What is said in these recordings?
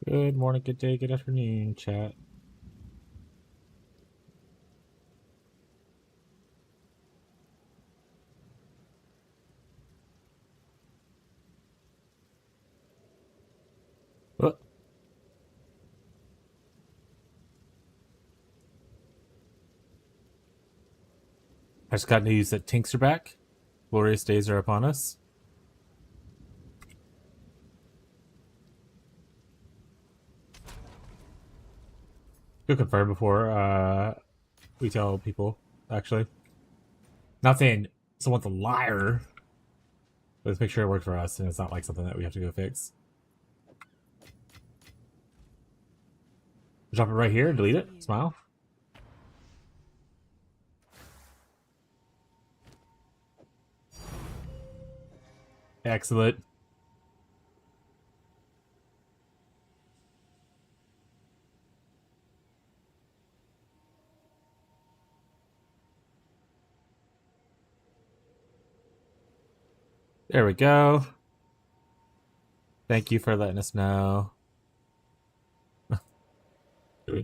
Good morning, good day, good afternoon, chat. Oh, I just got news that Tinks are back. Glorious days are upon us. Go confirm before we tell people, actually. Not saying someone's a liar, but let's make sure it works for us and it's not like something that we have to go fix. Drop it right here, delete it, smile. Excellent. There we go. Thank you for letting us know. We're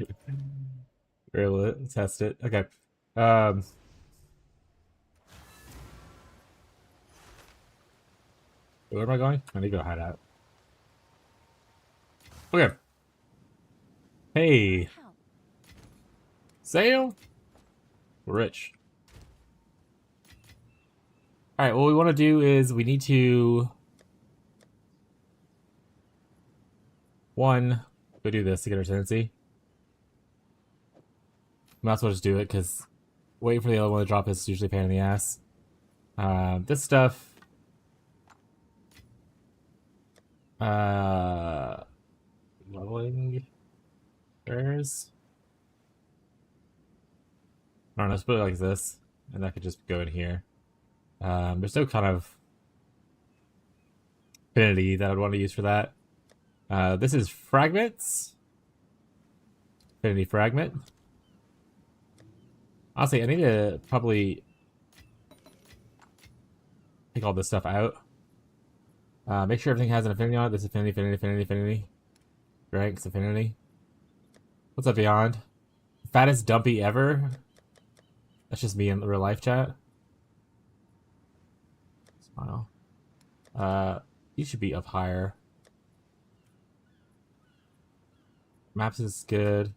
able to test it. Okay. Where am I going? I need to go hide out. Okay. Hey. Sale? We're rich. Alright, what we want to do is we need to... One, go do this to get our tendency. Might as well just do it, because waiting for the other one to drop is usually a pain in the ass. This stuff... Leveling... Bears? I don't know, let's put it like this, and that could just go in here. There's no kind of affinity that I'd want to use for that. This is fragments. Affinity fragment. Honestly, I need to probably take all this stuff out. Make sure everything has an affinity on it. This affinity, affinity, affinity, affinity. Ranks, affinity. What's up, Beyond? Fattest dumpy ever? That's just me in the real life chat. Smile. You should be up higher. Maps is good.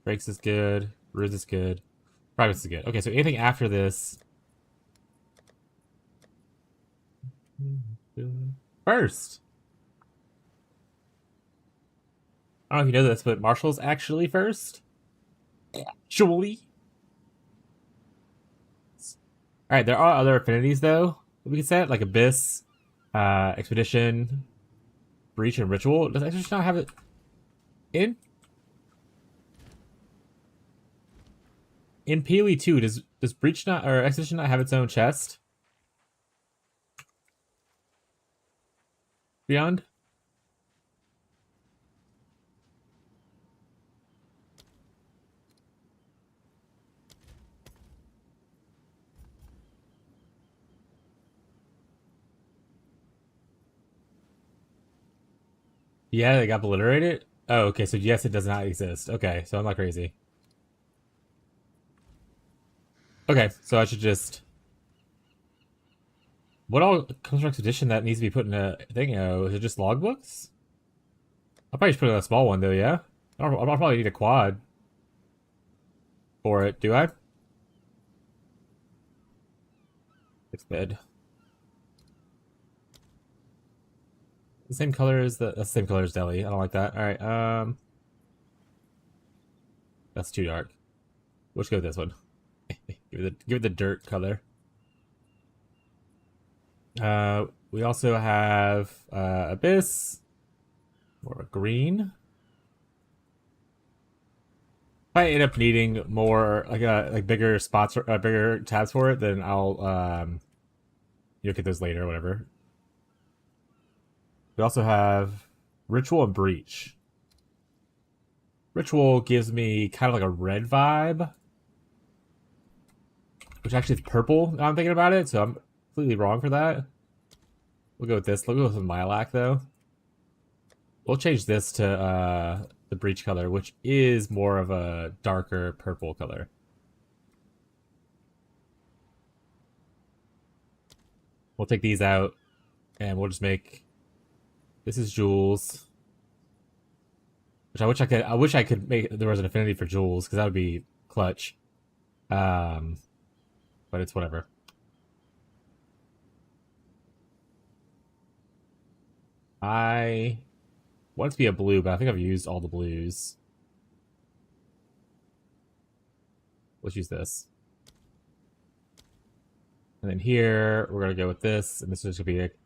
Breaks is good. Ruse is good. Privates is good. Okay, so anything after this... First! I don't know if you know this, but Marshall's actually first. Actually. Alright, there are other affinities, though, that we can set, like Abyss, Expedition, Breach, and Ritual. Does Expedition not have it in? In PoE 2, does Breach not, or Expedition not have its own chest? Beyond? Yeah, they got obliterated? Oh, okay, so yes, it does not exist. Okay, so I'm not crazy. Okay, so I should just... What all comes from Expedition that needs to be put in a thing? Oh, is it just logbooks? I'll probably just put it in a small one, though, yeah? I'll probably need a quad for it, do I? It's bed. The same color as that's the same color as Delhi. I don't like that. Alright, that's too dark. Let's go with this one. give it the dirt color. We also have Abyss. Or green. If I end up needing more like bigger spots or bigger tabs for it, then I'll you'll get those later or whatever. We also have Ritual and Breach. Ritual gives me kind of like a red vibe, which actually is purple now I'm thinking about it, so I'm completely wrong for that. We'll go with this. We'll go with some Lilac, though. We'll change this to the breach color, which is more of a darker purple color. We'll take these out, and we'll just make... This is jewels. Which I wish I could make... There was an affinity for jewels, because that would be clutch. But it's whatever. I want it to be a blue, but I think I've used all the blues. Let's use this. And then here, we're going to go with this, and this is going to be like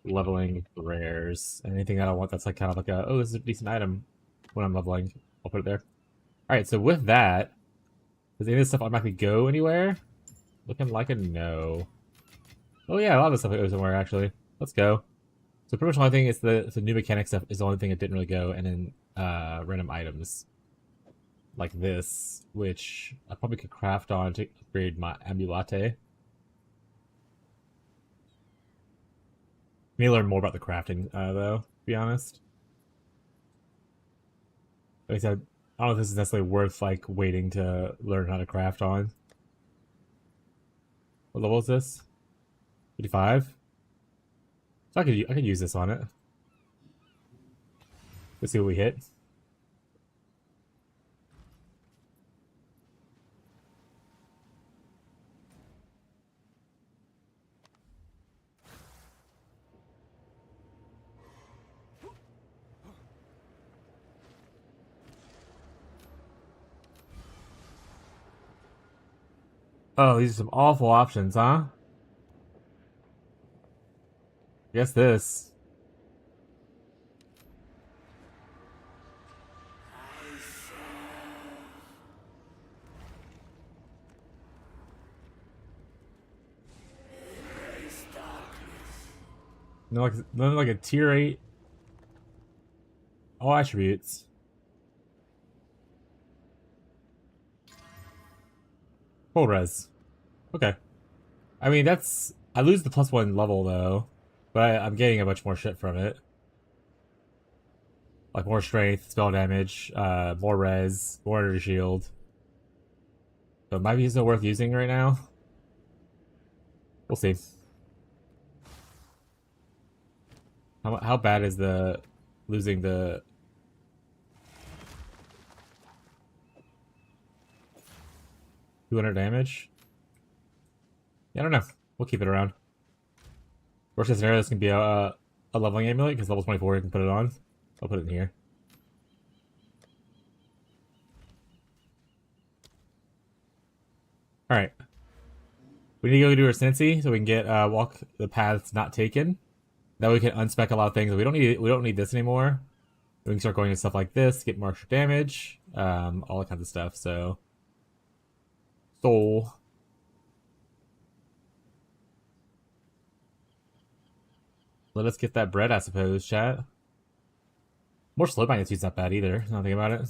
leveling rares. Anything that I want that's like kind of like a, oh, this is a decent item when I'm leveling, I'll put it there. Alright, so with that, does any of this stuff automatically go anywhere? Looking like a no. Oh yeah, a lot of this stuff goes somewhere, actually. Let's go. So pretty much the only thing is the new mechanic stuff is the only thing that didn't really go, and then random items. Like this, which I probably could craft on to upgrade my ambulate. May learn more about the crafting, though, to be honest. Like I said, I don't know if this is necessarily worth, like, waiting to learn how to craft on. What level is this? 55? So I could use this on it. Let's see what we hit. Oh, these are some awful options, huh? Guess this. Nothing like a tier 8. All attributes. Full res. Okay. I mean, that's... I lose the +1 level, though. But I'm getting a bunch more shit from it. Like more strength, spell damage, more res, more energy shield. So it might be still worth using right now. We'll see. How bad is the... losing the... 200 damage? Yeah, I don't know. We'll keep it around. Worst case scenario, this can be a leveling amulet, because level 24 you can put it on. I'll put it in here. Alright. We need to go do our Cincy so we can get walk the paths not taken. That way we can unspec a lot of things. We don't need this anymore. We can start going to stuff like this, get more extra damage, all that kinds of stuff. So soul. Let us get that bread, I suppose, chat. More slow magnitude's not bad either, now think about it.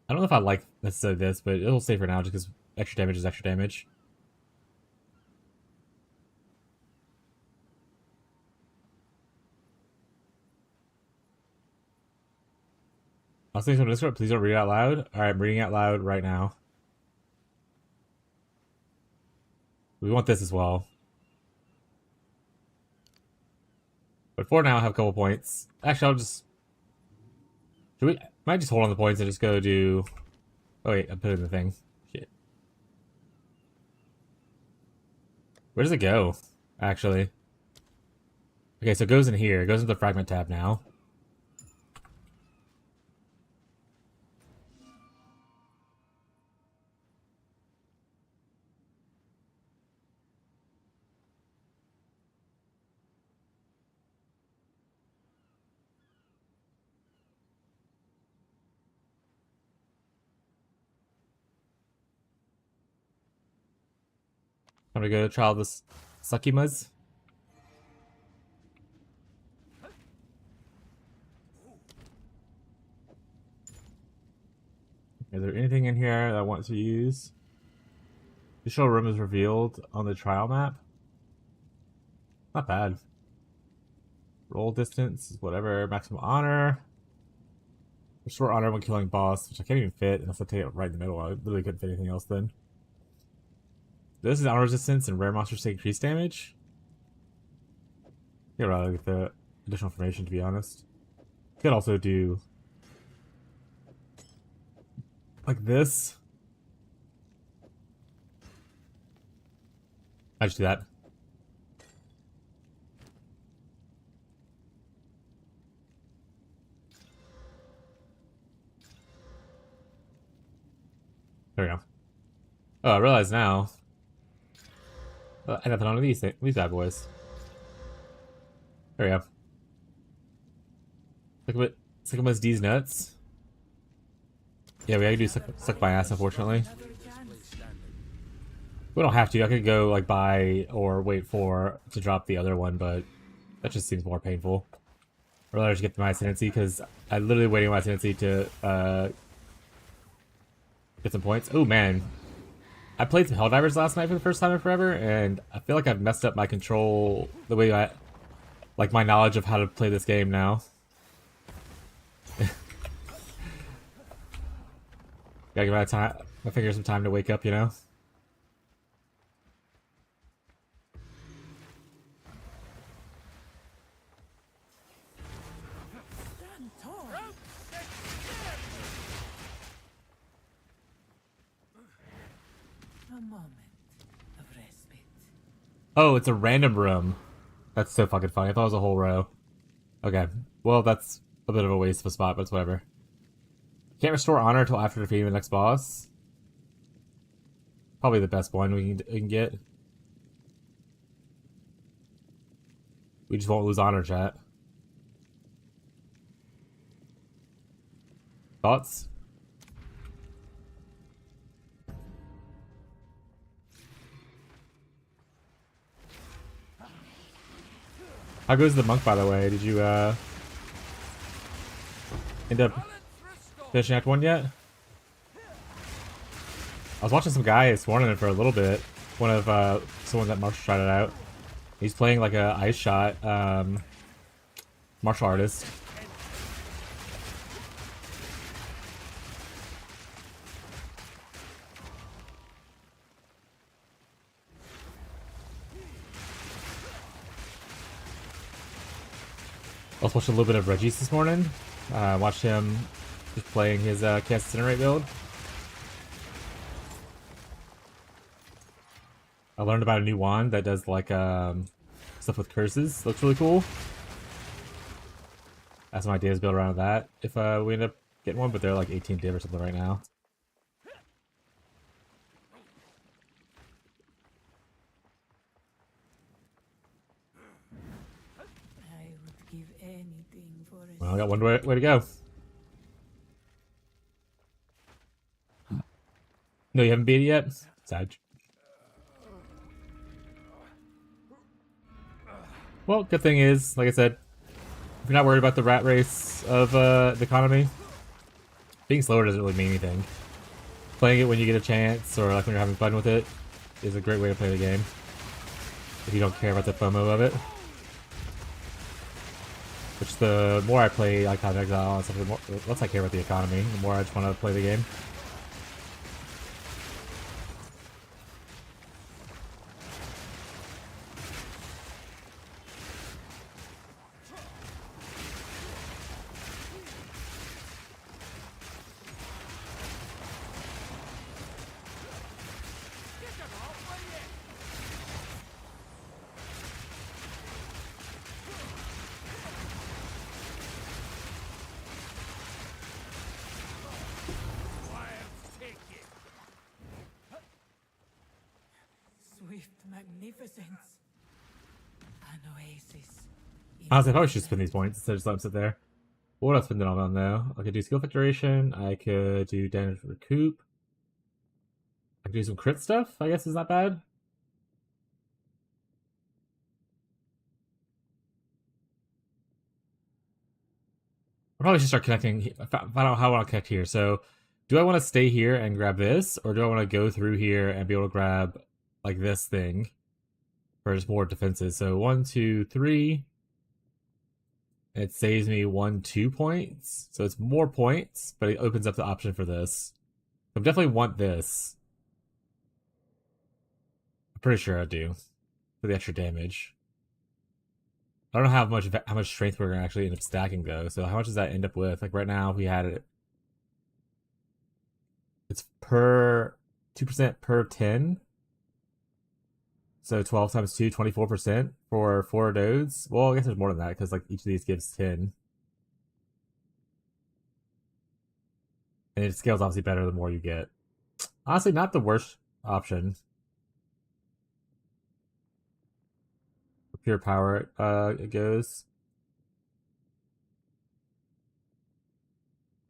I don't know if I like necessarily this, but it'll stay for now just because extra damage is extra damage. I was thinking on Discord, please don't read it out loud. Alright, I'm reading it out loud right now. We want this as well. But for now, I have a couple points. Actually, I'll just... Might just hold on the points and just go do... Oh wait, I put it in the thing. Shit. Where does it go, actually? Okay, so it goes in here. It goes into the fragment tab now. I'm gonna go trial this Suckimas. Is there anything in here that I want to use? Additional room is revealed on the trial map. Not bad. Roll distance, whatever. Maximum honor. Restore honor when killing boss, which I can't even fit unless I take it right in the middle. I literally couldn't fit anything else then. This is honor resistance and rare monsters take increased damage. I'd rather get the additional information, to be honest. Could also do like this. I just do that. There we go. Oh, I realize now. I got that on these bad boys. There we go. Look at D's nuts. Yeah, we gotta do suck my ass, unfortunately. We don't have to. I could go like buy or wait for to drop the other one, but that just seems more painful. Or rather just get my ascendancy because I'm literally waiting on my ascendancy to get some points. Oh man, I played some Helldivers last night for the first time in forever, and I feel like I've messed up my control, the way I like my knowledge of how to play this game now. Gotta give my fingers some time to wake up, you know? Oh, it's a random room. That's so fucking funny. I thought it was a whole row. Okay. Well, that's a bit of a waste of a spot, but it's whatever. Can't restore honor until after defeating the next boss. Probably the best one we can get. We just won't lose honor, chat. Thoughts? How goes the monk, by the way? Did you end up finishing Act 1 yet? I was watching some guy swarming it for a little bit. One of someone that Marshall tried it out. He's playing like a ice shot martial artist. I was watching a little bit of Reggie's this morning. Watched him just playing his cast incinerate build. I learned about a new wand that does like stuff with curses. Looks really cool. I have some ideas built around that if we end up getting one, but they're like 18 div or something right now. Well, I got one way to go. No, you haven't beat it yet? Sad. Well, good thing is, like I said, if you're not worried about the rat race of the economy, being slower doesn't really mean anything. Playing it when you get a chance, or like when you're having fun with it, is a great way to play the game. If you don't care about the FOMO of it. Which the more I play Icon of Exile and stuff, the less I care about the economy, the more I just want to play the game. Magnificence. An oasis. Honestly, I probably should spend these points instead of just let them sit there. What would I spend it on though? I could do skill duration. I could do damage recoup. I could do some crit stuff. I guess is not bad. I probably should start connecting. Find out how I want to connect here. So, do I want to stay here and grab this, or do I want to go through here and be able to grab like this thing for just more defenses? So 1, 2, 3. It saves me 2 points. So it's more points, but it opens up the option for this. I definitely want this. I'm pretty sure I do. For the extra damage. I don't know how much strength we're gonna actually end up stacking though. So how much does that end up with? Like right now, if we had it, it's per 2% per 10. So 12 times 2, 24% for 4 nodes. Well, I guess there's more than that because like each of these gives 10. And it scales obviously better the more you get. Honestly, not the worst option. For pure power, it goes.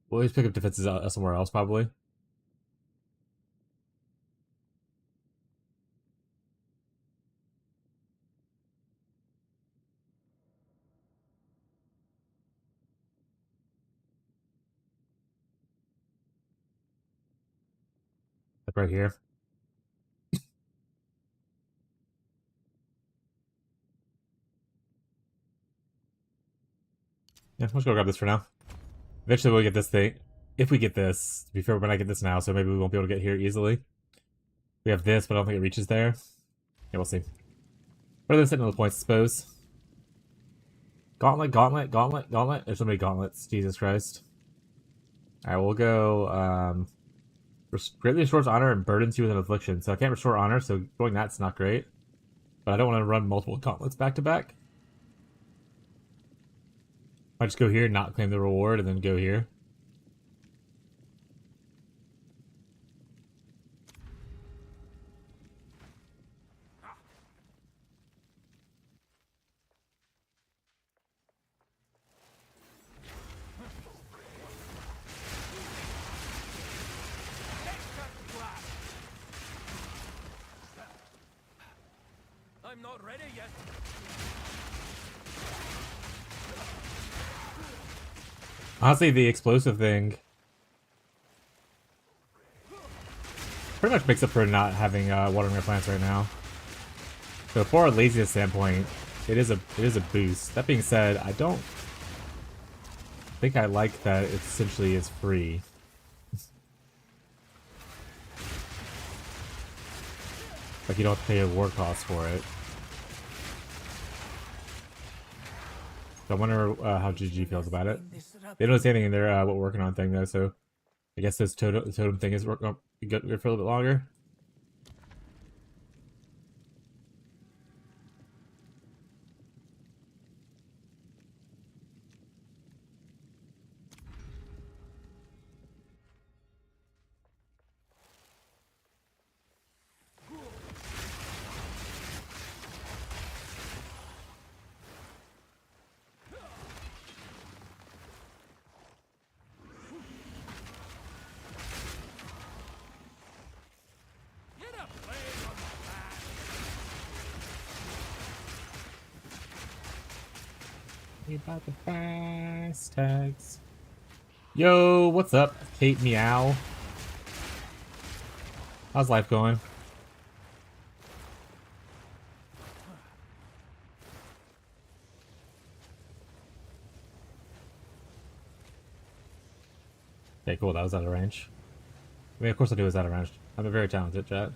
We'll always pick up defenses somewhere else probably. Like right here. Yeah, let's go grab this for now. Eventually we'll get this thing. If we get this. To be fair, we might not get this now, so maybe we won't be able to get here easily. We have this, but I don't think it reaches there. Yeah, we'll see. What are the sentinel points, I suppose? Gauntlet, gauntlet, gauntlet, gauntlet. There's so many gauntlets. Jesus Christ. Alright, we'll go, greatly restores honor and burdens you with an affliction. So I can't restore honor, so going that's not great. But I don't want to run multiple gauntlets back to back. I just go here, not claim the reward, and then go here. I'm not ready yet. Honestly, the explosive thing pretty much makes up for not having watering our plants right now. So for a laziness standpoint, it is a boost. That being said, I don't think I like that it essentially is free. Like you don't have to pay a war cost for it. So I wonder how GG feels about it. They don't say anything in their what we're working on thing though, so I guess this totem thing is working good for a little bit longer. About the fast tags. Yo, what's up, Kate Meow? How's life going? Okay, cool. That was out of range. I mean, of course I knew it was out of range. I'm a very talented chat.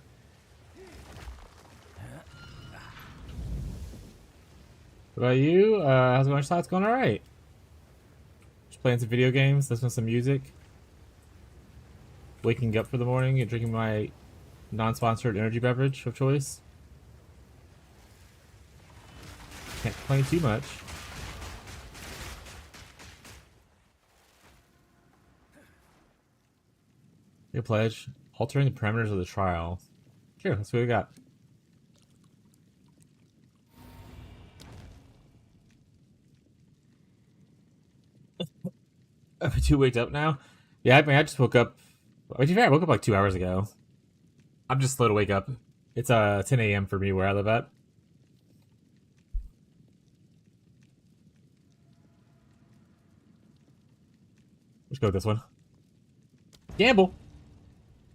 What about you? How's my thoughts going? All right. Just playing some video games, listening to some music, waking up for the morning, and drinking my non-sponsored energy beverage of choice. Can't complain too much. Your pledge: altering the parameters of the trial. Sure, that's what we got. Are we too waked up now? Yeah, I mean, I just woke up. To be fair, I woke up like 2 hours ago. I'm just slow to wake up. It's 10 a.m. for me where I live at. Let's go with this one. Gamble!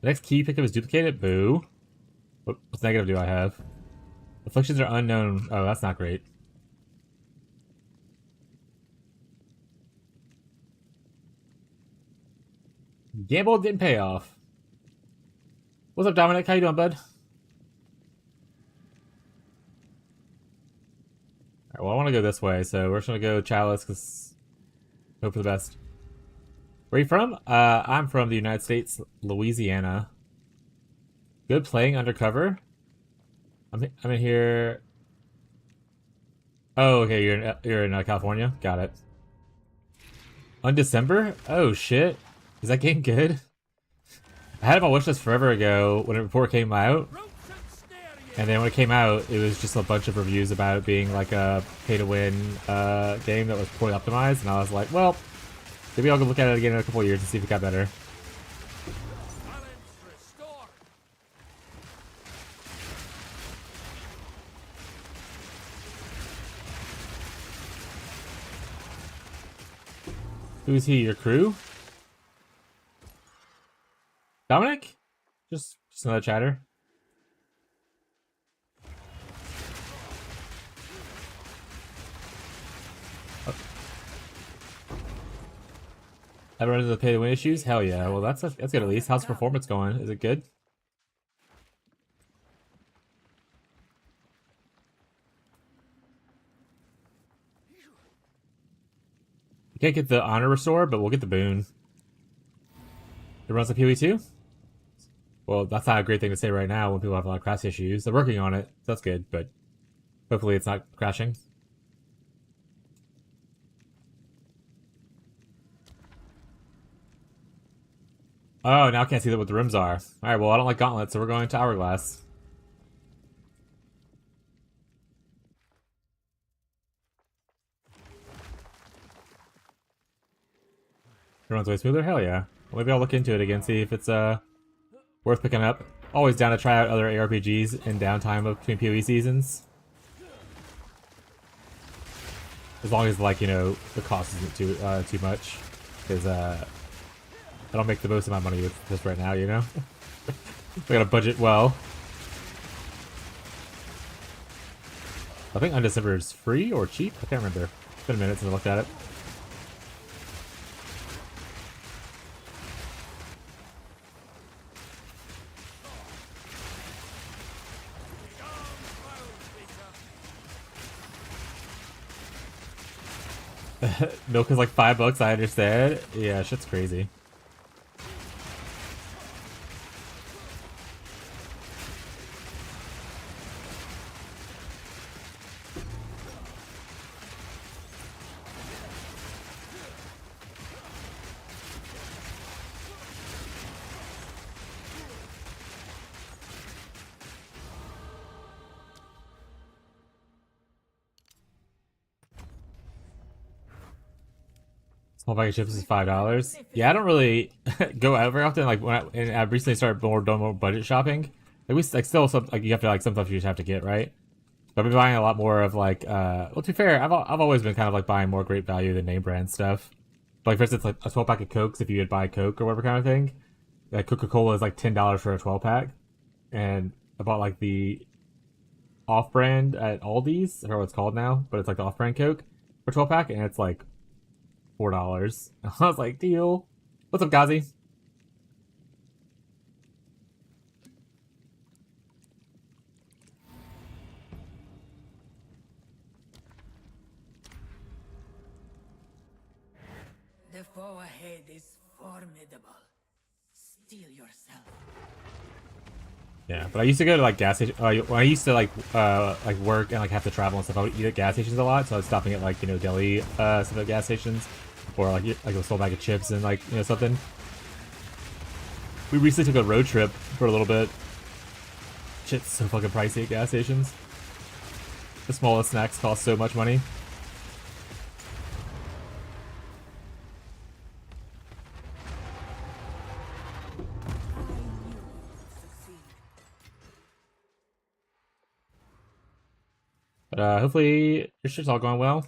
The next key pickup is duplicated? Boo. What's negative do I have? Afflictions are unknown. Oh, that's not great. Gamble didn't pay off. What's up, Dominic? How you doing, bud? Alright, well, I want to go this way, so we're just gonna go Chalice, because hope for the best. Where are you from? I'm from the United States, Louisiana. Good playing undercover. I'm in here. Oh, okay, you're in California. Got it. On December? Oh shit, is that game good? I had it on my wishlist forever ago when it before it came out, and then when it came out, it was just a bunch of reviews about it being like a pay-to-win game that was poorly optimized, and I was like, well, maybe I'll go look at it again in a couple of years and see if it got better. Who's he? Your crew? Dominic? Just another chatter. Oh. Ever run into the pay-to-win issues? Hell yeah. Well, that's good at least. How's performance going? Is it good? You can't get the honor restore, but we'll get the boon. It runs the PoE too? Well, that's not a great thing to say right now when people have a lot of crash issues. They're working on it, so that's good, but hopefully it's not crashing. Oh, now I can't see what the rooms are. Alright, well, I don't like gauntlets, so we're going to Hourglass. It runs way smoother? Hell yeah. Well, maybe I'll look into it again, see if it's worth picking up. Always down to try out other ARPGs in downtime between PoE seasons. As long as, like, you know, the cost isn't too much. Because, I don't make the most of my money with this right now, you know? I gotta budget well. I think Undecember is free or cheap? I can't remember. It's been a minute since I looked at it. Milk is like $5, I understand. Yeah, shit's crazy. Small bag of chips is $5. Yeah, I don't really go out very often. Like and I recently started doing more budget shopping. Like we like still some like you have to like some stuff you just have to get right. But I've been buying a lot more of like well to be fair, I've always been kind of like buying more great value than name brand stuff. Like for instance, like a 12 pack of Cokes if you would buy Coke or whatever kind of thing. Like Coca-Cola is like $10 for a 12 pack, and I bought like the off-brand at Aldi's, I forgot what it's called now, but it's like the off-brand Coke for 12 pack, and it's like $4. I was like, deal. What's up, Gazi? The foe ahead is formidable. Steel yourself. Yeah, but I used to go to like gas station. When I used to like work and like have to travel and stuff, I would eat at gas stations a lot. So I was stopping at like deli stuff at gas stations, or like a small bag of chips and like something. We recently took a road trip for a little bit. Shit's so fucking pricey at gas stations. The smallest snacks cost so much money. But hopefully your shit's all going well.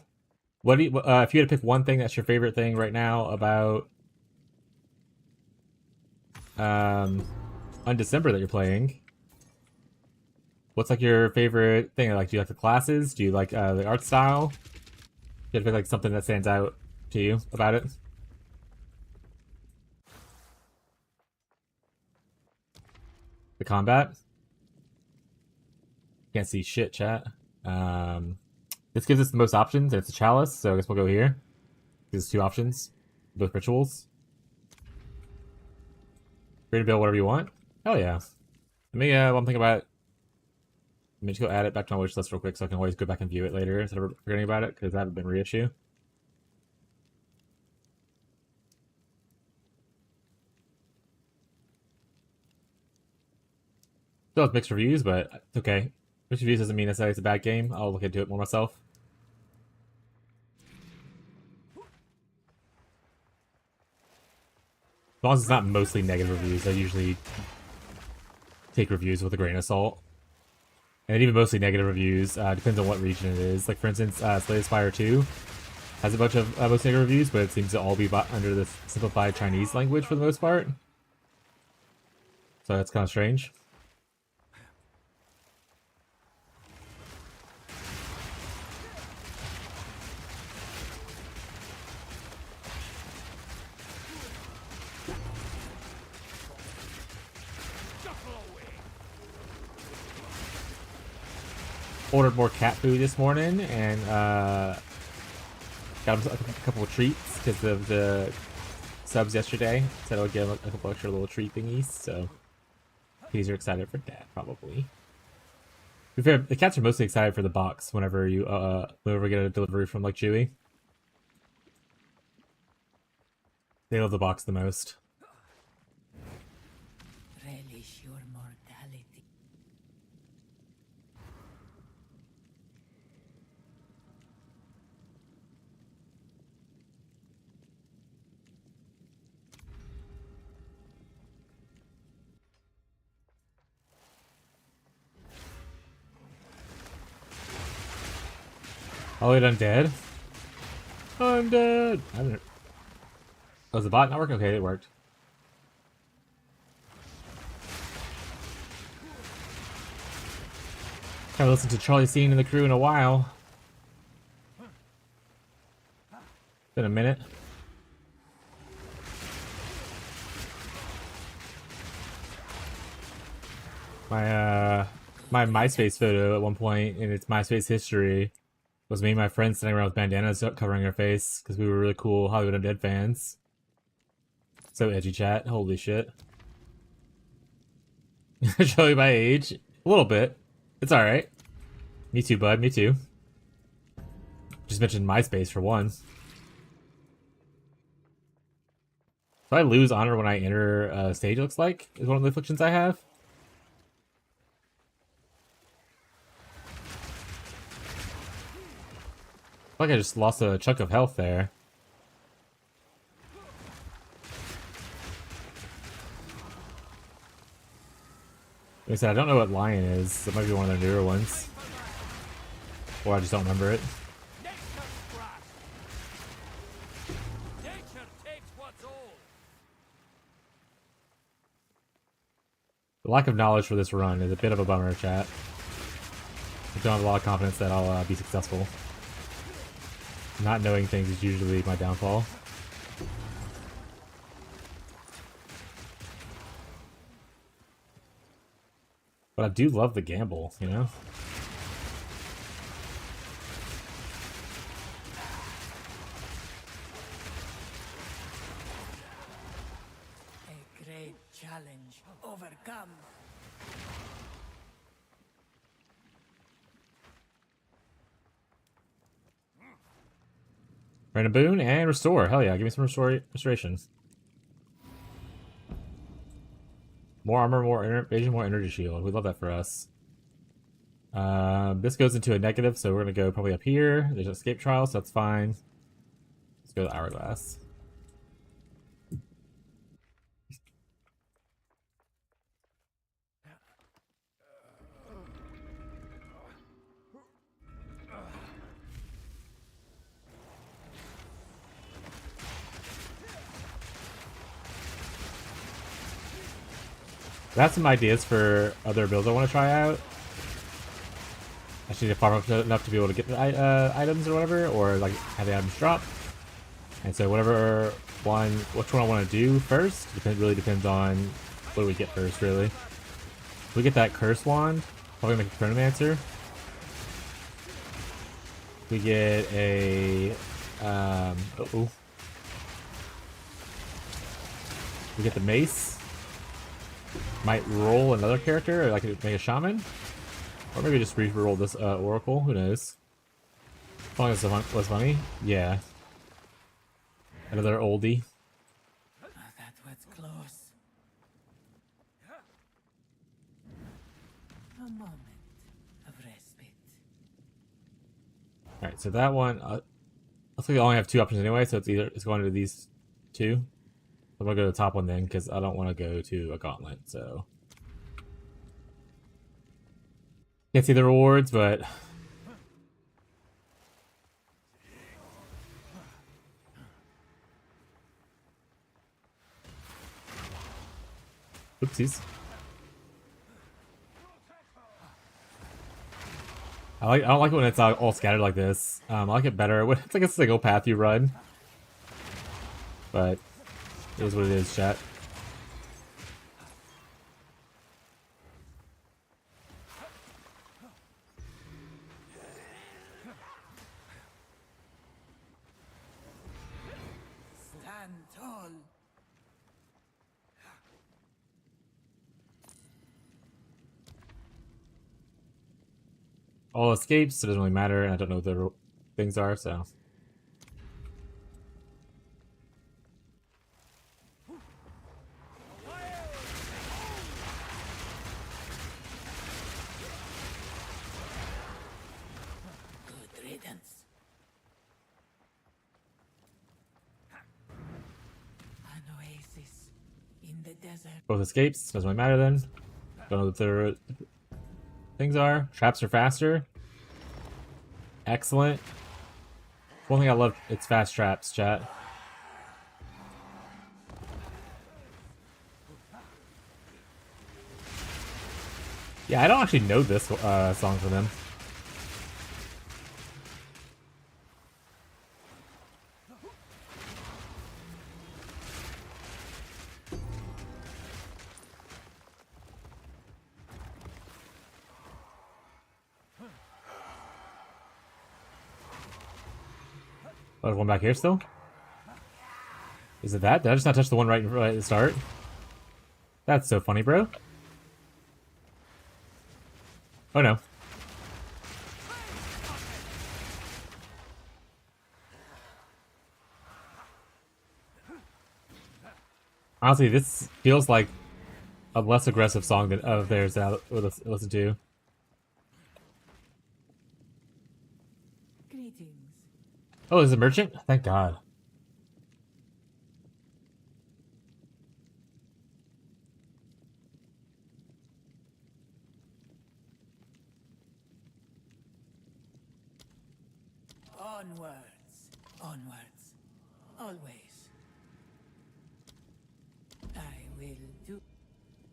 What do you, if you had to pick one thing that's your favorite thing right now about on December that you're playing? What's like your favorite thing? Like, do you like the classes? Do you like the art style? Do you have to pick like something that stands out to you about it? the combat. Can't see shit, chat. This gives us the most options, and it's a chalice, so I guess we'll go here. Gives us 2 options, both rituals. Free to build whatever you want. Hell yeah. Let me, while I'm thinking about it, let me just go add it back to my wish list real quick so I can always go back and view it later instead of forgetting about it, because I haven't been reissue. Still has mixed reviews, but it's okay. Mixed reviews doesn't mean necessarily it's a bad game. I'll look into it more myself. As long as it's not mostly negative reviews, I usually take reviews with a grain of salt. And even mostly negative reviews, depends on what region it is. Like, for instance, Slay Spire 2 has a bunch of most negative reviews, but it seems to all be under the simplified Chinese language for the most part. So that's kind of strange. Ordered more cat food this morning and got him a couple of treats because of the subs yesterday. Said I would give him a couple extra little treat thingies, so he's excited for that probably. To be fair, the cats are mostly excited for the box whenever you whenever we get a delivery from like Chewy. They love the box the most. Relish your mortality. Oh, wait, undead? Undead! I haven't... Oh, is the bot not working? Okay, it worked. Haven't listened to Charlie Scene and the crew in a while. Been a minute. My MySpace photo at one point in its MySpace history was me and my friends sitting around with bandanas covering our face because we were really cool Hollywood Undead fans. So edgy, chat. Holy shit. Show you my age. A little bit. It's alright. Me too, bud. Me too. Just mentioned MySpace for one. So I lose honor when I enter a stage, looks like, is one of the afflictions I have. I feel like I just lost a chunk of health there. Like I said, I don't know what Lion is. It might be one of the newer ones. Or I just don't remember it. The lack of knowledge for this run is a bit of a bummer, chat. I don't have a lot of confidence that I'll be successful. Not knowing things is usually my downfall. But I do love the gamble, you know? A great challenge overcome. Random boon and restore. Hell yeah, give me some restoration. More armor, more evasion, more energy shield. We love that for us. This goes into a negative, so we're gonna go probably up here. There's an escape trial, so that's fine. Let's go to hourglass. I have some ideas for other builds I want to try out. I just need to farm up enough to be able to get the items or whatever, or like have the items drop. And so which one I want to do first, really depends on what do we get first, really. We get that curse wand. Probably make a chronomancer. We get a we get the mace. Might roll another character, or like make a shaman, or maybe just re-roll this oracle. Who knows? As long as it was funny, yeah. Another oldie. Oh, that was close. A moment of respite. All right, so that one. Looks like I only have two options anyway, so it's going to these two. I'm gonna go to the top one then, because I don't want to go to a gauntlet. So can't see the rewards, but oopsies. I don't like it when it's all scattered like this. I like it better when it's like a single path you run. But it is what it is, chat. Stand tall. All escapes, so it doesn't really matter, and I don't know what the things are, so. Good riddance. An oasis in the desert. Both escapes, doesn't really matter then. Don't know what the things are. Traps are faster. Excellent. One thing I love, it's fast traps, chat. Yeah, I don't actually know this song from them. Oh, there's one back here still? Is it that? Did I just not touch the one right at the start? That's so funny, bro. Oh no. Honestly, this feels like a less aggressive song than of theirs that I would listen to. Greetings. Oh, is it merchant? Thank God. Onwards. Onwards. Always. I will do.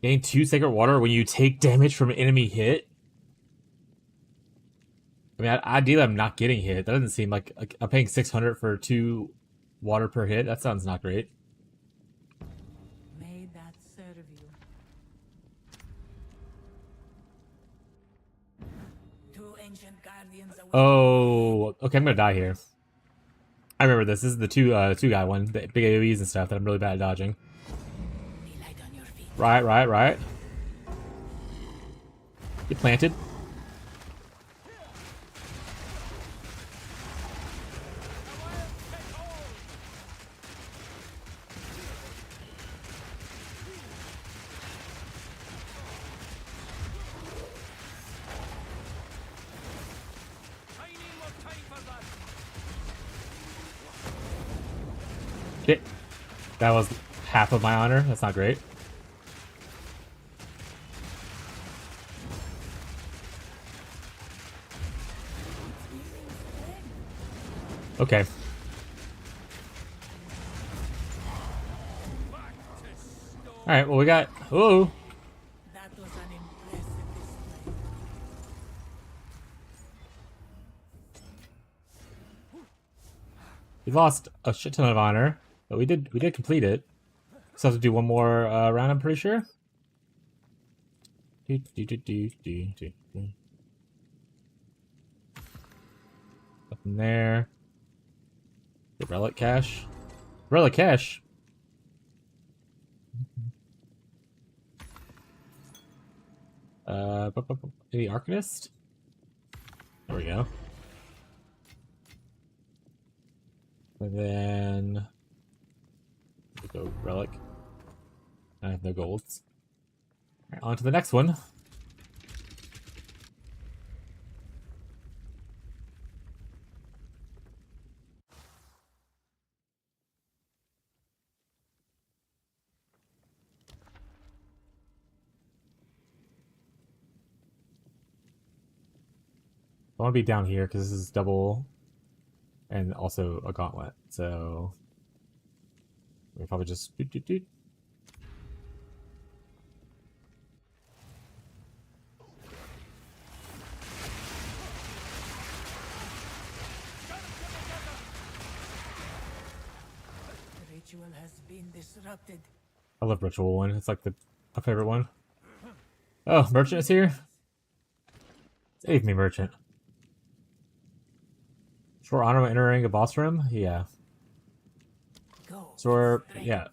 Gain 2 sacred water when you take damage from an enemy hit? I mean, ideally I'm not getting hit. That doesn't seem like I'm paying 600 for 2 water per hit. That sounds not great. May that serve you. Two ancient guardians await. Oh, okay, I'm gonna die here. I remember this. This is the two guy one, the big AoEs and stuff that I'm really bad at dodging. Be light on your feet. Right. Get planted. I need more time for that. Shit. That was half of my honor. That's not great. Okay. Alright, well we got... Whoa! That was an impressive display. We lost a shit ton of honor, but we did complete it. Just have to do one more round, I'm pretty sure. Nothing there. The relic cache. Relic cache. Any Arcanist? There we go. And then we go relic. I have no golds. Alright, on to the next one. I want to be down here because this is double and also a gauntlet. So we'll probably just doot. The ritual has been disrupted. I love Ritual one. It's like my favorite one. Oh, Merchant is here? Save me, Merchant. Short honor when entering a boss room? Yeah. Go. So straight. yeah.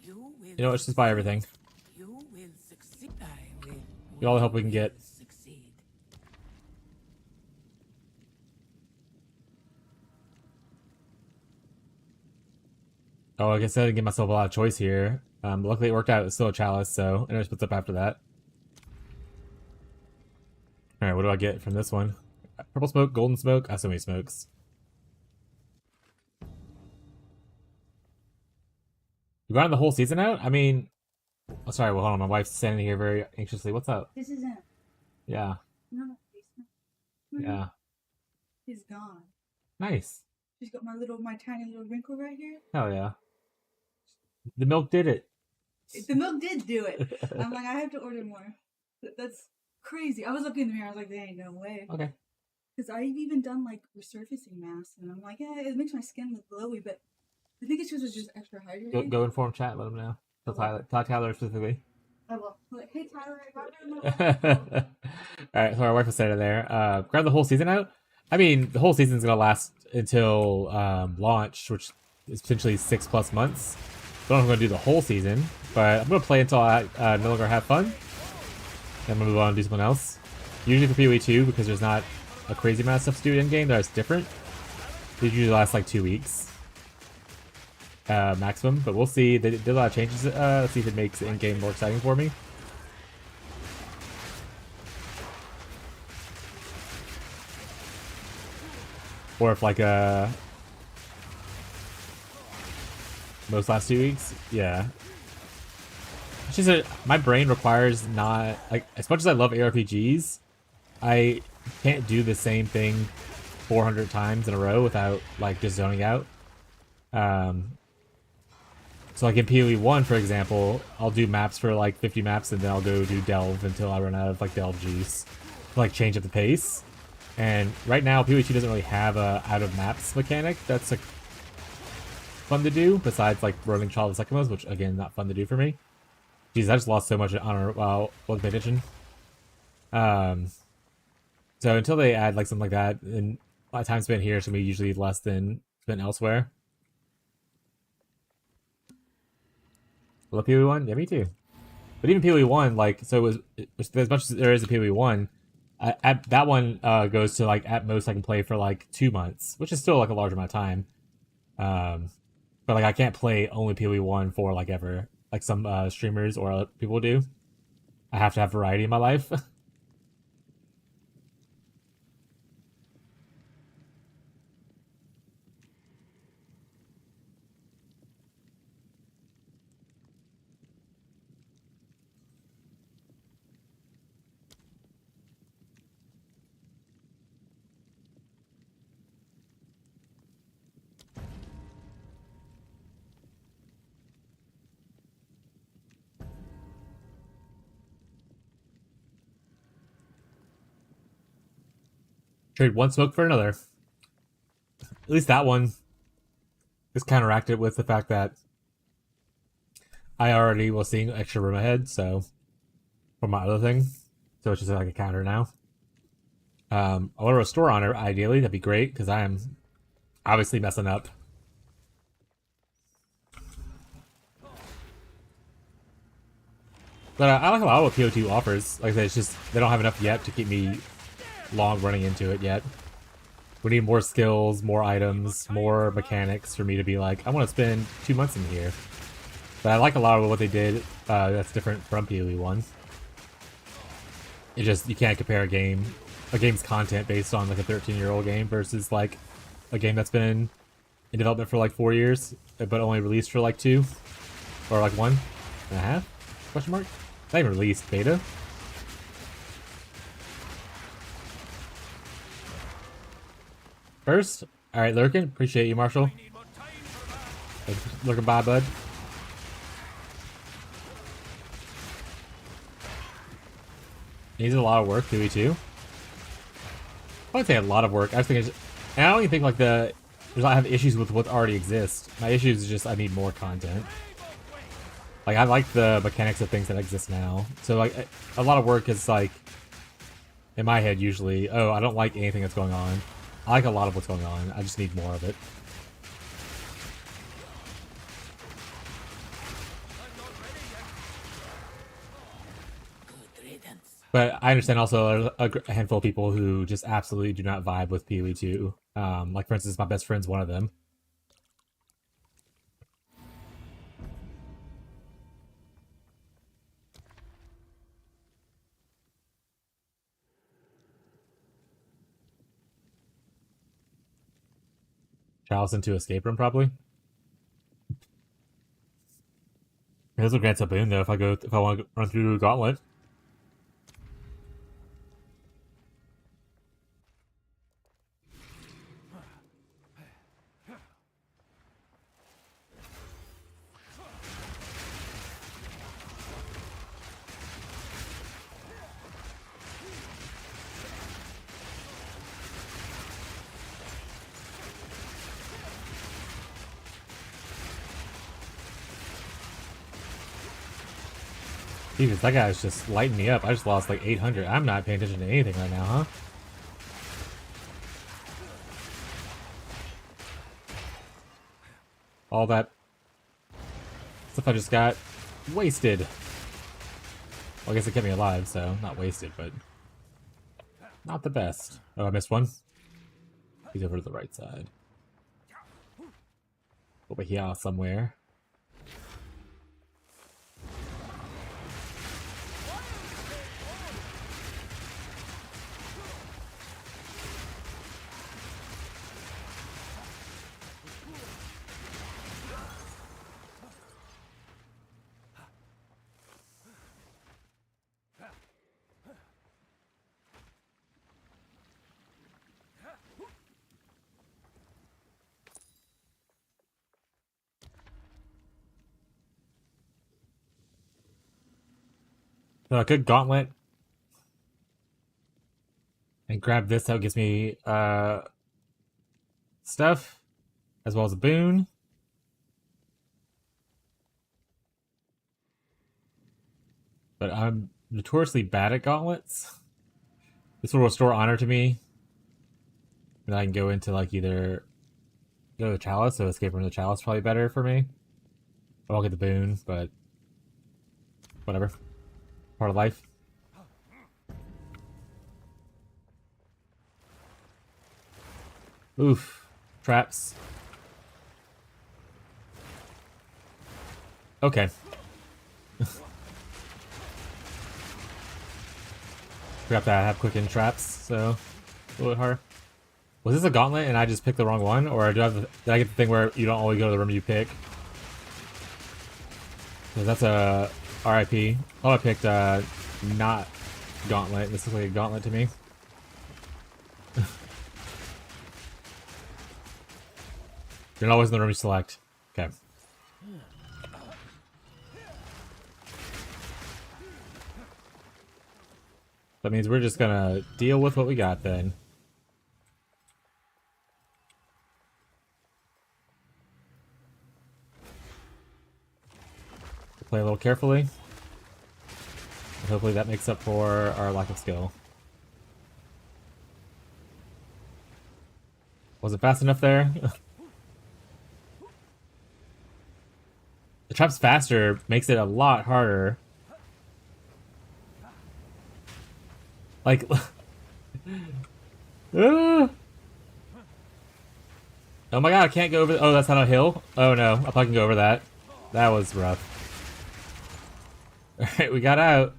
You You know, let's just buy everything. You will succeed. I will. Get all the help we can get. Succeed. Oh, like I said, I didn't give myself a lot of choice here. Luckily it worked out. It's still a chalice, so it splits up after that. Alright, what do I get from this one? Purple smoke, golden smoke. I have so many smokes. You got the whole season out? I mean, oh, sorry, well, hold on. My wife's standing here very anxiously. What's up? This is him. Yeah, No, no, yeah. he's gone. Nice. She's got my tiny little wrinkle right here. Hell yeah. The milk did it. The milk did do it. I'm like, I have to order more. That's crazy. I was looking in the mirror. I was like, there ain't no way. Okay. Because I've even done like resurfacing masks, and I'm like, yeah, it makes my skin look glowy, but I think it's because it's just extra hydrated. Go inform chat. Let him know. Tell Tyler specifically. I will. Like, hey Tyler, I got you. Alright, so our wife was standing there. Grab the whole season out. I mean, the whole season's gonna last until launch, which is potentially 6+ months. Don't know if I'm gonna do the whole season, but I'm gonna play until I no longer have fun. Then I'm gonna move on and do something else. Usually for PoE 2, because there's not a crazy amount of stuff to do in game that's different. These usually last like 2 weeks. Maximum, but we'll see. They did a lot of changes. Let's see if it makes in-game more exciting for me. Or if like most last 2 weeks, yeah. It's just my brain requires not like, as much as I love ARPGs, I can't do the same thing 400 times in a row without like just zoning out. So like in PoE 1, for example, I'll do maps for like 50 maps and then I'll go do Delve until I run out of like Delve juice to like change up the pace. And right now PoE 2 doesn't really have a out of maps mechanic that's like fun to do besides like running Child of Sycamores, which again not fun to do for me. Jeez, I just lost so much honor while wasn't paying attention. So until they add like something like that, and my time spent here is gonna be usually less than spent elsewhere. Love PoE 1? Yeah, me too. But even PoE 1, like, so as much as there is a PoE 1, that one goes to, like, at most I can play for, like, 2 months, which is still, like, a large amount of time. But, like, I can't play only PoE 1 for, like, ever, like some streamers or other people do. I have to have variety in my life. Trade one smoke for another. At least that one is counteracted with the fact that I already was seeing extra room ahead, so for my other thing. So it's just like a counter now. I want to restore honor, ideally. That'd be great, because I am obviously messing up. But I like a lot of what PO2 offers. Like I said, it's just they don't have enough yet to keep me long running into it yet. We need more skills, more items, more mechanics for me to be like, I want to spend 2 months in here. But I like a lot of what they did that's different from PoE 1. It just, you can't compare a game's content based on like a 13-year-old game versus like a game that's been in development for like 4 years, but only released for like 2 or like 1.5? Question mark? Not even released, beta. First, alright, Lurkin, appreciate you, Marshall. Need more time for that. Thanks for looking by, bud. Needs a lot of work, PoE2. I wouldn't say a lot of work. I was thinking, and I don't even think like there's I have issues with what already exists. My issues is just I need more content. Like I like the mechanics of things that exist now. So like a lot of work is like in my head usually, oh, I don't like anything that's going on. I like a lot of what's going on. I just need more of it. Good riddance. But I understand also a handful of people who just absolutely do not vibe with PoE2. Like for instance, my best friend's one of them. Chalice into escape room, probably. This will grant a boon though if I want to run through Gauntlet. Jesus, that guy's just lighting me up. I just lost like 800. I'm not paying attention to anything right now, huh? All that stuff I just got wasted. Well, I guess it kept me alive, so not wasted, but not the best. Oh, I missed one. He's over to the right side. Over here somewhere. So a good gauntlet. And grab this, that gives me stuff. As well as a boon. But I'm notoriously bad at gauntlets. This will restore honor to me. And I can go into like either go to the chalice, so escape from the chalice probably better for me. I'll get the boon, but whatever. Part of life. Oof. Traps. Okay. Forgot that I have quick in traps, so a little bit hard. Was this a gauntlet and I just picked the wrong one? Or did I get the thing where you don't always go to the room you pick? Because that's a RIP. Oh, I picked not gauntlet. This looks like a gauntlet to me. You're not always in the room you select. Okay. That means we're just gonna deal with what we got then. Play a little carefully. Hopefully that makes up for our lack of skill. Wasn't fast enough there. The trap's faster makes it a lot harder. Like, oh my god, I can't go over. Oh, that's not a hill. Oh no, I probably can go over that. That was rough. All right, we got out.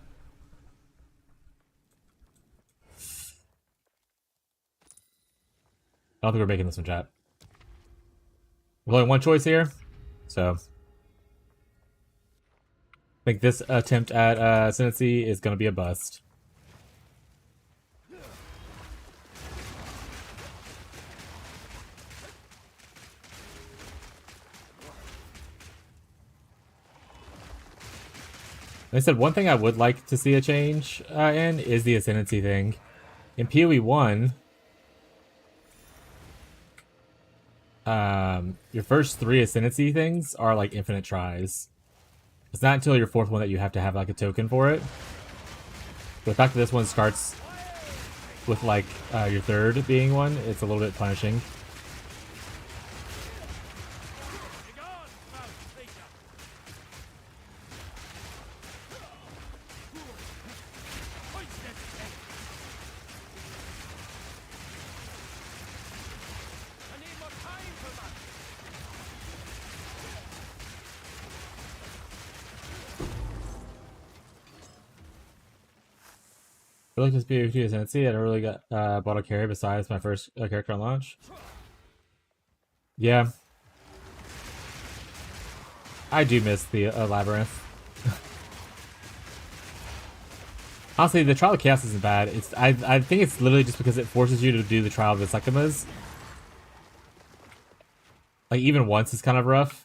I don't think we're making this one, chat. There's only one choice here, so I think this attempt at ascendancy is going to be a bust. Like I said, one thing I would like to see a change in is the ascendancy thing. In PoE 1, your first 3 ascendancy things are like infinite tries. It's not until your 4th one that you have to have like a token for it. But the fact that this one starts with like your 3rd being one, it's a little bit punishing. I like this PvP ascendancy. I never really got bought a carry besides my first character on launch. Yeah. I do miss the labyrinth. Honestly, the Trial of Chaos isn't bad. I think it's literally just because it forces you to do the Trial of the Sekhtimas. Like, even once is kind of rough.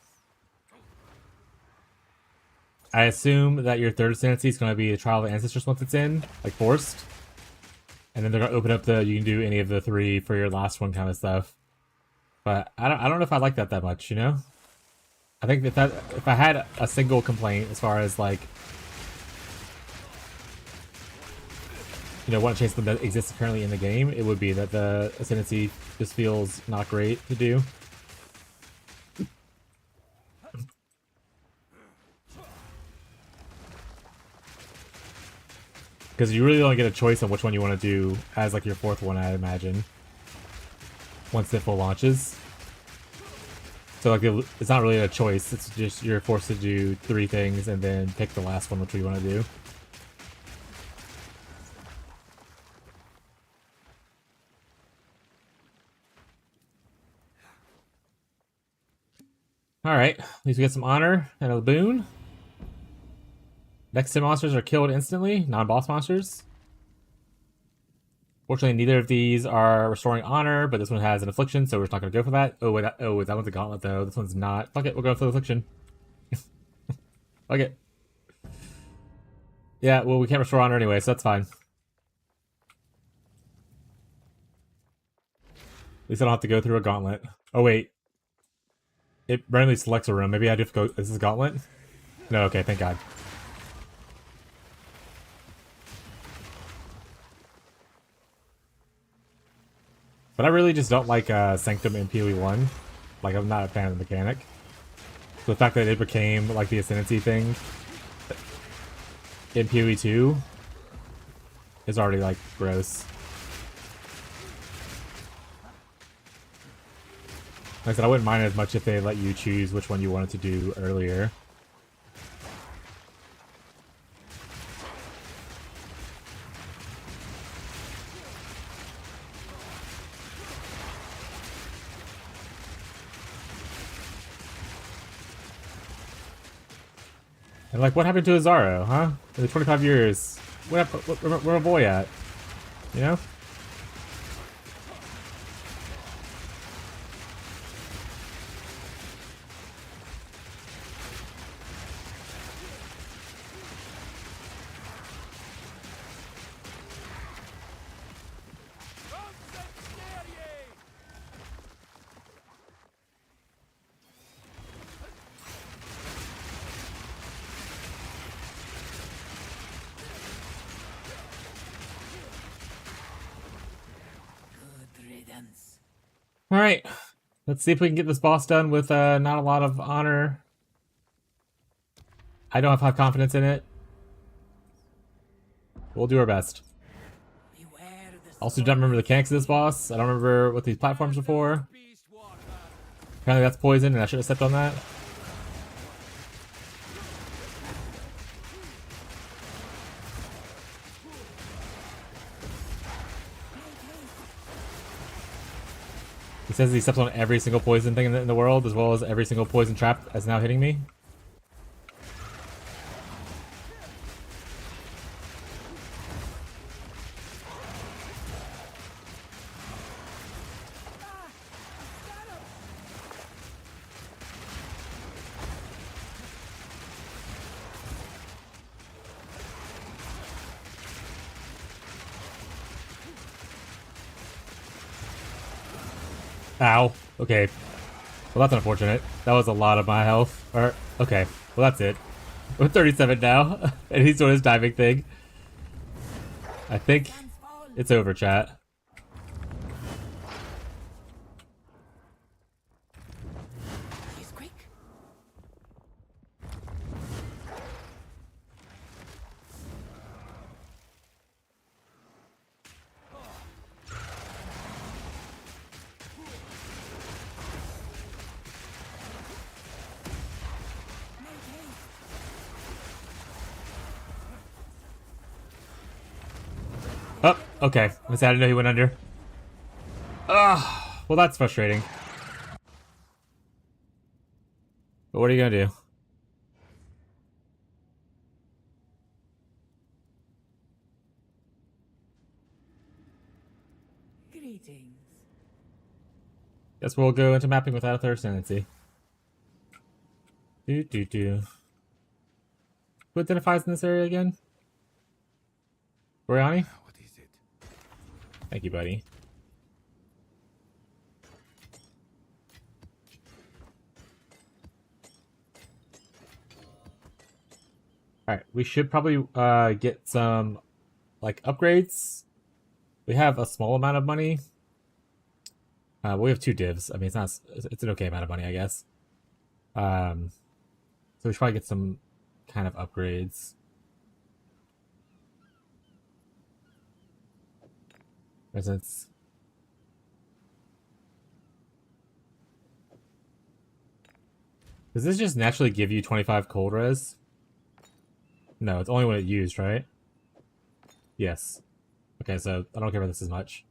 I assume that your 3rd ascendancy is going to be the Trial of the Ancestors once it's in, like forced. And then they're going to open up you can do any of the 3 for your last one kind of stuff. But I don't know if I like that much, you know? I think if I had a single complaint as far as like, you know, what change that exists currently in the game, it would be that the ascendancy just feels not great to do. Because you really only get a choice on which one you want to do as like your 4th one, I imagine. Once the full launches. So like it's not really a choice, it's just you're forced to do 3 things and then pick the last one which you want to do. Alright, at least we get some honor and a boon. Next 10 monsters are killed instantly, non-boss monsters. Fortunately, neither of these are restoring honor, but this one has an affliction, so we're just not going to go for that. Oh, wait, that one's a gauntlet, though. This one's not. Fuck it, we'll go for the affliction. Fuck it. Yeah, well, we can't restore honor anyway, so that's fine. At least I don't have to go through a gauntlet. Oh, wait. It randomly selects a room. Maybe I do have to go... Is this gauntlet? No, okay, thank God. But I really just don't like Sanctum in PoE 1. Like, I'm not a fan of the mechanic. So the fact that it became, like, the Ascendancy thing in PoE 2 is already, like, gross. Like I said, I wouldn't mind as much if they let you choose which one you wanted to do earlier. And like, what happened to Azaro, huh? In the 25 years, where a boy at? You know? Alright. Let's see if we can get this boss done with not a lot of honor. I don't have high confidence in it. We'll do our best. Beware the Also don't remember the mechanics of this boss. I don't remember what these platforms are for. Beast walker. Apparently that's poison and I should have stepped on that. He says he steps on every single poison thing in the world, as well as every single poison trap that's now hitting me. Ow. Okay. Well, that's unfortunate. That was a lot of my health. Or, okay. Well, that's it. We're 37 now, and he's doing his diving thing. I think it's over, chat. He's quick. Oh, okay. I didn't know he went under. Well, that's frustrating. But what are you gonna do? Greetings. Guess we'll go into mapping without a thirst tendency. Who identifies in this area again? Oriani? What is it? Thank you, buddy. Alright, we should probably get some like upgrades. We have a small amount of money. We have 2 divs. I mean, it's an okay amount of money, I guess. So we should probably get some kind of upgrades. For instance, does this just naturally give you 25 cold res? No, it's only when it's used, right? Yes. Okay, so I don't care about this as much.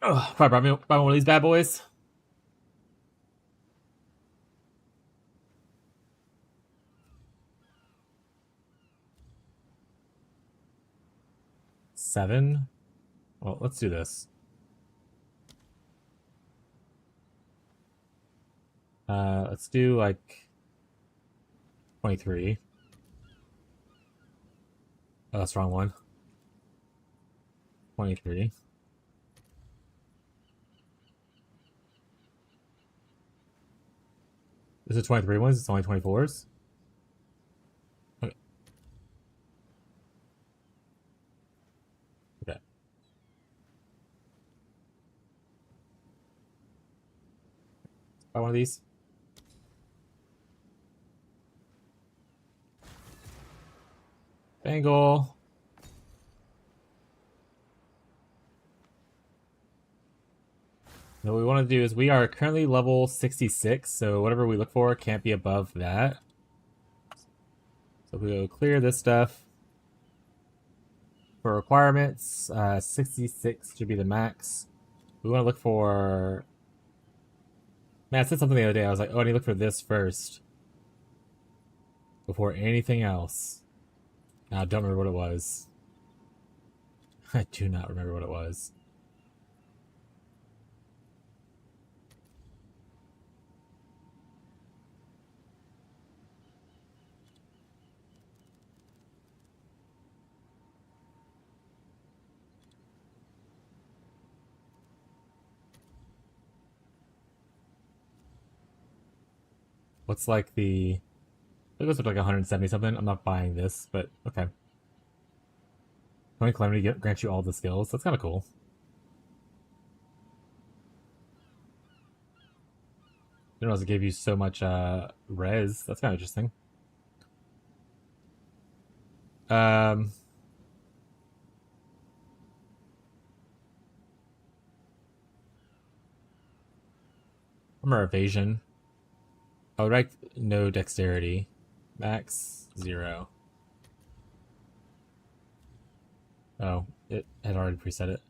Oh, probably buy one of these bad boys. Seven. Well, let's do this. Let's do like 23. Oh, that's the wrong one. 23. Is it 23 ones? It's only 24s? Okay. Okay. Buy one of these. Bangle. Now what we want to do is we are currently level 66, so whatever we look for can't be above that. So we go clear this stuff. For requirements, 66 should be the max. We want to look for... Man, I said something the other day. I was like, oh, I need to look for this first. Before anything else. Now, I don't remember what it was. I do not remember what it was. What's like the... It goes up to like 170 something. I'm not buying this, but okay. 20 Calamity grants you all the skills. That's kind of cool. Didn't realize it gave you so much res. That's kind of interesting. Armor evasion. I would like no dexterity. Max 0. Oh, it had already preset it.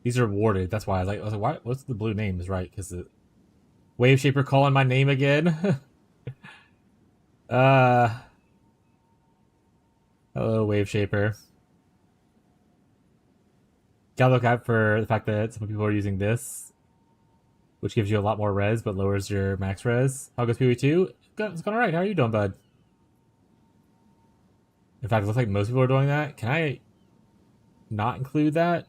These are warded. That's why I was like, why? What's the blue name is right? Because the Wave Shaper calling my name again. uh, hello, Wave Shaper. Gotta look out for the fact that some people are using this, which gives you a lot more res but lowers your max res. How goes PV2? It's going alright. How are you doing, bud? In fact, it looks like most people are doing that. Can I not include that?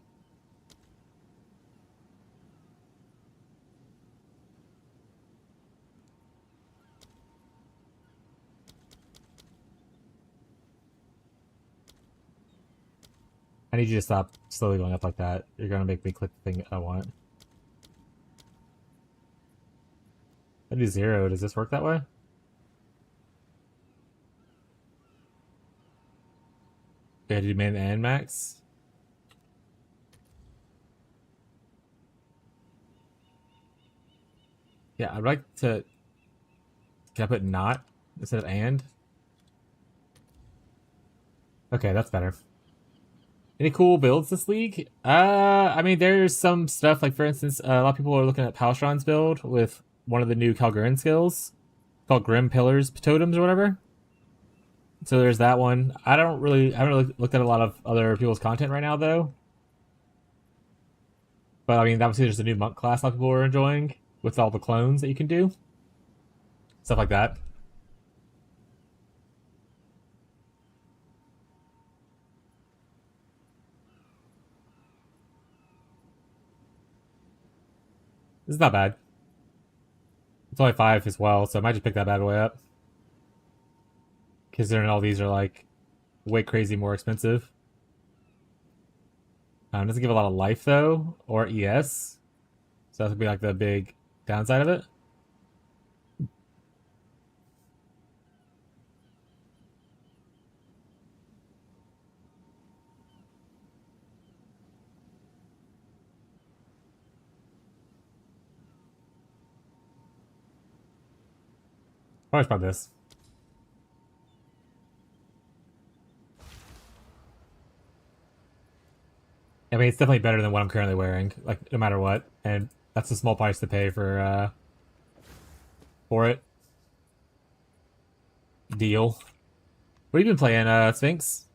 I need you to stop slowly going up like that. You're gonna make me click the thing I want. I do 0. Does this work that way? Okay, I do min and max. Yeah, I'd like to... Can I put not instead of and? Okay, that's better. Any cool builds this league? I mean, there's some stuff, like, for instance, a lot of people are looking at Palstron's build with one of the new Kalgurin skills called Grim Pillars Totems or whatever. So there's that one. I haven't really looked at a lot of other people's content right now, though. But, I mean, obviously there's a new monk class a lot of people are enjoying with all the clones that you can do. Stuff like that. This is not bad. It's only 5 as well, so I might just pick that bad boy up. Considering all these are, like, way crazy more expensive. Doesn't give a lot of life, though, or ES. So that would be, like, the big downside of it. Probably about this. I mean, it's definitely better than what I'm currently wearing, like, no matter what. And that's a small price to pay for it. Deal. What have you been playing, Sphinx?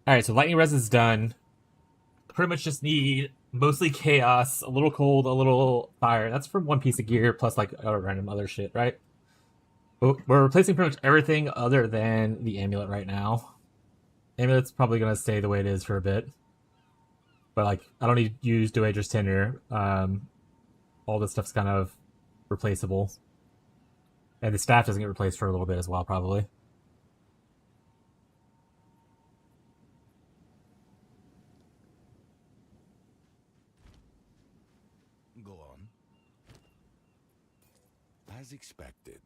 Alright, so Lightning Res is done. Pretty much just need mostly Chaos, a little Cold, a little Fire. That's from one piece of gear, plus, like, random other shit, right? We're replacing pretty much everything other than the Amulet right now. Amulet's probably going to stay the way it is for a bit. But, like, I don't need to use Doadra's Tenure. All this stuff's kind of replaceable. And the staff doesn't get replaced for a little bit as well, probably. Go on. As expected.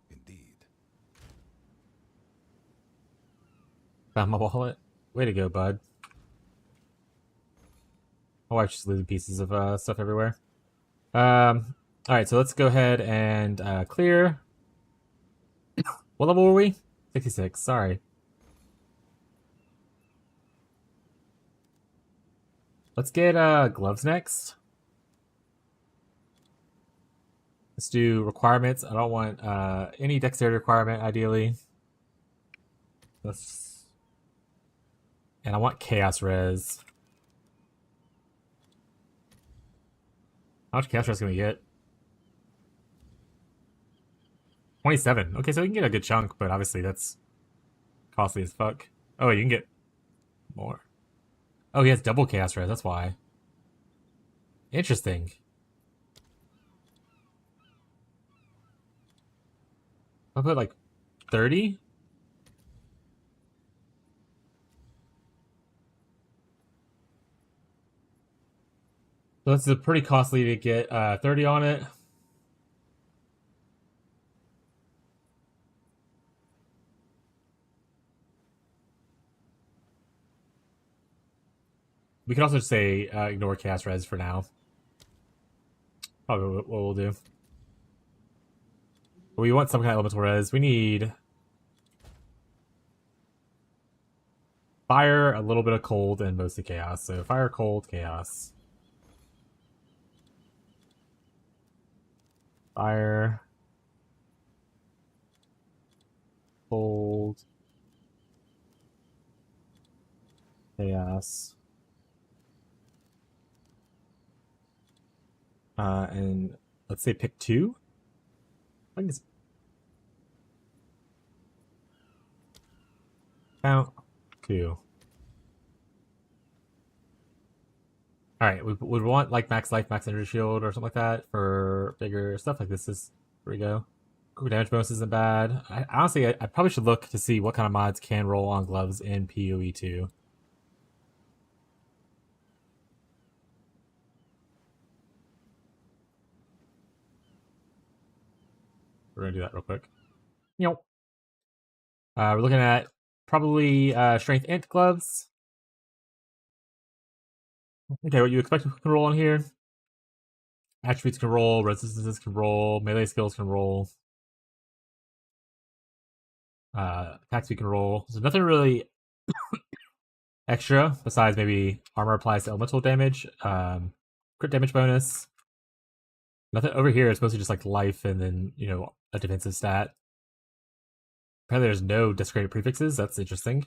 Indeed. Found my wallet. Way to go, bud. My wife's just losing pieces of stuff everywhere. Alright, so let's go ahead and clear. What level were we? 66, sorry. Let's get gloves next. Let's do requirements. I don't want any dexterity requirement, ideally. And I want chaos res. How much chaos res can we get? 27. Okay, so we can get a good chunk, but obviously that's costly as fuck. Oh, you can get More. Oh, he has double chaos res. That's why. Interesting. I'll put like 30. So this is pretty costly to get 30 on it. We can also just say ignore chaos res for now. Probably what we'll do. But we want some kind of elemental res. We need fire, a little bit of cold, and mostly chaos. So fire, cold, chaos. Fire. Cold. Chaos. And let's say pick 2. I can just count 2. Alright, we would want like max life, max energy shield, or something like that for bigger stuff like this. Here we go. Quick damage bonus isn't bad. Honestly, I probably should look to see what kind of mods can roll on gloves in PoE 2. We're gonna do that real quick. Yep. We're looking at probably strength int gloves. Okay, what you expect can roll on here. Attributes can roll, resistances can roll, melee skills can roll. Attack speed can roll. So nothing really extra besides maybe armor applies to elemental damage, crit damage bonus. Nothing over here. It's mostly just like life and then a defensive stat. Apparently, there's no desecrated prefixes. That's interesting.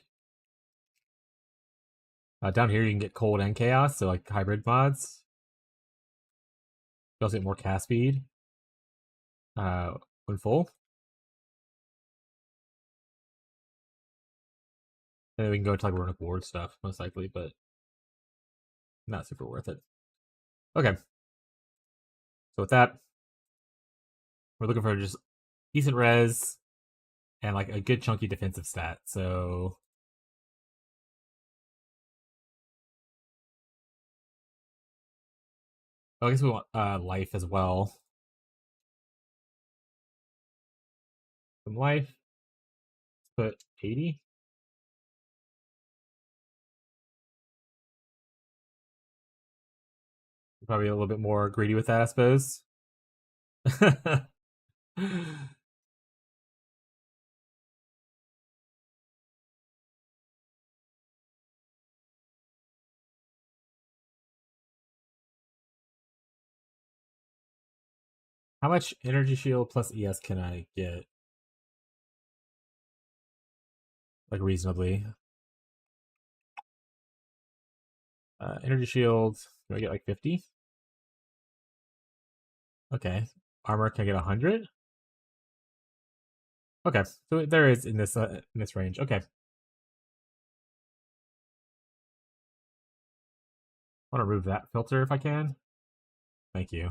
Down here, you can get cold and chaos, so like hybrid mods. You also get more cast speed when full. And then we can go to like runic ward stuff, most likely, but not super worth it. Okay. So with that, we're looking for just decent res and like a good chunky defensive stat. So I guess we want life as well. Some life. Let's put 80. Probably a little bit more greedy with that, I suppose. How much energy shield plus ES can I get? Like reasonably. Energy shield, do I get like 50? Okay. Armor, can I get 100? Okay, so there is in this range. Okay. I want to remove that filter if I can. Thank you.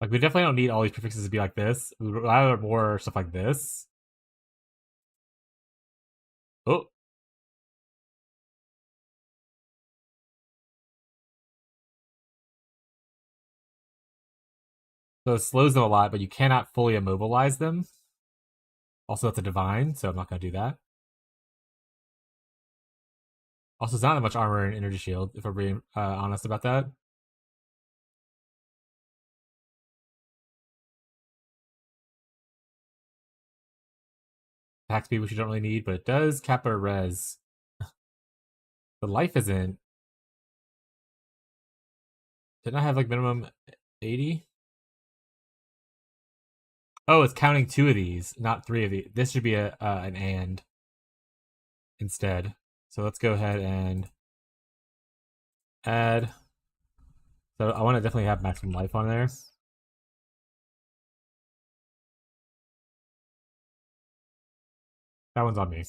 Like, we definitely don't need all these prefixes to be like this. We would rather more stuff like this. Oh. So it slows them a lot, but you cannot fully immobilize them. Also, it's a divine, so I'm not going to do that. Also, it's not that much armor and energy shield, if we're being honest about that. Attack speed, which you don't really need, but it does cap our res. The life isn't. Didn't I have like minimum 80? Oh, it's counting 2 of these, not 3 of these. This should be an and instead. So let's go ahead and add. So I want to definitely have maximum life on there. That one's on me.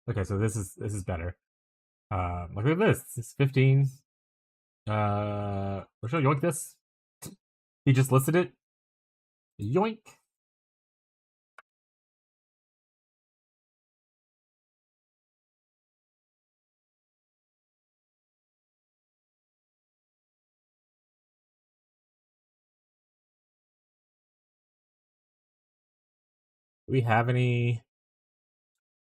Okay, so this is better. Look at this. It's 15. Rochelle, yoink this. He just listed it. Yoink. Do we have any?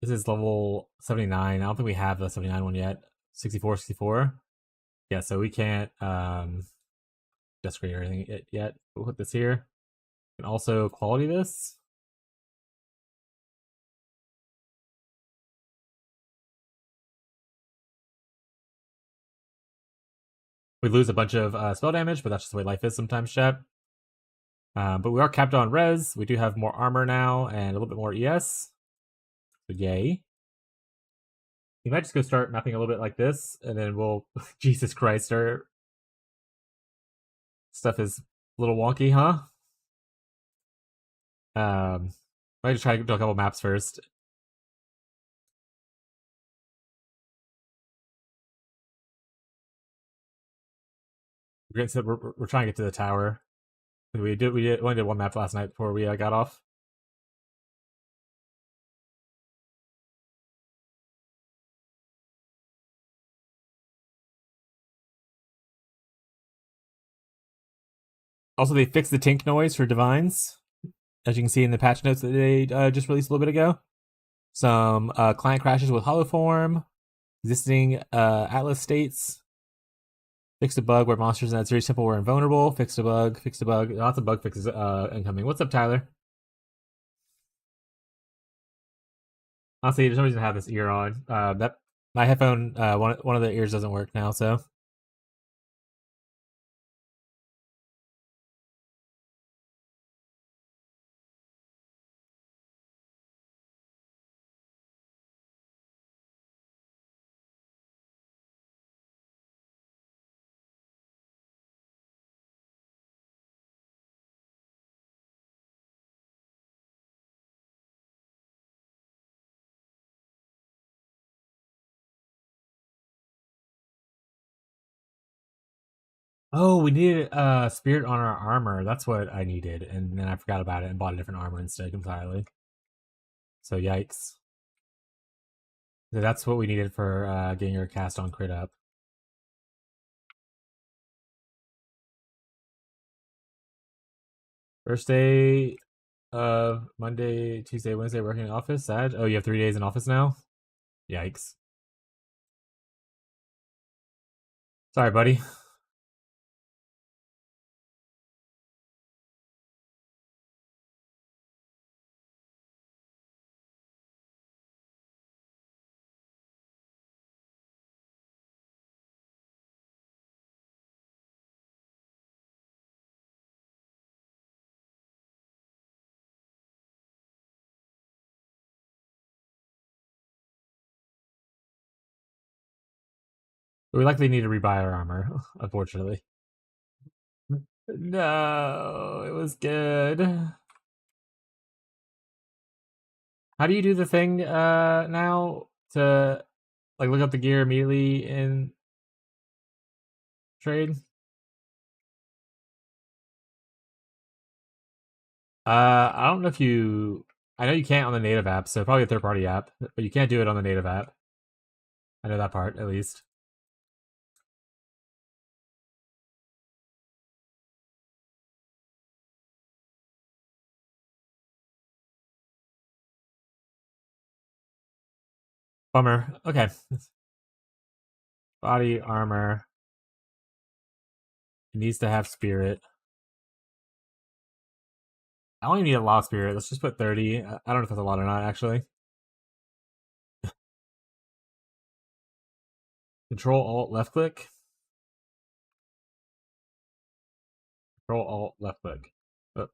This is level 79. I don't think we have the 79 one yet. 64, 64. Yeah, so we can't desecrate or anything yet. We'll put this here. And also quality this. We lose a bunch of spell damage, but that's just the way life is sometimes, chat. But we are capped on res. We do have more armor now and a little bit more ES. So yay. You might just go start mapping a little bit like this, and then we'll... Jesus Christ, our stuff is a little wonky, huh? Might just try to do a couple maps first. We're trying to get to the tower. We only did one map last night before we got off. Also, they fixed the tink noise for divines, as you can see in the patch notes that they just released a little bit ago. Some client crashes with holoform, existing atlas states. Fixed a bug where monsters in that series simple were invulnerable. Fixed a bug. Fixed a bug. Lots of bug fixes incoming. What's up, Tyler? Honestly, for some reason I have this ear on. That my headphone, one of the ears doesn't work now, so. Oh, we needed spirit on our armor. That's what I needed, and then I forgot about it and bought a different armor instead entirely. So yikes. So that's what we needed for getting your cast on crit up. First day of Monday, Tuesday, Wednesday working in office. Sad. Oh, you have 3 days in office now? Yikes. Sorry, buddy. We likely need to rebuy our armor, unfortunately. No, it was good. How do you do the thing now to like look up the gear immediately in trade? I don't know if you. I know you can't on the native app, so probably a third party app, but you can't do it on the native app. I know that part at least. Bummer. Okay. Body armor. It needs to have spirit. I only need a lot of spirit. Let's just put 30. I don't know if that's a lot or not, actually. Control Alt left click. Control Alt left click. Uh,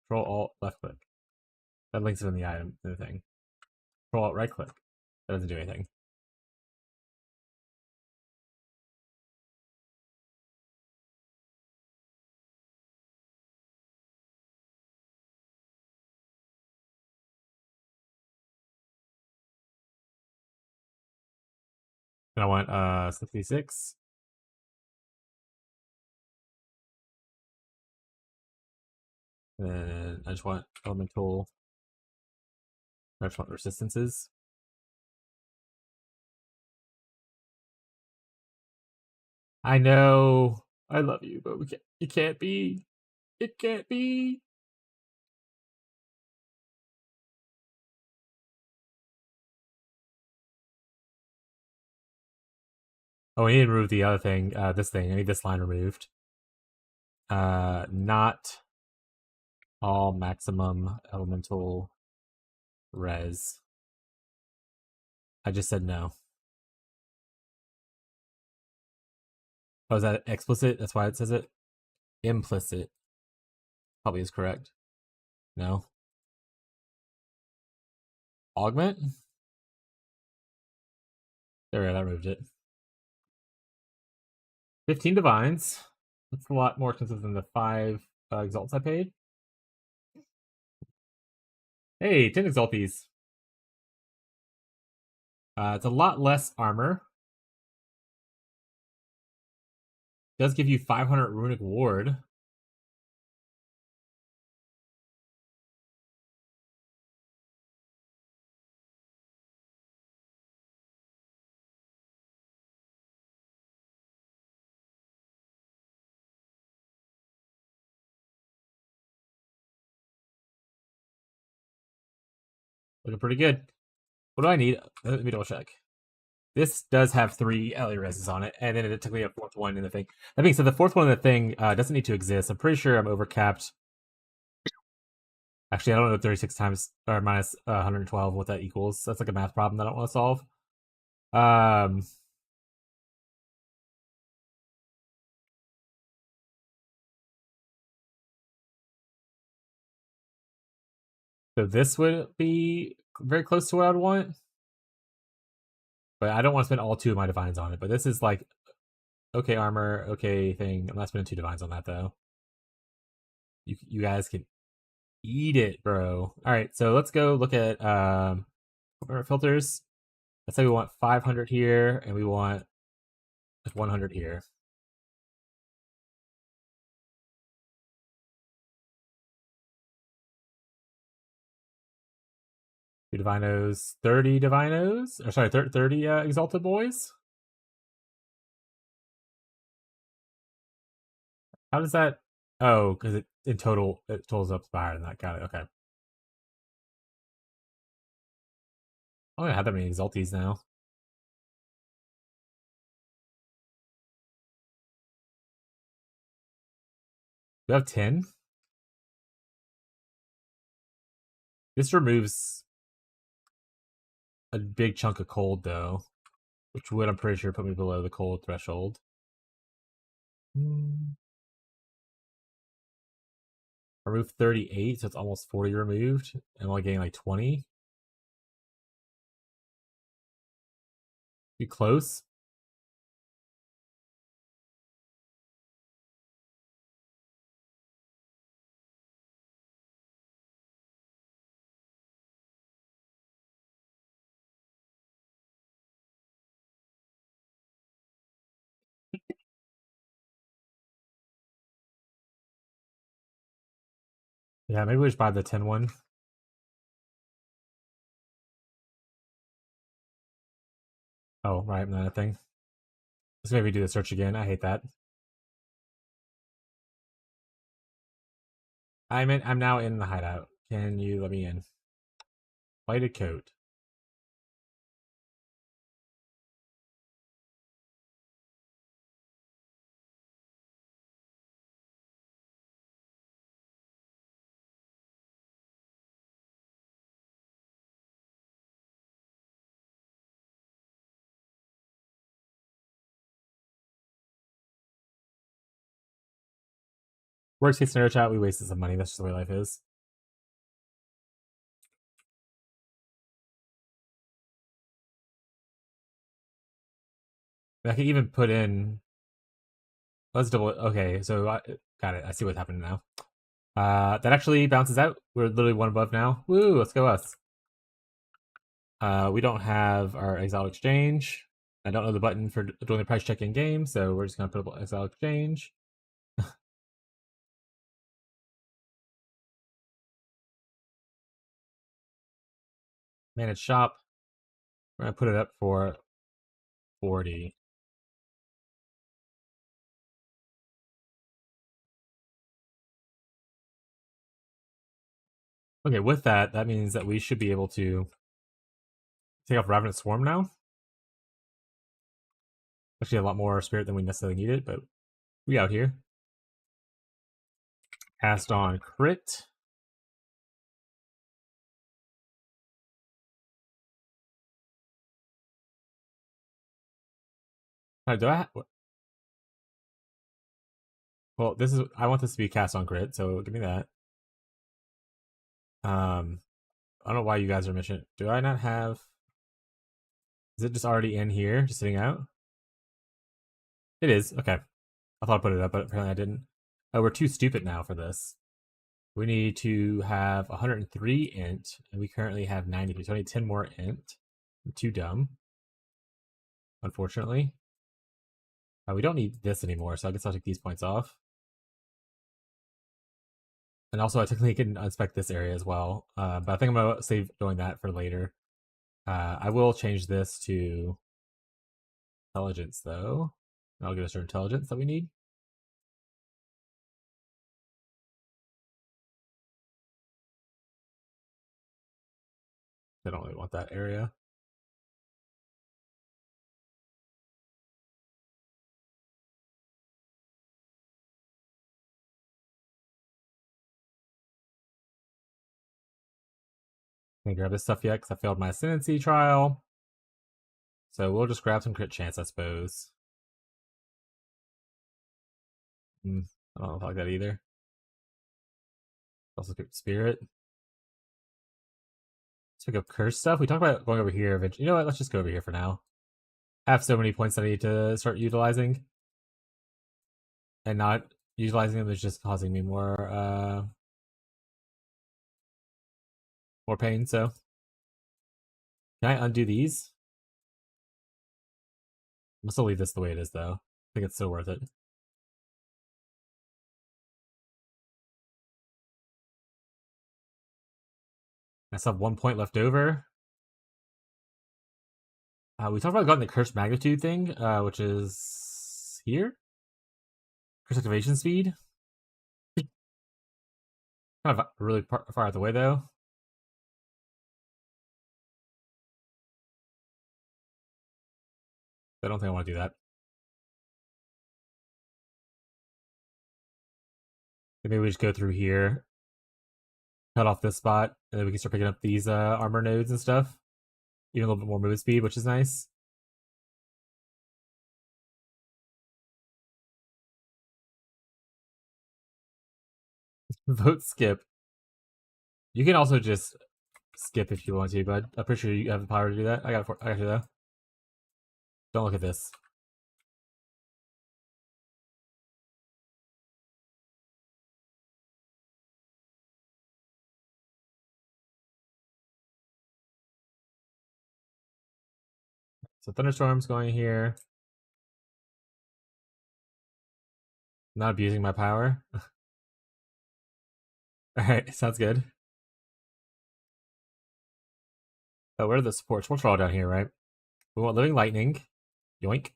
Control Alt left click. That links it in the item in the thing. Control Alt right click. That doesn't do anything. And I want 66. And I just want elemental. I just want resistances. I know. I love you, but we can't. It can't be. It can't be. Oh, I need to remove the other thing. This thing. I need this line removed. Not all maximum elemental res. I just said no. Oh, is that explicit? That's why it says it? Implicit. Probably is correct. No. Augment? There we go, that removed it. 15 divines. That's a lot more expensive than the 5 exalts I paid. Hey, 10 exalties. It's a lot less armor. Does give you 500 runic ward. Looking pretty good. What do I need? Let me double check. This does have 3 LA reses on it, and then it took me a 4th one in the thing. That being said, the 4th one in the thing doesn't need to exist. I'm pretty sure I'm overcapped. Actually, I don't know 36 times or minus 112 what that equals. That's like a math problem that I don't want to solve. So this would be very close to what I would want. But I don't want to spend all 2 of my divines on it. But this is like, okay armor, okay thing. I'm not spending 2 divines on that, though. You guys can eat it, bro. All right, so let's go look at our filters. Let's say we want 500 here, and we want 100 here. Two divinos, 30 divinos, or sorry, 30 exalted boys. How does that? Oh, because it in total it totals up higher than that. Got it. Okay. I don't have that many exalties now. We have 10. This removes a big chunk of cold, though, which would, I'm pretty sure, put me below the cold threshold. Remove 38, so it's almost 40 removed. I'm only getting like 20. Be close. Yeah, maybe we just buy the 10 one. Oh, right, another thing. Let's maybe do the search again. I hate that. I'm now in the hideout. Can you let me in? Lighted coat. Worst case scenario chat, we wasted some money. That's just the way life is. I could even put in. Let's double. Okay, so got it. I see what's happening now. That actually bounces out. We're literally 1 above now. Woo! Let's go us. We don't have our exile exchange. I don't know the button for doing the price check in game, so we're just gonna put up XL exchange. Manage shop. We're gonna put it up for 40. Okay, with that, that means that we should be able to take off Ravenous Swarm now. Actually, a lot more spirit than we necessarily needed, but we out here. Cast on crit. Do I? Well, this is. I want this to be cast on crit, so give me that. I don't know why you guys are missing. Do I not have? Is it just already in here, just sitting out? It is. Okay. I thought I put it up, but apparently I didn't. Oh, we're too stupid now for this. We need to have 103 int, and we currently have 93. So I need 10 more int. I'm too dumb, unfortunately. We don't need this anymore, so I guess I'll take these points off. And also, I technically can inspect this area as well, but I think I'm going to save doing that for later. I will change this to intelligence, though. And I'll get us our intelligence that we need. I don't really want that area. Can't grab this stuff yet because I failed my ascendancy trial. So we'll just grab some crit chance, I suppose. I don't know if I like that either. Also good spirit. Let's pick up curse stuff. We talked about going over here eventually. You know what? Let's just go over here for now. I have so many points that I need to start utilizing. And not utilizing them is just causing me more pain, so. Can I undo these? I'm still leave this the way it is, though. I think it's still worth it. I still have 1 point left over. We talked about getting the Curse Magnitude thing, which is here. Curse Activation Speed. Kind of really far out the way, though. I don't think I want to do that. Maybe we just go through here, cut off this spot, and then we can start picking up these armor nodes and stuff. Even a little bit more movement speed, which is nice. Vote skip. You can also just skip if you want to, but I'm pretty sure you have the power to do that. I got you though. Don't look at this. So thunderstorm's going here. Not abusing my power. Alright, sounds good. Oh, where are the supports? We'll draw down here, right? We want Living Lightning. Yoink.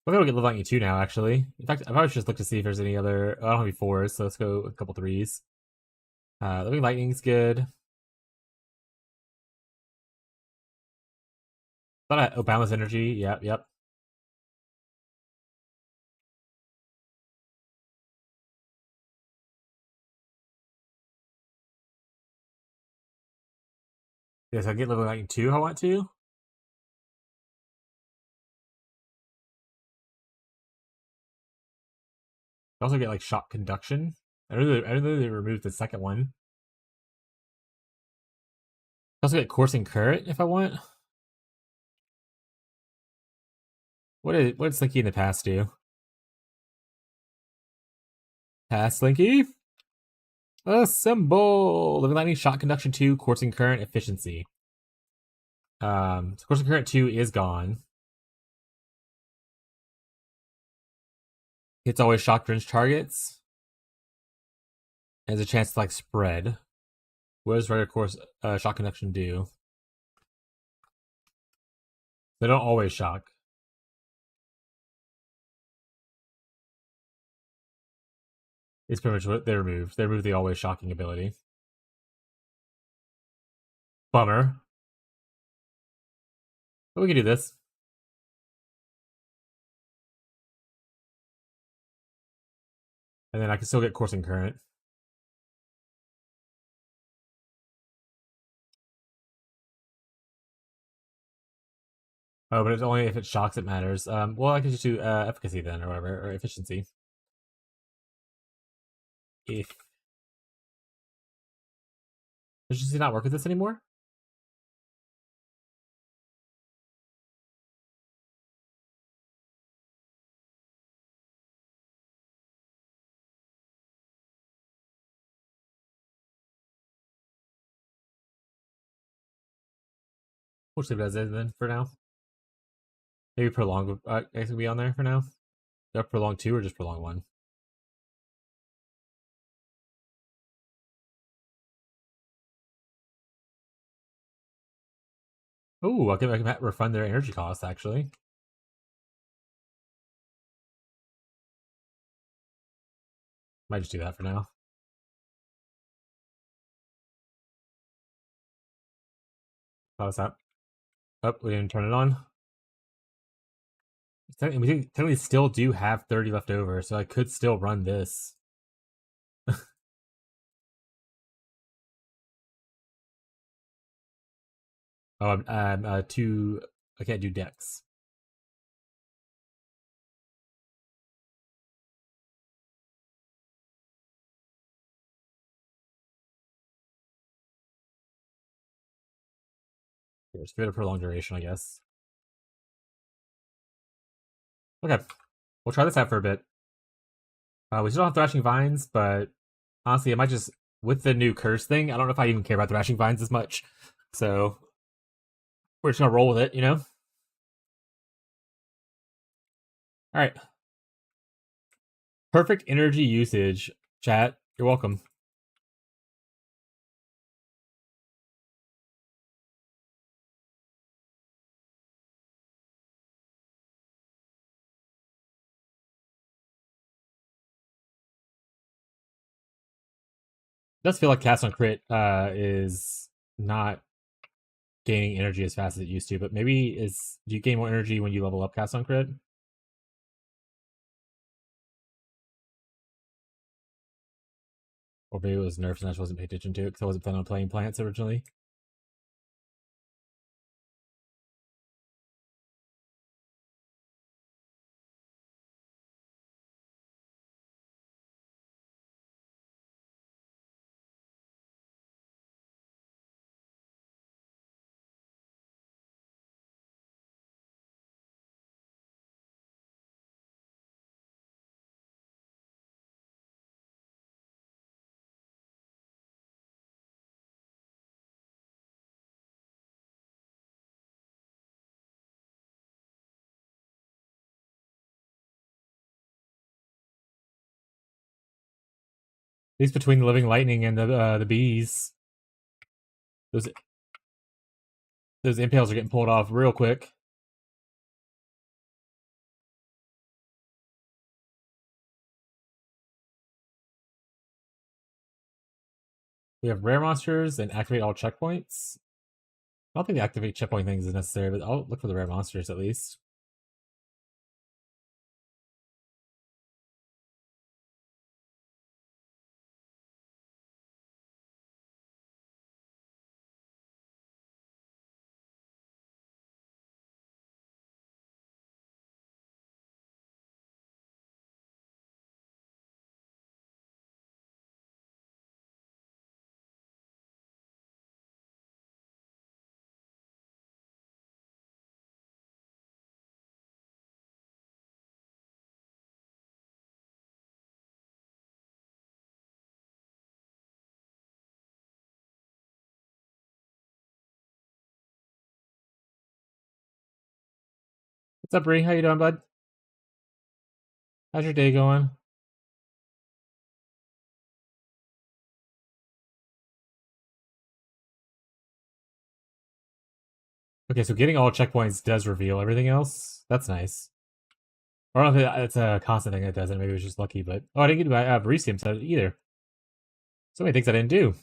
We're gonna get Living Lightning 2 now, actually. In fact, I probably should just look to see if there's any other. Oh, I don't have any 4s, so let's go a couple 3s. Living Lightning's good. Obama's energy. Yep, yep. Yes, I get Living Lightning 2 if I want to. I also get like shock conduction. I really they removed the second one. I also get coursing current if I want. What did Slinky in the past do? Past Slinky? Assemble! Living Lightning, Shock Conduction 2, Coursing Current, Efficiency. So Coursing Current 2 is gone. It's always shock range targets. Has a chance to like spread. What does regular course shock conduction do? They don't always shock. It's pretty much what they removed. They removed the always shocking ability. Bummer. But we can do this. And then I can still get coursing current. Oh, but it's only if it shocks it matters. Well, I could just do efficacy then, or whatever, or efficiency. If efficiency not work with this anymore? We'll just leave it as is then for now. Maybe prolong. It can be on there for now. Do I prolong 2 or just prolong 1? Oh, I can refund their energy costs actually. Might just do that for now. How's that? Oh, we didn't turn it on. We technically still do have 30 left over, so I could still run this. Oh, I'm two. I can't do decks. Here, just give it a prolonged duration, I guess. Okay, we'll try this out for a bit. We still have Thrashing Vines, but honestly, I might just, with the new curse thing, I don't know if I even care about Thrashing Vines as much. So, we're just gonna roll with it, you know? Alright. Perfect energy usage, chat. You're welcome. It does feel like Cast on Crit is not gaining energy as fast as it used to, but maybe do you gain more energy when you level up Cast on Crit? Or maybe it was nerfs and I just wasn't paying attention to it because I wasn't planning on playing plants originally. At least between the Living Lightning and the bees, those impales are getting pulled off real quick. We have rare monsters and activate all checkpoints. I don't think the activate checkpoint things is necessary, but I'll look for the rare monsters at least. What's up, Bree? How you doing, bud? How's your day going? Okay, so getting all checkpoints does reveal everything else. That's nice. Or I don't know if it's a constant thing that does it. Maybe it was just lucky, but oh, I didn't get my Berisium set either. So many things I didn't do.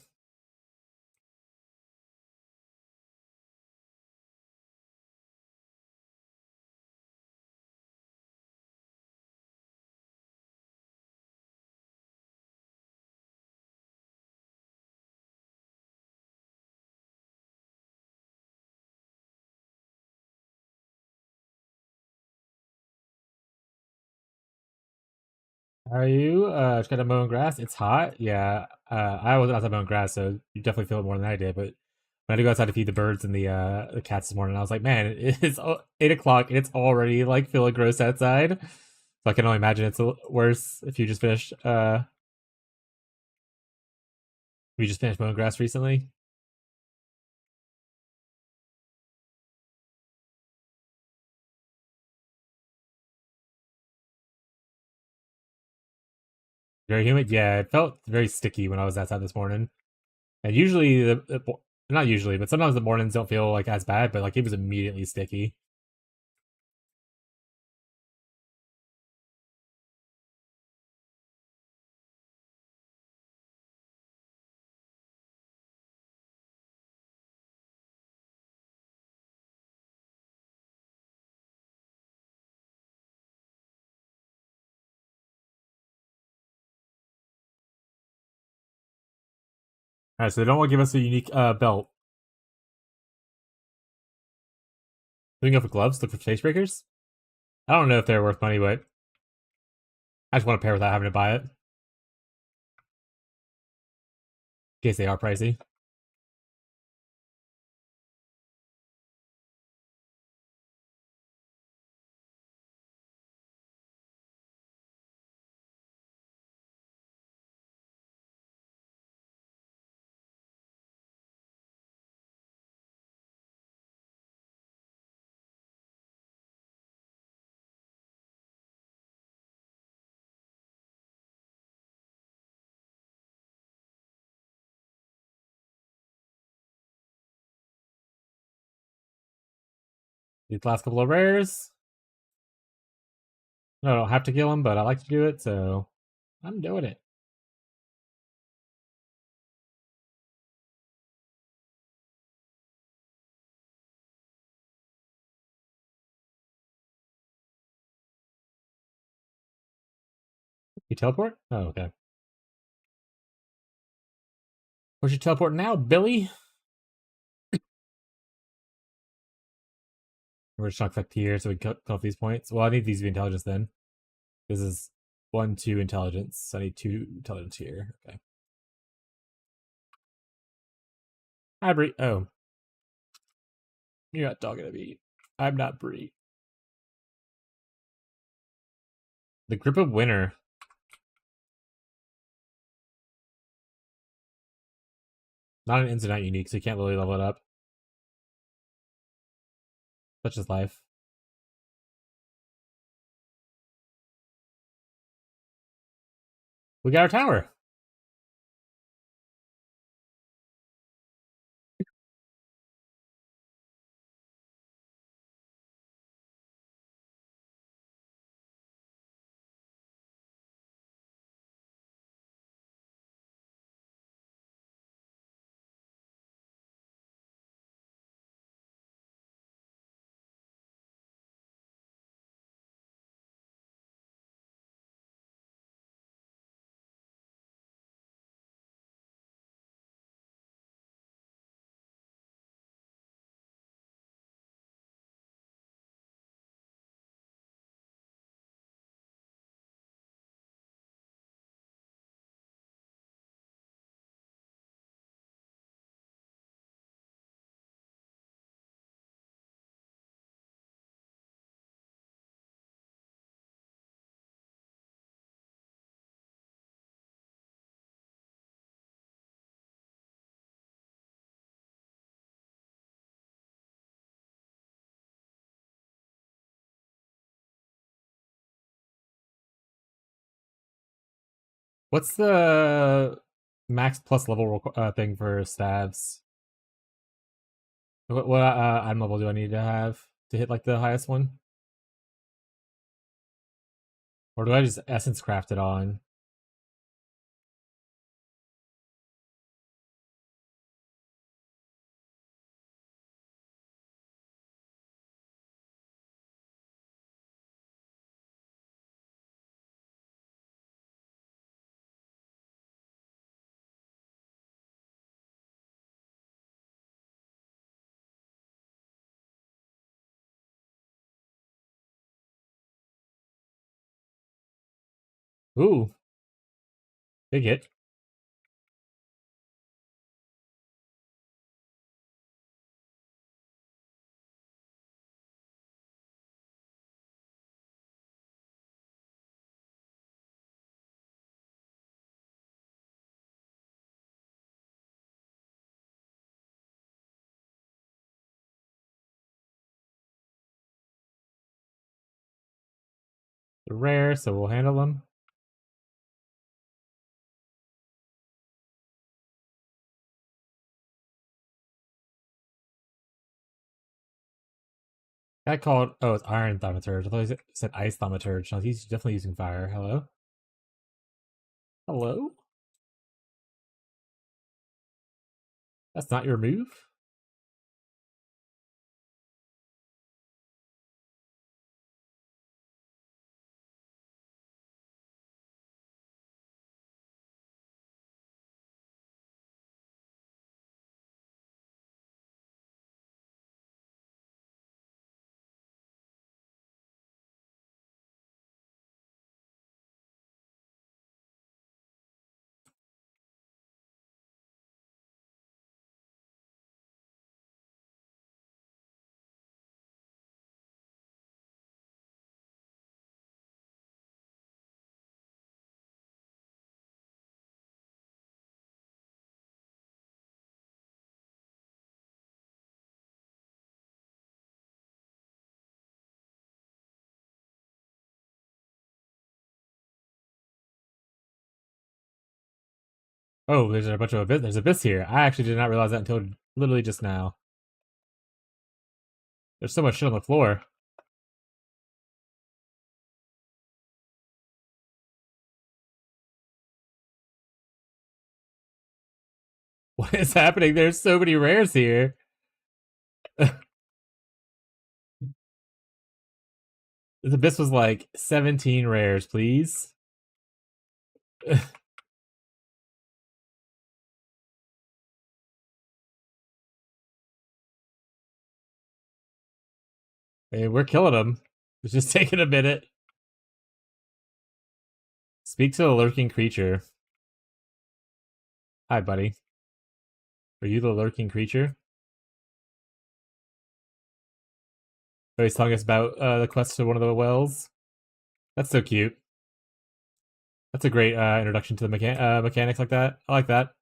How are you? Just got to mowing grass. It's hot. Yeah. I was outside mowing grass, so you definitely feel it more than I did. But when I had to go outside to feed the birds and the cats this morning, I was like, man, it's 8 o'clock and it's already like feeling gross outside. So I can only imagine it's worse if you just finished. We just finished mowing grass recently. Very humid. Yeah, it felt very sticky when I was outside this morning. And usually not usually, but sometimes the mornings don't feel like as bad. But like it was immediately sticky. All right, so they don't want to give us a unique belt. We can go for gloves. Look for face breakers. I don't know if they're worth money, but I just want a pair without having to buy it in case they are pricey. These last couple of rares. No, I don't have to kill them, but I like to do it, so I'm doing it. You teleport? Oh, okay. Where's your teleport now, Billy? We're just effect here, so we cut off these points. Well, I need these to be intelligence then. This is 1, 2 intelligence. So I need 2 intelligence here. Okay. Hi, Bree. Oh, you're not talking to me. I'm not Bree. The Grip of Winter. Not an ins and out unique, so you can't really level it up. Such is life. We got our tower. What's the max plus level thing for stabs? What item level do I need to have to hit like the highest one? Or do I just essence craft it on? Ooh, big hit. They're rare, so we'll handle them. I called. Oh, it's Iron Thaumaturge. I thought he said Ice Thaumaturge. No, he's definitely using fire. Hello? Hello? That's not your move? Oh, there's a bunch of abyss. There's abyss here. I actually did not realize that until literally just now. There's so much shit on the floor. What is happening? There's so many rares here. This abyss was like 17 rares, please. Hey, we're killing them. It's just taking a minute. Speak to the lurking creature. Hi, buddy. Are you the lurking creature? Oh, he's telling us about the quest to one of the wells. That's so cute. That's a great introduction to the mechanics like that. I like that.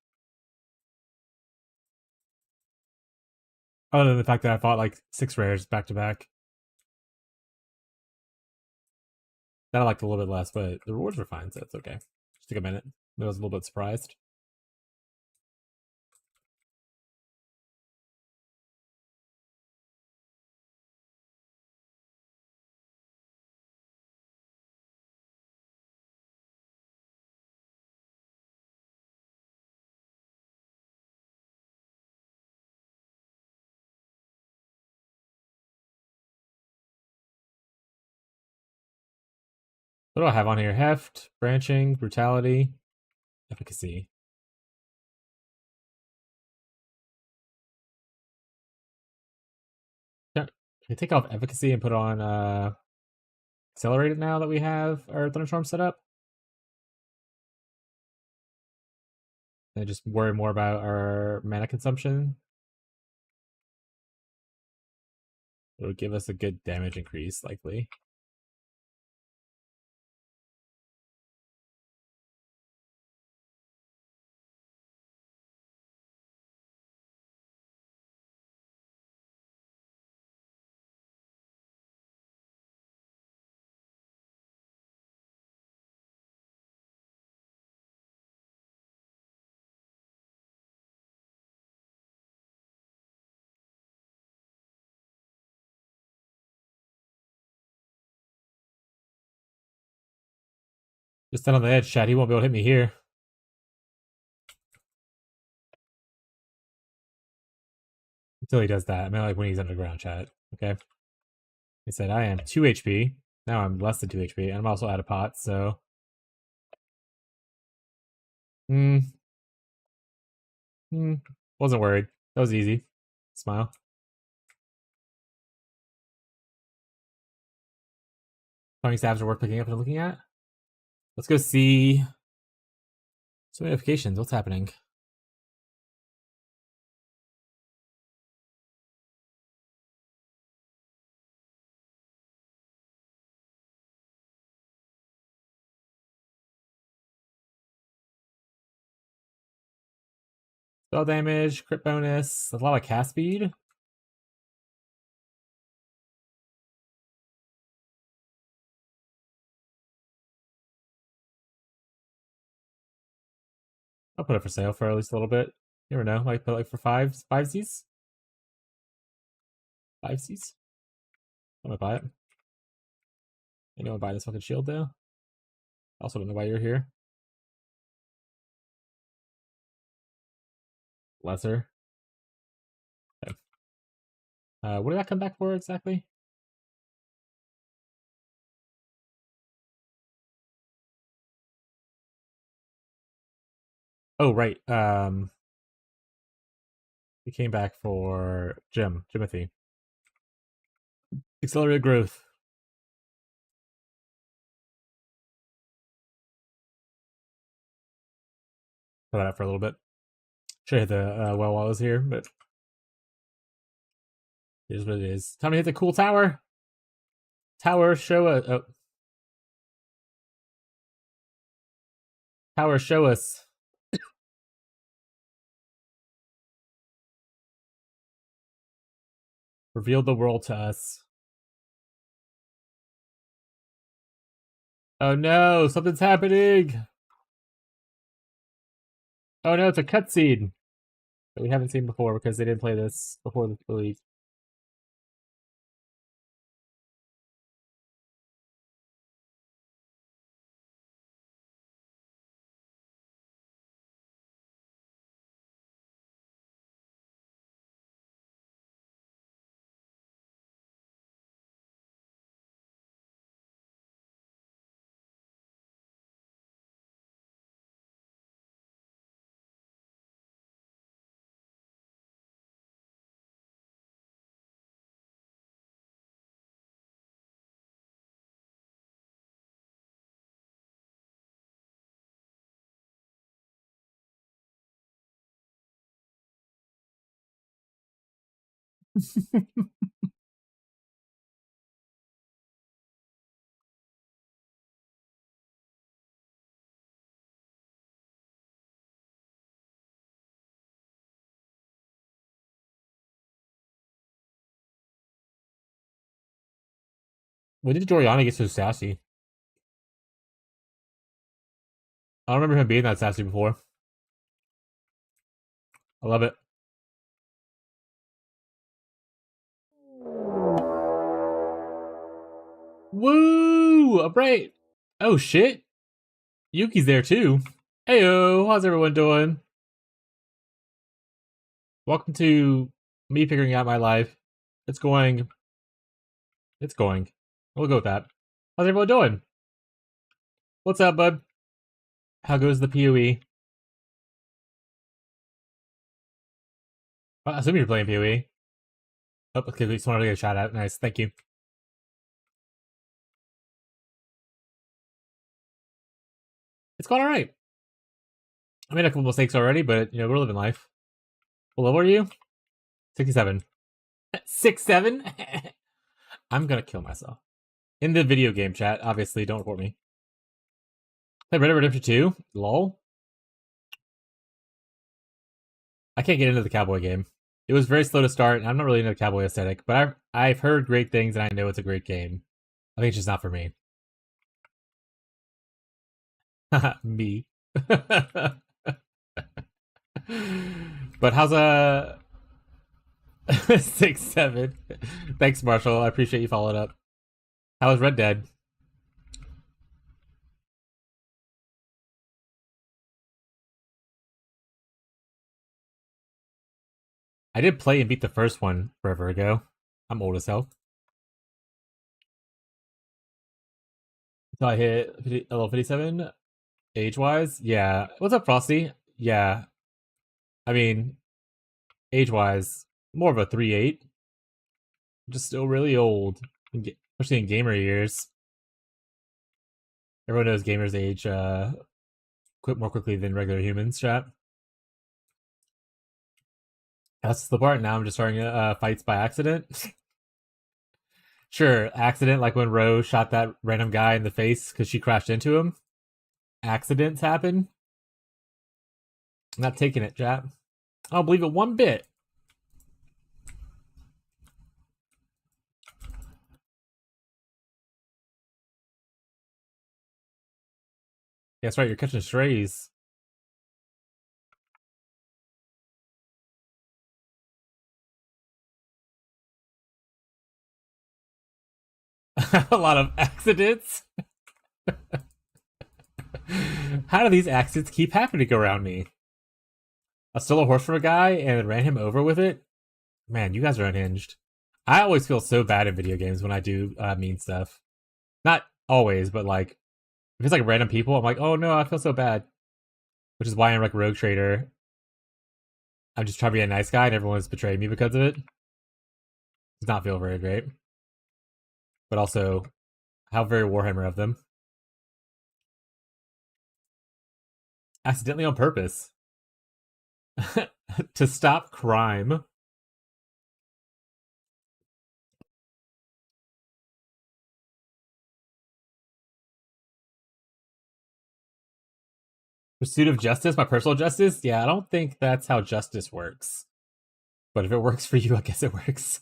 Other than the fact that I fought like 6 rares back to back. That I liked a little bit less, but the rewards were fine, so it's okay. Just took a minute. I was a little bit surprised. What do I have on here? Heft, branching, brutality, efficacy. Yeah. Can I take off efficacy and put on accelerated now that we have our thunderstorm set up? And just worry more about our mana consumption. It'll give us a good damage increase, likely. Just stand on the edge, chat. He won't be able to hit me here. Until he does that. I mean, like when he's underground, chat. Okay. He said, I am 2 HP. Now I'm less than 2 HP. And I'm also out of pots, so. Wasn't worried. That was easy. Smile. Finding stabs are worth picking up and looking at. Let's go see. So many notifications. What's happening? Spell damage, crit bonus, a lot of cast speed. I'll put it for sale for at least a little bit. You never know. Might put like for five Z's. 5 C's. I'm gonna buy it. Anyone buy this fucking shield though? Also don't know why you're here. Lesser. Okay. What did that come back for exactly? Oh right. It came back for Jimothy. Accelerated growth. Put that out for a little bit. Should have hit the well while I was here, but it is what it is. Time to hit the cool tower. Tower, show us. Oh. Tower, show us. Reveal the world to us. Oh no, something's happening. Oh no, it's a cutscene that we haven't seen before because they didn't play this before the release. When did Joriana get so sassy? I don't remember him being that sassy before. I love it. Woo! A bright. Oh shit. Yuki's there too. Heyo, how's everyone doing? Welcome to me figuring out my life. It's going. We'll go with that. How's everyone doing? What's up, bud? How goes the PoE? I assume you're playing PoE. Oh, okay, we just wanted to get a shout out. Nice, thank you. It's going alright. I made a couple mistakes already, but, you know, we're living life. What level are you? 67. 6'7"? I'm gonna kill myself. In the video game chat, obviously, don't report me. Play Red Dead Redemption 2? Lol. I can't get into the cowboy game. It was very slow to start, and I'm not really into the cowboy aesthetic, but I've heard great things, and I know it's a great game. I think it's just not for me. Me. But how's 6'7"? Thanks, Marshall. I appreciate you following up. How was Red Dead? I did play and beat the first one forever ago. I'm old as hell. Until I hit level 57, age-wise. Yeah. What's up, Frosty? Yeah. I mean, age-wise, more of a 3-8. Just still really old, especially in gamer years. Everyone knows gamers age quit more quickly than regular humans, chat. That's the part. Now I'm just starting fights by accident. Sure, accident, like when Rose shot that random guy in the face because she crashed into him. Accidents happen. I'm not taking it, chat. I don't believe it one bit. Yeah, that's right, you're catching strays. A lot of accidents. How do these accidents keep happening around me? I stole a horse from a guy and ran him over with it? Man, you guys are unhinged. I always feel so bad in video games when I do mean stuff. Not always, but like, if it's like random people, I'm like, oh no, I feel so bad. Which is why I'm like Rogue Trader. I'm just trying to be a nice guy and everyone's betrayed me because of it. Does not feel very great. But also, how very Warhammer of them. Accidentally on purpose. To stop crime. Pursuit of justice, my personal justice? Yeah, I don't think that's how justice works. But if it works for you, I guess it works.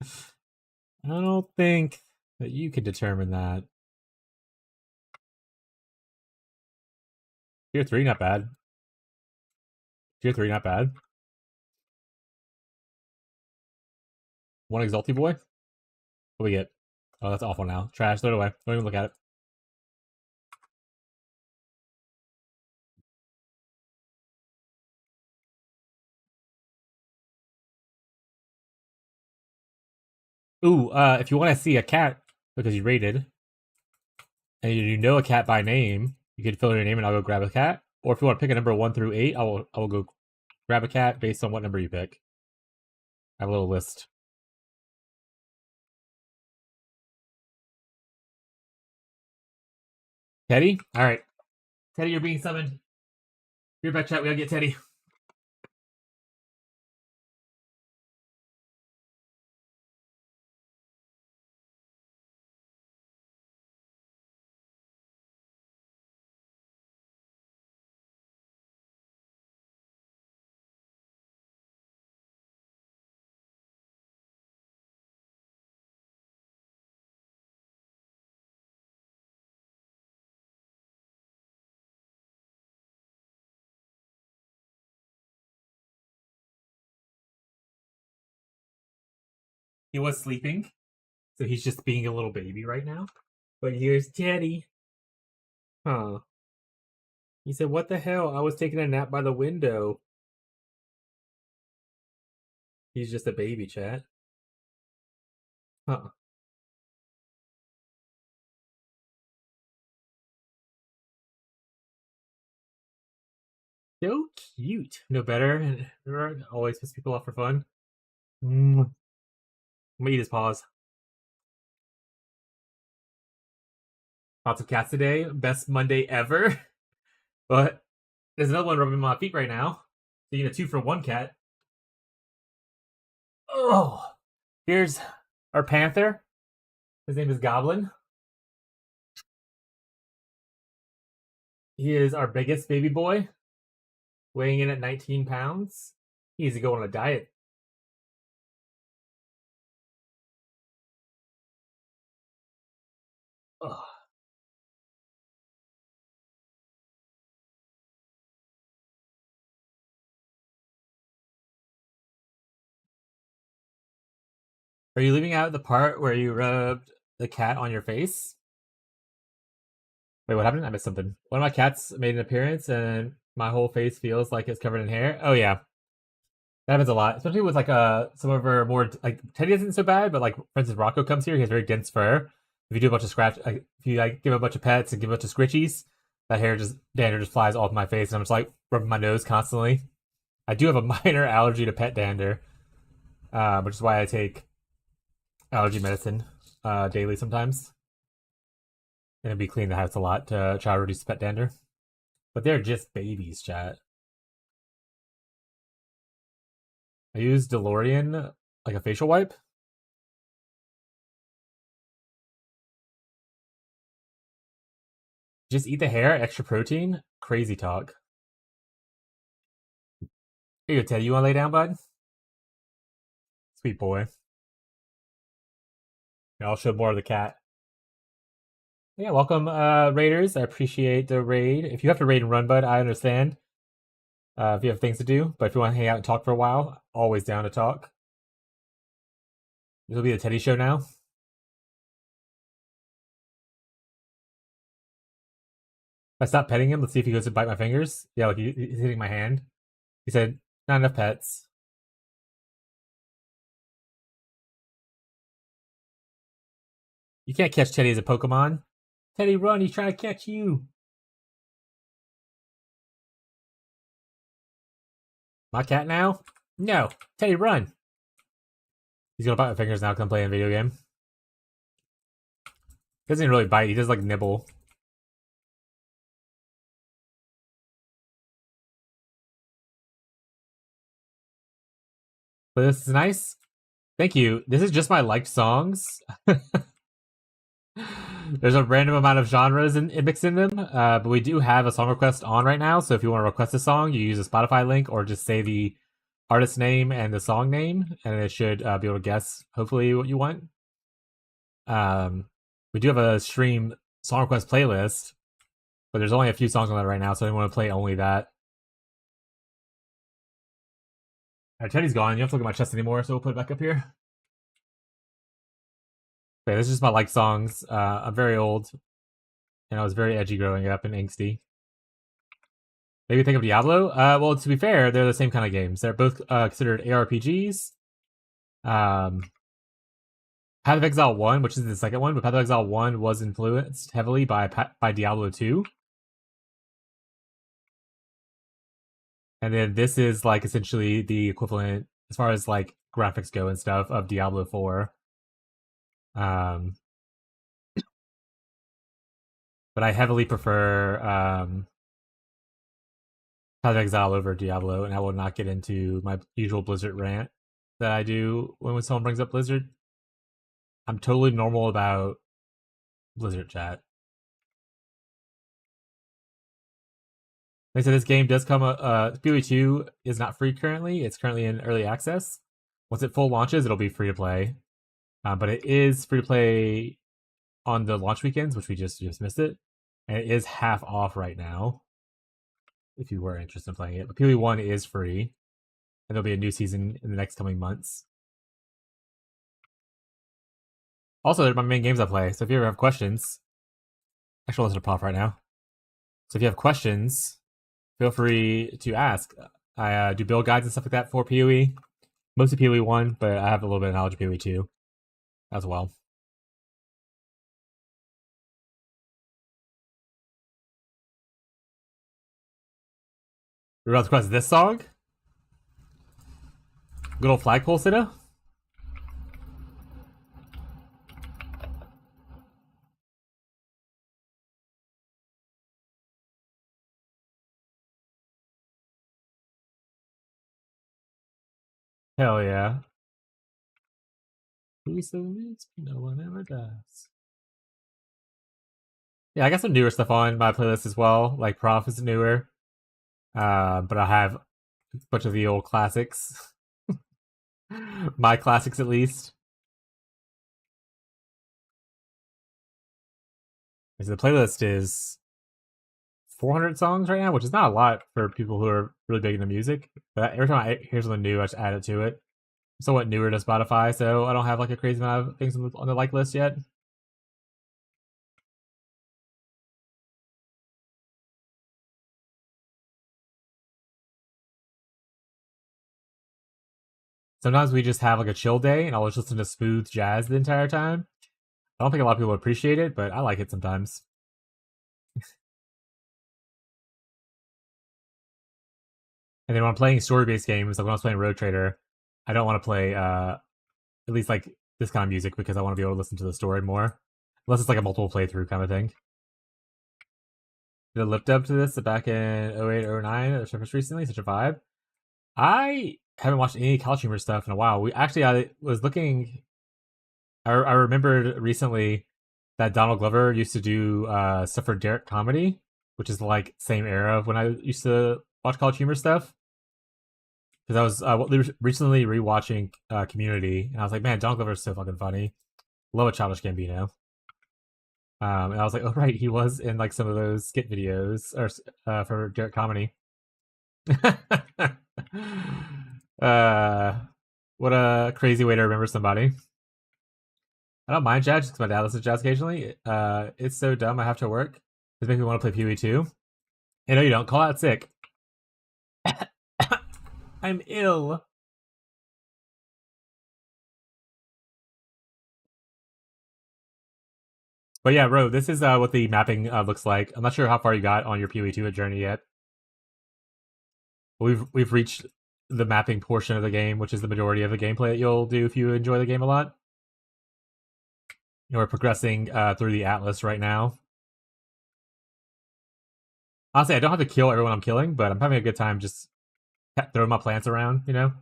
I don't think that you could determine that. Tier 3, not bad. Tier 3, not bad. One Exalty Boy? What do we get? Oh, that's awful now. Trash, throw it away. Don't even look at it. Ooh, if you want to see a cat because you rated, and you know a cat by name, you can fill in your name and I'll go grab a cat. Or if you want to pick a number 1 through 8, I will go grab a cat based on what number you pick. I have a little list. Teddy? Alright. Teddy, you're being summoned. You're back, chat. We gotta get Teddy. He was sleeping, so he's just being a little baby right now. But here's Teddy. Huh. He said, what the hell? I was taking a nap by the window. He's just a baby, chat. Huh. So cute. No better. And always piss people off for fun. I'm gonna eat his paws. Lots of cats today. Best Monday ever. But there's another one rubbing my feet right now. So you get a 2 for 1 cat. Oh. Here's our panther. His name is Goblin. He is our biggest baby boy, weighing in at 19 pounds. He needs to go on a diet. Ugh. Are you leaving out the part where you rubbed the cat on your face? Wait, what happened? I missed something. One of my cats made an appearance and my whole face feels like it's covered in hair. Oh, yeah. That happens a lot, especially with like some of our more like Teddy isn't so bad, but like for instance Rocco comes here, he has very dense fur. If you do a bunch of scratch, like, if you like give a bunch of pets and give a bunch of scritchies, that hair just dander just flies all over my face, and I'm just like rubbing my nose constantly. I do have a minor allergy to pet dander, which is why I take allergy medicine daily sometimes, and it'd be clean the house a lot to try to reduce pet dander. But they're just babies, chat. I use DeLorean like a facial wipe. Just eat the hair, extra protein. Crazy talk. Here you go, Teddy. You want to lay down, bud? Sweet boy. Here, I'll show more of the cat. Yeah, welcome, raiders. I appreciate the raid. If you have to raid and run, bud, I understand. If you have things to do, but if you want to hang out and talk for a while, always down to talk. This will be the Teddy show now. If I stop petting him, let's see if he goes to bite my fingers. Yeah, like he's hitting my hand. He said, not enough pets. You can't catch Teddy as a Pokemon. Teddy, run, he's trying to catch you. My cat now? No. Teddy, run. He's gonna bite my fingers now because I'm playing a video game. He doesn't even really bite, he does like nibble. But this is nice. Thank you. This is just my liked songs. There's a random amount of genres mixed in them, but we do have a song request on right now. So if you want to request a song, you use a Spotify link or just say the artist name and the song name, and it should be able to guess hopefully what you want. We do have a stream song request playlist, but there's only a few songs on that right now, so I want to play only that. Alright, Teddy's gone. You don't have to look at my chest anymore, so we'll put it back up here. Okay, this is just my like songs. I'm very old, and I was very edgy growing up and angsty. Maybe think of Diablo? Well, to be fair, they're the same kind of games. They're both considered ARPGs. Path of Exile 1, which is the second one, but Path of Exile 1 was influenced heavily by Diablo 2. And then this is like essentially the equivalent, as far as like graphics go and stuff, of Diablo 4. But I heavily prefer Path of Exile over Diablo, and I will not get into my usual Blizzard rant that I do when someone brings up Blizzard. I'm totally normal about Blizzard chat. Like I said, this game does come. PoE 2 is not free currently. It's currently in early access. Once it full launches, it'll be free to play. But it is free to play on the launch weekends, which we just missed it, and it is half off right now. If you were interested in playing it, but PoE 1 is free, and there'll be a new season in the next coming months. Also, they're my main games I play. So if you ever have questions, actually, I'll listen to Prof right now. So if you have questions, feel free to ask. I do build guides and stuff like that for PoE, mostly PoE 1, but I have a little bit of knowledge of PoE 2 as well. We're about to request this song. Good old flagpole sitter. Hell yeah. Who so means no one ever does. Yeah, I got some newer stuff on my playlist as well. Like Prof is newer. But I have a bunch of the old classics. My classics, at least. So the playlist is 400 songs right now, which is not a lot for people who are really big into music. But every time I hear something new, I just add it to it. I'm somewhat newer to Spotify, so I don't have like a crazy amount of things on the like list yet. Sometimes we just have like a chill day, and I'll just listen to smooth jazz the entire time. I don't think a lot of people appreciate it, but I like it sometimes. And then when I'm playing story-based games, like when I was playing Road Trader, I don't want to play at least like this kind of music because I want to be able to listen to the story more. Unless it's like a multiple playthrough kind of thing. Did I lift up to this back in 08, 09 or surfaced recently, such a vibe. I haven't watched any college humor stuff in a while. I was looking. I remembered recently that Donald Glover used to do stuff for Derek Comedy, which is like same era of when I used to watch college humor stuff. Because I was recently rewatching Community, and I was like, man, Donald Glover is so fucking funny. Love a Childish Gambino. And I was like, oh right, he was in like some of those skit videos or for Derek Comedy. uh, what a crazy way to remember somebody. I don't mind jazz because my dad listens to jazz occasionally. It's so dumb I have to work. It makes me want to play Pee Wee too. Hey, no, you don't. Call out sick. I'm ill. But yeah, Ro, this is what the mapping looks like. I'm not sure how far you got on your Pee Wee 2 journey yet. We've reached the mapping portion of the game, which is the majority of the gameplay that you'll do if you enjoy the game a lot. We're progressing through the Atlas right now. Honestly, I don't have to kill everyone I'm killing, but I'm having a good time just throwing my plants around, you know?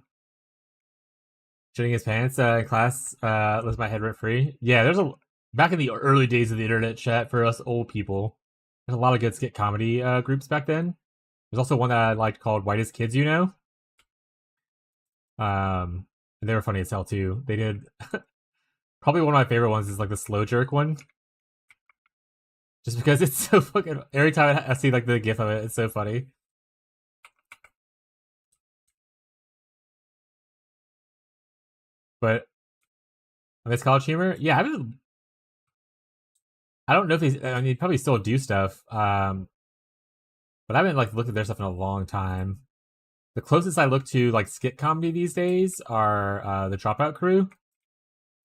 Shitting his pants in class lets my head rent free. Yeah, back in the early days of the internet chat for us old people, there's a lot of good skit comedy groups back then. There's also one that I liked called Whitest Kids You Know. And they were funny as hell too. They did probably one of my favorite ones is like the slow jerk one. Just because it's so fucking every time I see like the gif of it, it's so funny. But I miss college humor. Yeah, I don't know if he's. I mean, he'd probably still do stuff. But I haven't like looked at their stuff in a long time. The closest I look to like skit comedy these days are the Dropout Crew.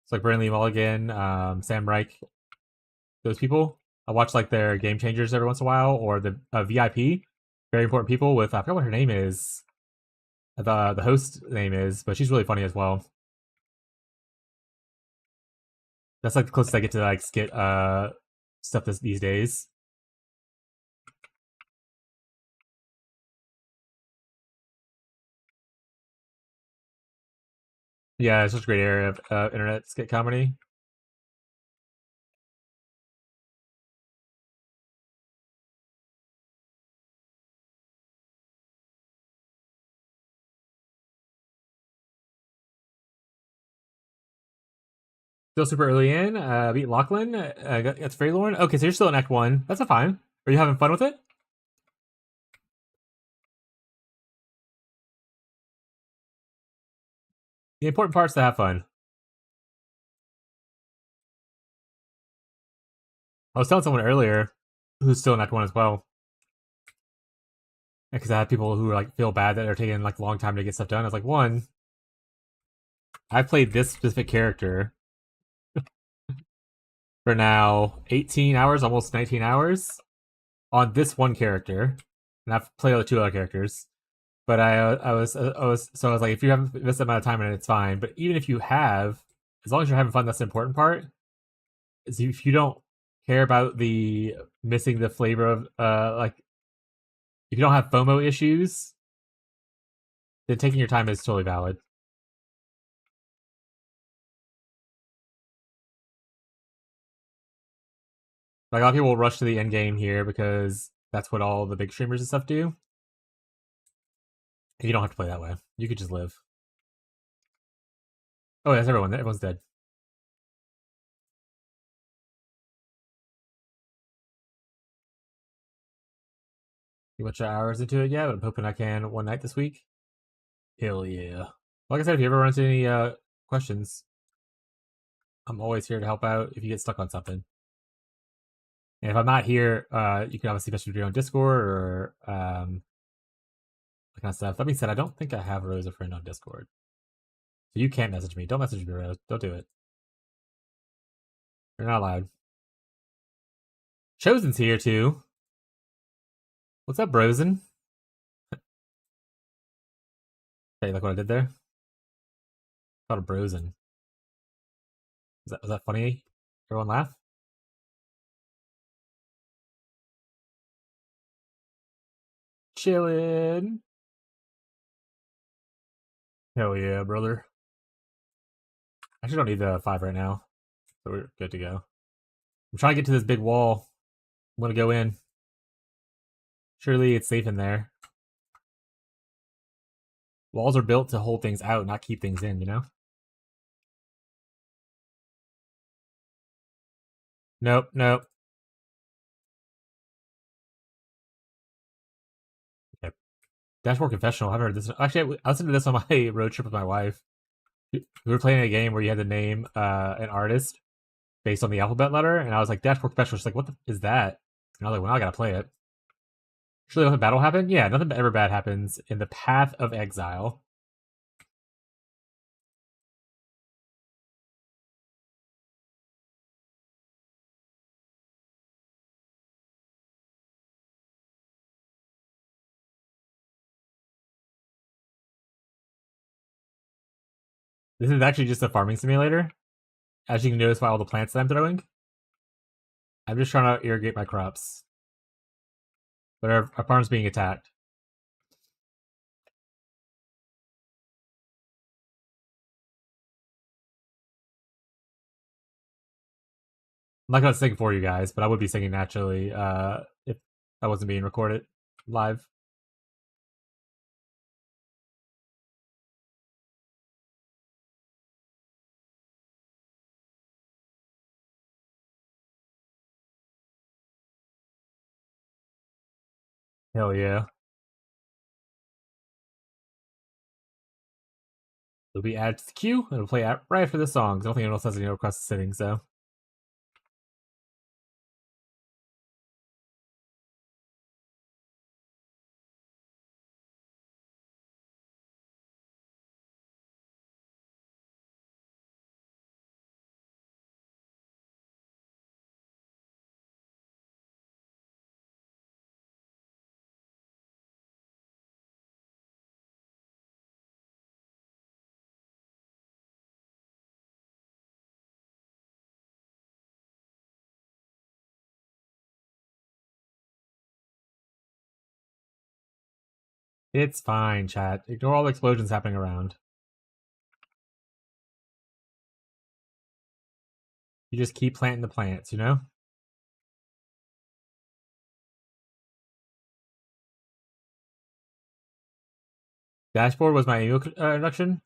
It's like Brandon Lee Mulligan, Sam Reich, those people. I watch like their Game Changers every once in a while, or the VIP, Very Important People with I forgot what her name is. The host name is, but she's really funny as well. That's like the closest I get to like skit stuff these days. Yeah, it's such a great area of internet skit comedy. Still super early in. Beat Lachlan. That's Freylorn. Okay, so you're still in Act 1. That's a fine. Are you having fun with it? The important part's to have fun. I was telling someone earlier who's still in Act 1 as well. Because I had people who like feel bad that they're taking like a long time to get stuff done. I was like, one, I've played this specific character for now 18 hours, almost 19 hours on this one character. And I've played the two other characters. But I was like, if you have this amount of time in it, it's fine. But even if you have, as long as you're having fun, that's the important part. Is if you don't care about the missing the flavor of like if you don't have FOMO issues, then taking your time is totally valid. Like a lot of people will rush to the end game here because that's what all the big streamers and stuff do. And you don't have to play that way. You could just live. Oh, that's everyone. Everyone's dead. You much hours into it yet, but I'm hoping I can one night this week. Hell yeah. Like I said, if you ever run into any questions, I'm always here to help out if you get stuck on something. And if I'm not here, you can obviously message me on Discord or that kind of stuff. That being said, I don't think I have Rose a friend on Discord. So you can't message me. Don't message me, Rose. Don't do it. You're not allowed. Chosen's here too. What's up, Brosen? Hey, look what I did there? Called a Brosen. Was that funny? Everyone laugh? Chillin'. Hell yeah, brother. I actually don't need the 5 right now. So we're good to go. I'm trying to get to this big wall. I'm gonna go in. Surely it's safe in there. Walls are built to hold things out, not keep things in, you know? Nope, nope. Okay. Dashboard Confessional. I've heard this. Actually, I listened to this on my road trip with my wife. We were playing a game where you had to name an artist based on the alphabet letter, and I was like, Dashboard Confessional. She's like, what is that? And I was like, well, I gotta play it. Surely nothing bad will happen? Yeah, nothing ever bad happens in the path of exile. This is actually just a farming simulator. As you can notice by all the plants that I'm throwing. I'm just trying to irrigate my crops. But our farm's being attacked. I'm not gonna sing for you guys, but I would be singing naturally if I wasn't being recorded live. Hell yeah. It'll be added to the queue. It'll play right after the song. I don't think anyone else has any requests to sitting, so. It's fine, chat. Ignore all the explosions happening around. You just keep planting the plants, you know? Dashboard was my email introduction.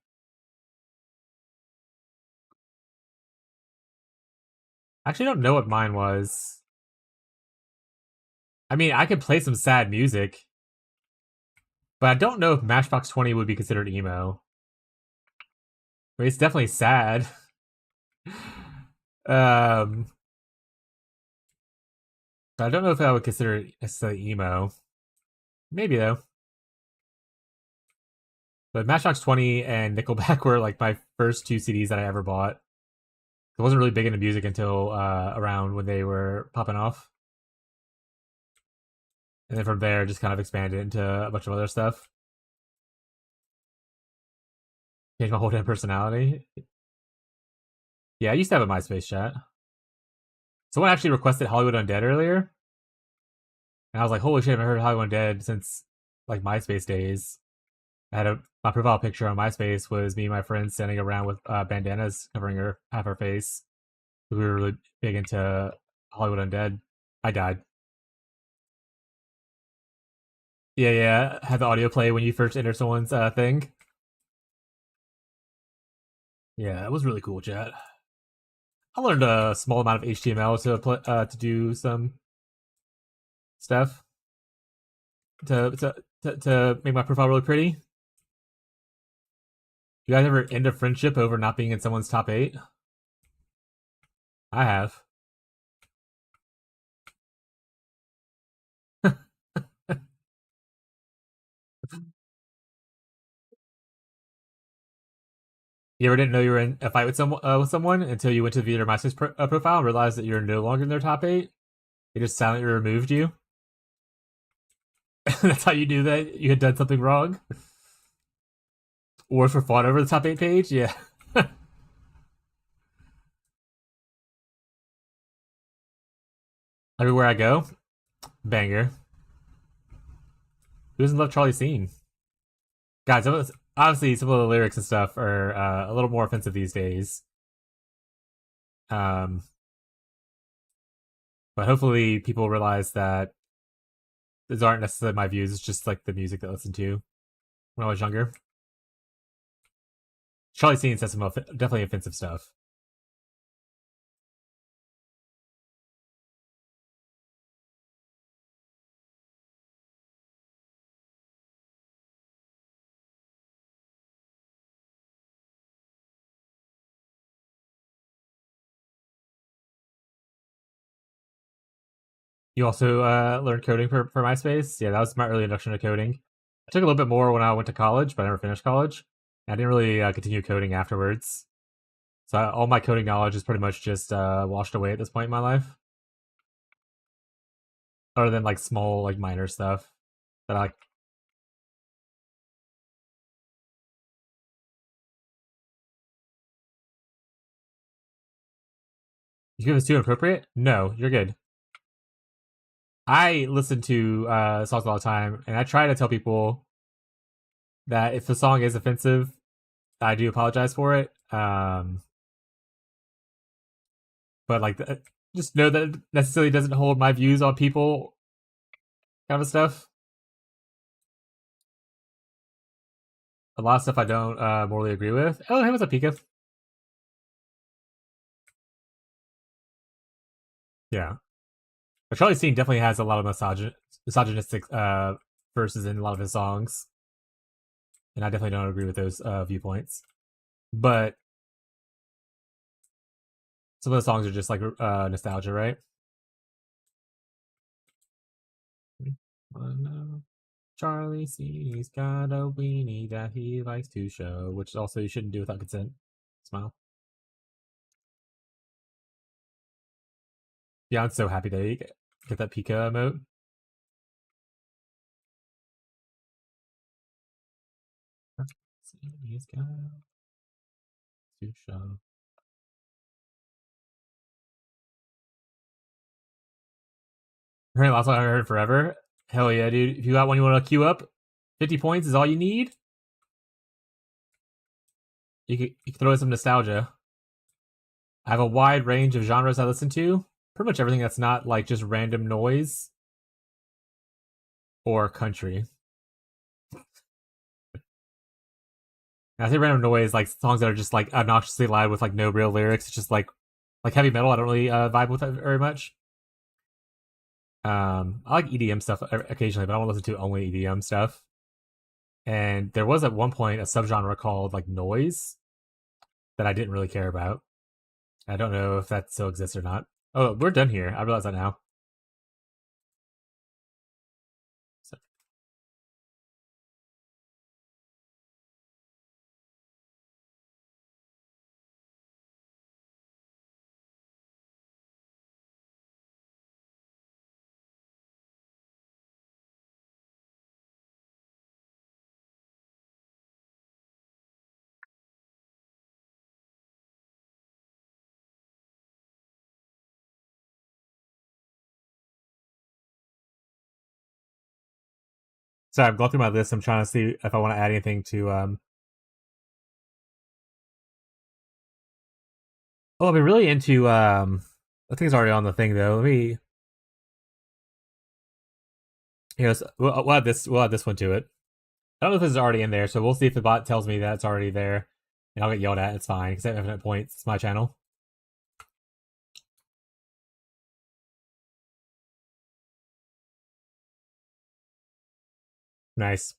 I actually don't know what mine was. I mean, I could play some sad music. But I don't know if Matchbox 20 would be considered emo. I mean, it's definitely sad. um, but I don't know if I would consider it necessarily emo. Maybe though. But Matchbox 20 and Nickelback were like my first 2 CDs that I ever bought. I wasn't really big into music until around when they were popping off. And then from there, just kind of expanded into a bunch of other stuff. Changed my whole damn personality. Yeah, I used to have a MySpace chat. Someone actually requested Hollywood Undead earlier. And I was like, holy shit, I haven't heard Hollywood Undead since like MySpace days. I had my profile picture on MySpace was me and my friends standing around with bandanas covering half our face. We were really big into Hollywood Undead. I died. Yeah, yeah. Had the audio play when you first enter someone's thing. Yeah, it was really cool, chat. I learned a small amount of HTML to do some stuff to make my profile really pretty. You guys ever end a friendship over not being in someone's top 8? I have. You ever didn't know you were in a fight with someone until you went to view their MySpace profile and realized that you're no longer in their top 8? They just silently removed you. That's how you knew that you had done something wrong. Wars were fought over the top 8 page. Yeah. Everywhere I go, banger. Who doesn't love Charlie Scene? Guys, obviously some of the lyrics and stuff are a little more offensive these days. Um, but hopefully people realize that these aren't necessarily my views. It's just like the music that I listened to when I was younger. Charlie Scene says some definitely offensive stuff. You also learned coding for MySpace? Yeah, that was my early introduction to coding. I took a little bit more when I went to college, but I never finished college. I didn't really continue coding afterwards. So all my coding knowledge is pretty much just washed away at this point in my life. Other than like small, like minor stuff that I like. You think it's too inappropriate? No, you're good. I listen to songs all the time, and I try to tell people that if the song is offensive, I do apologize for it. But like, just know that it necessarily doesn't hold my views on people, kind of stuff. A lot of stuff I don't morally agree with. Oh, hey, what's up, Pika? Yeah, but Charlie Sheen definitely has a lot of misogynistic verses in a lot of his songs, and I definitely don't agree with those viewpoints. But some of the songs are just like nostalgia, right? Charlie C's got a weenie that he likes to show, which also you shouldn't do without consent. Smile. Yeah, I'm so happy that you get that Pika emote. He's got to show. Right, last one I heard forever. Hell yeah, dude. If you got one you want to queue up, 50 points is all you need. You can throw in some nostalgia. I have a wide range of genres I listen to. Pretty much everything that's not like just random noise or country. And I say random noise, like songs that are just like obnoxiously loud with like no real lyrics. It's just like heavy metal. I don't really vibe with it very much. I like EDM stuff occasionally, but I don't listen to only EDM stuff. And there was at one point a subgenre called like noise that I didn't really care about. I don't know if that still exists or not. Oh, we're done here. I realize that now. So, sorry, I'm going through my list. I'm trying to see if I want to add anything to. Oh, I've been really into. I think it's already on the thing though. Let me. Here, we'll add this. We'll add this one to it. I don't know if this is already in there, so we'll see if the bot tells me that it's already there, and I'll get yelled at. It's fine because I have infinite points. It's my channel. Nice.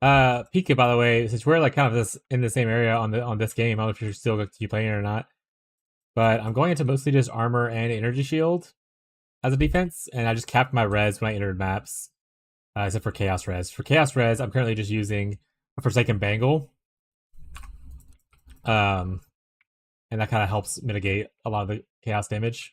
Pika, by the way, since we're like kind of this in the same area on this game, I don't know if you're still going to keep playing it or not. But I'm going into mostly just armor and energy shield as a defense, and I just capped my res when I entered maps, except for chaos res. For chaos res, I'm currently just using a Forsaken Bangle, and that kind of helps mitigate a lot of the chaos damage.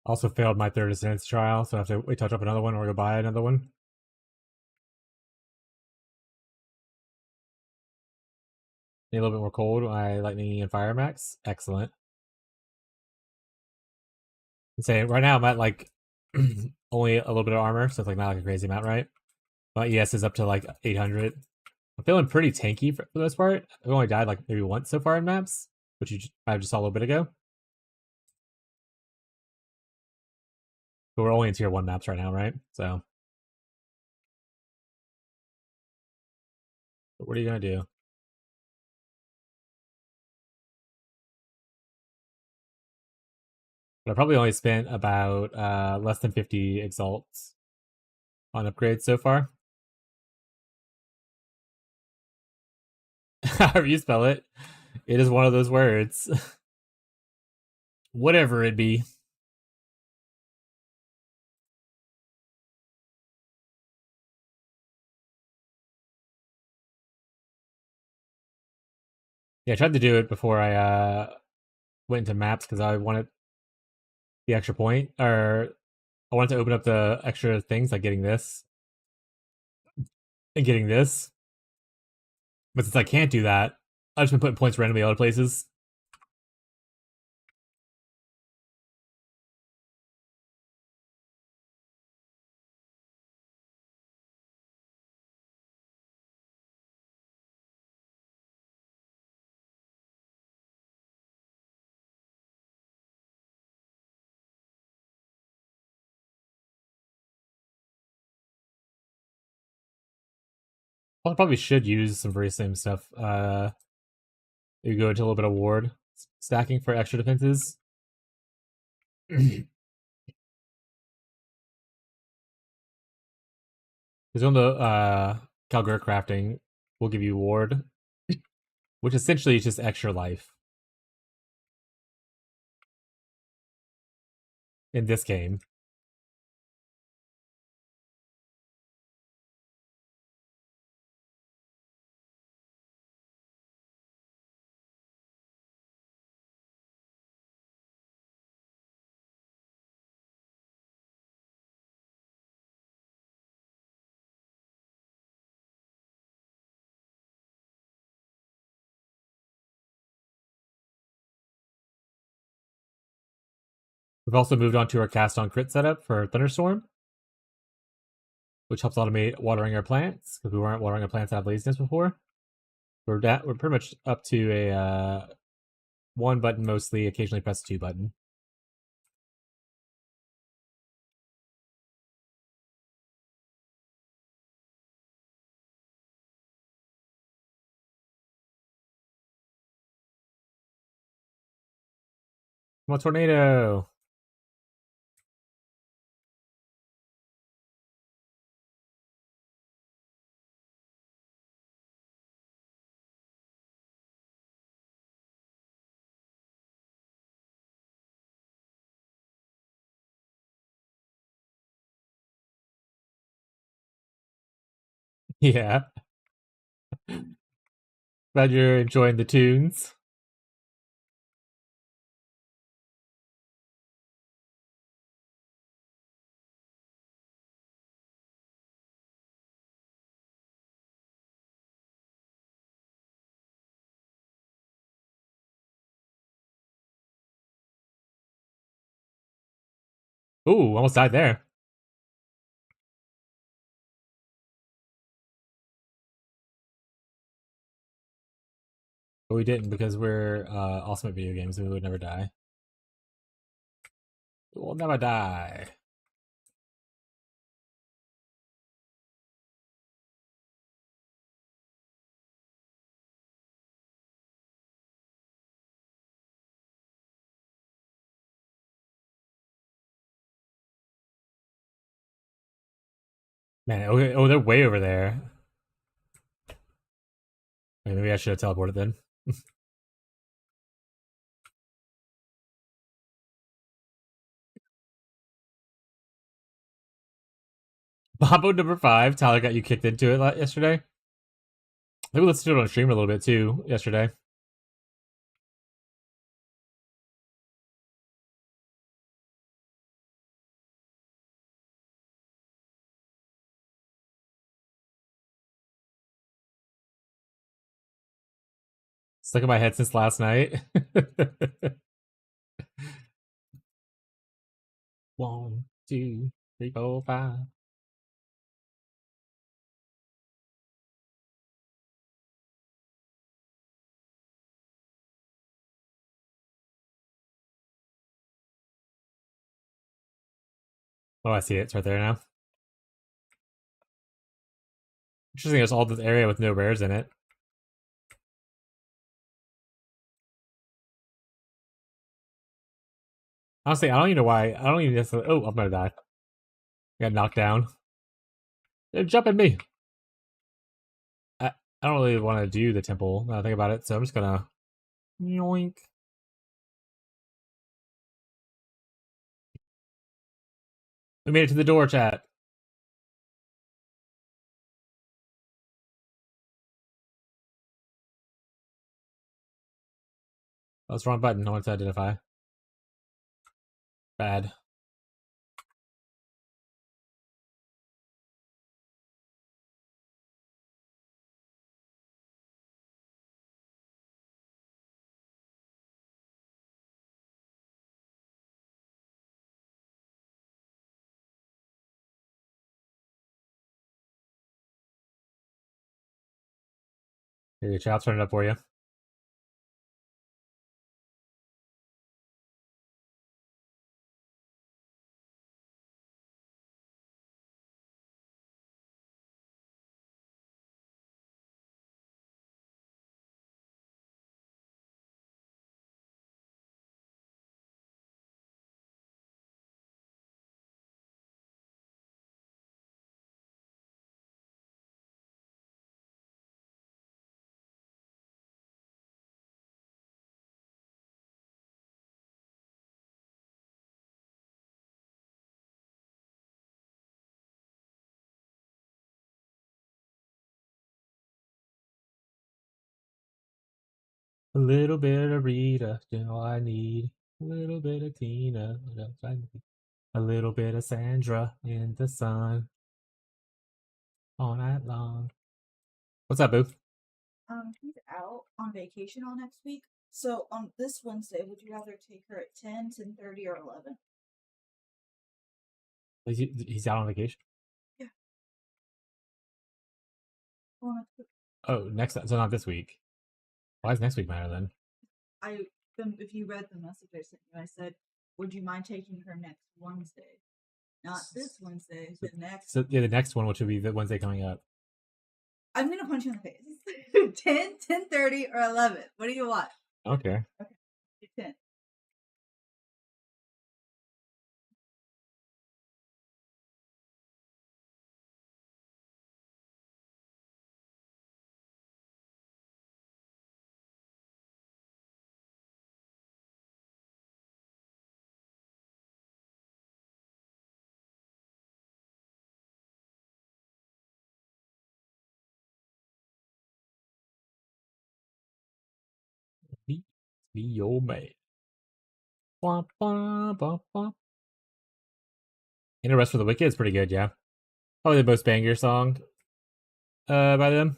Also failed my third Ascendance trial, so I have to wait till I drop another one or go buy another one. Need a little bit more cold. My lightning and fire max. Excellent. Say right now I'm at like only a little bit of armor, so it's like not like a crazy amount, right? My ES is up to like 800. I'm feeling pretty tanky for the most part. I've only died like maybe once so far in maps, which I just saw a little bit ago. But we're only in tier 1 maps right now, right? So. But what are you going to do? But I probably only spent about less than 50 exalts on upgrades so far. However you spell it, it is one of those words. Whatever it be. Yeah, I tried to do it before I went into maps because I wanted the extra point, or I wanted to open up the extra things like getting this and getting this. But since I can't do that, I've just been putting points randomly other places. I probably should use some very same stuff. You go into a little bit of ward stacking for extra defenses. Because on the Calgary crafting will give you ward, which essentially is just extra life in this game. We've also moved on to our cast on crit setup for Thunderstorm, which helps automate watering our plants because we weren't watering our plants out of laziness before. We're pretty much up to a 1 button mostly, occasionally press 2 button. Come on, tornado! Yeah. Glad you're enjoying the tunes. Ooh, almost died there. But we didn't because we're awesome at video games and we would never die. We'll never die. Man, okay, oh, they're way over there. Wait, maybe I should have teleported then. Bombo number 5. Tyler got you kicked into it yesterday. Maybe let's do it on stream a little bit too yesterday. Stuck in my head since last night. 1, 2, 3, 4, 5. Oh, I see it. It's right there now. Interesting, there's all this area with no rares in it. Honestly, I don't even know why. I don't even necessarily. Oh, I'm gonna die. I got knocked down. They're jumping me. I don't really want to do the temple now I think about it, so I'm just gonna yoink. We made it to the door, chat. Oh, that's the wrong button. I want to identify. Bad. Here, your chat's turning up for you. A little bit of Rita, all I need. A little bit of Tina, what else I need? A little bit of Sandra in the sun all night long. What's up, Boo? She's out on vacation all next week. So on this Wednesday, would you rather take her at 10, 10:30, or 11? He's out on vacation. Yeah. Well, Oh, next so not this week. Why does next week matter then? if you read the message I sent you, I said, would you mind taking her next Wednesday? Not this Wednesday, the next. So yeah, the next one, which would be the Wednesday coming up. I'm gonna punch you in the face. 10, 10:30, or 11. What do you want? Okay. Okay, 10. Be your man. Wah, wah, wah, wah. And the rest for the Wicked is pretty good, yeah. Probably the most banger song by them.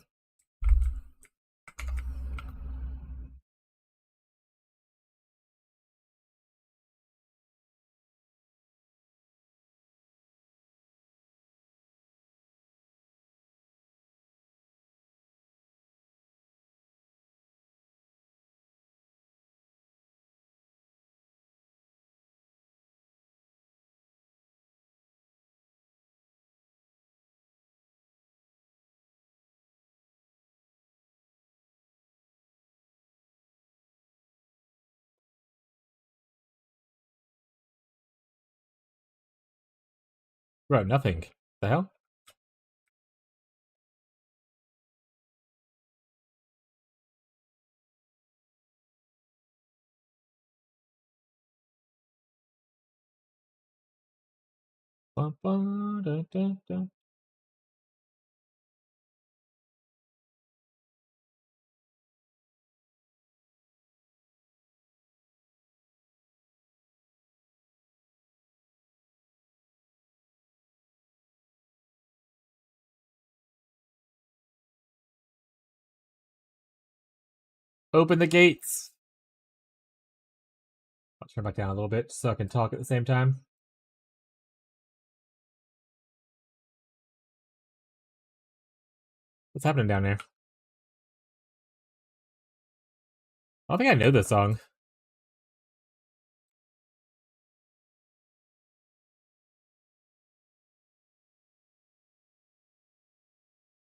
Bro, nothing. The hell? Bum, bum, da, da, da. Open the gates. I'll turn back down a little bit so I can talk at the same time. What's happening down there? I don't think I know this song.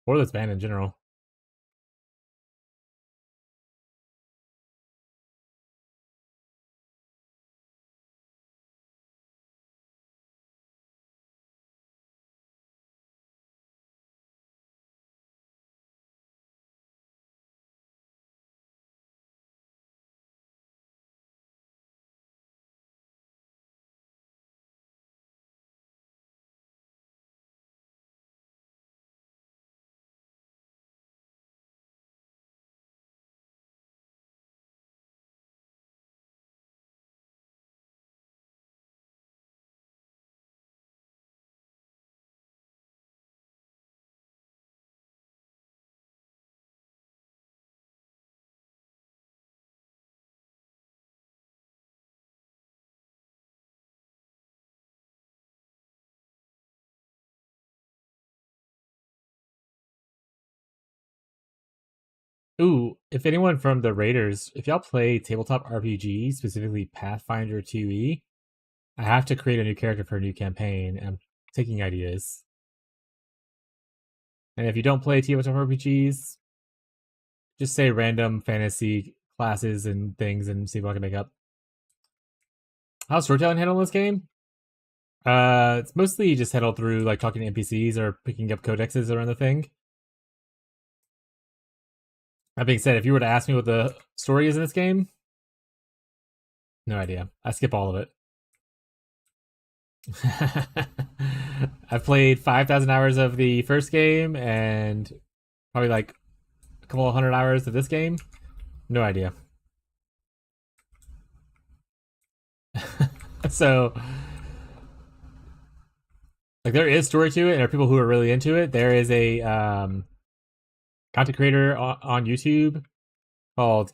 Or this band in general. Ooh, if anyone from the Raiders, if y'all play tabletop RPG, specifically Pathfinder 2e, I have to create a new character for a new campaign. I'm taking ideas. And if you don't play tabletop RPGs, just say random fantasy classes and things and see what I can make up. How's storytelling handled in this game? It's mostly just handled through like talking to NPCs or picking up codexes around the thing. That being said, if you were to ask me what the story is in this game, no idea. I skip all of it. I've played 5,000 hours of the first game and probably like a couple of 100 hours of this game. No idea. So, like, there is story to it, and there are people who are really into it. There is a content creator on YouTube called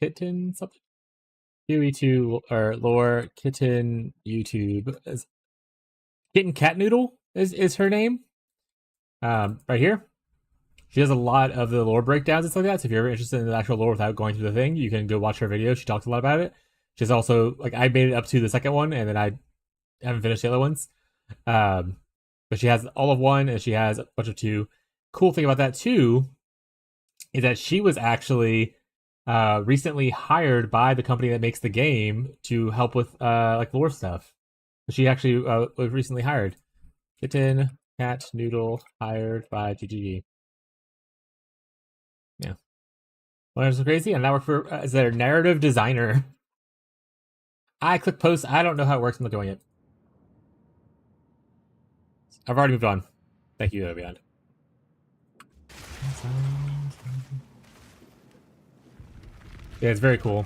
Kitten something. QE2 or Lore Kitten YouTube. Kitten Cat Noodle is her name. Right here. She does a lot of the lore breakdowns and stuff like that. So if you're ever interested in the actual lore without going through the thing, you can go watch her video. She talks a lot about it. She's also like I made it up to the second one, and then I haven't finished the other ones. But she has all of one, and she has a bunch of two. Cool thing about that too is that she was actually recently hired by the company that makes the game to help with like lore stuff. She actually was recently hired. Kitten Cat Noodle hired by GGG. Yeah. Well, that's so crazy, and that worked for as their narrative designer. I click post. I don't know how it works. I'm not doing it. I've already moved on. Thank you, Beyond. Yeah, it's very cool.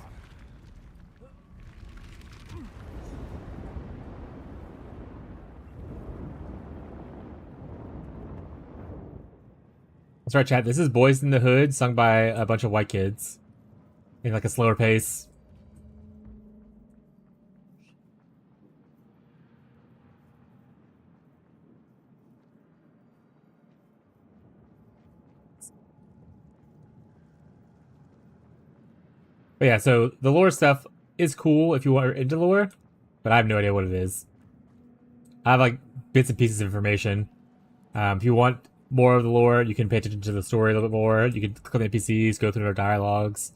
That's right, chat. This is Boys in the Hood, sung by a bunch of white kids in like a slower pace. But yeah, so the lore stuff is cool if you are into lore, but I have no idea what it is. I have like bits and pieces of information. If you want more of the lore, you can pay attention to the story a little bit more. You can click on the NPCs, go through their dialogues.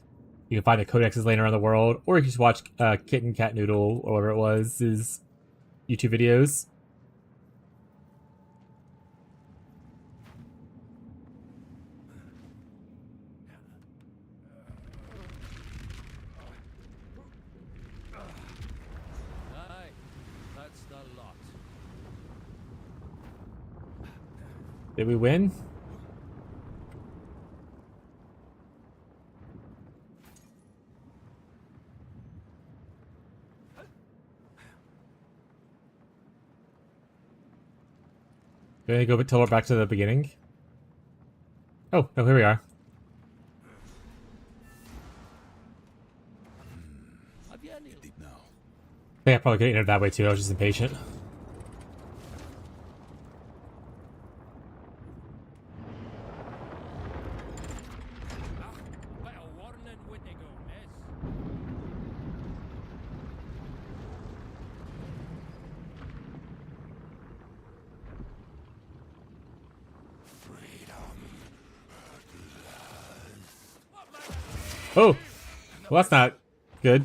You can find the codexes laying around the world, or you can just watch Kitten Cat Noodle or whatever it was, his YouTube videos. Did we win? Did I go tell her back to the beginning? Oh, no, here we are. Deep now. I think I probably could have entered that way too. I was just impatient. Oh, well, that's not good.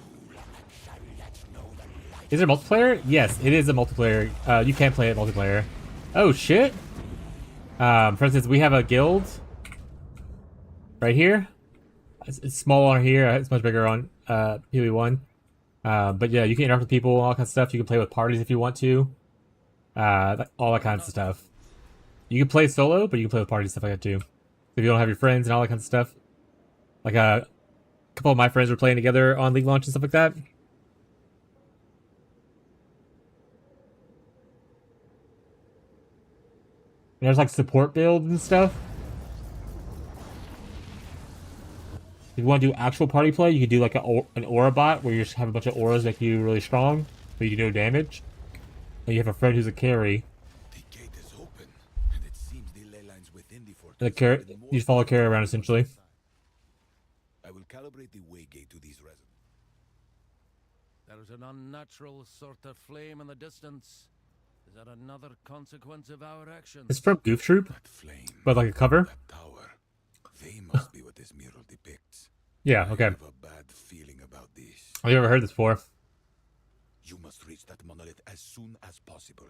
Is there multiplayer? Yes, it is a multiplayer. You can play it multiplayer. Oh shit. For instance, we have a guild right here. It's small on here. It's much bigger on PoE1. But yeah, you can interact with people, all kinds of stuff. You can play with parties if you want to. All that kinds of stuff. You can play solo, but you can play with parties, stuff like that too. If you don't have your friends and all that kinds of stuff. Like a couple of my friends were playing together on League launch and stuff like that. And there's like support builds and stuff. If you want to do actual party play, you can do like an aura bot where you just have a bunch of auras make you really strong, but you do no damage. And you have a friend who's a carry. The gate is open, and it seems the ley lines within the fortress. And the carry, you just follow carry around essentially. I will calibrate the way gate to these residents. There's an unnatural sort of flame in the distance. Is that another consequence of our actions? It's from Goof Troop, That flame, but like a cover. that tower, they must be what this mural depicts. Yeah, okay. I have a bad feeling about this. I've never heard this before. You must reach that monolith as soon as possible.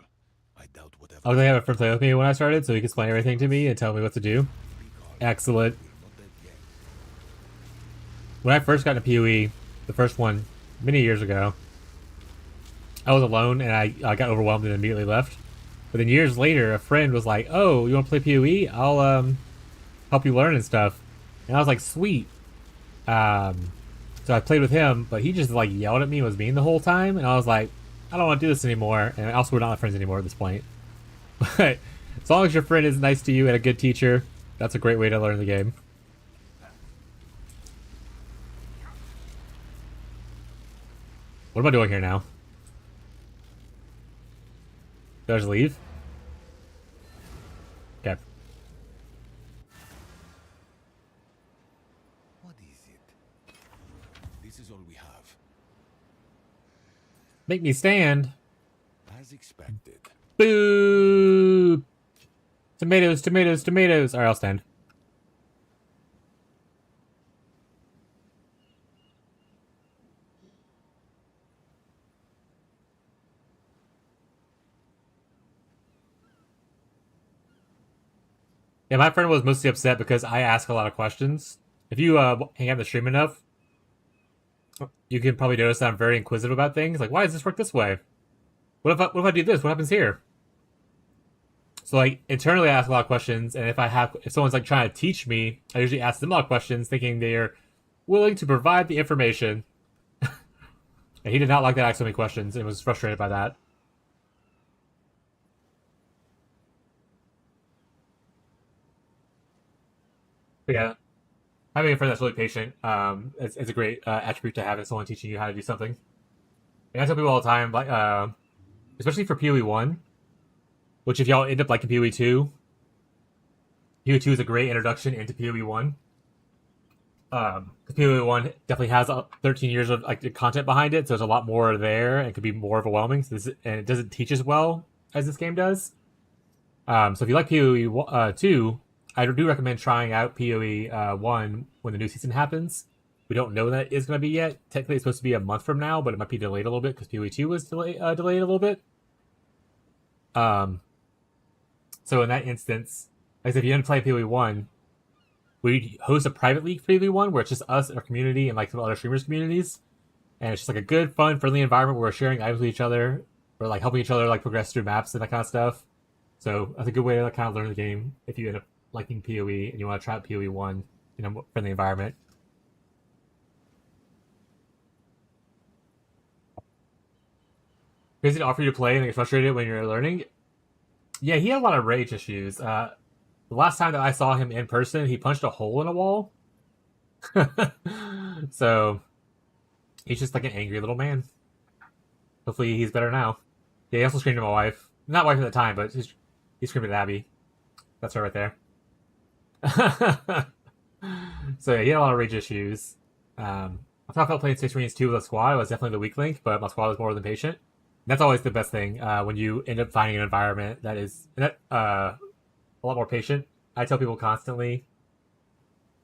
I doubt whatever. Oh, they have a friend play with me when I started, so he can explain everything to me and tell me what to do. Excellent. When I first got into PoE, the first one, many years ago, I was alone and I got overwhelmed and immediately left. But then years later, a friend was like, "Oh, you want to play PoE? I'll help you learn and stuff." And I was like, "Sweet." So I played with him, but he just like yelled at me and was mean the whole time, and I was like, "I don't want to do this anymore." And also, we're not friends anymore at this point. But as long as your friend is nice to you and a good teacher, that's a great way to learn the game. What am I doing here now? Do I just leave? Okay. What is it? This is all we have. Make me stand. As expected. Boo! Tomatoes, tomatoes, tomatoes. Alright, I'll stand. Yeah, my friend was mostly upset because I ask a lot of questions. If you hang out the stream enough, you can probably notice that I'm very inquisitive about things. Like, why does this work this way? What if I do this? What happens here? So like internally, I ask a lot of questions, and if someone's like trying to teach me, I usually ask them a lot of questions, thinking they are willing to provide the information. And he did not like that I asked so many questions, and was frustrated by that. But yeah, having a friend that's really patient, it's a great attribute to have as someone teaching you how to do something. And I tell people all the time, like, especially for PoE1, which if y'all end up liking PoE2, PoE2 is a great introduction into PoE1. Because PoE1 definitely has 13 years of like content behind it, so there's a lot more there, and it could be more overwhelming. And it doesn't teach as well as this game does. So if you like PoE2, I do recommend trying out PoE1 when the new season happens. We don't know that it's going to be yet. Technically, it's supposed to be a month from now, but it might be delayed a little bit because PoE2 was delayed a little bit. So in that instance, like I said, if you didn't play PoE1, we host a private league for PoE1 where it's just us, our community, and like some other streamers' communities. And it's just like a good, fun, friendly environment where we're sharing items with each other. We're like helping each other like progress through maps and that kind of stuff. So that's a good way to kind of learn the game if you end up liking PoE and you want to try out PoE 1 in a more friendly environment. Crazy to offer you to play and get frustrated when you're learning. Yeah, he had a lot of rage issues. The last time that I saw him in person, he punched a hole in a wall. So he's just like an angry little man. Hopefully he's better now. Yeah, he also screamed at my wife. Not wife at the time, but he screamed at Abby. That's her right there. So yeah, he had a lot of rage issues. I thought I felt playing 6 Marines 2 with a squad. I was definitely the weak link, but my squad was more than patient. That's always the best thing when you end up finding an environment that is a lot more patient. I tell people constantly,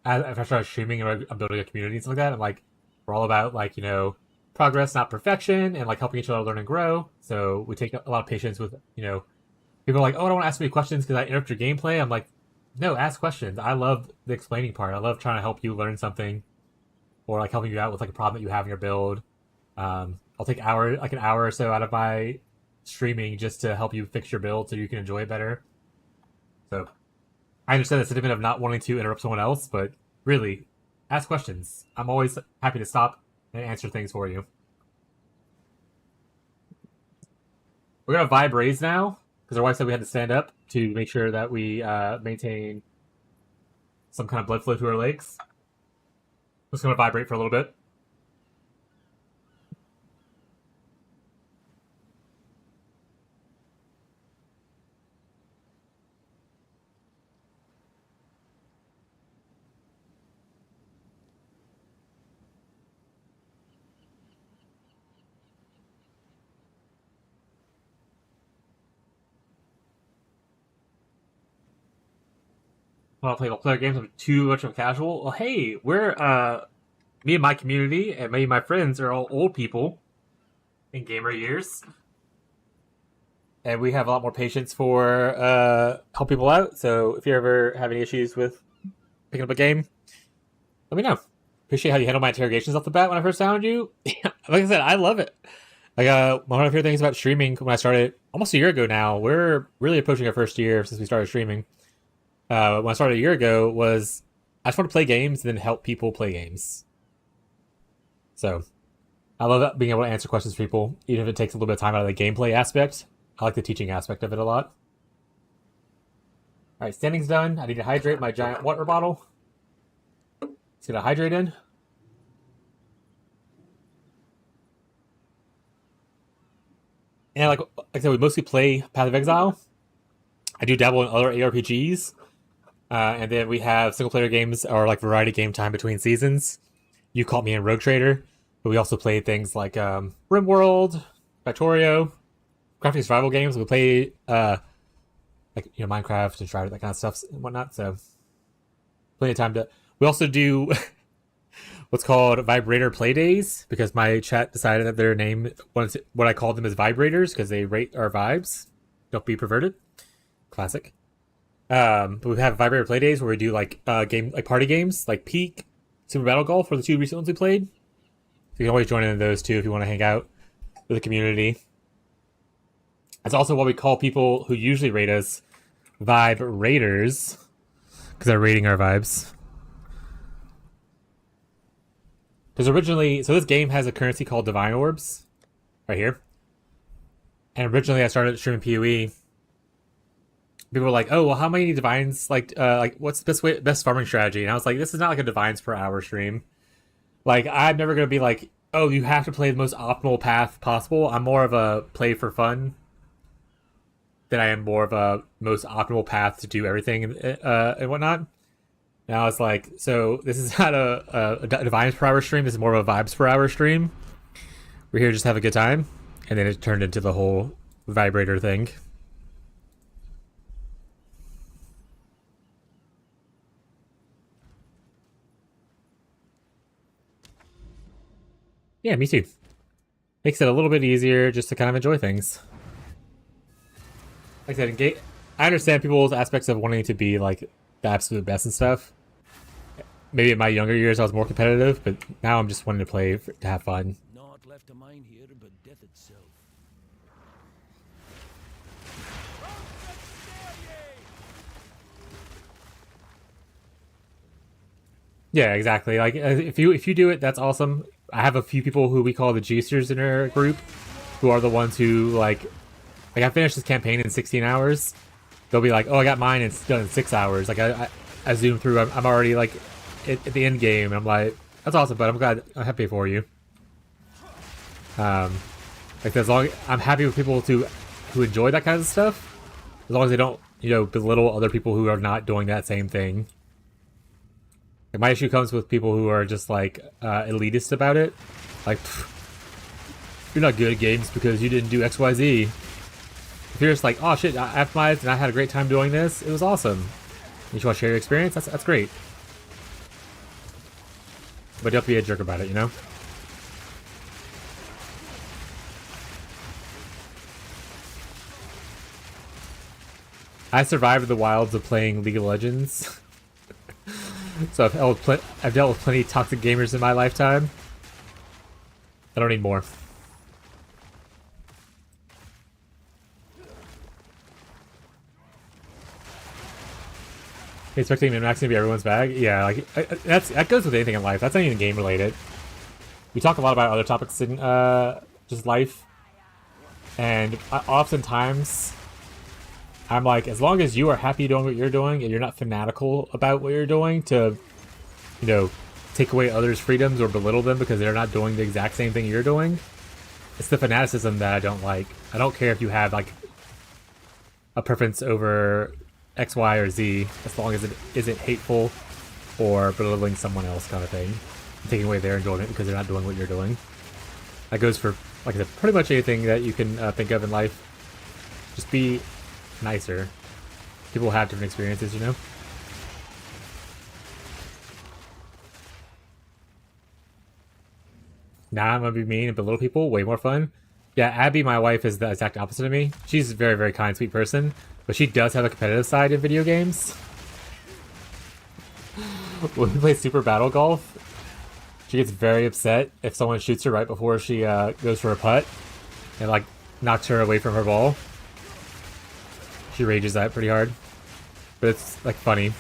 if I start streaming and I'm building a community and stuff like that, I'm like, we're all about like, you know, progress, not perfection, and like helping each other learn and grow. So we take a lot of patience with, you know, people are like, oh, I don't want to ask me questions because I interrupt your gameplay. I'm like, no, ask questions. I love the explaining part. I love trying to help you learn something, or like helping you out with like a problem that you have in your build. I'll take an hour or so out of my streaming just to help you fix your build so you can enjoy it better. So I understand the sentiment of not wanting to interrupt someone else, but really, ask questions. I'm always happy to stop and answer things for you. We're gonna vibe raise now because our wife said we had to stand up to make sure that we maintain some kind of blood flow to our legs. Just gonna vibrate for a little bit. I'll play multiplayer games. I'm too much of a casual. Well, hey, we're me and my community and me and my friends are all old people in gamer years, and we have a lot more patience for help people out. So if you ever have any issues with picking up a game, let me know. Appreciate how you handled my interrogations off the bat when I first found you. Like I said, I love it. Like one of my favorite things about streaming when I started almost a year ago now. We're really approaching our first year since we started streaming. When I started a year ago was I just want to play games and then help people play games. So I love being able to answer questions for people, even if it takes a little bit of time out of the gameplay aspect. I like the teaching aspect of it a lot. Alright, standing's done. I need to hydrate my giant water bottle. Let's get a hydrate in. And like I said, we mostly play Path of Exile. I do dabble in other ARPGs. And then we have single player games or like variety game time between seasons. You caught me in Rogue Trader, but we also play things like RimWorld, Factorio, crafting survival games. We play like Minecraft and Shrouded, that kind of stuff and whatnot. So plenty of time to. We also do what's called vibrator play days because my chat decided that their name, what I called them, is vibrators because they rate our vibes. Don't be perverted. Classic. But we have vibrator play days where we do like party games like Peak, Super Battle Golf were the two recent ones we played. So you can always join in those too if you want to hang out with the community. That's also what we call people who usually rate us vibe raiders because they're rating our vibes. Because originally, so this game has a currency called Divine Orbs right here. And originally I started streaming PoE. People were like, "Oh, well, how many divines? Like what's the best farming strategy?" And I was like, "This is not like a divines per hour stream. Like, I'm never gonna be like, oh, you have to play the most optimal path possible. I'm more of a play for fun than I am more of a most optimal path to do everything and whatnot." And I was like, "So this is not a divines per hour stream. This is more of a vibes per hour stream. We're here just to have a good time." And then it turned into the whole vibrator thing. Yeah, me too. Makes it a little bit easier just to kind of enjoy things. Like I said, I understand people's aspects of wanting to be like the absolute best and stuff. Maybe in my younger years I was more competitive, but now I'm just wanting to play to have fun. Naught left to mine here but death itself. Yeah, exactly. Like if you do it, that's awesome. I have a few people who we call the juicers in our group, who are the ones who like I finished this campaign in 16 hours. They'll be like, "Oh, I got mine. It's done in 6 hours." Like I zoom through. I'm already like at the end game, and I'm like, "That's awesome." But I'm glad. I'm happy for you. Um, like as long I'm happy with people who enjoy that kind of stuff, as long as they don't belittle other people who are not doing that same thing. Like, my issue comes with people who are just like elitist about it. Like, you're not good at games because you didn't do X Y Z. If you're just like, oh shit, I optimized and I had a great time doing this, it was awesome. You just want to share your experience? That's great. But don't be a jerk about it, you know? I survived the wilds of playing League of Legends. So I've dealt with plenty of toxic gamers in my lifetime. I don't need more. Expecting min-maxing to be everyone's bag? Yeah, like that goes with anything in life. That's not even game related. We talk a lot about other topics in just life, and oftentimes I'm like, as long as you are happy doing what you're doing and you're not fanatical about what you're doing to, take away others' freedoms or belittle them because they're not doing the exact same thing you're doing. It's the fanaticism that I don't like. I don't care if you have like a preference over X, Y, or Z, as long as it isn't hateful or belittling someone else kind of thing. Taking away their enjoyment because they're not doing what you're doing. That goes for, like I said, pretty much anything that you can think of in life. Just be nicer. People have different experiences, you know? Nah, I'm gonna be mean and belittle people. Way more fun. Yeah, Abby, my wife, is the exact opposite of me. She's a very, very kind, sweet person, but she does have a competitive side in video games. When we play Super Battle Golf, she gets very upset if someone shoots her right before she goes for a putt and like knocks her away from her ball. She rages at it pretty hard, but it's like funny.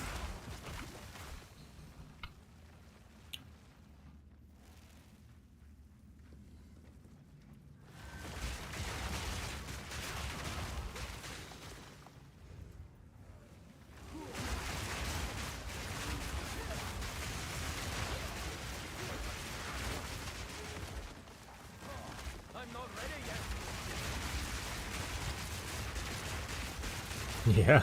Yeah.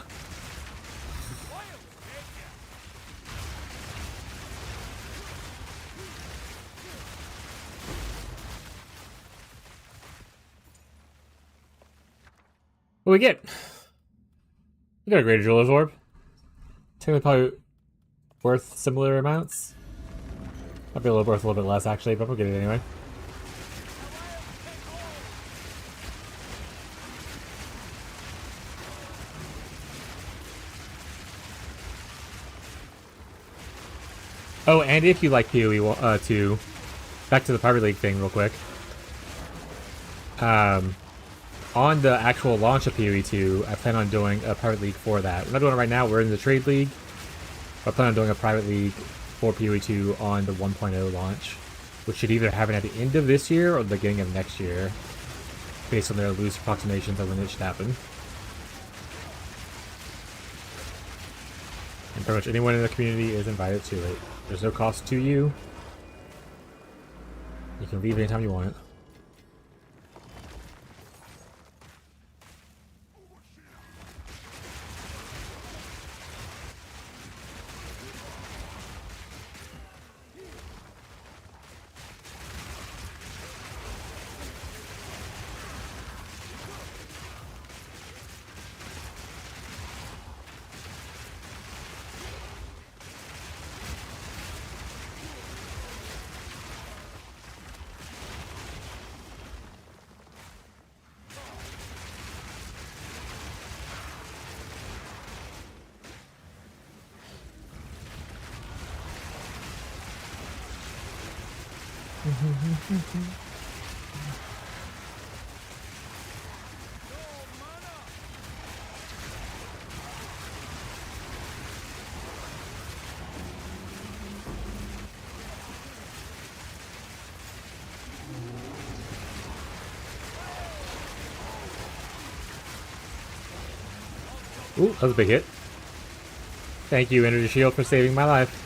What do we get? We got a greater jeweler's orb. Technically probably worth similar amounts. Might be worth a little bit less actually, but we'll get it anyway. Oh, and if you like PoE 2, back to the Private League thing real quick. On the actual launch of PoE 2, I plan on doing a Private League for that. We're not doing it right now, we're in the Trade League. But I plan on doing a Private League for PoE 2 on the 1.0 launch, which should either happen at the end of this year or the beginning of next year, based on their loose approximations of when it should happen. And pretty much anyone in the community is invited to it. There's no cost to you. You can leave anytime you want. Ooh, that was a big hit. Thank you, Energy Shield, for saving my life.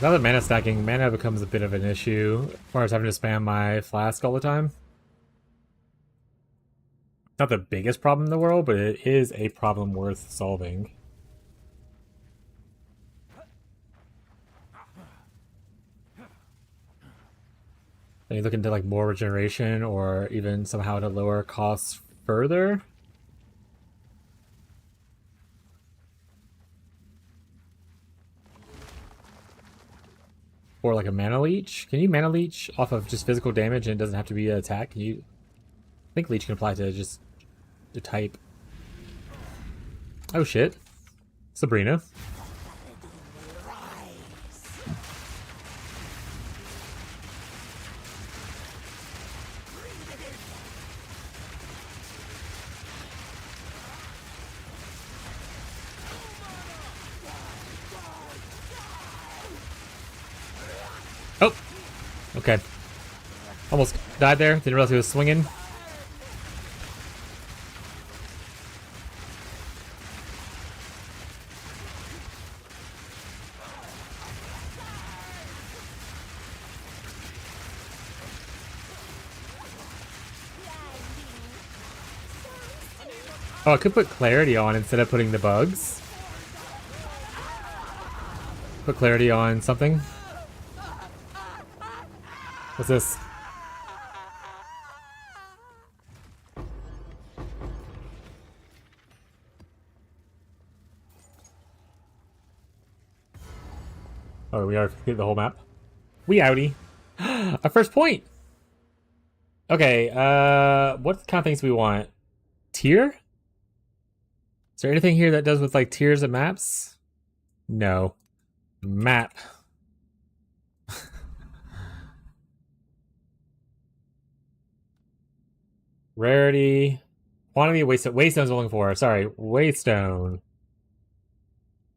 Now that mana stacking, mana becomes a bit of an issue as far as having to spam my flask all the time. Not the biggest problem in the world, but it is a problem worth solving. Are you looking to like more regeneration or even somehow to lower costs further? Or like a mana leech? Can you mana leech off of just physical damage and it doesn't have to be an attack? Can you? I think leech can apply to just the type. Oh shit. Sabrina. Oh! Okay. Almost died there. Didn't realize he was swinging. Oh, I could put clarity on instead of putting the bugs. Put clarity on something. What's this? Oh, we are getting the whole map. We outie. Our first point! Okay, what kind of things do we want? Tier? Is there anything here that does with like tiers of maps? No. Map. Rarity. Quantity of waystone. Waystone's looking for. Sorry, waystone.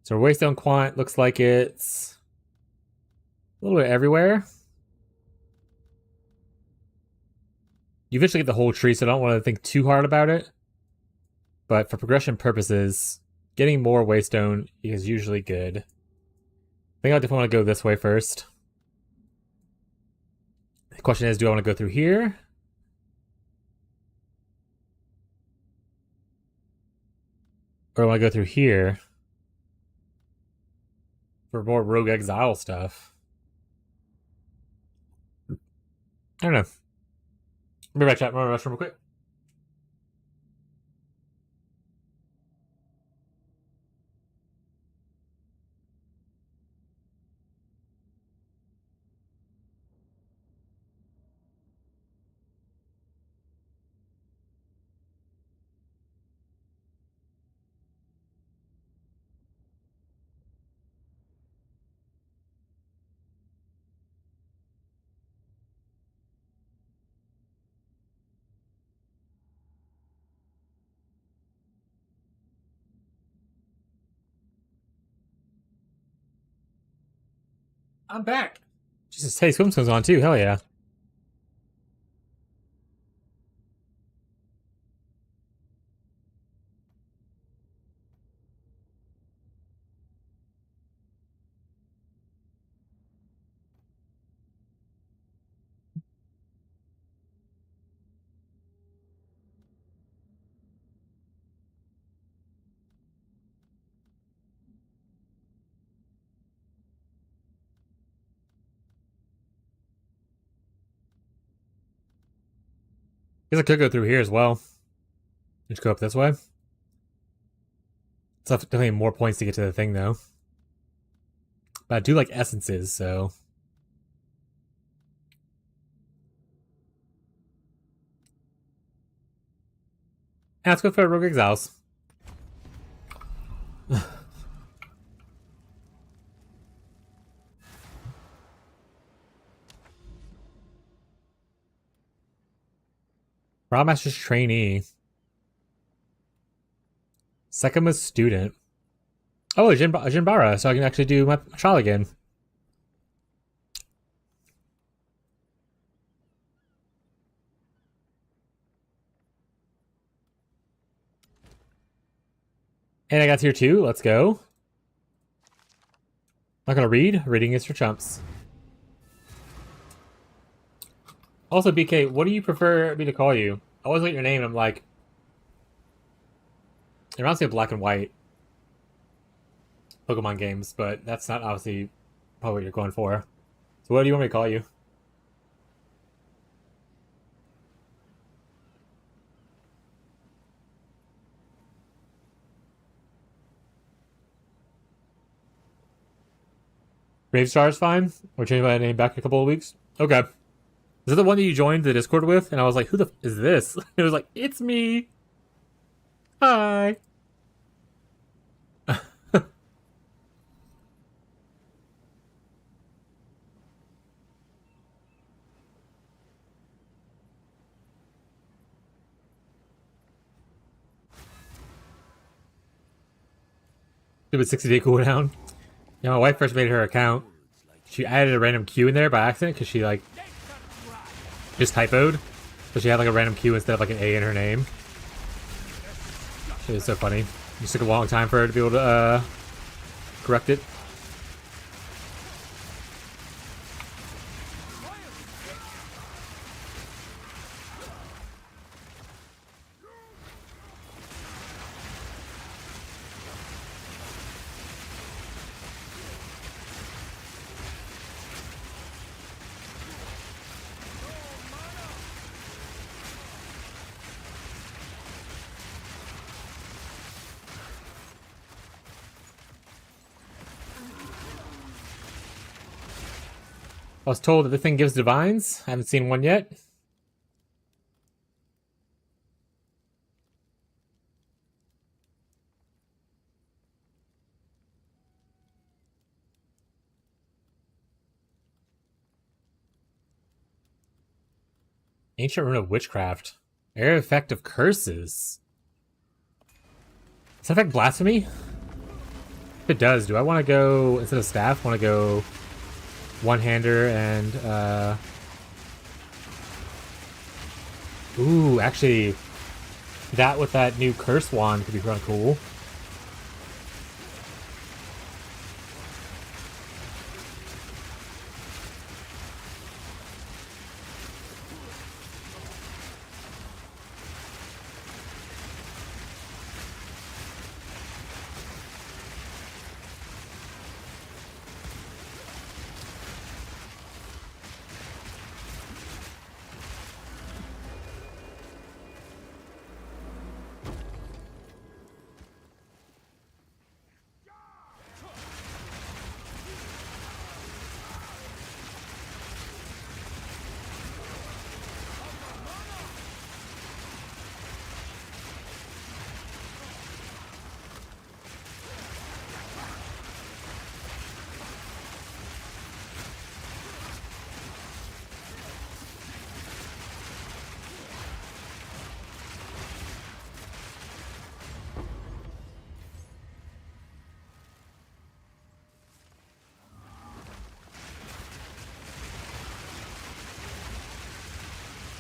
So waystone quant looks like it's a little bit everywhere. You eventually get the whole tree, so I don't want to think too hard about it. But for progression purposes, getting more waystone is usually good. I think I definitely want to go this way first. The question is, do I want to go through here? Or do I want to go through here? For more rogue exile stuff. I don't know. Be right chat. I'm gonna rush real quick. I'm back. Jesus, hey, Swimswim's on too. Hell yeah. Guess I could go through here as well. Just go up this way. It's definitely more points to get to the thing, though. But I do like essences, so... Yeah, let's go for Rogue Exiles. Rawmaster's trainee. Sekama's student. Oh, a Jinbara, so I can actually do my trial again. And I got tier 2, let's go. Not gonna read, reading is for chumps. Also, BK, what do you prefer me to call you? I always look at your name and I'm like... It reminds me of Black and White Pokemon games, but that's not obviously probably what you're going for. So what do you want me to call you? Bravestar is fine. We're changing my name back in a couple of weeks. Okay. Is that the one that you joined the Discord with? And I was like, who the f is this? It was like, it's me. Hi. Stupid 60-day cooldown. Yeah, my wife first made her account. She added a random Q in there by accident because she, like, just typoed. So she had, like, a random Q instead of, like, an A in her name. It was so funny. It just took a long time for her to be able to, correct it. I was told that this thing gives divines. I haven't seen one yet. Ancient Rune of Witchcraft. Area effect of curses. Does that affect blasphemy? If it does, do I want to go, instead of staff, want to go one-hander and, Ooh, actually, that with that new curse wand could be kind of cool.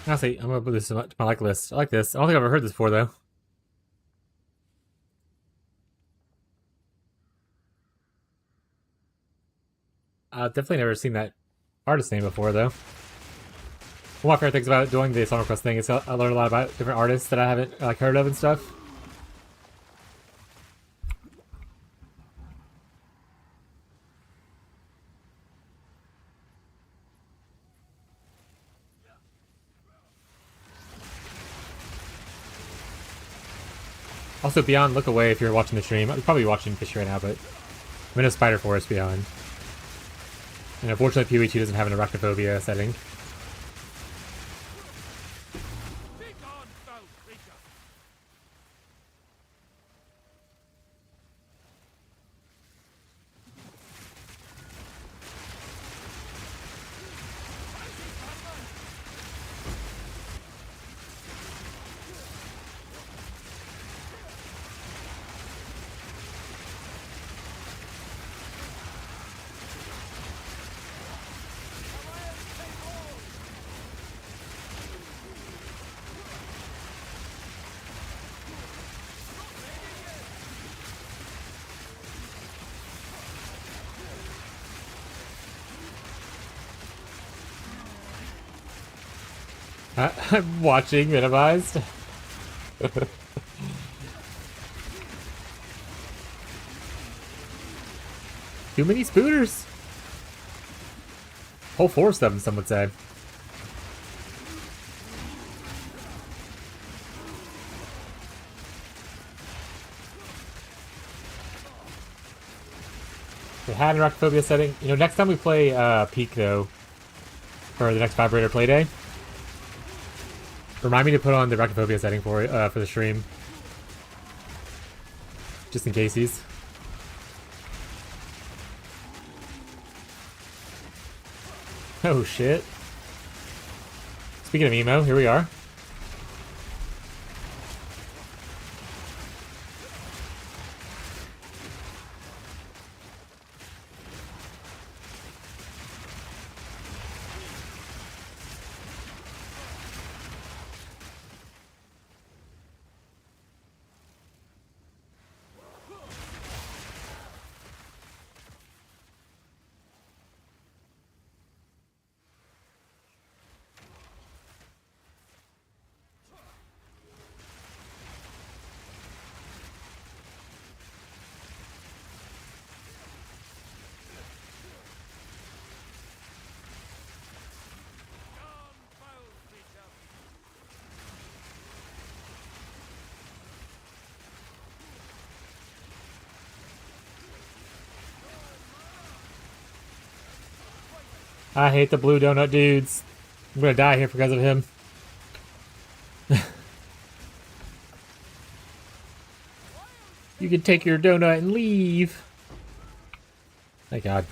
Honestly, I'm gonna put this to my like list. I like this. I don't think I've ever heard this before, though. I've definitely never seen that artist name before, though. One of my favorite things about doing the Summer Quest thing is I learn a lot about different artists that I haven't like heard of and stuff. Also, Beyond, look away if you're watching the stream. I'm probably watching Fish right now, but I'm in a spider forest Beyond. And unfortunately, PoE2 doesn't have an arachnophobia setting. Begone, foul creature! I'm watching minimized. Too many spooters. Whole forest of them, some would say. They had an arachnophobia setting. You know, next time we play Peak, though, for the next Vibrator Playday, remind me to put on the arachnophobia setting for the stream. Just in case he's... Oh, shit. Speaking of emo, here we are. I hate the blue donut dudes. I'm gonna die here because of him. You can take your donut and leave. Thank God.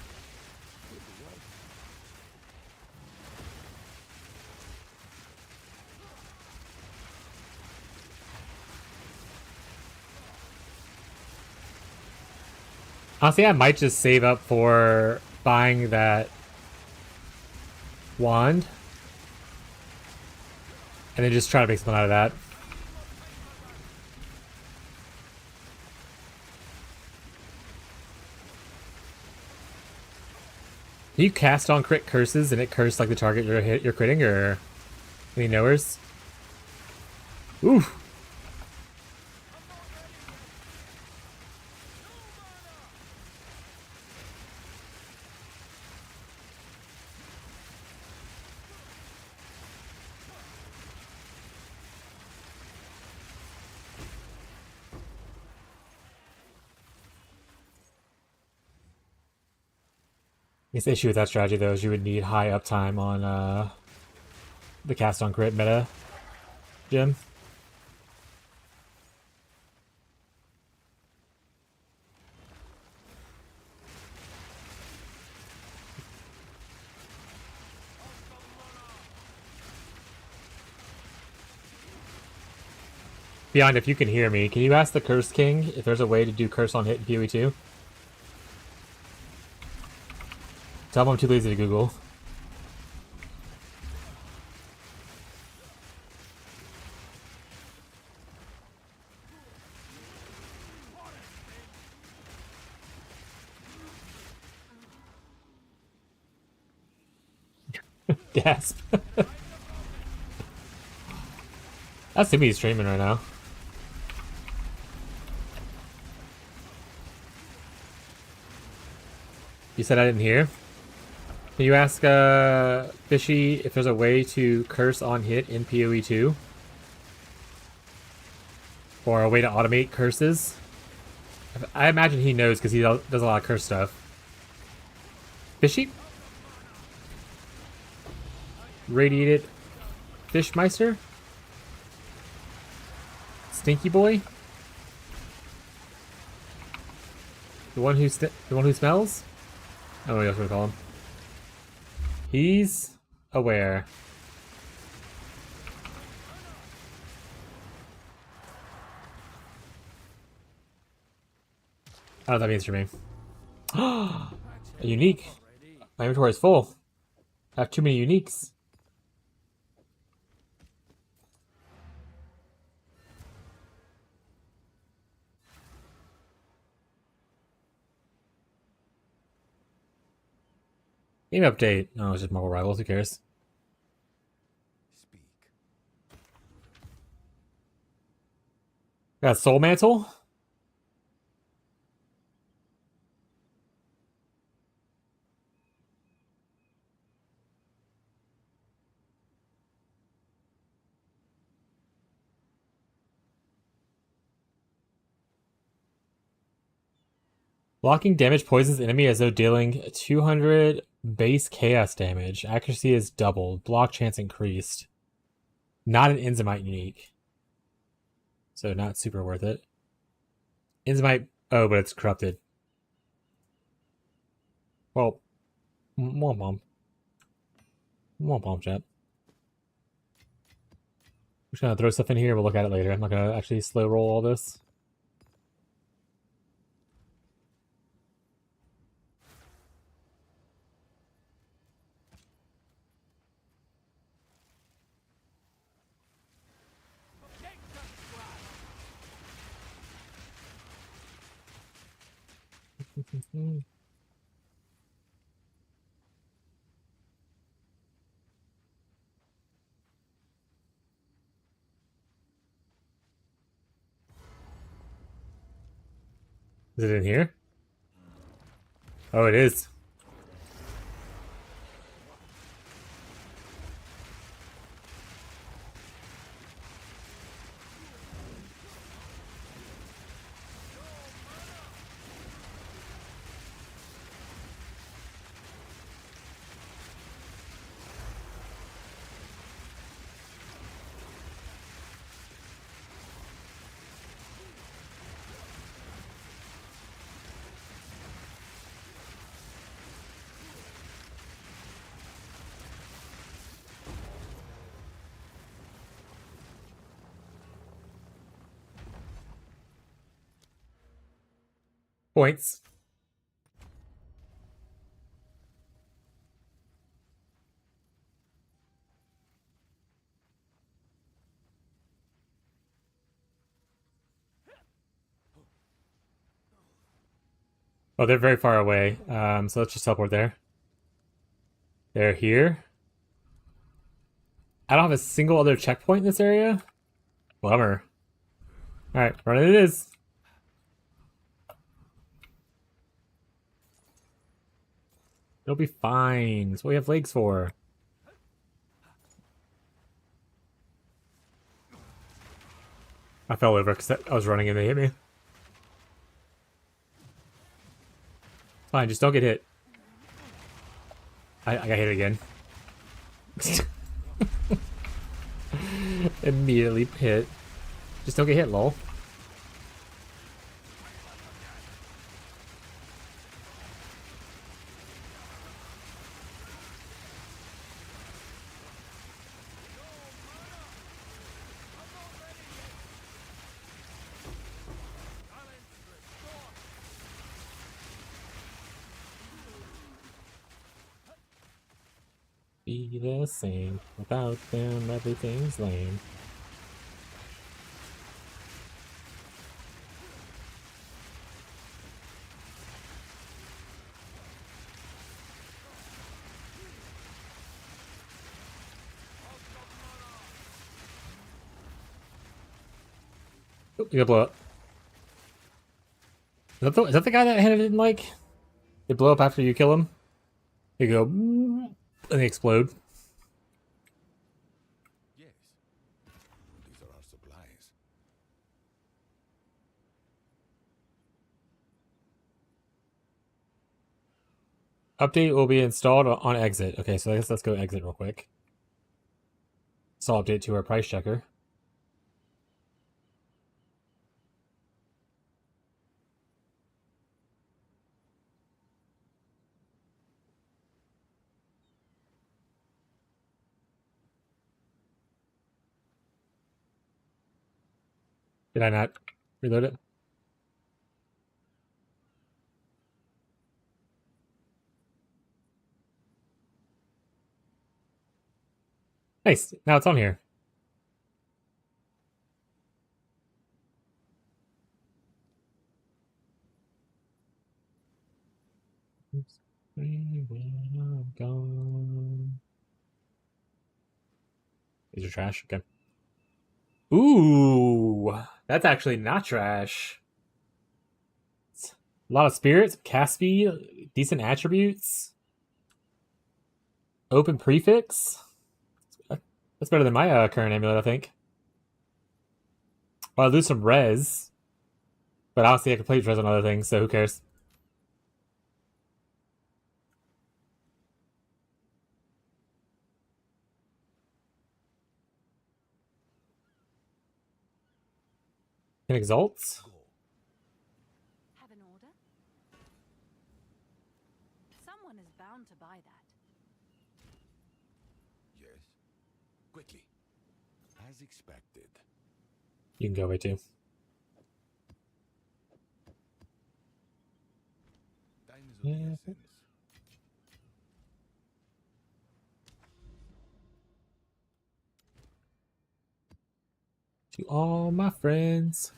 Honestly, I might just save up for buying that wand. And then just try to make something out of that. Can you cast on crit curses and it curse like the target you're critting, or any knowers? Ooh. I guess the issue with that strategy, though, is you would need high uptime on the cast on crit meta, Jim. Beyond, if you can hear me, can you ask the Curse King if there's a way to do curse on hit in PoE2? Tell him I'm too lazy to Google. Gasp. That's him he's streaming right now. You said I didn't hear? Can you ask Fishy if there's a way to curse on hit in PoE2? Or a way to automate curses. I imagine he knows because he does a lot of curse stuff. Fishy? Radiated Fishmeister? Stinky Boy? The one who smells? I don't know what else to call him. He's aware. I don't know what that means for me. A unique. My inventory is full. I have too many uniques. Game update. No, it's just Marvel Rivals. Who cares? Speak. Got Soul Mantle. Blocking damage poisons enemy as though dealing 200 base chaos damage. Accuracy is doubled. Block chance increased. Not an Enzymite unique. So not super worth it. Enzymite... Oh, but it's corrupted. Well, more bomb. More bomb chat. I'm just gonna throw stuff in here. We'll look at it later. I'm not gonna actually slow roll all this. Is it in here? Oh, it is. Points. Oh, they're very far away. So let's just teleport there. They're here. I don't have a single other checkpoint in this area. Bummer. Alright, run it is. It'll be fine. That's what we have legs for. I fell over because I was running and they hit me. Fine, just don't get hit. I got hit again. Immediately hit. Just don't get hit, lol. Be the same. Without them, everything's lame. Oh, you gotta blow up. Is that the guy that Hannah didn't like? They blow up after you kill him? They go... and they explode. Yes. These are our supplies. Update will be installed on exit. Okay, so I guess let's go exit real quick. So update to our price checker. Did I not reload it? Nice. Now it's on here. Oops. Gone. Is your trash? Okay. Ooh, that's actually not trash. A lot of spirits, cast speed, decent attributes, open prefix. That's better than my current amulet, I think. Well, I lose some res, but honestly, I can play res on other things, so who cares? Can exalt? Go. Have an order? Someone is bound to buy that. Yes. Quickly. As expected. You can go away too. Time is of the Yeah. essence. To all my friends.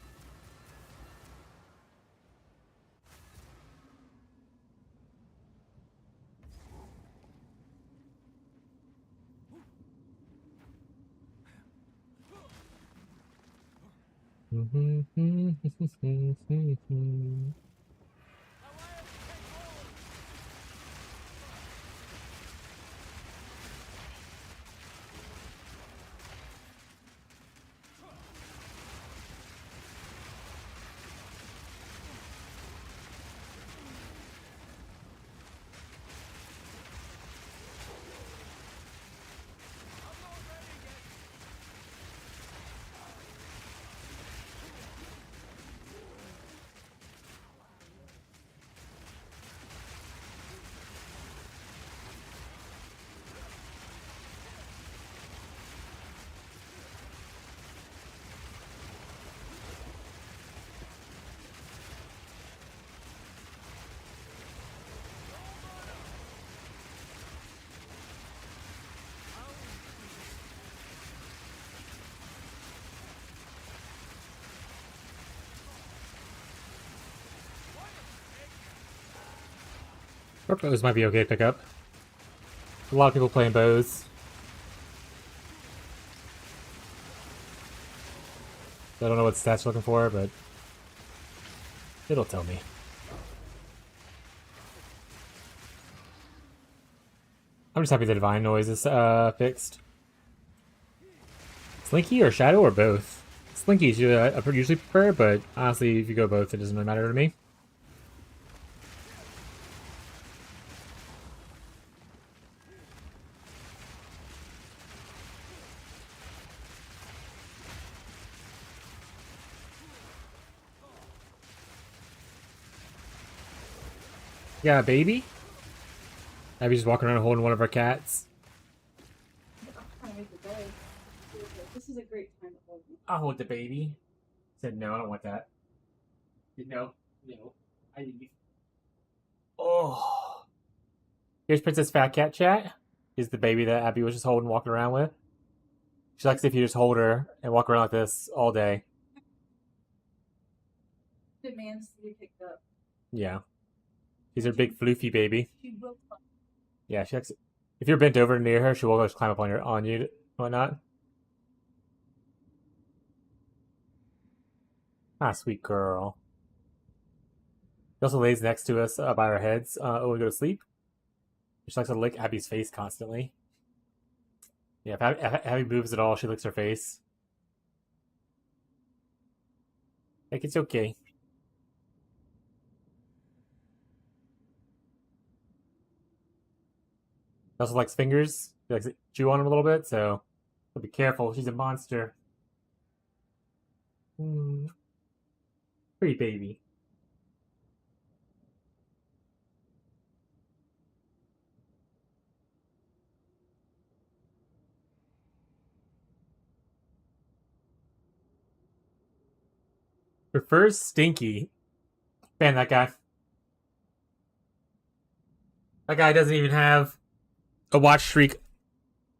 Short bows might be okay to pick up. A lot of people playing bows. I don't know what stats you're looking for, but it'll tell me. I'm just happy the divine noise is fixed. Slinky or Shadow or both? Slinky is I usually prefer, but honestly, if you go both, it doesn't really matter to me. Yeah, baby? Abby's just walking around holding one of our cats. Trying to make the bed. This is a great time to hold me. I'll hold the baby. Said no, I don't want that. No, no. I need. Oh. Here's Princess Fat Cat chat. Is the baby that Abby was just holding, walking around with. She likes if you just hold her and walk around like this all day. Demands to be picked up. Yeah. She's her big floofy baby. She will find. Yeah, she likes. If you're bent over near her, she will just climb up on you, and whatnot. Ah, sweet girl. She also lays next to us by our heads when we go to sleep. She likes to lick Abby's face constantly. Yeah, if Abby moves at all, she licks her face. Like, it's okay. also likes fingers. She likes to chew on them a little bit, so be careful. She's a monster. Pretty baby. Prefers Stinky. Ban that guy. That guy doesn't even have a watch streak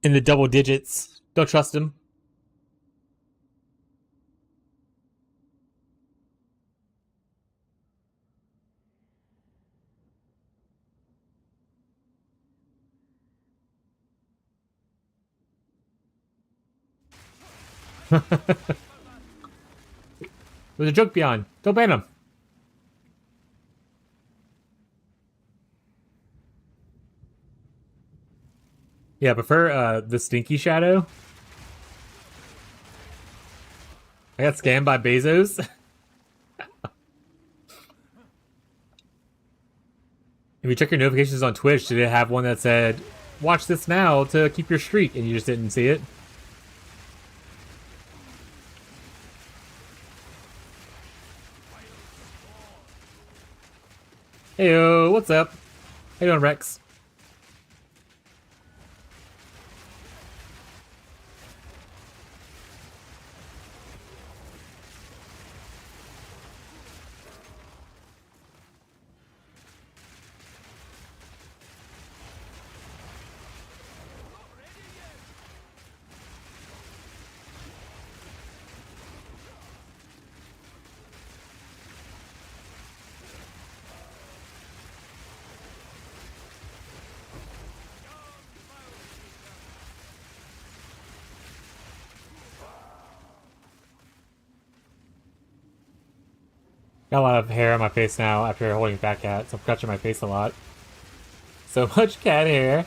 in the double digits. Don't trust him. There's a joke beyond. Don't ban him. Yeah, prefer the Stinky Shadow. I got scammed by Bezos. If you check your notifications on Twitch, did it have one that said, watch this now to keep your streak, and you just didn't see it? Heyo, what's up? How you doing, Rex? Got a lot of hair on my face now after holding Fat Cat, so I'm scratching my face a lot. So much cat hair.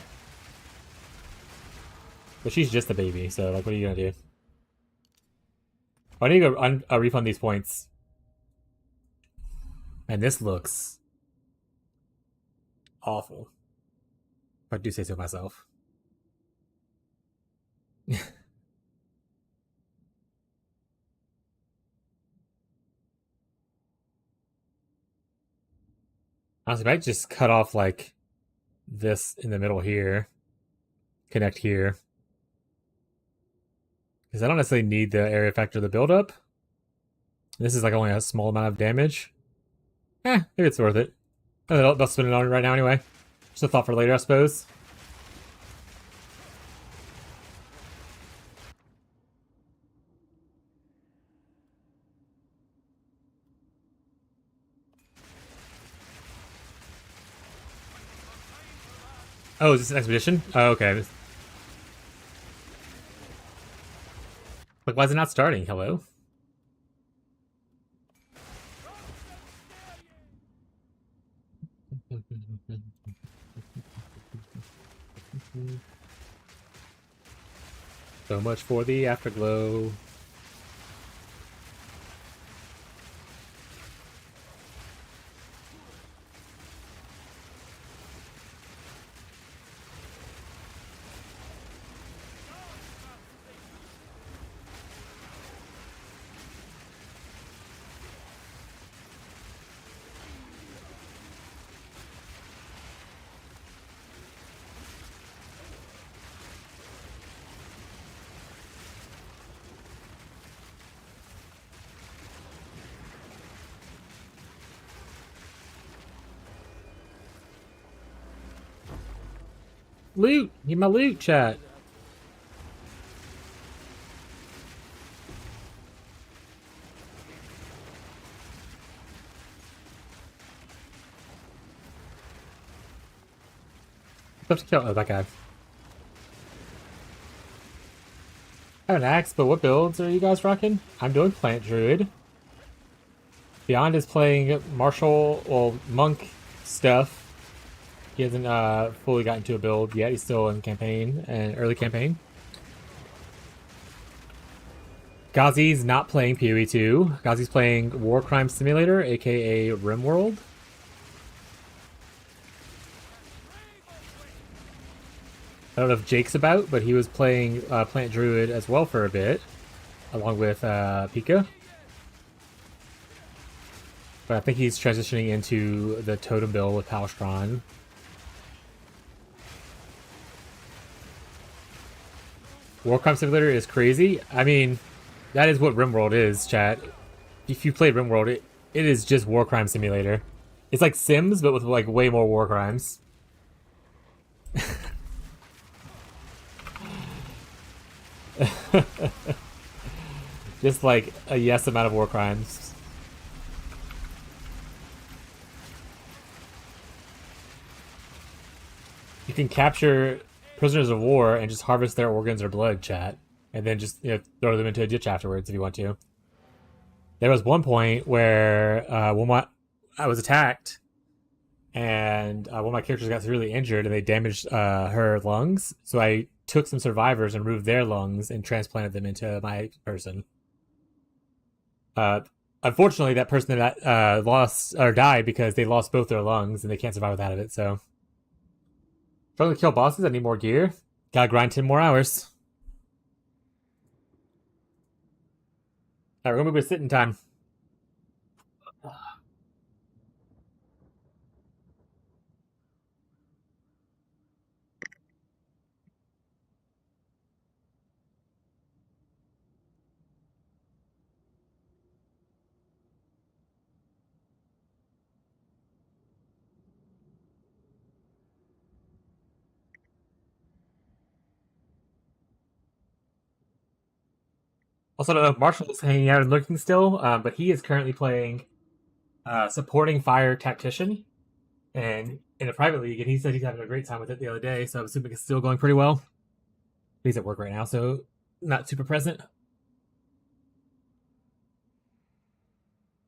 But she's just a baby, so like, what are you gonna do? I need to go refund these points. And this looks awful. If I do say so myself. Honestly, I might just cut off like this in the middle here. Connect here. Because I don't necessarily need the area effect or the build-up. This is like only a small amount of damage. Maybe it's worth it. They'll spin it on right now anyway. Just a thought for later, I suppose. Oh, is this an expedition? Oh, okay. Like, why is it not starting? Hello? So much for the afterglow. Loot! Need my loot, chat. Have to kill that guy. I have an axe, but what builds are you guys rocking? I'm doing Plant Druid. Beyond is playing martial, well, monk stuff. He hasn't fully gotten to a build yet. He's still in campaign and early campaign. Ghazi's not playing PoE 2. Ghazi's playing War Crime Simulator, aka RimWorld. I don't know if Jake's about, but he was playing Plant Druid as well for a bit, along with Pika. But I think he's transitioning into the Totem Bill with Palstron. Warcraft Simulator is crazy. I mean, that is what RimWorld is, chat. If you played RimWorld, it is just War Crime Simulator. It's like Sims, but with like way more war crimes. Just like a yes amount of war crimes. You can capture prisoners of war and just harvest their organs or blood, chat, and then just throw them into a ditch afterwards if you want to. There was one point where I was attacked, and one of my characters got severely injured, and they damaged her lungs. So I took some survivors and removed their lungs and transplanted them into my person. Unfortunately, that person that lost or died because they lost both their lungs and they can't survive without it. So, trying to kill bosses. I need more gear. Gotta grind 10 more hours. Alright, we're gonna move to sitting time. Also, I don't know if Marshall's hanging out and looking still, but he is currently playing supporting fire tactician, and in a private league, and he said he's having a great time with it the other day. So I'm assuming it's still going pretty well. He's at work right now, so not super present.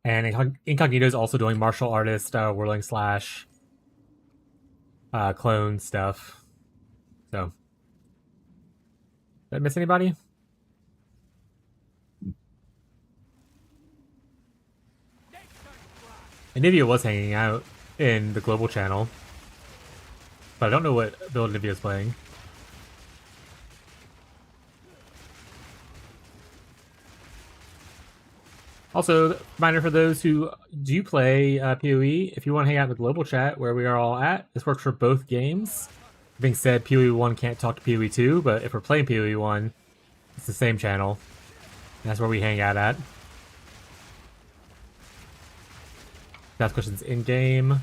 And Incognito is also doing martial artist, whirling slash, clone stuff. So, did I miss anybody? Anivia was hanging out in the global channel, but I don't know what build Anivia's playing. Also, reminder for those who do play PoE, if you want to hang out in the global chat where we are all at, this works for both games. Being said, PoE 1 can't talk to PoE 2, but if we're playing PoE 1, it's the same channel. And that's where we hang out at. Ask questions in-game.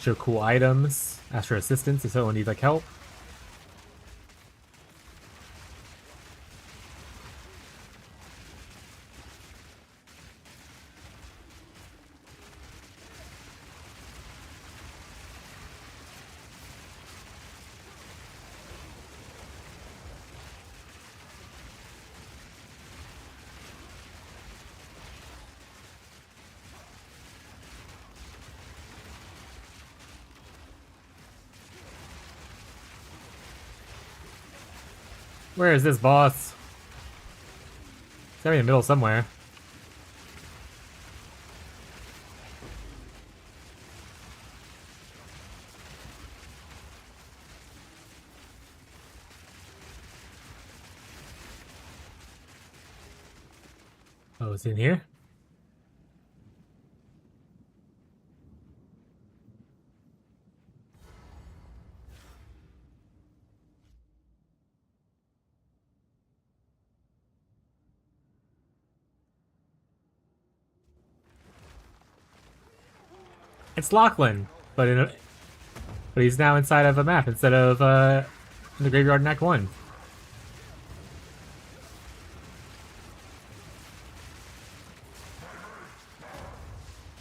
Show cool items. Ask for assistance if someone needs like help. Where is this boss? It's gotta be in the middle somewhere. Oh, it's in here? It's Lachlan, but but he's now inside of a map instead of in the graveyard in Act 1.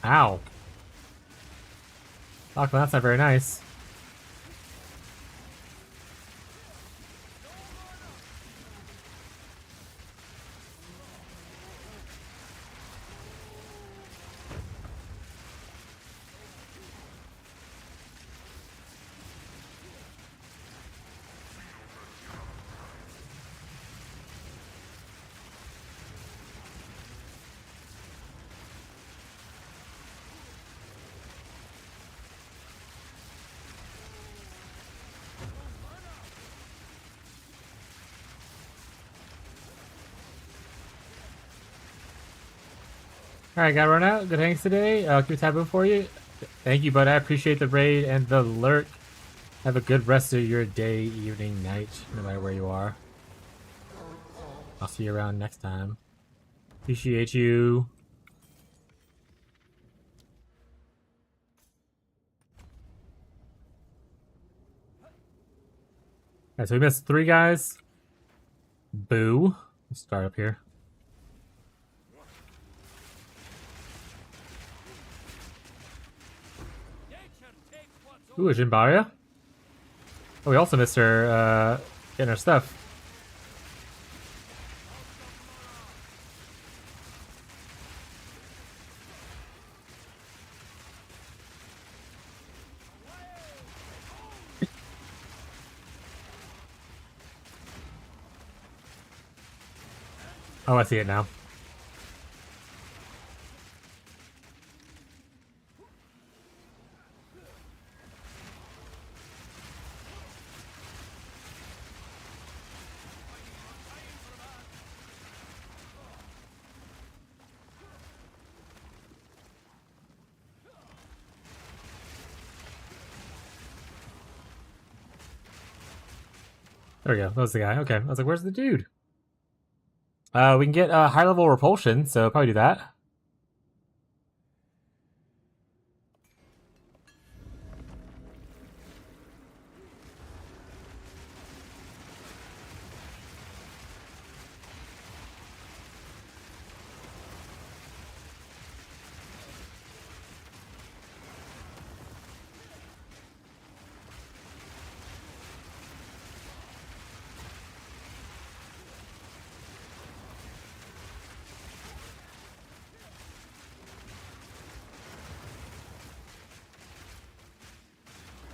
Ow. Lachlan, that's not very nice. Alright, gotta run out. Good hangs today. Keep a taboo for you. Thank you, bud. I appreciate the raid and the lurk. Have a good rest of your day, evening, night, no matter where you are. I'll see you around next time. Appreciate you. Alright, so we missed 3 guys. Boo. Let's start up here. Ooh, a Jinbaria? Oh, we also missed her, getting her stuff. Oh, I see it now. There we go. That was the guy. Okay. I was like, where's the dude? We can get high level repulsion, so probably do that.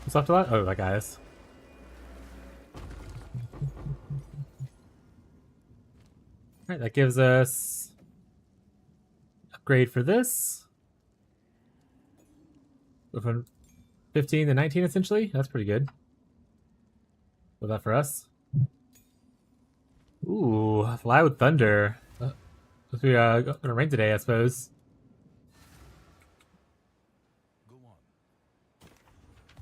What's up to that? Oh, that guy is. Alright, that gives us upgrade for this. Go from 15 to 19 essentially. That's pretty good. What's that for us? Ooh, fly with thunder. Must be gonna rain today, I suppose. Go on.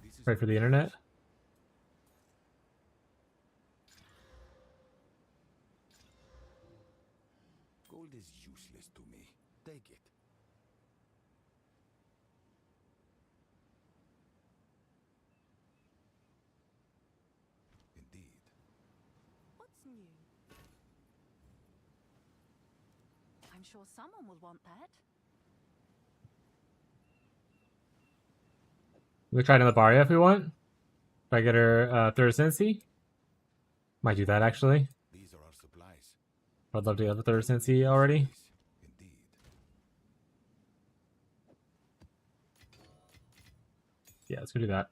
This is Right for the internet. Gold is useless to me. Take it. Indeed. What's new? I'm sure someone will want that. We try another Baria if we want. Try to get her third Sensi. Might do that actually. These are our supplies. I'd love to get a third Sensi already. Indeed. Yeah, let's go do that.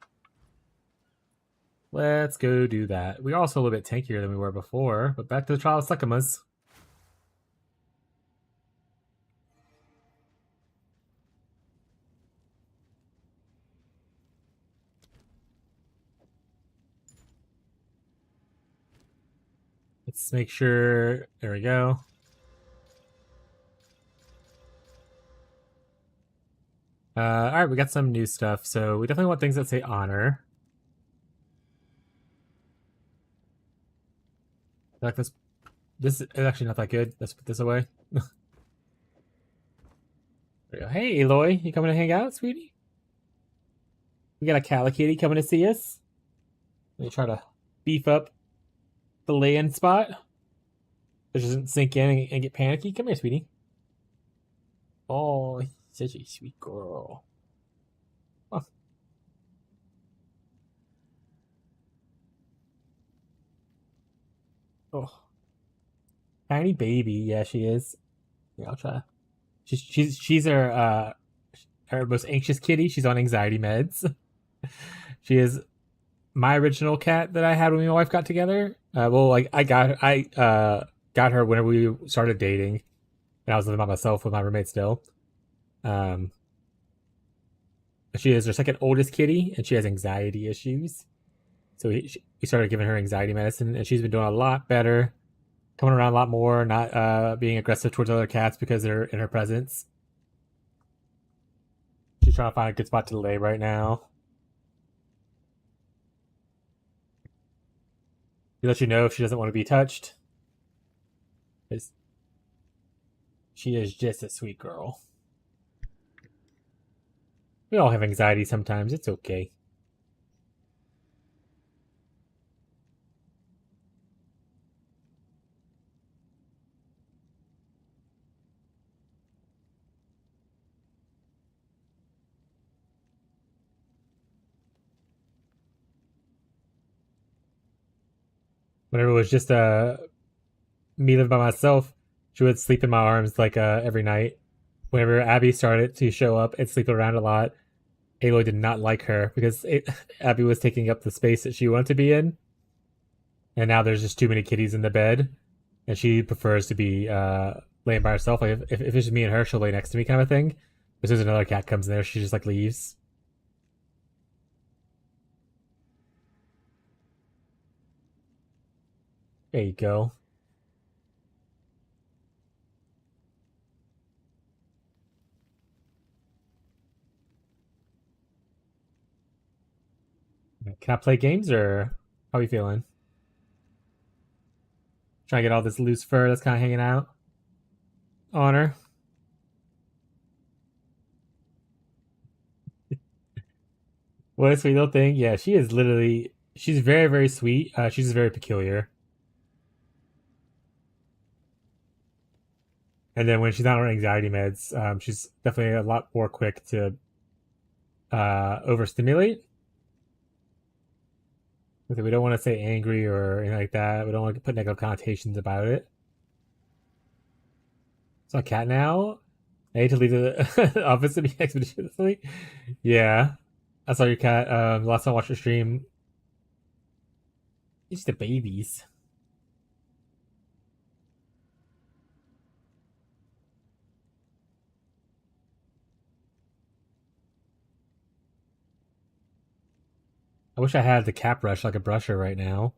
Let's go do that. We're also a little bit tankier than we were before, but back to the Trial of Succumas. Let's make sure. There we go. Alright, we got some new stuff, so we definitely want things that say honor. Like this. This is actually not that good. Let's put this away. There we go. Hey, Aloy, you coming to hang out, sweetie? We got a Calicatty coming to see us. Let me try to beef up the lay-in spot. It doesn't sink in and get panicky. Come here, sweetie. Oh, such a sweet girl. Oh. Oh. Tiny baby. Yeah, she is. Yeah, I'll try. She's her most anxious kitty. She's on anxiety meds. She is my original cat that I had when my wife got together. Well, like I got her whenever we started dating, and I was living by myself with my roommate still. She is her second oldest kitty, and she has anxiety issues. So we started giving her anxiety medicine, and she's been doing a lot better, coming around a lot more, not being aggressive towards other cats because they're in her presence. She's trying to find a good spot to lay right now. She let you know if she doesn't want to be touched. She is just a sweet girl. We all have anxiety sometimes. It's okay. Whenever it was just me living by myself, she would sleep in my arms like every night. Whenever Abby started to show up and sleep around a lot, Aloy did not like her because Abby was taking up the space that she wanted to be in. And now there's just too many kitties in the bed. And she prefers to be laying by herself. Like if it's just me and her, she'll lay next to me kind of thing. But as soon as another cat comes in there, she just like leaves. There you go. Can I play games or how are you feeling? Trying to get all this loose fur that's kind of hanging out on her. What a sweet little thing. Yeah, she is literally, she's very, very sweet. She's just very peculiar. And then when she's not on anxiety meds, she's definitely a lot more quick to overstimulate. We don't want to say angry or anything like that. We don't want to put negative connotations about it. So a cat now. I hate to leave the office to be expeditiously. Yeah. I saw your cat last time I watched your stream. It's the babies. I wish I had the cat brush so I could brush her right now.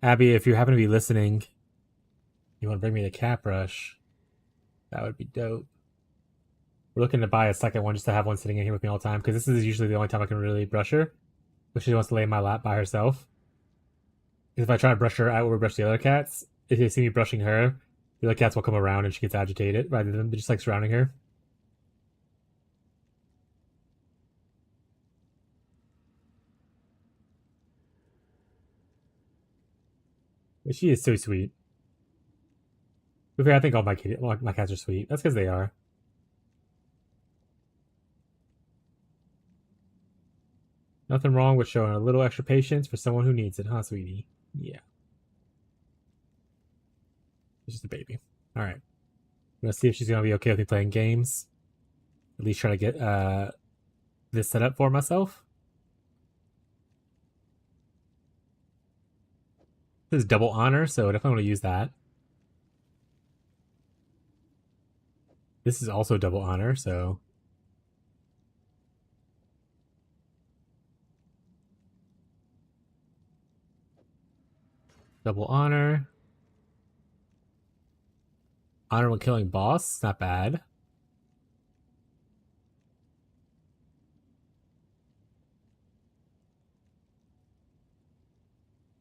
Abby, if you happen to be listening, you want to bring me the cat brush, that would be dope. We're looking to buy a second one just to have one sitting in here with me all the time, because this is usually the only time I can really brush her. If she wants to lay in my lap by herself. If I try to brush her out where we brush the other cats, if they see me brushing her, the other cats will come around and she gets agitated rather than just like surrounding her. But she is so sweet. I think all my cats are sweet. That's because they are. Nothing wrong with showing a little extra patience for someone who needs it, huh, sweetie? Yeah. It's just a baby. Alright. I'm gonna see if she's gonna be okay with me playing games. At least try to get this set up for myself. This is double honor, so I definitely want to use that. This is also double honor, so double honor. Honor when killing boss, not bad.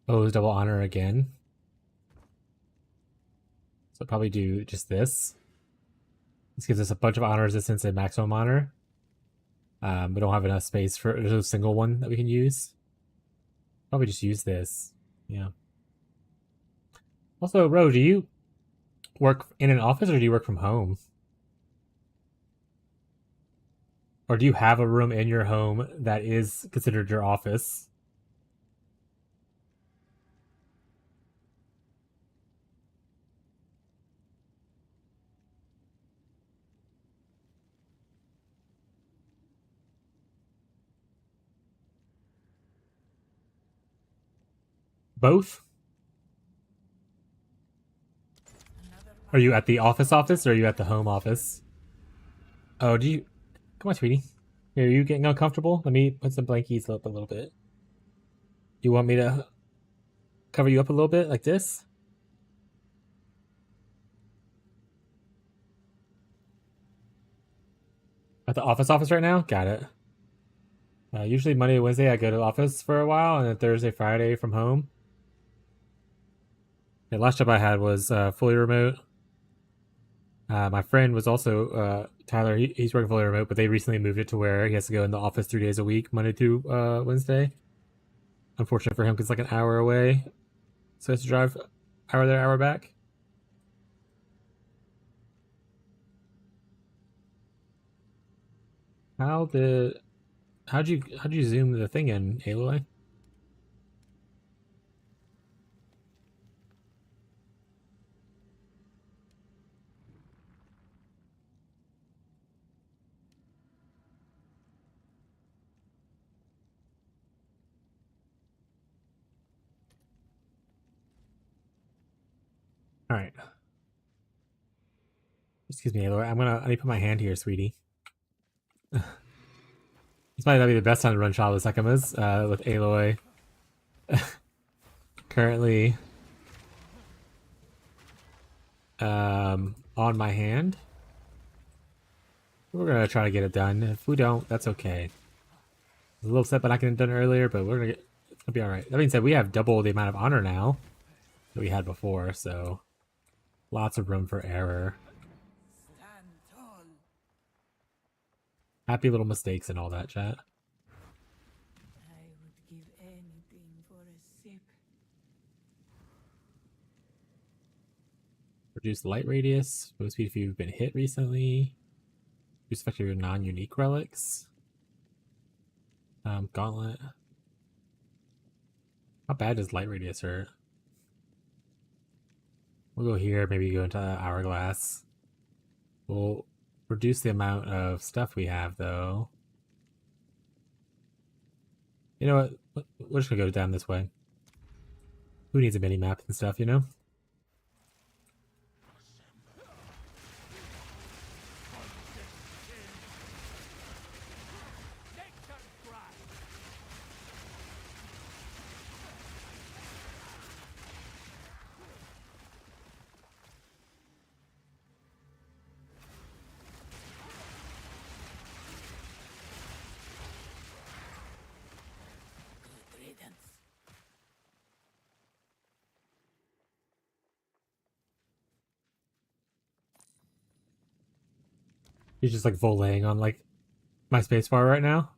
Oh, it's double honor again. So I'll probably do just this. This gives us a bunch of honor resistance and maximum honor. We don't have enough space for there's a single one that we can use. Probably just use this. Yeah. Also, Ro, do you work in an office or do you work from home? Or do you have a room in your home that is considered your office? Both? Are you at the office or are you at the home office? Oh, do you... Come on, sweetie. Are you getting uncomfortable? Let me put some blankies up a little bit. You want me to cover you up a little bit like this? At the office right now? Got it. Usually Monday, Wednesday, I go to the office for a while, and then Thursday, Friday from home. The last job I had was fully remote. My friend was also Tyler. He's working fully remote, but they recently moved it to where he has to go in the office 3 days a week, Monday through Wednesday. Unfortunate for him because it's like an hour away, so he has to drive hour there, hour back. How'd you zoom the thing in, Aloy? All right. Excuse me, Aloy. I need to put my hand here, sweetie. This might not be the best time to run Childless Ekimas, with Aloy currently on my hand. We're gonna try to get it done. If we don't, that's okay. I was a little upset that I couldn't have done it earlier, but it's gonna be alright. That being said, we have double the amount of honor now that we had before, so lots of room for error. Stand tall. Happy little mistakes and all that, chat. I would give anything for a sip. Reduce light radius. Move speed if you've been hit recently. Reduce effect of your non-unique relics. Gauntlet. How bad does light radius hurt? We'll go here, maybe go into Hourglass. We'll reduce the amount of stuff we have, though. You know what? We're just gonna go down this way. Who needs a mini-map and stuff, you know? Good riddance. He's just like volleying on like my spacebar right now.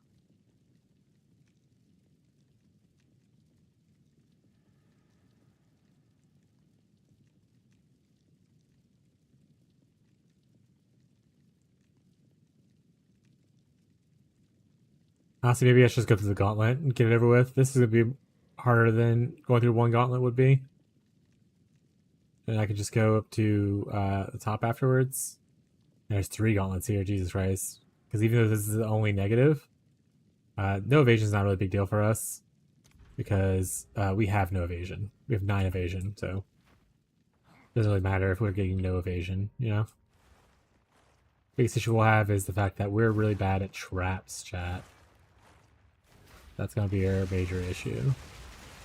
Honestly, maybe I should just go through the gauntlet and get it over with. This is gonna be harder than going through one gauntlet would be. And I could just go up to the top afterwards. There's 3 gauntlets here, Jesus Christ. Because even though this is only negative, no evasion is not really a big deal for us. Because we have no evasion. We have 9 evasion, so it doesn't really matter if we're getting no evasion, you know? Biggest issue we'll have is the fact that we're really bad at traps, chat. That's gonna be our major issue.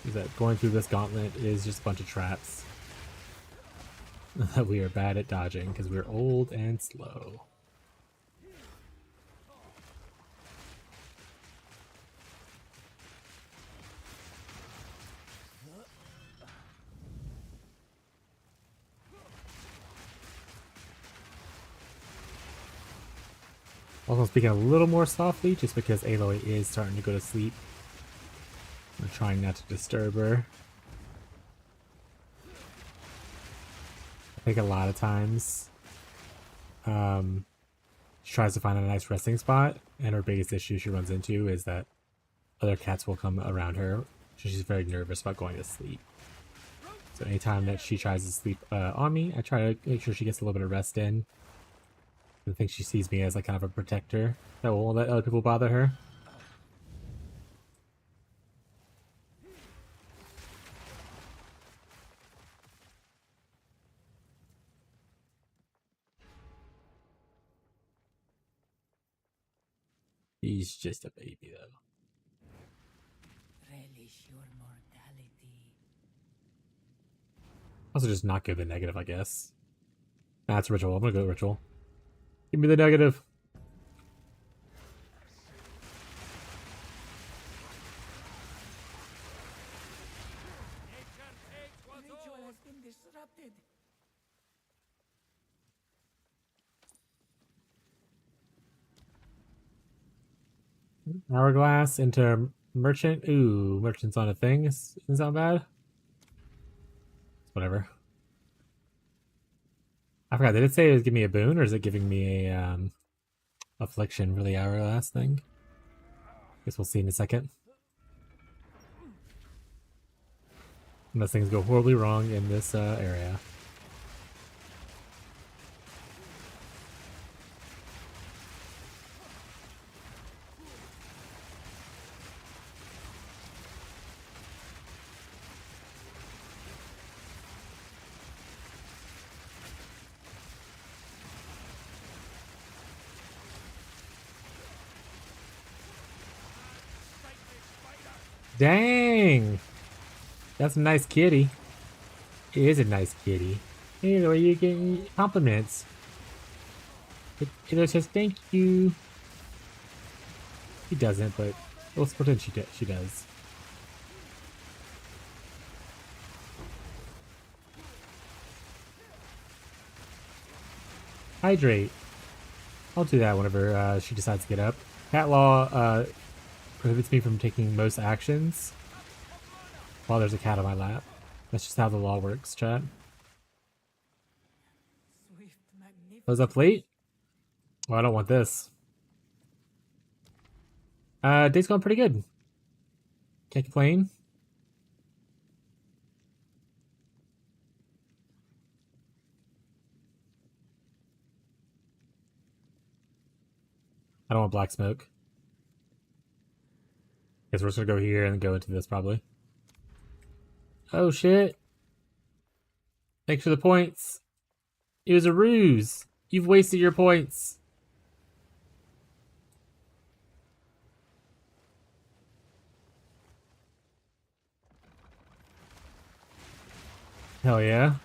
Is that going through this gauntlet is just a bunch of traps. That we are bad at dodging because we're old and slow. Also speaking a little more softly just because Aloy is starting to go to sleep. I'm trying not to disturb her. I think a lot of times she tries to find a nice resting spot, and her biggest issue she runs into is that other cats will come around her, so she's very nervous about going to sleep. So anytime that she tries to sleep on me, I try to make sure she gets a little bit of rest in. I think she sees me as like kind of a protector that won't let other people bother her. He's just a baby, though. Relish your mortality. Also, just not go the negative, I guess. Nah, it's ritual. I'm gonna go ritual. Give me the negative. been disrupted. Hourglass into merchant. Ooh, merchant's on a thing. Isn't that bad? Whatever. I forgot. Did it say it was giving me a boon, or is it giving me a affliction for the hourglass thing? Guess we'll see in a second. Unless things go horribly wrong in this area. Dang! That's a nice kitty. It is a nice kitty. Hey, Laura, you getting compliments. It says thank you. He doesn't, but let's pretend she does. Hydrate. I'll do that whenever she decides to get up. Cat law prohibits me from taking most actions while there's a cat on my lap. That's just how the law works, chat. Swift, magnificent. I was up late? Well, I don't want this. Day's going pretty good. Can't complain. I don't want black smoke. Guess we're just gonna go here and go into this probably. Oh shit. Thanks for the points. It was a ruse. You've wasted your points. Hell yeah.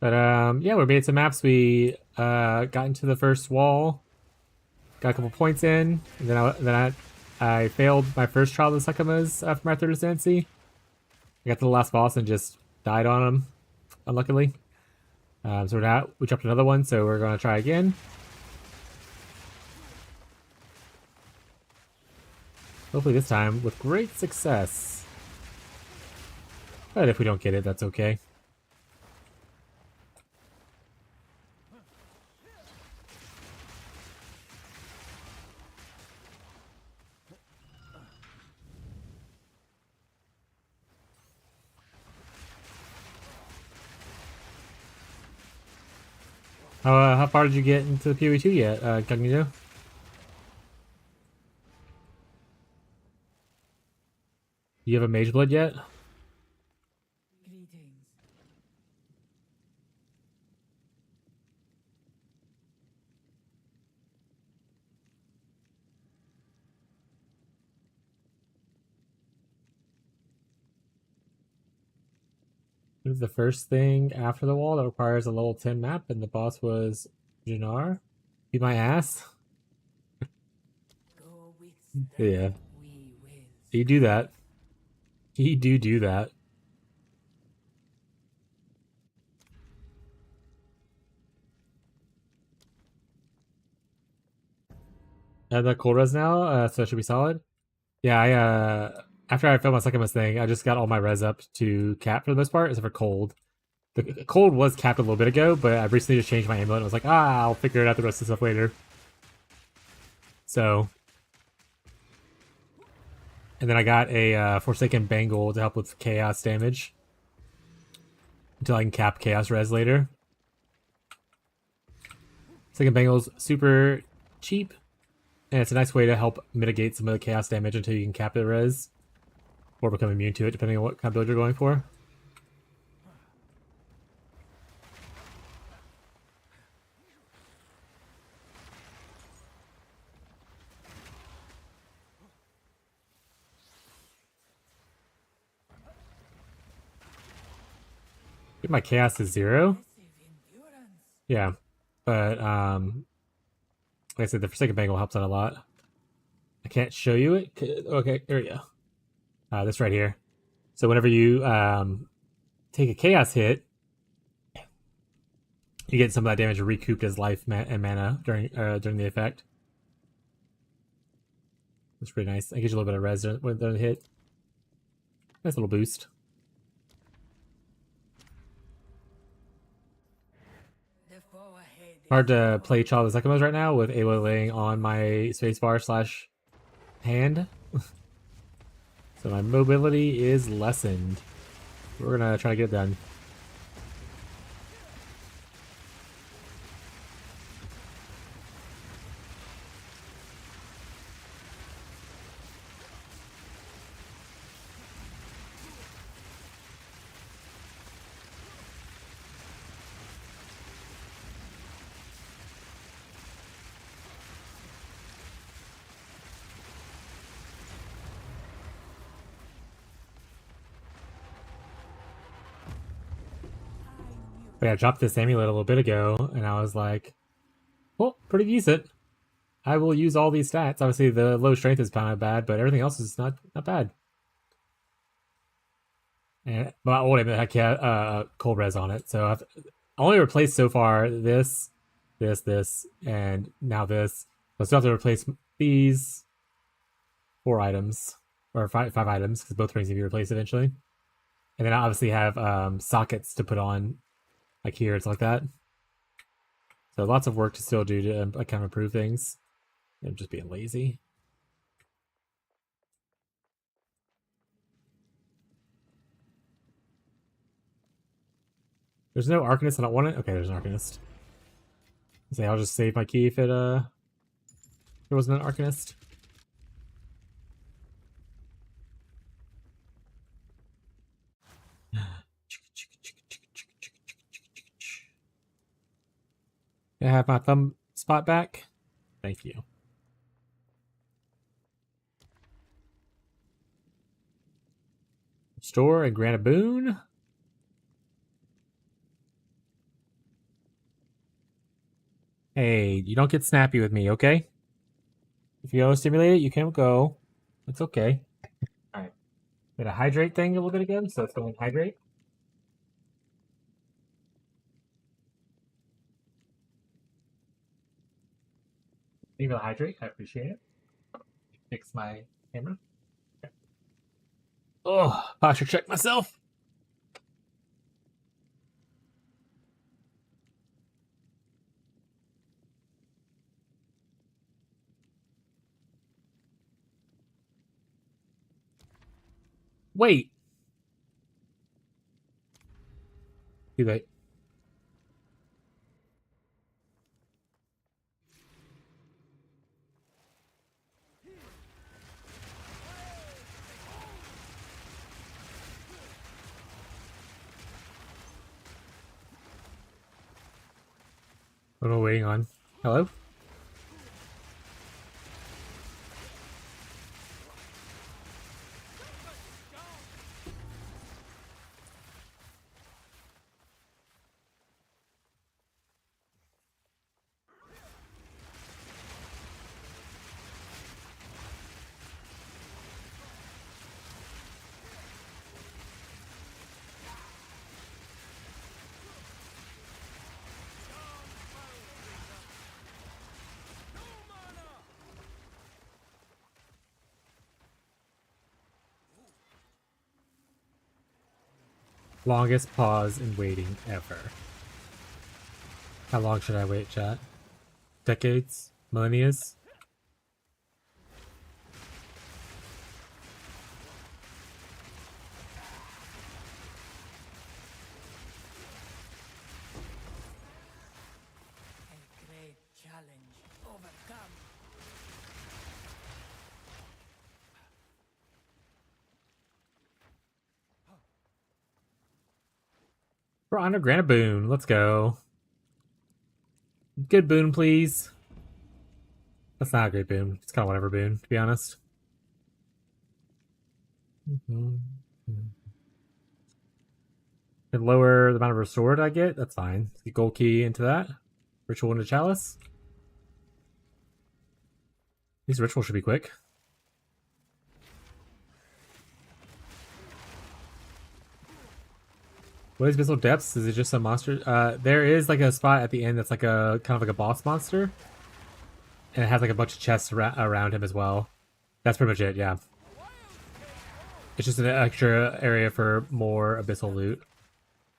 But yeah, we made some maps. We got into the first wall, got a couple points in, and then I failed my first trial of the Succumas after my third ascendancy. I got to the last boss and just died on him, unluckily. So we jumped another one, so we're gonna try again. Hopefully this time with great success. But if we don't get it, that's okay. How far did you get into the PoE2 yet, Cognito? You have a Mage Blood yet? Greetings. It was the first thing after the wall that requires a level 10 map, and the boss was Jannar. Beat my ass. Go with Yeah. we will. You do that. You do that. I have that cold res now, so it should be solid. Yeah, after I failed my second thing, I just got all my res up to cap for the most part, except for cold. The cold was capped a little bit ago, but I recently just changed my amulet and I was like, I'll figure it out the rest of the stuff later. So, and then I got a Forsaken Bangle to help with chaos damage until I can cap chaos res later. Forsaken Bangle's super cheap, and it's a nice way to help mitigate some of the chaos damage until you can cap the res or become immune to it, depending on what kind of build you're going for. Get my chaos to 0. Endurance. Yeah, but like I said, the Forsaken Bangle helps out a lot. I can't show you it. Okay, there we go. This right here. So whenever you take a chaos hit, you get some of that damage recouped as life and mana during the effect. It's pretty nice. It gives you a little bit of res when the hit. Nice little boost. The foe ahead is Hard to play Child of the Sekimos right now with Aloy laying on my spacebar / hand. So my mobility is lessened. We're gonna try to get it done. But yeah, I dropped this amulet a little bit ago, and I was like, well, pretty decent. I will use all these stats. Obviously, the low strength is kind of bad, but everything else is not bad. And my old amulet had cold res on it, so I've only replaced so far this, and now this. I still have to replace these 4 items, or 5 items, because both rings need to be replaced eventually. And then I obviously have sockets to put on, like here, it's like that. So lots of work to still do to kind of improve things. I'm just being lazy. There's no Arcanist, I don't want it? Okay, there's an Arcanist. Say I'll just save my key if it wasn't an Arcanist. Can I have my thumb spot back? Thank you. Restore and grant a boon. Hey, you don't get snappy with me, okay? If you overstimulate it, you can't go. It's okay. Alright. Did a hydrate thing a little bit again, so let's go and hydrate. Thank you for the hydrate, I appreciate it. Fix my camera. Okay. Oh, posture check myself. Wait. Too late. What am I waiting on? Hello? Longest pause in waiting ever. How long should I wait, chat? Decades? Millennias? a great challenge overcome. For honor, grant a boon. Let's go. Good boon, please. That's not a great boon. It's kind of whatever boon, to be honest. Can lower the amount of restored I get. That's fine. Get gold key into that. Ritual into chalice. These rituals should be quick. What is Abyssal Depths? Is it just a monster? There is like a spot at the end that's like a kind of like a boss monster, and it has like a bunch of chests around him as well. That's pretty much it. Yeah, it's just an extra area for more abyssal loot.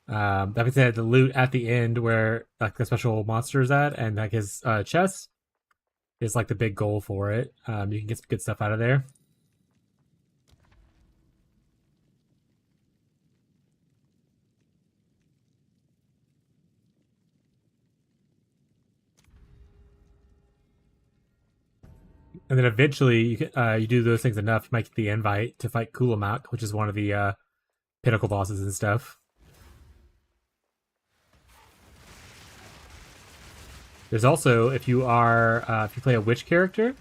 That being said, the loot at the end where like the special monster is at, and like his chest is like the big goal for it. You can get some good stuff out of there. And then eventually, you do those things enough, you might get the invite to fight Kulamak, which is one of the pinnacle bosses and stuff. There's also, if you play a witch character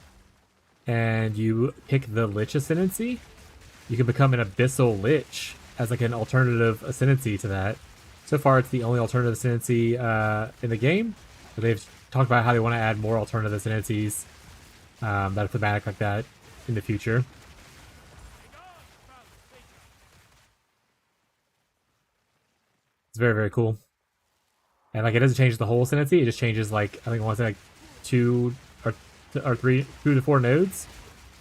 and you pick the Lich Ascendancy, you can become an Abyssal Lich as like an alternative ascendancy to that. So far, it's the only alternative ascendancy in the game, but they've talked about how they want to add more alternative ascendancies that are thematic like that in the future. It's very, very cool. And like it doesn't change the whole ascendancy, it just changes like I think I want to say like 2 or 3, 2 to 4 nodes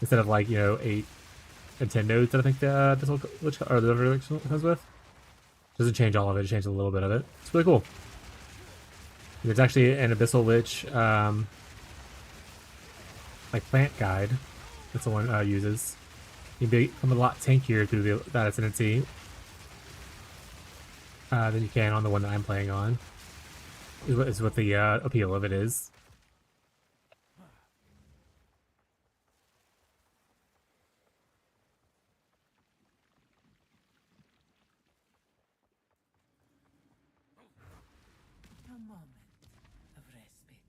instead of like 8 and 10 nodes that I think this or the other Lich comes with. It doesn't change all of it; it changes a little bit of it. It's really cool. There's actually an Abyssal Lich like plant guide that someone uses. You can become a lot tankier through that ascendancy than you can on the one that I'm playing on. Is what the appeal of it is. A moment of respite.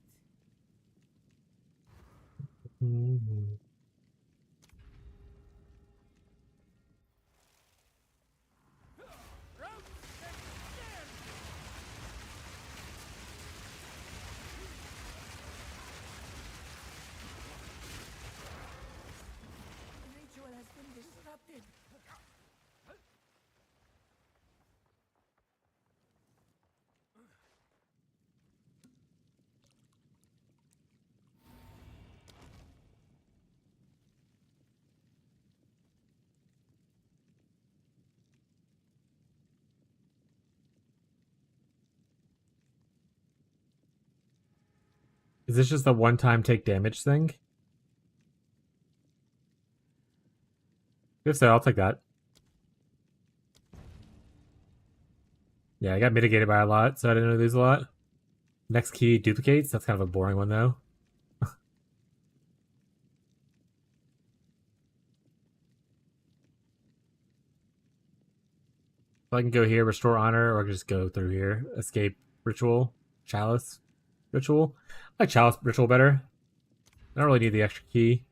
Mm-hmm. The ritual has been disrupted. Is this just a one-time take damage thing? If so, I'll take that. Yeah, I got mitigated by a lot, so I didn't really lose a lot. Next key, duplicates. That's kind of a boring one, though. So I can go here, restore honor, or I can just go through here. Escape ritual, chalice ritual. I like chalice ritual better. I don't really need the extra key.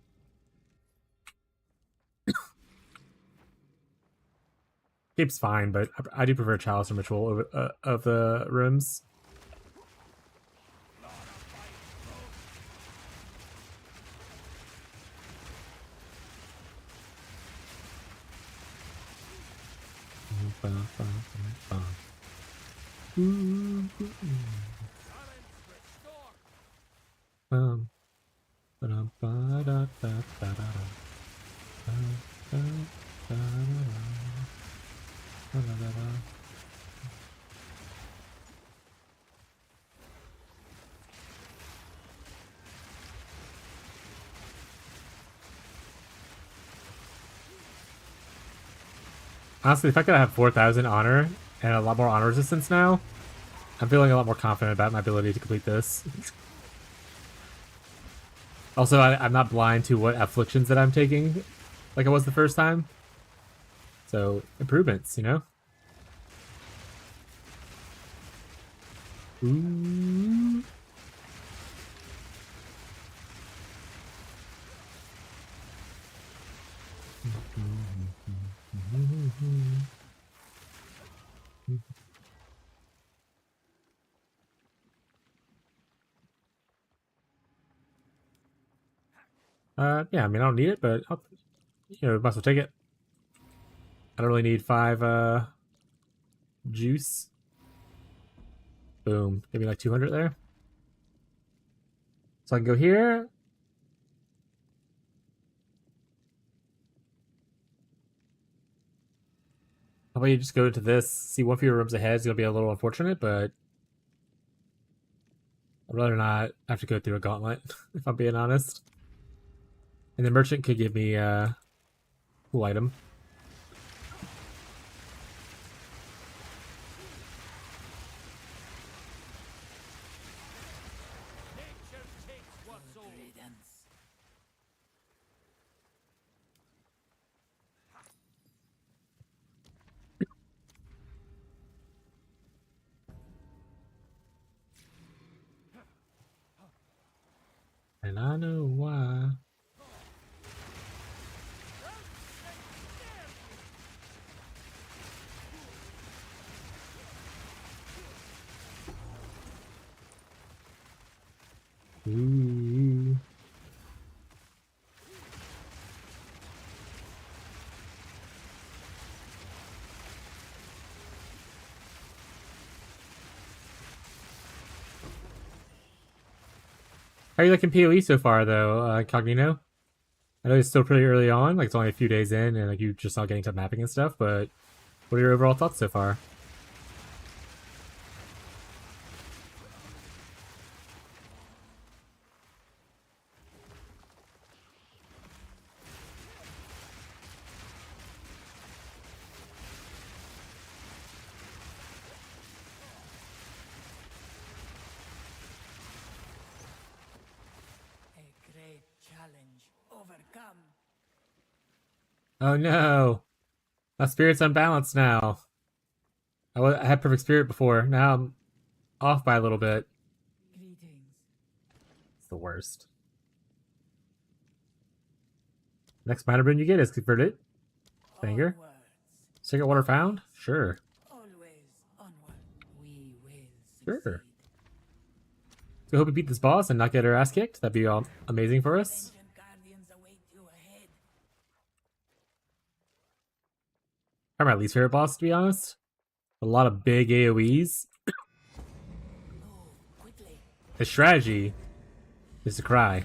Escape's fine, but I do prefer chalice and ritual over, of the rooms. Honestly, the fact that I have 4,000 honor and a lot more honor resistance now, I'm feeling a lot more confident about my ability to complete this. Also, I'm not blind to what afflictions that I'm taking, like I was the first time. So, improvements, you know? Ooh. Yeah, I mean, I don't need it, but might as well take it. I don't really need 5 juice. Boom. Give me like 200 there. So I can go here. How about you just go into this? See one fewer rooms ahead is going to be a little unfortunate, but I'd rather not have to go through a gauntlet, if I'm being honest. And the merchant could give me a cool item. Nature takes what's old. And I know why. Ooh. How are you liking PoE so far, though, Cognito? I know it's still pretty early on, like it's only a few days in, and like you just not getting to mapping and stuff. But what are your overall thoughts so far? A great challenge overcome. Oh no, my spirit's unbalanced now. I had perfect spirit before. Now I'm off by a little bit. Greetings. It's the worst. Next minor boon you get is converted. Banger. Onwards. Secret water found? Sure. Always onward. We will Sure. succeed. So I hope we beat this boss and not get our ass kicked. That'd be amazing for us. Ancient guardians await you ahead. Probably my least favorite boss, to be honest. A lot of big AoEs. Move quickly. The strategy is to cry.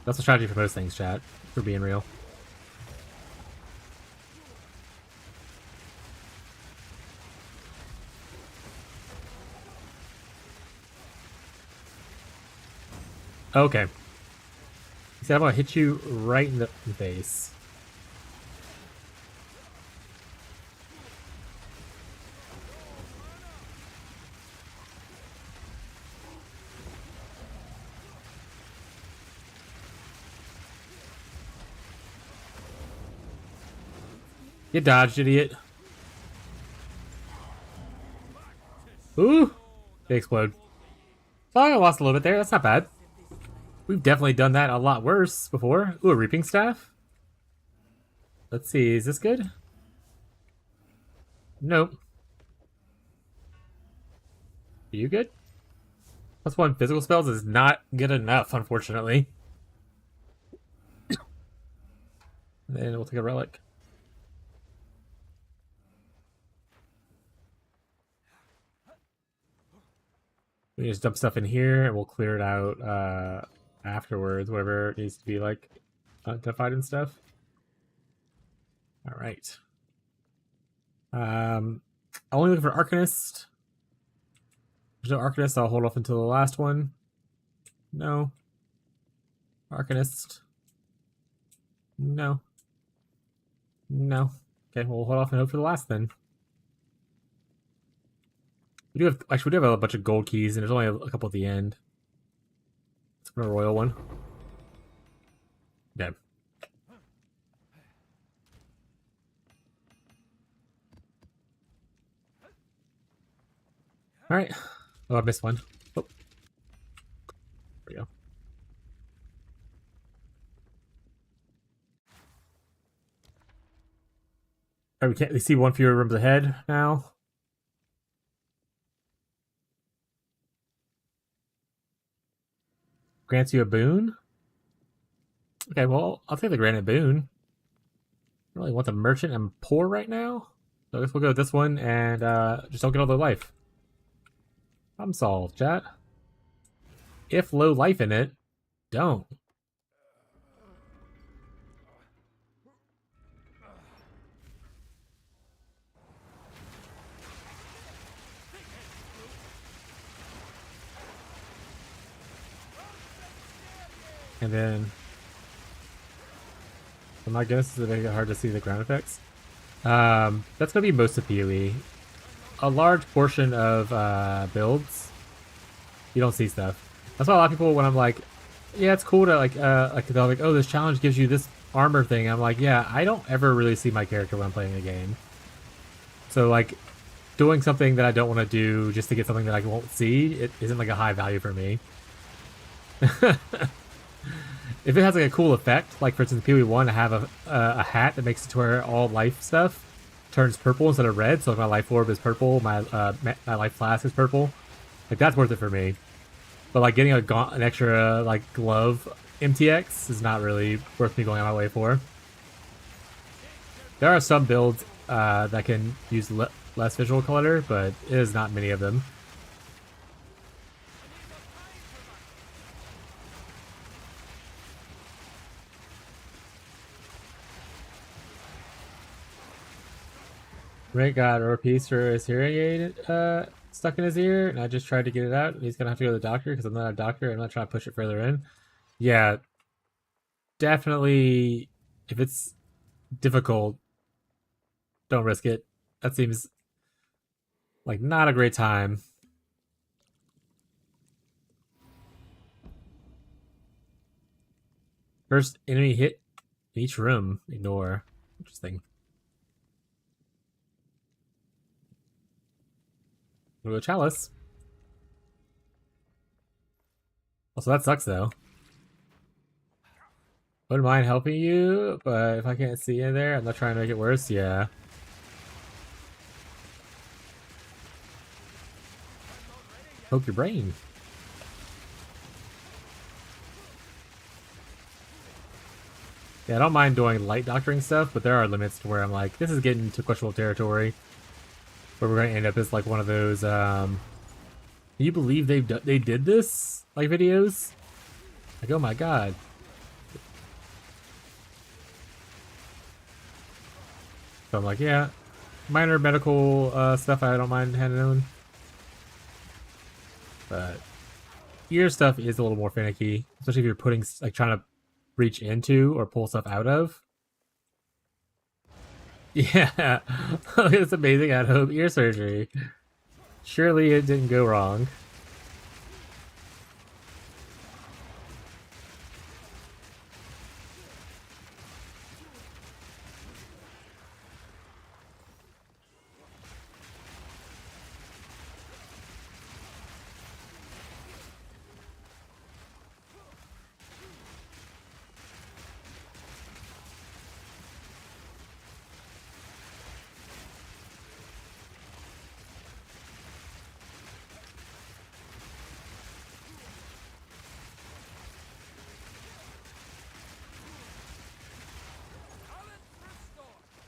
That's the strategy for most things, chat. For being real. Okay. He said I'm gonna hit you right in the face. You dodged, idiot. Ooh! They explode. So I lost a little bit there. That's not bad. We've definitely done that a lot worse before. Ooh, a reaping staff? Let's see, is this good? Nope. Are you good? Plus one physical spells is not good enough, unfortunately. Then we'll take a relic. We just dump stuff in here and we'll clear it out afterwards, whatever it needs to be like identified and stuff. Alright. Only looking for Arcanist. There's no Arcanist, I'll hold off until the last one. No. Arcanist. No. No. Okay, we'll hold off and hope for the last then. We do have a bunch of gold keys, and there's only a couple at the end. Let's go to a royal one. Dead. Alright. Oh, I missed one. Oh. There we go. Alright, we see one fewer rooms ahead now. Grants you a boon? Okay, well, I'll take the granted boon. I really want the merchant. I'm poor right now. So I guess we'll go with this one and just don't get all the life. Problem solved, chat. If low life in it, don't. And then, oh my goodness, it's make it hard to see the ground effects. That's gonna be most of PoE. A large portion of builds, you don't see stuff. That's why a lot of people, when I'm like, yeah, it's cool to like they're like, oh, this challenge gives you this armor thing. I'm like, yeah, I don't ever really see my character when I'm playing a game. So like, doing something that I don't want to do just to get something that I won't see, it isn't like a high value for me. If it has like a cool effect, like for instance, PoE1, I have a hat that makes it to where all life stuff turns purple instead of red. So if my life orb is purple, my life flask is purple. Like that's worth it for me. But like getting an extra like glove MTX is not really worth me going out my way for. There are some builds that can use less visual clutter, but it is not many of them. Rick got a piece for his hearing aid stuck in his ear, and I just tried to get it out. He's gonna have to go to the doctor because I'm not a doctor. I'm not trying to push it further in. Yeah, definitely. If it's difficult, don't risk it. That seems like not a great time. First enemy hit in each room. Ignore. Interesting. We'll go Chalice. Also, that sucks though. Wouldn't mind helping you, but if I can't see in there, I'm not trying to make it worse. Yeah. Poke your brain. Yeah, I don't mind doing light doctoring stuff, but there are limits to where I'm like, this is getting into questionable territory. Where we're gonna end up as like one of those. Can you believe they did this like videos? Like, oh my god. So I'm like, yeah, minor medical stuff I don't mind handing on, but ear stuff is a little more finicky, especially if you're putting like trying to reach into or pull stuff out of. Yeah, it's amazing at home ear surgery. Surely it didn't go wrong.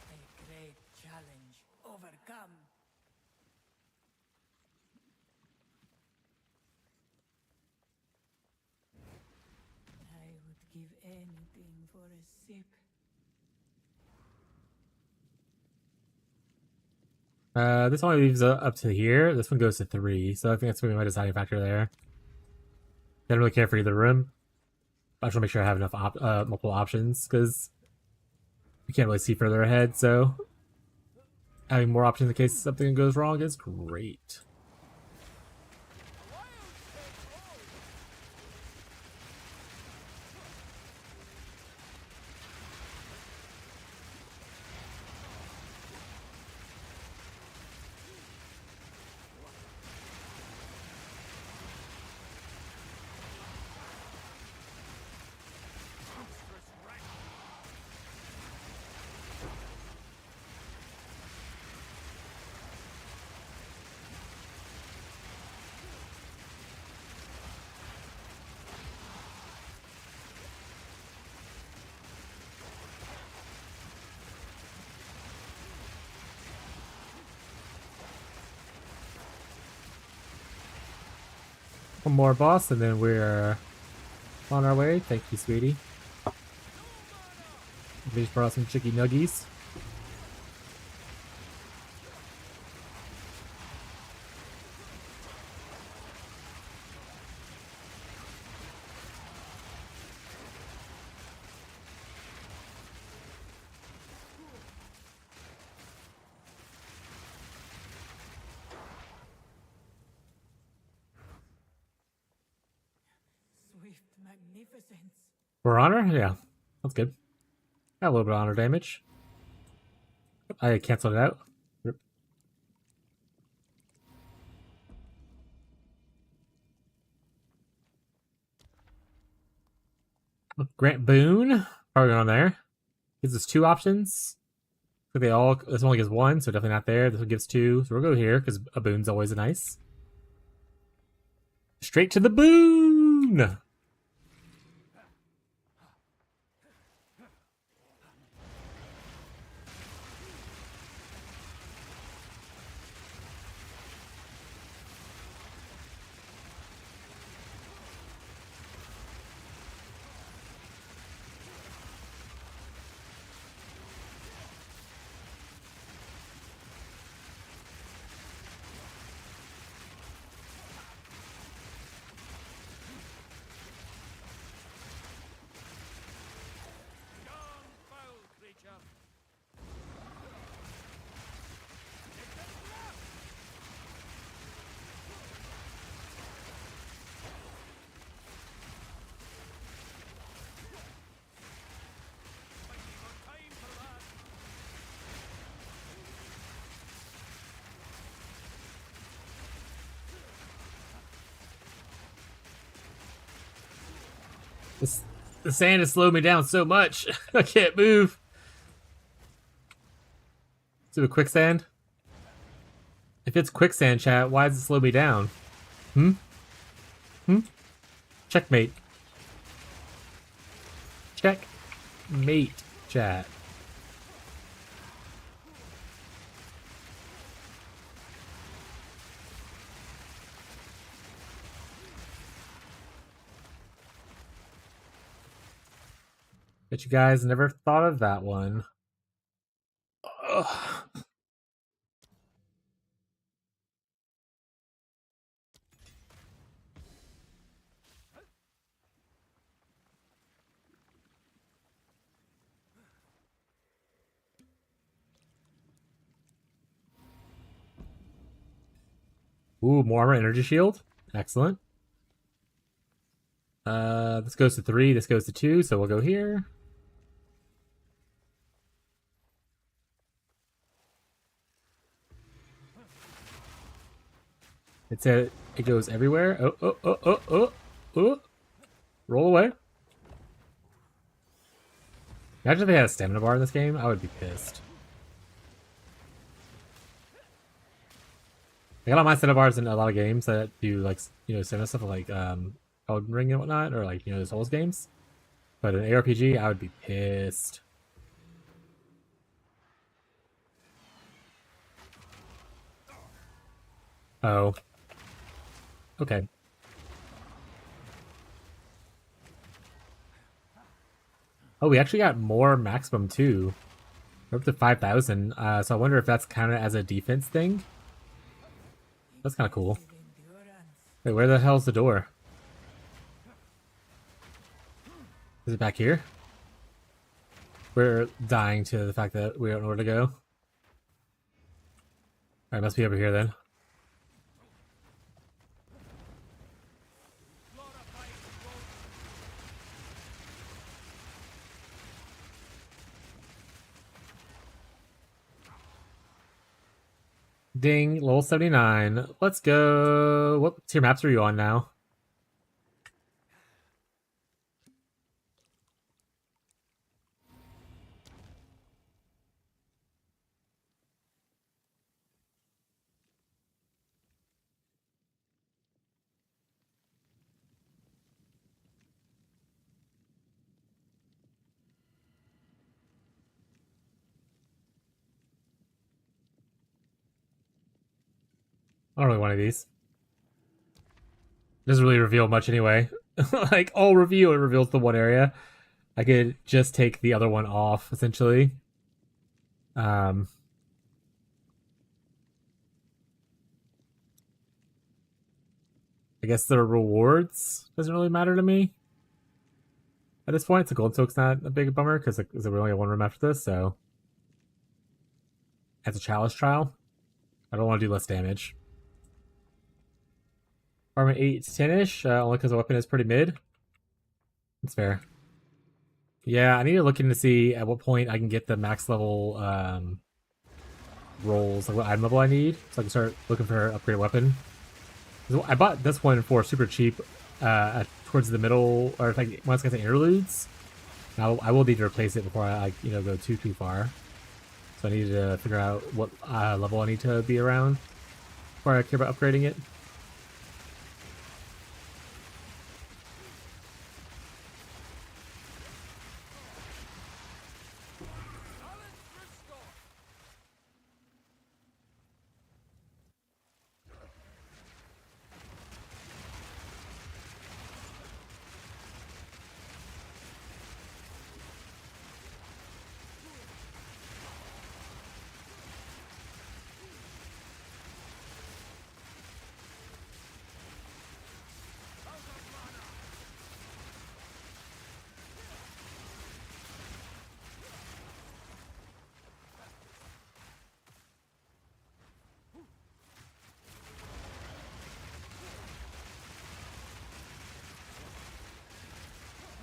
A great challenge overcome. I would give anything for a sip. This only leaves up to here. This one goes to 3, so I think that's going to be my deciding factor there. I don't really care for either room. I just want to make sure I have enough multiple options, because we can't really see further ahead, so having more options in case something goes wrong is great. One more boss, and then we're on our way. Thank you, sweetie. We just brought out some chicky nuggies. Swift magnificence. For honor? Yeah, that's good. Got a little bit of honor damage. I canceled it out. Rip. Grant Boon. Probably on there. Gives us 2 options. So they all. This one only gives 1, so definitely not there. This one gives 2, so we'll go here because a boon's always nice. Straight to the boon. Gone foul, creature. Time for that. The sand has slowed me down so much. I can't move. Do a quicksand. If it's quicksand, chat, why does it slow me down? Hmm? Checkmate. Checkmate, chat. Bet you guys never thought of that one. Ugh. Ooh, more armor, energy shield. Excellent. This goes to 3, this goes to 2, so we'll go here. It goes everywhere. Oh. Roll away. Imagine if they had a stamina bar in this game, I would be pissed. I got all my stamina bars in a lot of games that do like stamina stuff like Elden Ring and whatnot, or like the Souls games. But in ARPG, I would be pissed. Oh. Okay. Oh, we actually got more maximum too. We're up to 5,000. So I wonder if that's counted as a defense thing. That's kind of cool. Wait, where the hell's the door? Is it back here? We're dying to the fact that we don't know where to go. Alright, must be over here then. Ding, level 79. Let's go. What tier maps are you on now? I don't really want any of these. doesn't really reveal much anyway. Like, all review, it reveals the one area. I could just take the other one off, essentially. Um, I guess the rewards doesn't really matter to me at this point. So gold soak's not a big bummer because we only have one room after this, so as a chalice trial, I don't want to do less damage. Armor 8 to 10-ish, only because the weapon is pretty mid. That's fair. Yeah, I need to look in to see at what point I can get the max level rolls, like what item level I need, so I can start looking for an upgraded weapon. I bought this one for super cheap towards the middle, or like once I get to interludes. Now I will need to replace it before I go too far. So I need to figure out what level I need to be around before I care about upgrading it.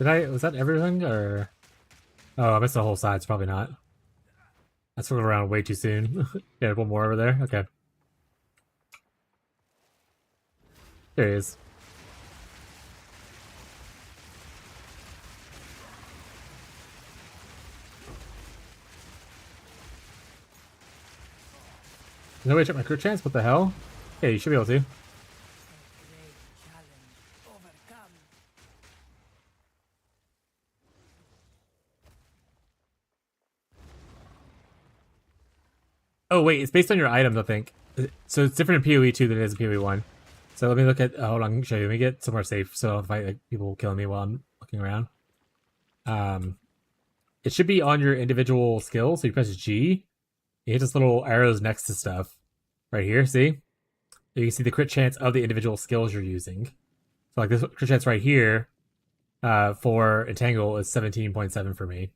Was that everything, or? Oh, I missed the whole side, it's probably not. I swirled around way too soon. Yeah, one more over there, okay. There he is. No way to check my crit chance? What the hell? Yeah, you should be able to. A great challenge overcome. Oh wait, it's based on your items, I think. So it's different in PoE 2 than it is in PoE 1. So let me look at. Hold on, I can show you. Let me get somewhere safe, so I'll fight like people killing me while I'm looking around. It should be on your individual skill. So you press G, you hit this little arrows next to stuff, right here. See, you can see the crit chance of the individual skills you're using. So like this crit chance right here, for Entangle is 17.7 for me.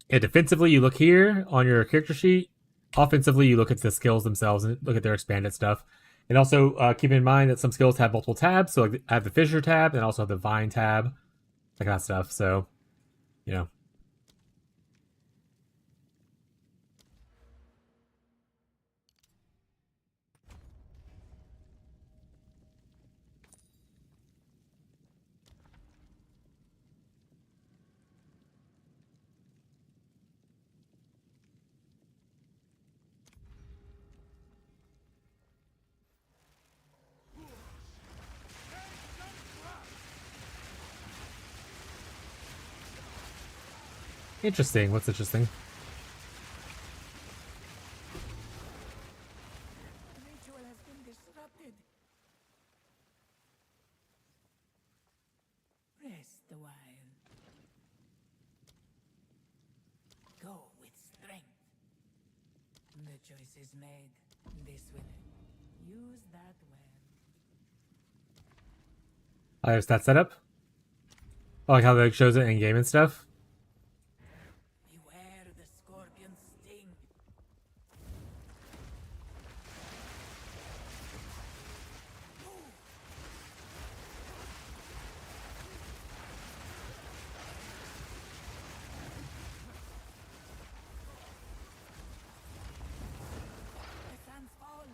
Yeah, defensively, you look here on your character sheet. Offensively, you look at the skills themselves and look at their expanded stuff. And also keep in mind that some skills have multiple tabs. So like I have the Fissure tab and also have the Vine tab, that kind of stuff. So, you know. Interesting. What's interesting? The ritual has been disrupted. Rest a while. Go with strength. The choice is made. This will use that well. I have that setup. I like how that shows it in game and stuff. Beware the scorpion's sting. The sands fall.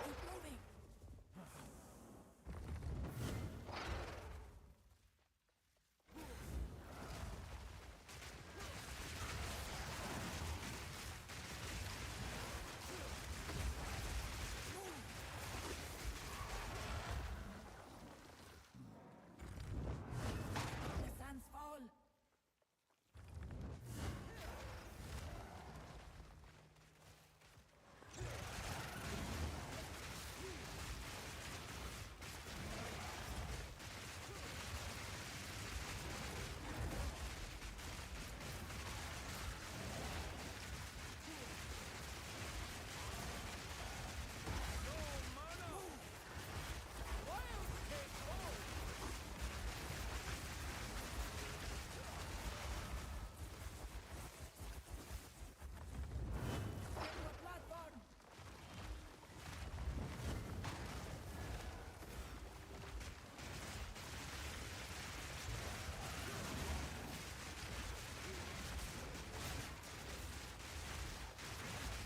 Keep moving.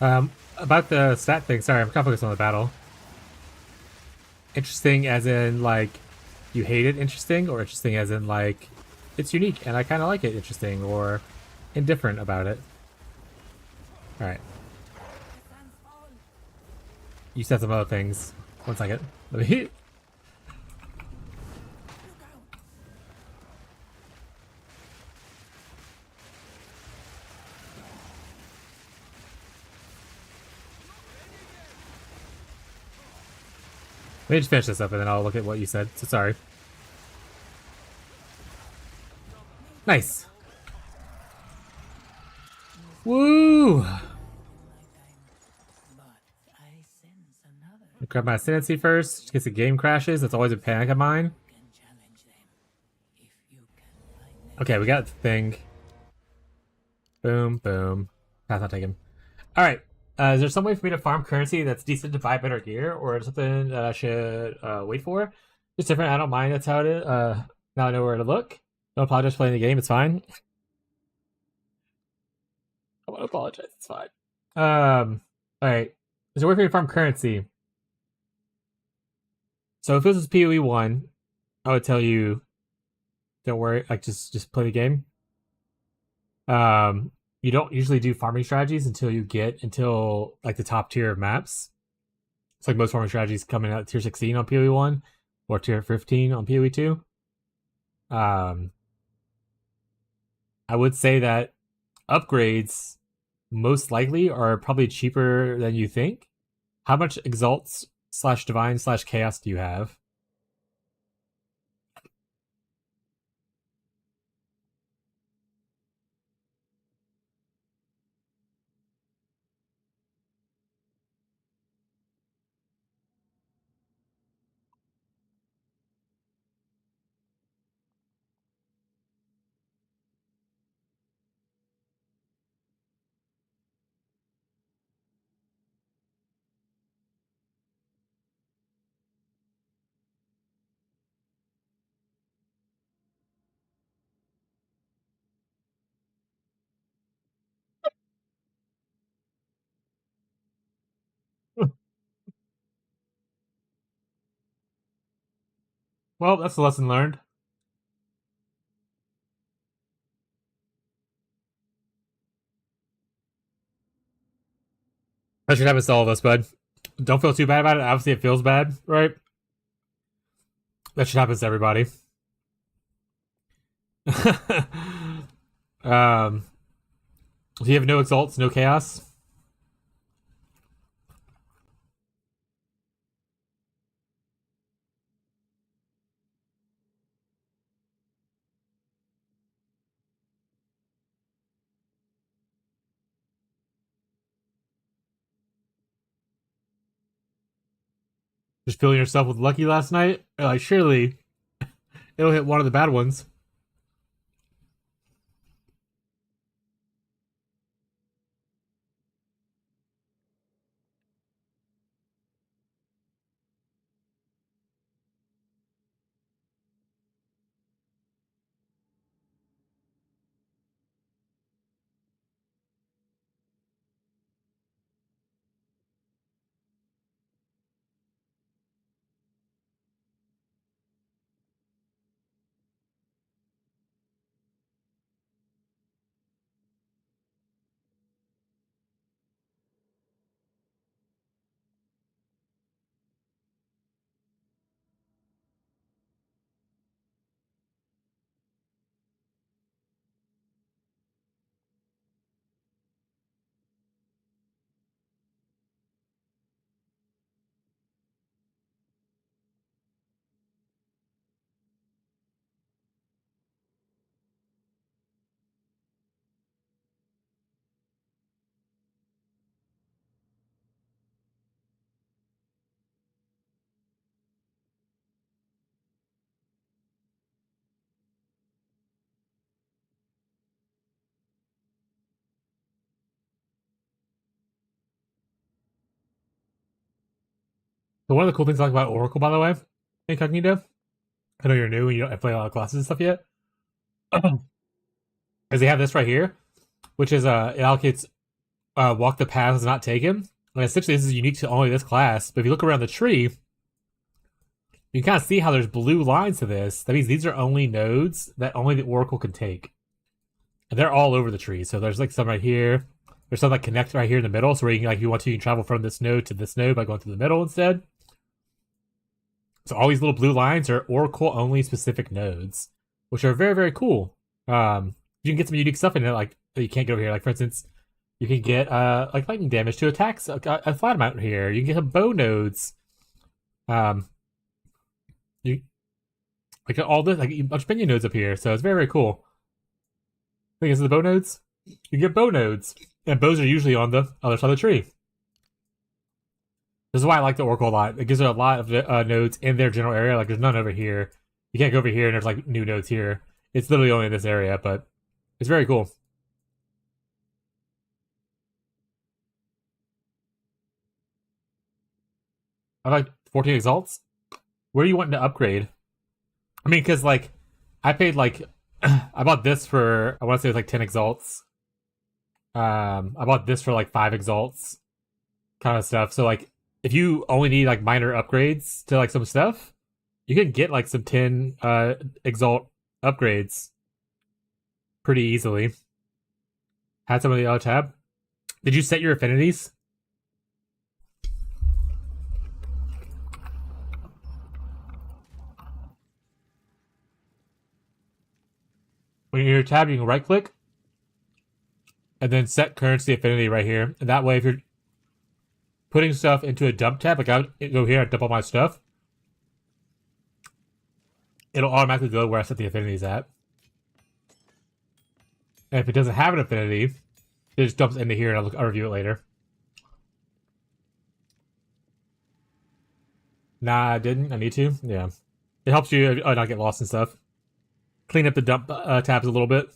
About the stat thing, sorry, I'm kind of focused on the battle. Interesting as in, like, you hate it interesting, or interesting as in, like, it's unique and I kind of like it interesting, or indifferent about it. Alright. You said some other things. One second. Let me... Let me just finish this up and then I'll look at what you said. So sorry. Nice. Woo! But I sense another Grab my ascendancy first, in case the game crashes. That's always a panic of mine. can challenge them. If you can find them. Okay, we got the thing. Boom, boom. Path not taken. Alright. Is there some way for me to farm currency that's decent to buy better gear, or something that I should wait for? It's different. I don't mind. That's how it is. Now I know where to look. Don't apologize for playing the game. It's fine. I want to apologize. It's fine. Alright. Is there a way for me to farm currency? So if this was PoE 1, I would tell you, don't worry, like just play the game. You don't usually do farming strategies until like the top tier of maps. It's like most farming strategies coming out tier 16 on PoE 1 or tier 15 on PoE 2. I would say that upgrades most likely are probably cheaper than you think. How much exalts / divine / chaos do you have? Well, that's the lesson learned. That should happen to all of us, bud. Don't feel too bad about it. Obviously, it feels bad, right? That should happen to everybody. So you have no exalts, no chaos? Just feeling yourself with lucky last night? Like, surely it'll hit one of the bad ones. So one of the cool things I like about Oracle, by the way, Incognito, I know you're new and you don't play a lot of classes and stuff yet, is they have this right here, which is it allocates walk the paths not taken. And essentially, this is unique to only this class. But if you look around the tree, you can kind of see how there's blue lines to this. That means these are only nodes that only the Oracle can take. And they're all over the tree. So there's like some right here. There's some that connect right here in the middle. So where you can, like, if you want to, you can travel from this node to this node by going through the middle instead. So all these little blue lines are Oracle-only specific nodes, which are very, very cool. You can get some unique stuff in it, like, that you can't get over here. Like, for instance, you can get, like, lightning damage to attacks a flat amount here. You can get some bow nodes. You like all this, like a bunch of minion nodes up here. So it's very, very cool. Thing is, the bow nodes, you get bow nodes, and bows are usually on the other side of the tree. This is why I like the Oracle a lot. It gives it a lot of nodes in their general area. Like, there's none over here. You can't go over here, and there's like new nodes here. It's literally only in this area, but it's very cool. I like 14 exalts. Where are you wanting to upgrade? I mean, because like, I paid like, I bought this for, I want to say it was like 10 exalts. I bought this for like 5 exalts, kind of stuff. So like, if you only need like minor upgrades to like some stuff, you can get like some 10 exalt upgrades pretty easily. Had some of the other tab. Did you set your affinities? When you're in your tab, you can right click and then set currency affinity right here. And that way, if you're putting stuff into a dump tab, like I go here and dump all my stuff, it'll automatically go where I set the affinities at. And if it doesn't have an affinity, it just dumps into here and I'll review it later. Nah, I didn't. I need to. Yeah. It helps you not get lost and stuff. Clean up the dump tabs a little bit.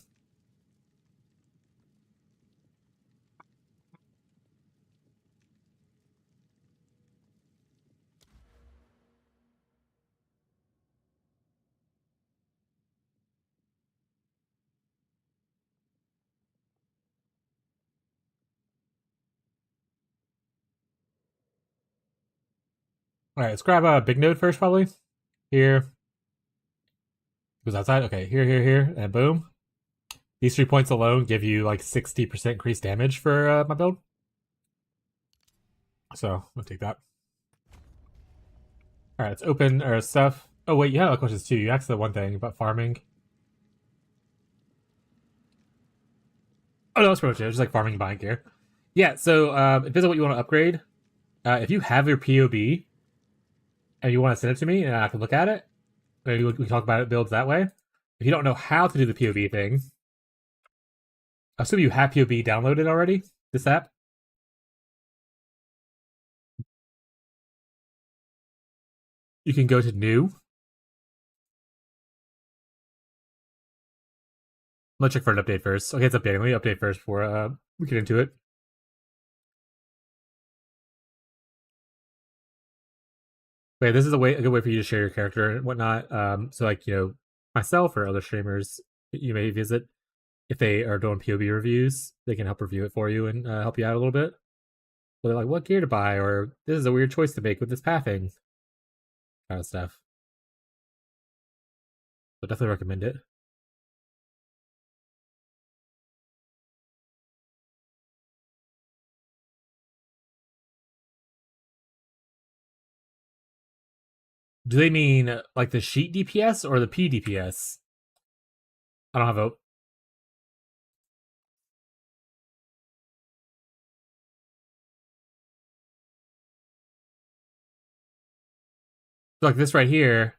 Alright, let's grab a big node first, probably. Here. Goes outside. Okay, here, and boom. These 3 points alone give you like 60% increased damage for my build. So, I'm gonna take that. Alright, let's open our stuff. Oh wait, you had other questions too. You asked the one thing about farming. Oh no, that's pretty much it. Just like farming and buying gear. Yeah, so it depends on what you want to upgrade. If you have your POB and you want to send it to me and I can look at it, maybe we can talk about it builds that way. If you don't know how to do the POB thing, I assume you have POB downloaded already, this app. You can go to new. Let's check for an update first. Okay, it's updating. Let me update first before we get into it. Okay, this is a good way for you to share your character and whatnot. So like, you know, myself or other streamers you may visit, if they are doing POB reviews, they can help review it for you and help you out a little bit. So they're like, what gear to buy, or this is a weird choice to make with this pathing, kind of stuff. So definitely recommend it. Do they mean like the sheet DPS or the P DPS? I don't have a. Like this right here,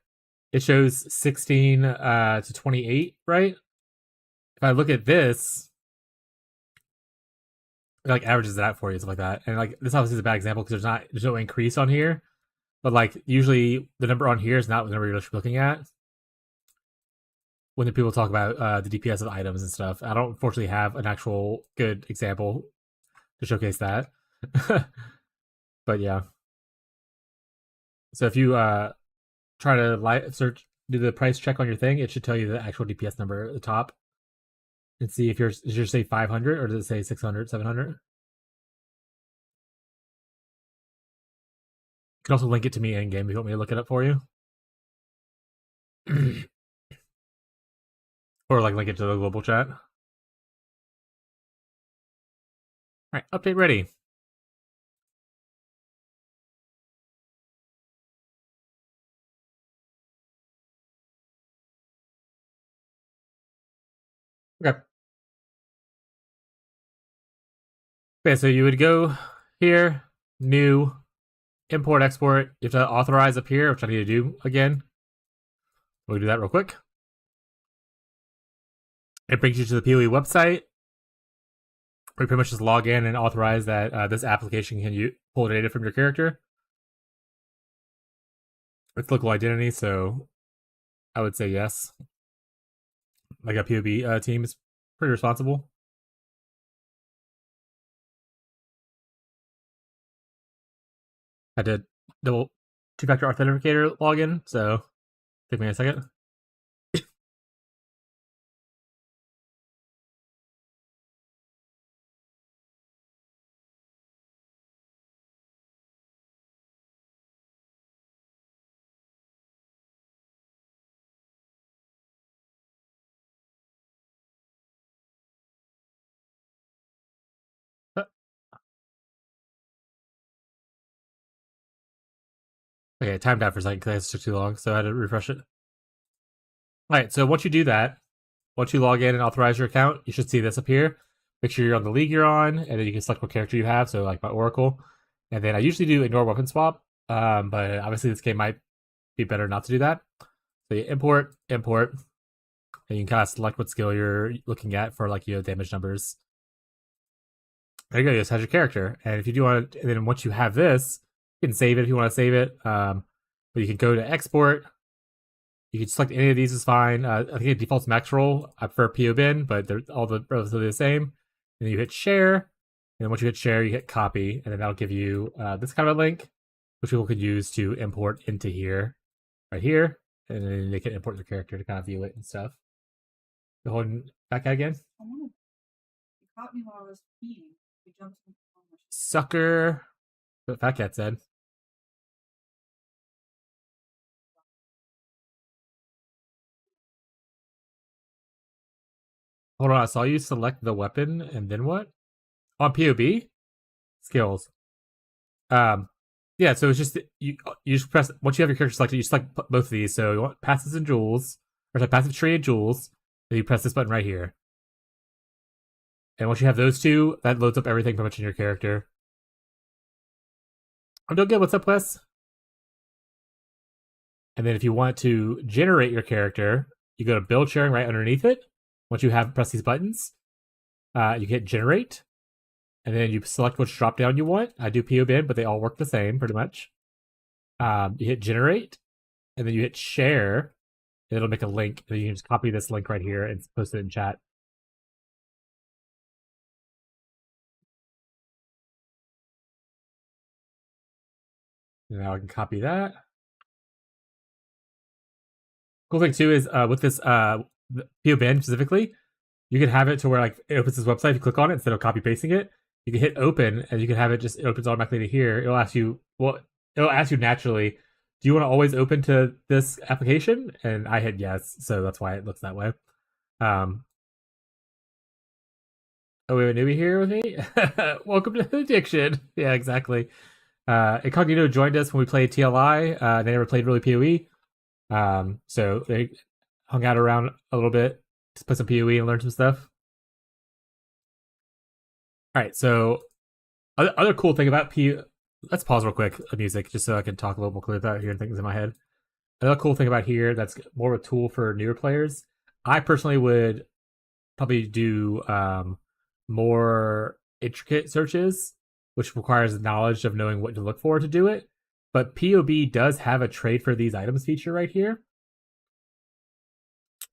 it shows 16 to 28, right? If I look at this, it like averages that for you, stuff like that. And like this obviously is a bad example because there's no increase on here. But like usually the number on here is not the number you're looking at when the people talk about the DPS of items and stuff. I don't unfortunately have an actual good example to showcase that. But yeah. So if you try to do the price check on your thing, it should tell you the actual DPS number at the top. And see if does yours say 500 or does it say 600, 700? can also link it to me in game if you want me to look it up for you. Or like link it to the global chat. Alright, update ready. Okay. Okay, so you would go here, new, import, export. You have to authorize up here, which I need to do again. We'll do that real quick. It brings you to the PoE website. Where you pretty much just log in and authorize that this application can pull data from your character. It's local identity, so I would say yes. Like a PoE team is pretty responsible. I did double two-factor authenticator login, so take me a second. Okay, it timed out for a second because it took too long, so I had to refresh it. Alright, so once you do that, once you log in and authorize your account, you should see this appear. Make sure you're on the league you're on, and then you can select what character you have, so like my Oracle. And then I usually do ignore weapon swap, but obviously this game might be better not to do that. So you import, and you can kind of select what skill you're looking at for like, damage numbers. There you go, you just have your character. And if you do want to, and then once you have this, you can save it if you want to save it. But you can go to export. You can select any of these is fine. I think it defaults max roll. I prefer POBin, but they're all relatively the same. And then you hit share. And then once you hit share, you hit copy. And then that'll give you this kind of a link, which people could use to import into here, right here. And then they can import their character to kind of view it and stuff. Go holding back out again. You caught me while I was peeing. You jumped in the Sucker. What Fat Cat said. Hold on, I saw you select the weapon and then what? On POB? Skills. Yeah, so it's just you just press once you have your character selected, you select both of these. So you want passives and jewels, or sorry, passive tree and jewels, then you press this button right here. And once you have those two, that loads up everything pretty much in your character. I'm doing good. What's up, Wes? And then if you want to generate your character, you go to build sharing right underneath it. Once you have pressed these buttons, you hit generate, and then you select which drop down you want. I do POBin, but they all work the same pretty much. You hit generate, and then you hit share, and it'll make a link. And you can just copy this link right here and post it in chat. And now I can copy that. Cool thing too is with this POBin specifically, you can have it to where like it opens this website. If you click on it instead of copy pasting it, you can hit open, and you can have it just it opens automatically to here. It'll ask you naturally, do you want to always open to this application? And I hit yes, so that's why it looks that way. Oh, we have a newbie here with me. Welcome to the addiction. Yeah, exactly. Incognito joined us when we played TLI. They never played really PoE. So they hung out around a little bit to play some PoE and learn some stuff. All right, so other cool thing about PoE. Let's pause real quick the music just so I can talk a little more clearly without hearing things in my head. Another cool thing about here that's more of a tool for newer players. I personally would probably do more intricate searches, which requires knowledge of knowing what to look for to do it. But POB does have a trade for these items feature right here.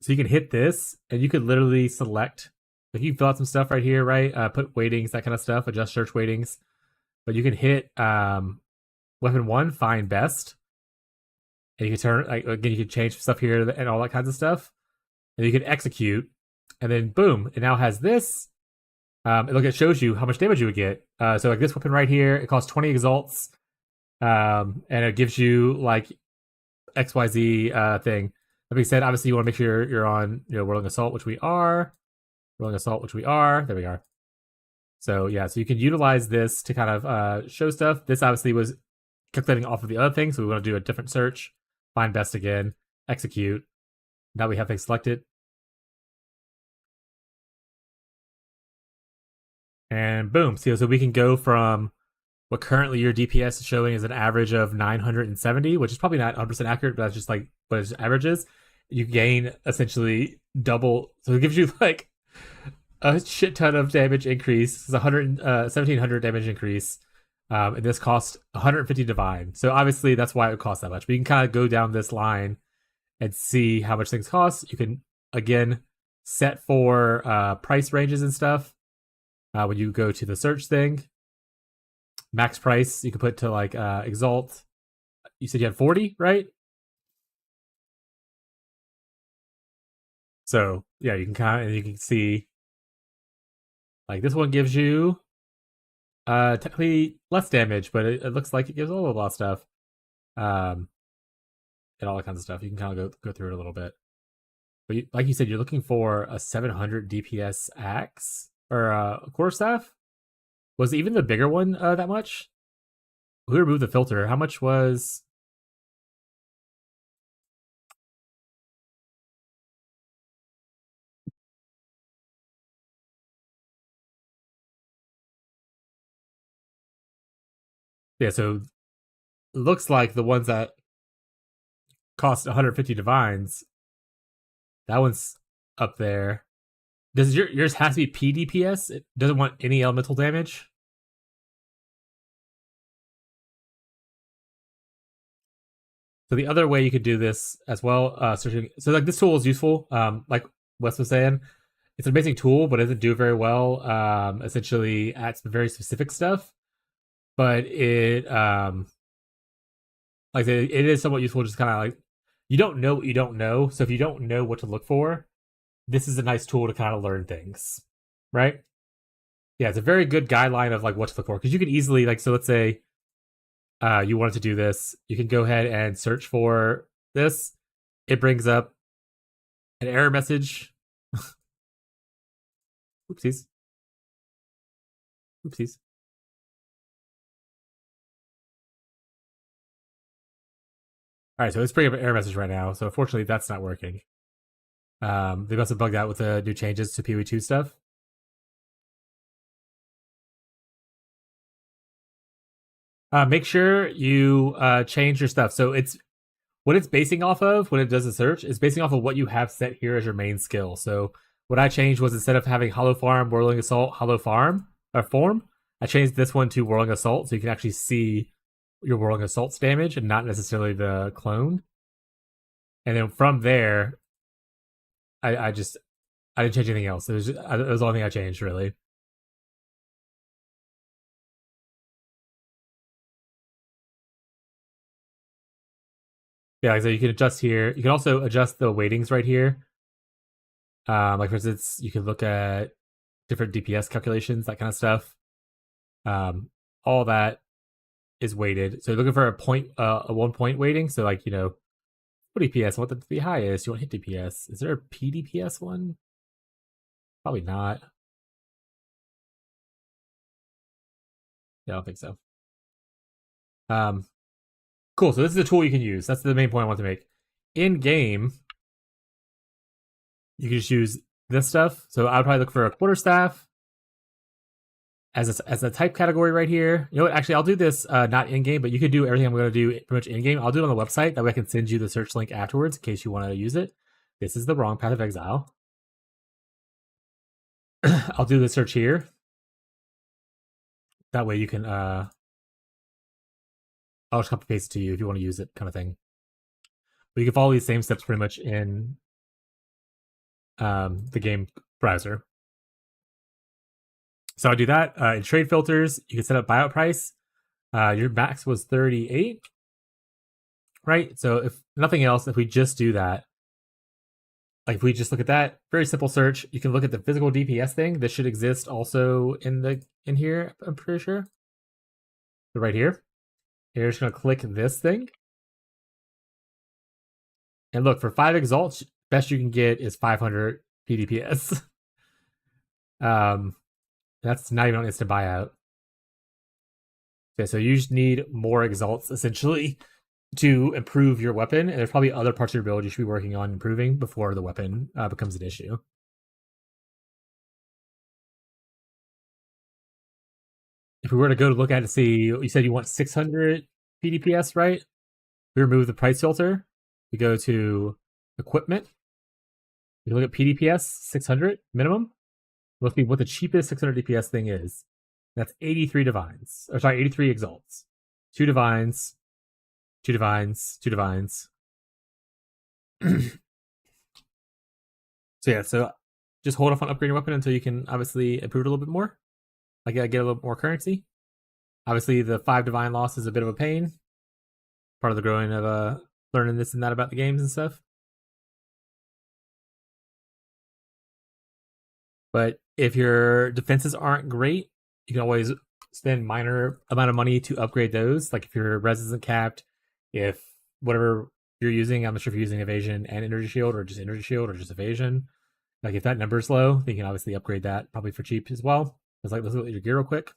So you can hit this, and you could literally select, like you can fill out some stuff right here, right? Put weightings, that kind of stuff, adjust search weightings. But you can hit weapon 1, find best. And you can turn, like, again, you can change stuff here and all that kinds of stuff. And you can execute, and then boom, it now has this. It shows you how much damage you would get. So like this weapon right here, it costs 20 exalts. and it gives you like XYZ thing. That being said, obviously you want to make sure you're on Whirling Assault, which we are. Rolling Assault, which we are. There we are. So yeah, so you can utilize this to kind of show stuff. This obviously was calculating off of the other thing, so we want to do a different search. Find best again. Execute. Now we have things selected. And boom. So we can go from what currently your DPS is showing is an average of 970, which is probably not 100% accurate, but that's just like what its average is. You gain essentially double. So it gives you like a shit ton of damage increase. It's 1700 damage increase. And this costs 150 divine. So obviously that's why it would cost that much. But you can kind of go down this line and see how much things cost. You can again set for price ranges and stuff. When you go to the search thing, max price you can put to like Exalt. You said you had 40, right? So yeah, you can see like this one gives you technically less damage, but it looks like it gives a lot of stuff. And all that kinds of stuff. You can kind of go through it a little bit. But like you said, you're looking for a 700 DPS axe or a quarterstaff. Was even the bigger one that much? Who removed the filter? How much was? Yeah, so it looks like the ones that cost 150 divines, that one's up there. Does yours has to be PDPS? It doesn't want any elemental damage? So the other way you could do this as well, searching. So like this tool is useful. Like Wes was saying, it's an amazing tool, but it doesn't do very well. Essentially at some very specific stuff, but it like it is somewhat useful. Just kind of like you don't know what you don't know. So if you don't know what to look for, this is a nice tool to kind of learn things, right? Yeah, it's a very good guideline of like what to look for because you can easily like. So let's say you wanted to do this, you can go ahead and search for this. It brings up an error message. Oopsies. Oopsies. All right, so it's bringing up an error message right now. So unfortunately, that's not working. They must have bugged out with the new changes to PoE2 stuff. Make sure you change your stuff. So it's what it's basing off of when it does a search is basing off of what you have set here as your main skill. So what I changed was instead of having Hollow Farm, Whirling Assault, Hollow Farm or Form, I changed this one to Whirling Assault, so you can actually see your Whirling Assault's damage and not necessarily the clone. And then from there, I didn't change anything else. It was the only thing I changed really. Yeah, so you can adjust here. You can also adjust the weightings right here. Like for instance, you can look at different DPS calculations, that kind of stuff. All that is weighted. So you're looking for a 1 point weighting. So like, what DPS? I want that to be highest. You want hit DPS. Is there a PDPS one? Probably not. Yeah, I don't think so. Cool. So this is a tool you can use. That's the main point I want to make. In game, you can just use this stuff. So I would probably look for a quarterstaff as a type category right here. You know what? Actually, I'll do this not in game, but you could do everything I'm going to do pretty much in game. I'll do it on the website. That way I can send you the search link afterwards in case you want to use it. This is the wrong Path of Exile. I'll do the search here. That way you can I'll just copy paste it to you if you want to use it, kind of thing. But you can follow these same steps pretty much in the game browser. So I do that. In trade filters, you can set up buyout price. Your max was 38, right? So if nothing else, if we just do that, like if we just look at that, very simple search, you can look at the physical DPS thing. This should exist also in here, I'm pretty sure. So right here. You're just gonna click this thing. And look, for 5 exalts, best you can get is 500 PDPS. That's not even on instant buyout. Okay, so you just need more exalts essentially to improve your weapon, and there's probably other parts of your build you should be working on improving before the weapon becomes an issue. If we were to go to look at it, see, you said you want 600 PDPS, right? We remove the price filter. We go to equipment. We look at PDPS 600 minimum. Look at what the cheapest 600 DPS thing is. That's 83 divines. Or sorry, 83 exalts. 2 divines. 2 divines. 2 divines. So yeah, so just hold off on upgrading your weapon until you can obviously improve it a little bit more. Like get a little more currency. Obviously, the 5 divine loss is a bit of a pain. Part of the growing of learning this and that about the games and stuff. But if your defenses aren't great, you can always spend minor amount of money to upgrade those. Like if your res isn't capped, if whatever you're using, I'm not sure if you're using evasion and energy shield or just evasion. Like if that number's low, then you can obviously upgrade that probably for cheap as well. Let's look at your gear real quick.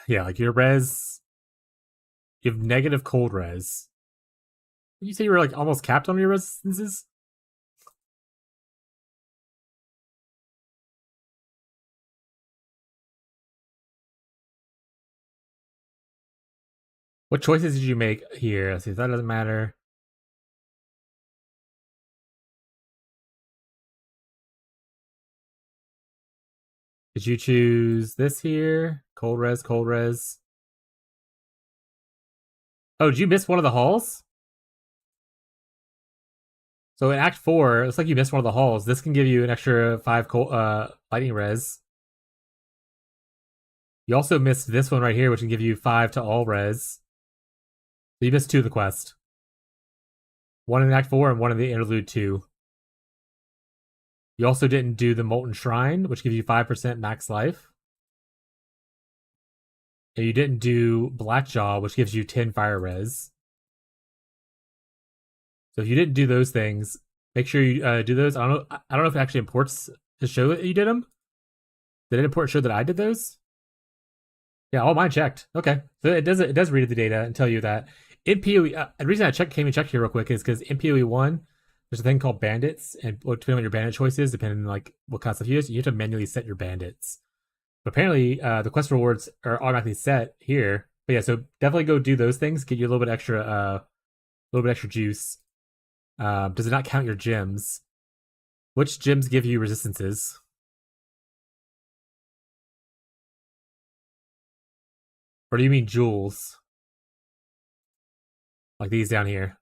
Yeah, like your res, you have negative cold res. Did you say you were like almost capped on your resistances? What choices did you make here? Let's see, that doesn't matter. Did you choose this here? Cold res, cold res. Oh, did you miss one of the halls? So in Act 4, it looks like you missed one of the halls. This can give you an extra 5 lightning res. You also missed this one right here, which can give you 5 to all res. So you missed 2 of the quest. One in Act 4 and one in the Interlude 2. You also didn't do the Molten Shrine, which gives you 5% max life. And you didn't do Blackjaw, which gives you 10 fire res. So if you didn't do those things, make sure you do those. I don't know if it actually imports to show that you did them. Did it import show that I did those? Yeah, all mine checked. Okay, so it does read the data and tell you that in PoE. The reason I came and checked here real quick is because in PoE 1, there's a thing called bandits, and depending on your bandit choices, depending on like what kind of stuff you use, you have to manually set your bandits. But apparently, the quest rewards are automatically set here. But yeah, so definitely go do those things. Get you a little bit extra juice. Does it not count your gems? Which gems give you resistances? Or do you mean jewels? Like these down here.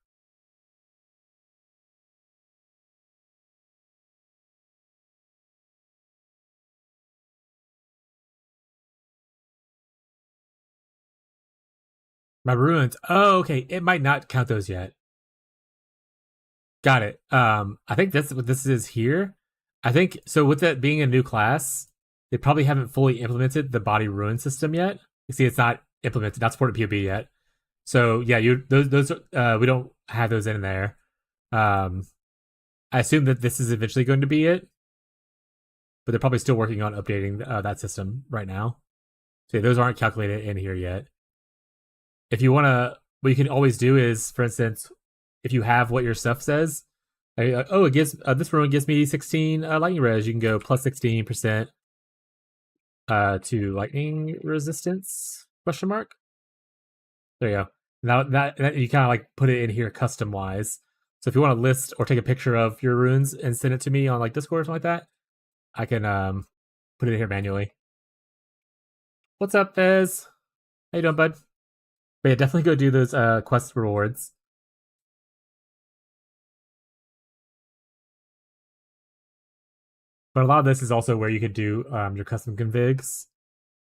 My ruins. Oh, okay. It might not count those yet. Got it. I think that's what this is here. I think so. With that being a new class, they probably haven't fully implemented the body ruin system yet. You see, it's not implemented, not supported POB yet. So yeah, those we don't have those in there. I assume that this is eventually going to be it, but they're probably still working on updating that system right now. So yeah, those aren't calculated in here yet. If you want to, what you can always do is, for instance, if you have what your stuff says, oh, it gives this ruin gives me 16 lightning res. You can go plus 16% to lightning resistance ? There you go. Now that you kind of like put it in here custom wise. So if you want to list or take a picture of your runes and send it to me on like Discord or something like that, I can put it in here manually. What's up, Fez? How you doing, bud? But yeah, definitely go do those quest rewards. But a lot of this is also where you could do your custom configs.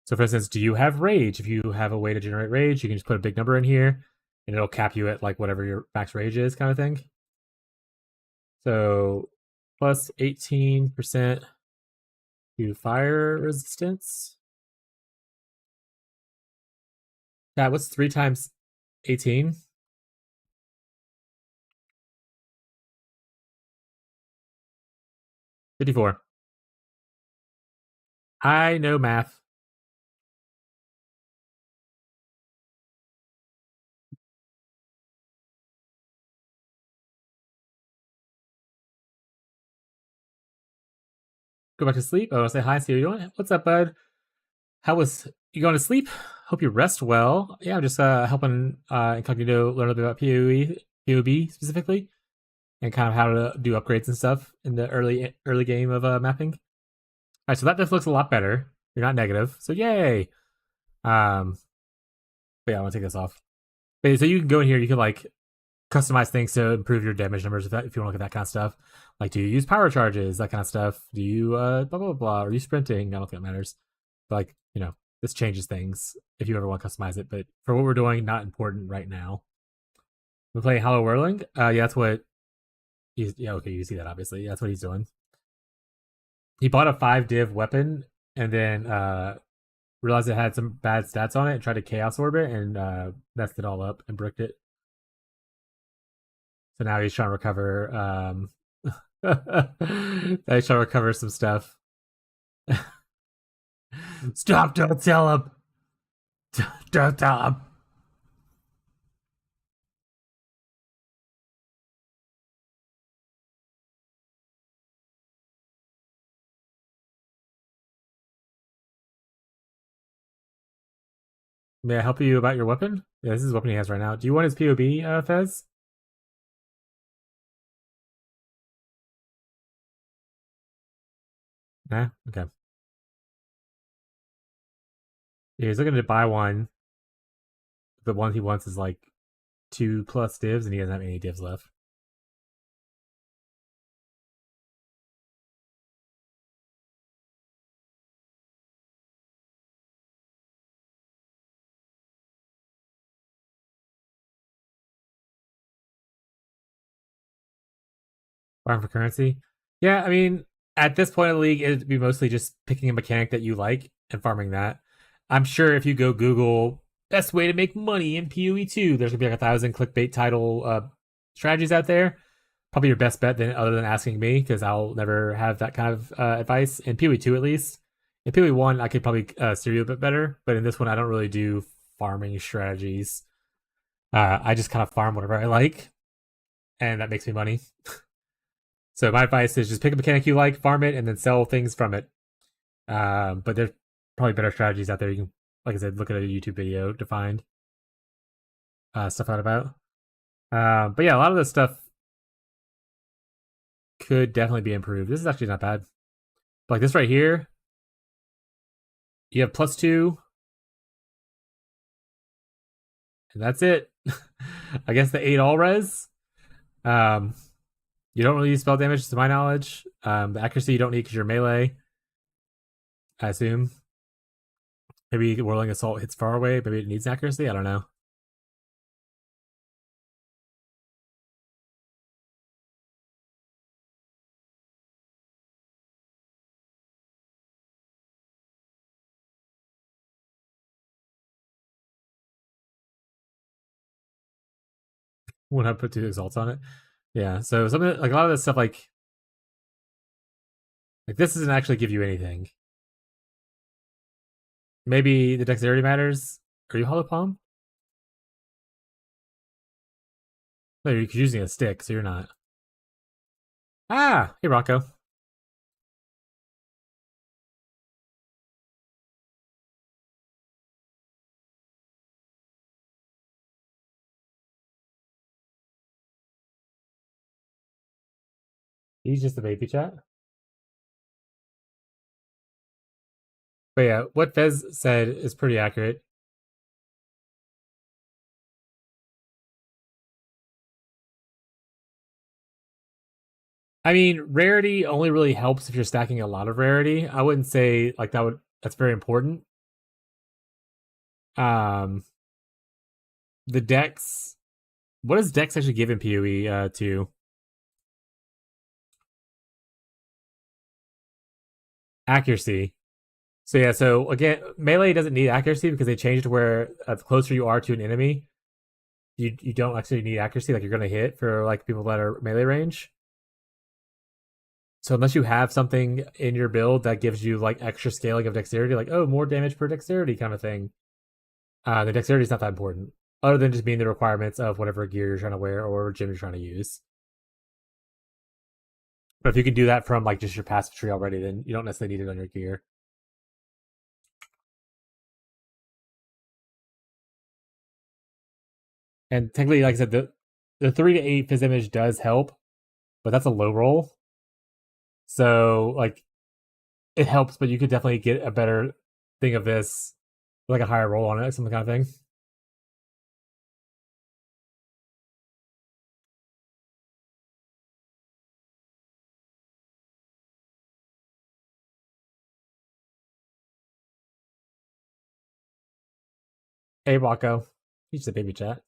So for instance, do you have rage? If you have a way to generate rage, you can just put a big number in here and it'll cap you at like whatever your max rage is kind of thing. So plus 18% to fire resistance. That was 3 times 18. $54. I know math. Go back to sleep. Oh, I'll say hi, see how you're doing. What's up, bud? How was you going to sleep? Hope you rest well. Yeah, I'm just helping Incognito learn a little bit about PoB specifically, and kind of how to do upgrades and stuff in the early game of mapping. All right, so that just looks a lot better. You're not negative, so yay. But yeah, I want to take this off. But, so you can go in here. You can like customize things to improve your damage numbers if you want to look at that kind of stuff. Like, do you use power charges? That kind of stuff. Do you blah blah blah? Are you sprinting? I don't think it matters. But like, you know, this changes things if you ever want to customize it. But for what we're doing, not important right now. We're playing Hollow Whirling. Yeah, that's what he's. Yeah, okay, you see that obviously. Yeah, that's what he's doing. He bought a 5 div weapon and then realized it had some bad stats on it and tried to Chaos Orb it and messed it all up and bricked it. So now he's trying to recover. Now he's trying to recover some stuff. Stop! Don't tell him. Don't tell him. May I help you about your weapon? Yeah, this is the weapon he has right now. Do you want his POB, Fez? Nah? Okay. Yeah, he's looking to buy one. The one he wants is like 2+ divs, and he doesn't have any divs left. Farm for currency. Yeah, I mean, at this point in the league, it'd be mostly just picking a mechanic that you like and farming that. I'm sure if you go Google best way to make money in PoE2, there's gonna be like 1,000 clickbait title strategies out there. Probably your best bet than other than asking me, because I'll never have that kind of advice in PoE2 at least. In PoE1, I could probably steer you a bit better, but in this one, I don't really do farming strategies. I just kind of farm whatever I like, and that makes me money. So my advice is just pick a mechanic you like, farm it, and then sell things from it. But there's probably better strategies out there. You can, like I said, look at a YouTube video to find stuff out about. But yeah, a lot of this stuff could definitely be improved. This is actually not bad. Like this right here, you have +2, and that's it. I guess the 8 all res. You don't really use spell damage, to my knowledge. The accuracy you don't need because you're melee, I assume. Maybe Whirling Assault hits far away. Maybe it needs accuracy. I don't know. When I put 2 exalts on it. Yeah, so something like a lot of this stuff like this doesn't actually give you anything. Maybe the dexterity matters. Are you Hollow Palm? No, you're using a stick, so you're not. Ah, hey Rocco. He's just a baby chat. But yeah, what Fez said is pretty accurate. I mean, rarity only really helps if you're stacking a lot of rarity. I wouldn't say like that's very important. The dex. What does dex actually give in PoE to? Accuracy. So yeah, so again, melee doesn't need accuracy because they changed it where the closer you are to an enemy, you don't actually need accuracy. Like you're gonna hit for like people that are melee range. So unless you have something in your build that gives you like extra scaling of dexterity, like oh more damage per dexterity kind of thing, the dexterity is not that important, other than just being the requirements of whatever gear you're trying to wear or gym you're trying to use. But if you can do that from like just your passive tree already, then you don't necessarily need it on your gear. And technically, like I said, the 3 to 8 phys image does help, but that's a low roll. So like it helps, but you could definitely get a better thing of this, like a higher roll on it, some kind of thing. Hey Rocco, he's just a baby chat.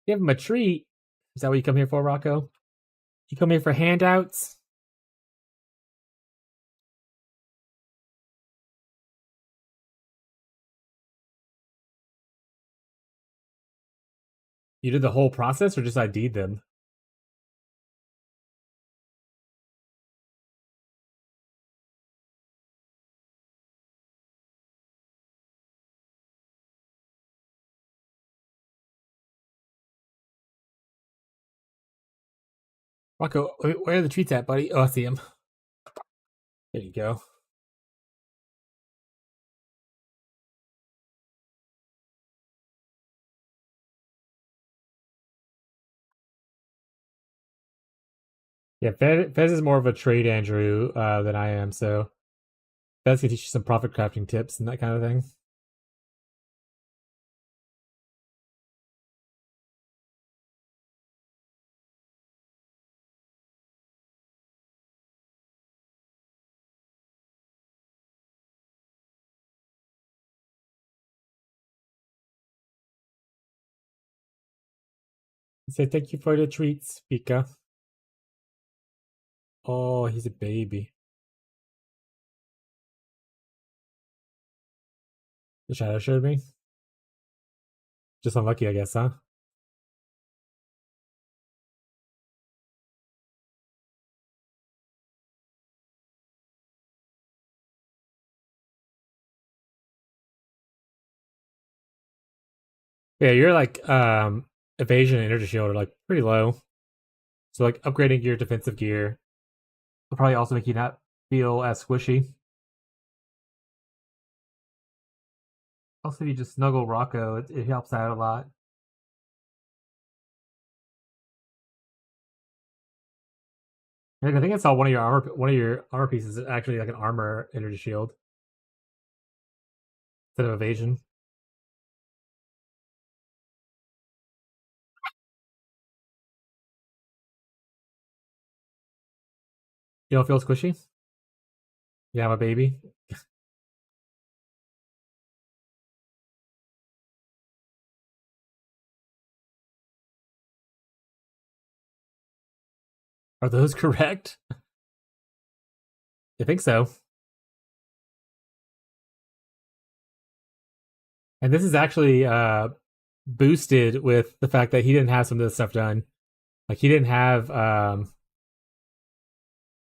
Give him a treat. Is that what you come here for, Rocco? You come here for handouts? You did the whole process or just ID'd them? Rocco, where are the treats at, buddy? Oh, I see him. There you go. Yeah, Fez is more of a trade Andrew than I am, so Fez can teach you some profit crafting tips and that kind of thing. Say thank you for the treats, Pika. Oh, he's a baby. The shadow showed me. Just unlucky, I guess, huh? Yeah, you're like evasion and energy shield are like pretty low. So like upgrading your defensive gear will probably also make you not feel as squishy. Also, if you just snuggle Rocco, it helps out a lot. Like, I think I saw one of your armor pieces is actually like an armor energy shield instead of evasion. You don't feel squishy? You have a baby? Are those correct? I think so. And this is actually boosted with the fact that he didn't have some of this stuff done. Like he didn't have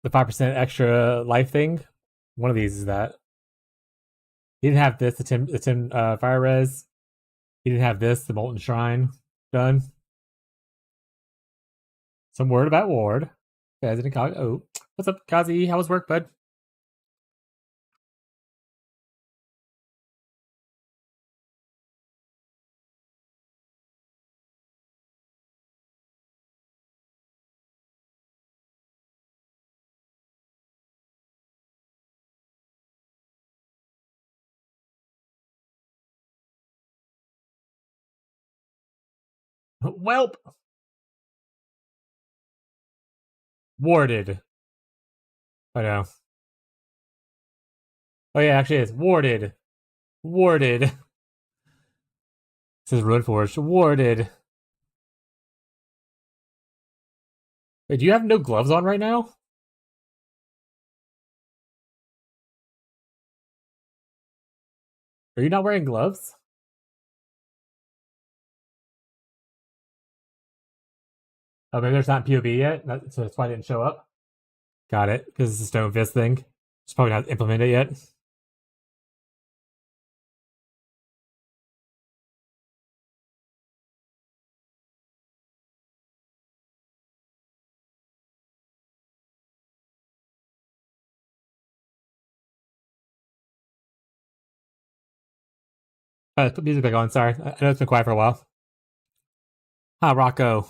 the 5% extra life thing. One of these is that. He didn't have this, the 10 fire res. He didn't have this, the Molten Shrine done. Some word about Ward. Oh, what's up, Kazi? How was work, bud? Welp! Warded. I know. Oh yeah, actually it's warded. Warded. It says Road Forge. Warded. Wait, do you have no gloves on right now? Are you not wearing gloves? Oh, maybe there's not POB yet, so that's why I didn't show up. Got it, because it's a Stone Fist thing. Just probably not implemented it yet. Put music back on, sorry. I know it's been quiet for a while. Ah, Rocco.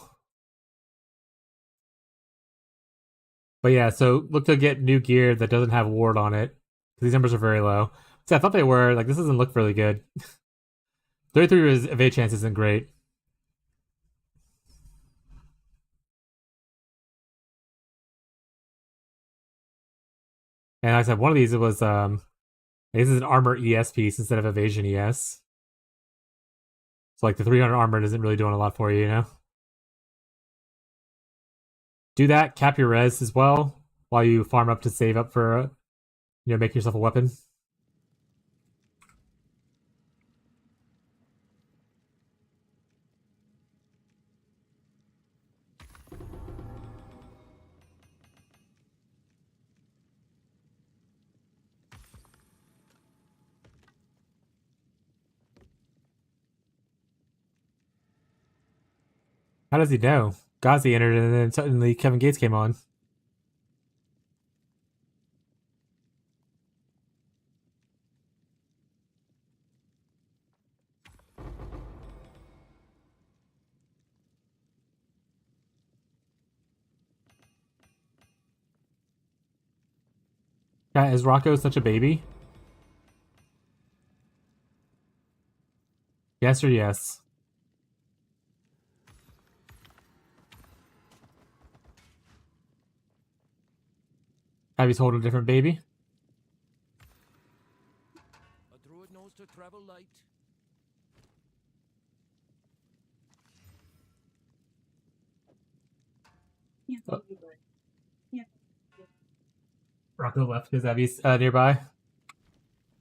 But yeah, so look to get new gear that doesn't have ward on it. Because these numbers are very low. See, I thought they were. Like, this doesn't look really good. 33 evade chance isn't great. And like I said, one of these was, this is an armor ES piece instead of evasion ES. So like the 300 armor isn't really doing a lot for you, you know? Do that, cap your res as well, while you farm up to save up for, make yourself a weapon. How does he know? Ghazi entered and then suddenly Kevin Gates came on. Yeah, is Rocco such a baby? Yes or yes? Abby's holding a different baby? A druid knows to travel light. Yeah, Oh. you would. Yeah. Rocco left because Abby's nearby. I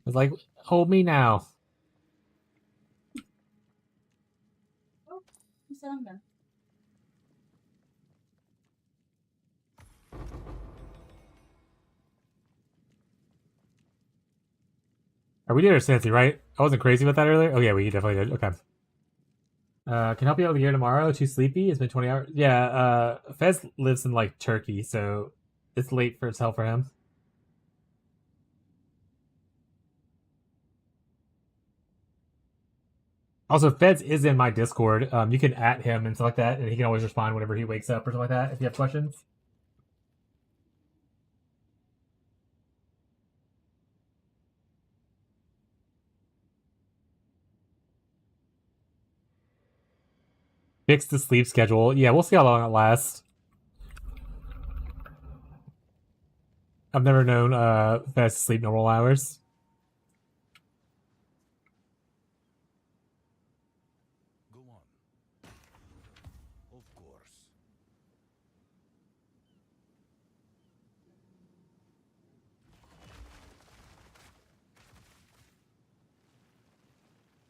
was like, hold me now. Oh, you said I'm done. We did our Sancy, right? I wasn't crazy about that earlier? Oh yeah, we definitely did. Okay. Can help you out with the gear tomorrow. Too sleepy? It's been 20 hours. Yeah, Fez lives in like Turkey, so it's late for hell for him. Also, Feds is in my Discord. You can at him and stuff like that, and he can always respond whenever he wakes up or something like that if you have questions. Fix the sleep schedule. Yeah, we'll see how long it lasts. I've never known Fez to sleep normal hours. Go on. Of course.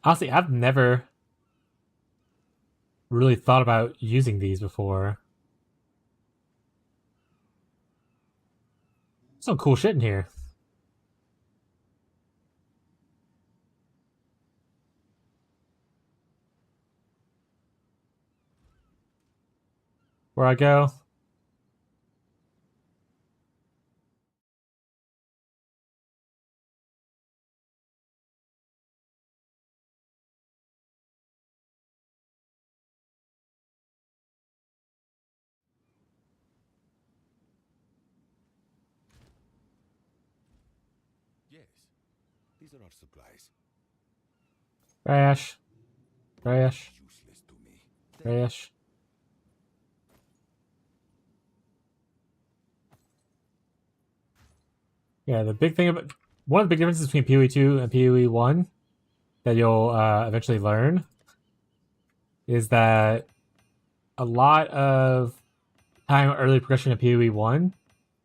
Honestly, I've never really thought about using these before. Some cool shit in here. Where I go? Yes. These are our supplies. Trash. Trash. Useless to me. Trash. Yeah, the big thing about one of the big differences between PoE 2 and PoE 1 that you'll eventually learn is that a lot of Time early progression in PoE 1,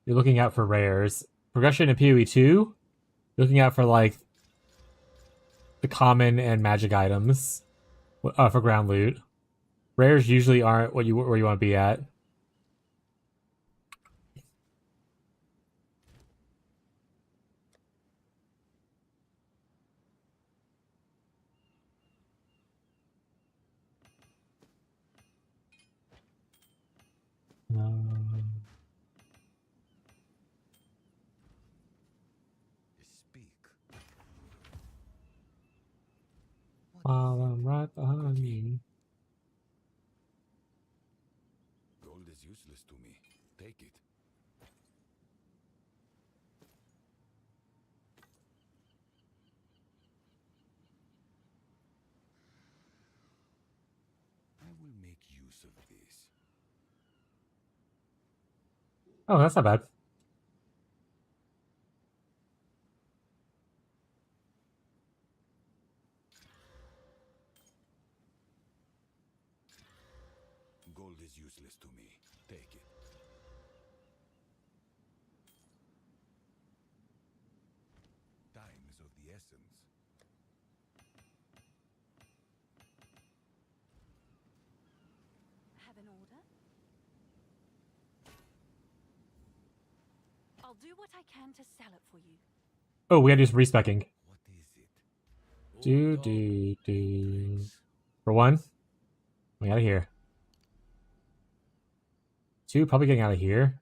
you're looking out for rares. Progression in PoE 2, you're looking out for like the common and magic items for ground loot. Rares usually aren't where you want to be at. Speak. While I'm right behind you. Gold is useless to me. Take it. I will make use of this. Oh, that's not bad. Gold is useless to me. Take it. Time is of the essence. Have an order? I'll do what I can to sell it for you. Oh, we gotta do some respecking. What is it? Do. For one, we out of here. Two, probably getting out of here.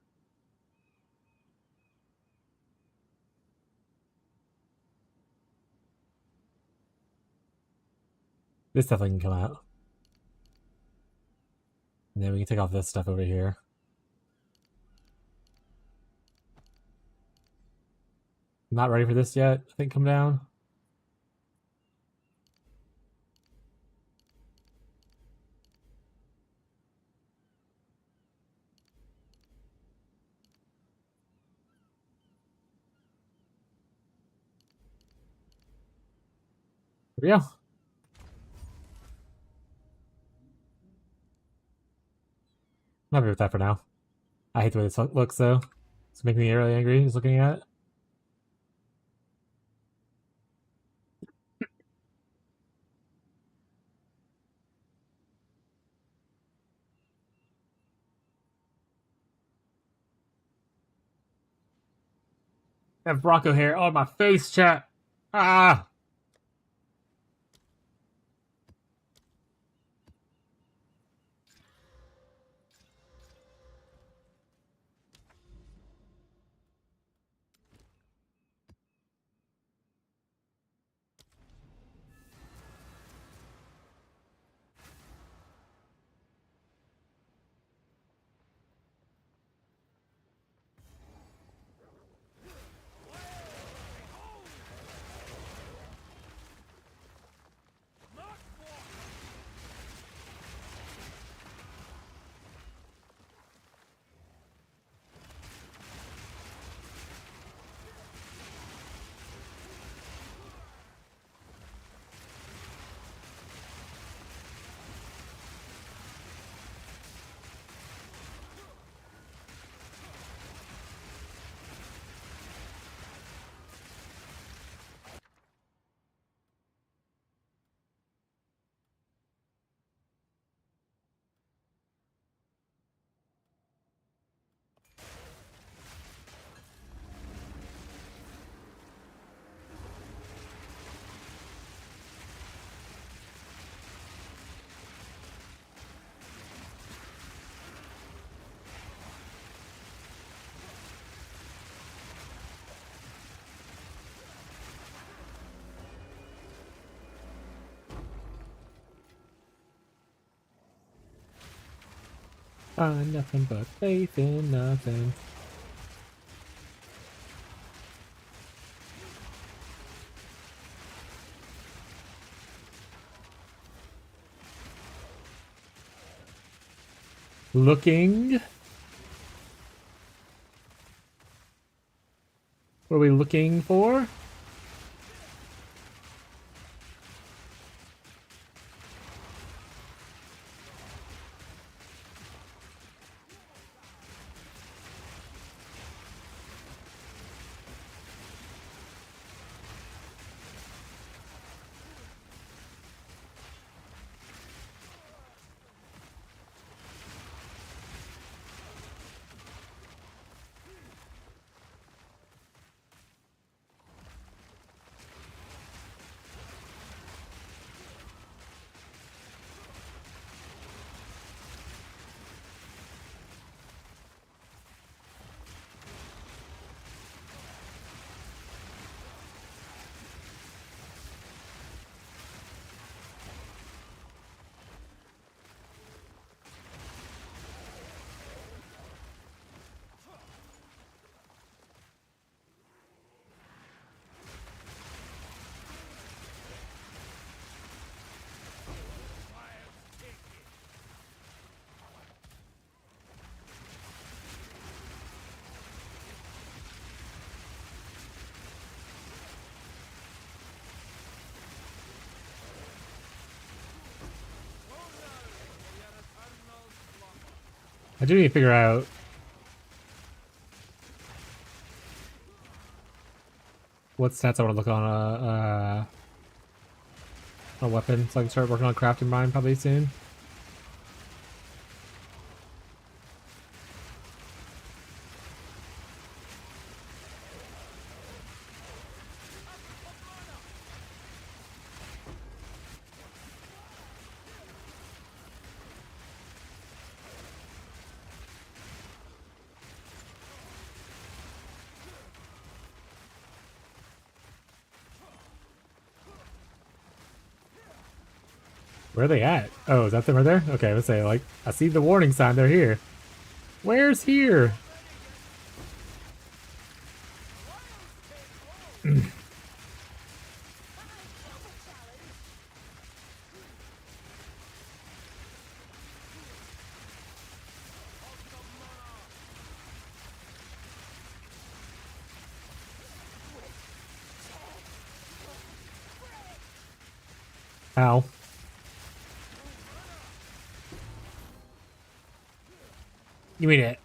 This definitely can come out. And then we can take off this stuff over here. Not ready for this yet. I think come down. Here we go. I'm happy with that for now. I hate the way this looks though. It's making me really angry just looking at it. I have Bronco hair on my face, chat. Ah! Find nothing but faith in nothing. Looking. What are we looking for? I do need to figure out what stats I want to look on a weapon, so I can start working on crafting mine probably soon. Where are they at? Oh, is that them right there? Okay, let's say, like, I see the warning sign, they're here. Where's here? Ow. Give me that.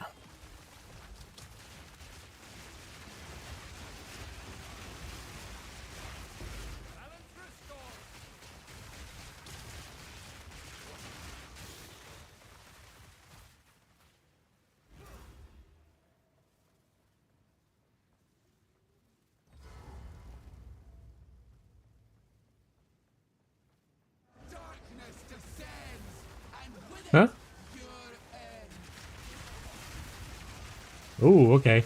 Darkness descends, and with it, Huh? your end. Ooh, okay.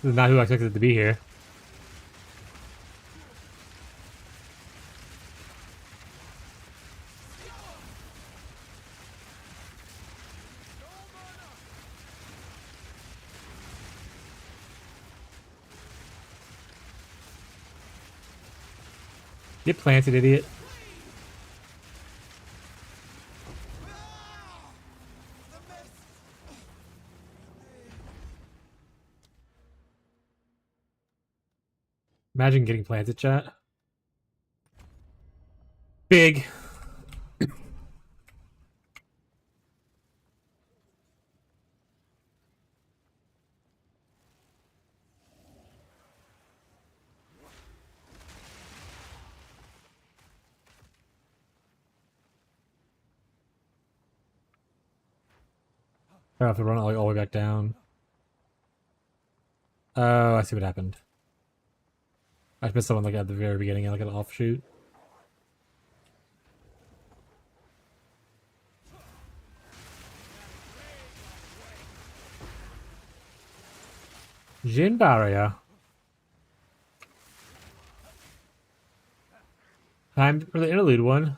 This is not who I expected to be here. Get planted, idiot. Imagine getting planted, chat. Big. I have to run it like all the way back down. Oh, I see what happened. I missed someone like at the very beginning, like an offshoot. Jin barrier. Time for the interlude one.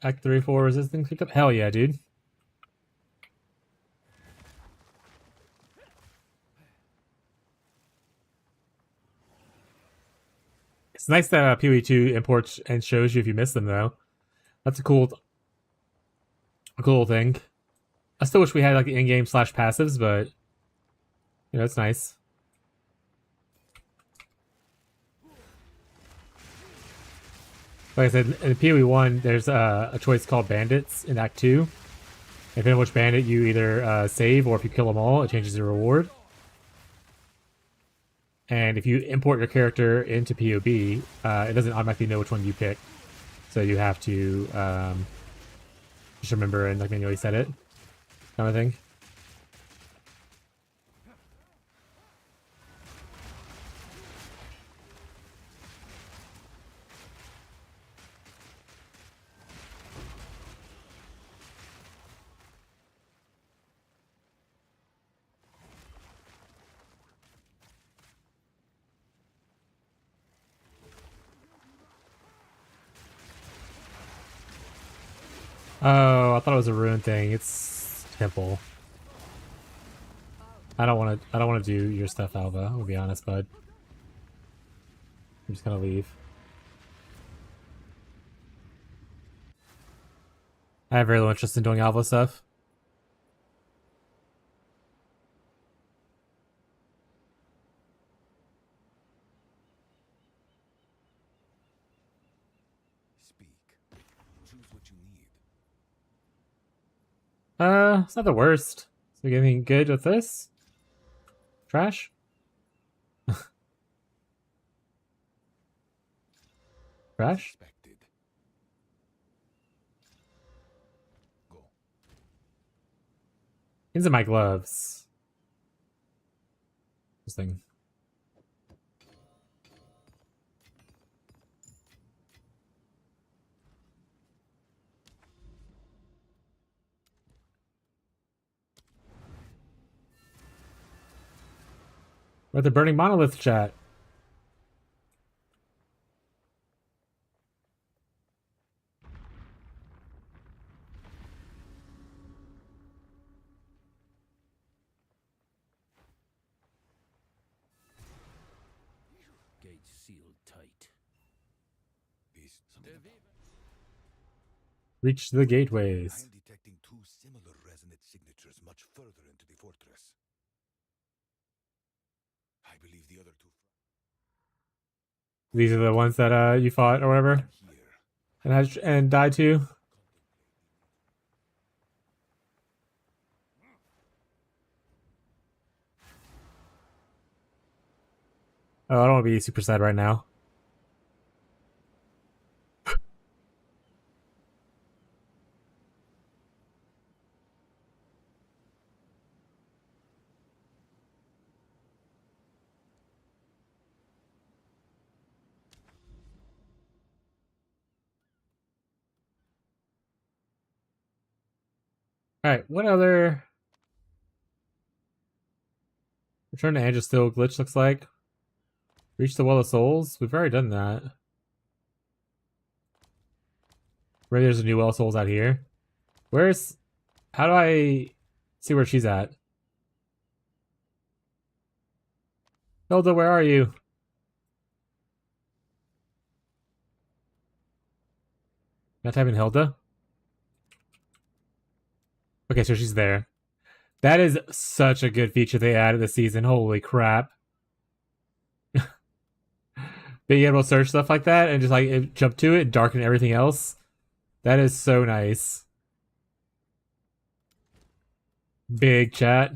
Act 3, 4 resistance picked up. Hell yeah, dude. It's nice that PoE2 imports and shows you if you miss them, though. That's a cool thing. I still wish we had like the in-game slash passives, but you know, it's nice. Like I said, in PoE 1, there's a choice called bandits in Act 2. Depending on which bandit you either save or if you kill them all, it changes the reward. And if you import your character into PoB, it doesn't automatically know which one you pick. So you have to just remember and like manually set it, kind of thing. Oh, I thought it was a rune thing. It's temple. I don't want to do your stuff, Alva. I'll be honest, bud. I'm just gonna leave. I have very little interest in doing Alva stuff. Speak. Choose what you need. It's not the worst. So we get anything good with this? Trash? Trash? Expected. Go. Into my gloves. This thing. We're at the Burning Monolith chat. Gate sealed tight. Is something Reach the gateways. I'm detecting two similar resonant signatures much further into the fortress. I believe the other two These are the ones that you fought or whatever here. and died to. Oh, I don't want to be super sad right now. Alright, what other Return to Angelsteel glitch looks like? Reach the Well of Souls? We've already done that. Maybe there's a new Well of Souls out here. Where's... How do I see where she's at? Hilda, where are you? Can I type in Hilda? Okay, so she's there. That is such a good feature they added this season. Holy crap. Being able to search stuff like that and just like jump to it and darken everything else. That is so nice. Big chat.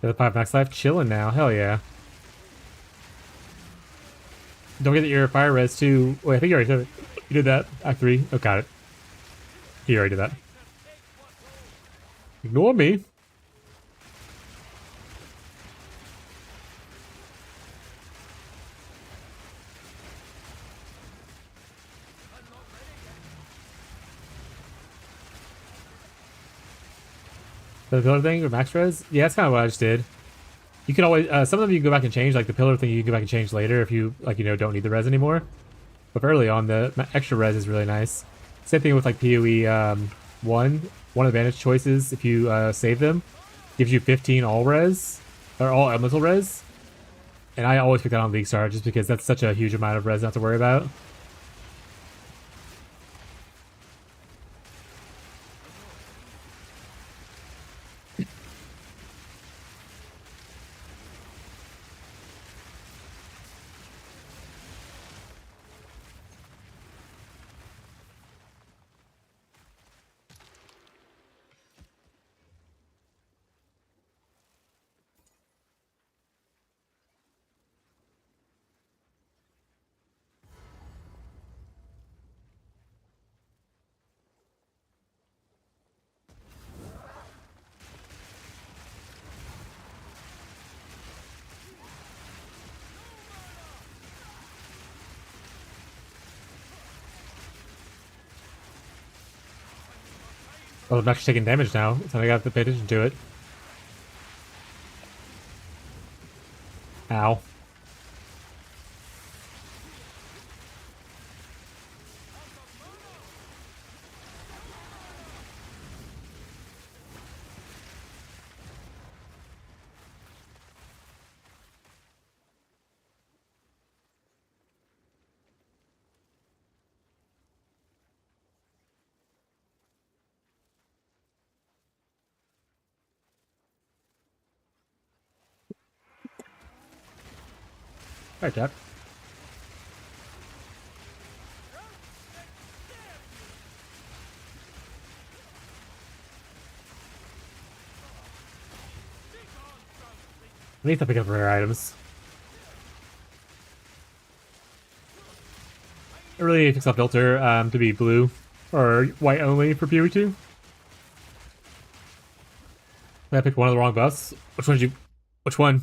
The 5 max life chilling now. Hell yeah. Don't forget that your fire res too. Wait, I think you already did it. You did that. Act 3. Oh, got it. You already did that. Ignore me. The pillar thing or max res? Yeah, that's kind of what I just did. You can always, some of them you can go back and change, like the pillar thing you can go back and change later if you, like, you know, don't need the res anymore. But early on, the extra res is really nice. Same thing with, like, PoE 1 advantage choices, if you save them, gives you 15 all res, or all elemental res. And I always pick that on League Star just because that's such a huge amount of res not to worry about. Oh, I'm actually taking damage now, so I got to pay attention to it. Ow. Alright, Jack. I need to pick up rare items. I really need to fix that filter to be blue or white only for PoE2. I picked one of the wrong buffs. Which one did you? Which one?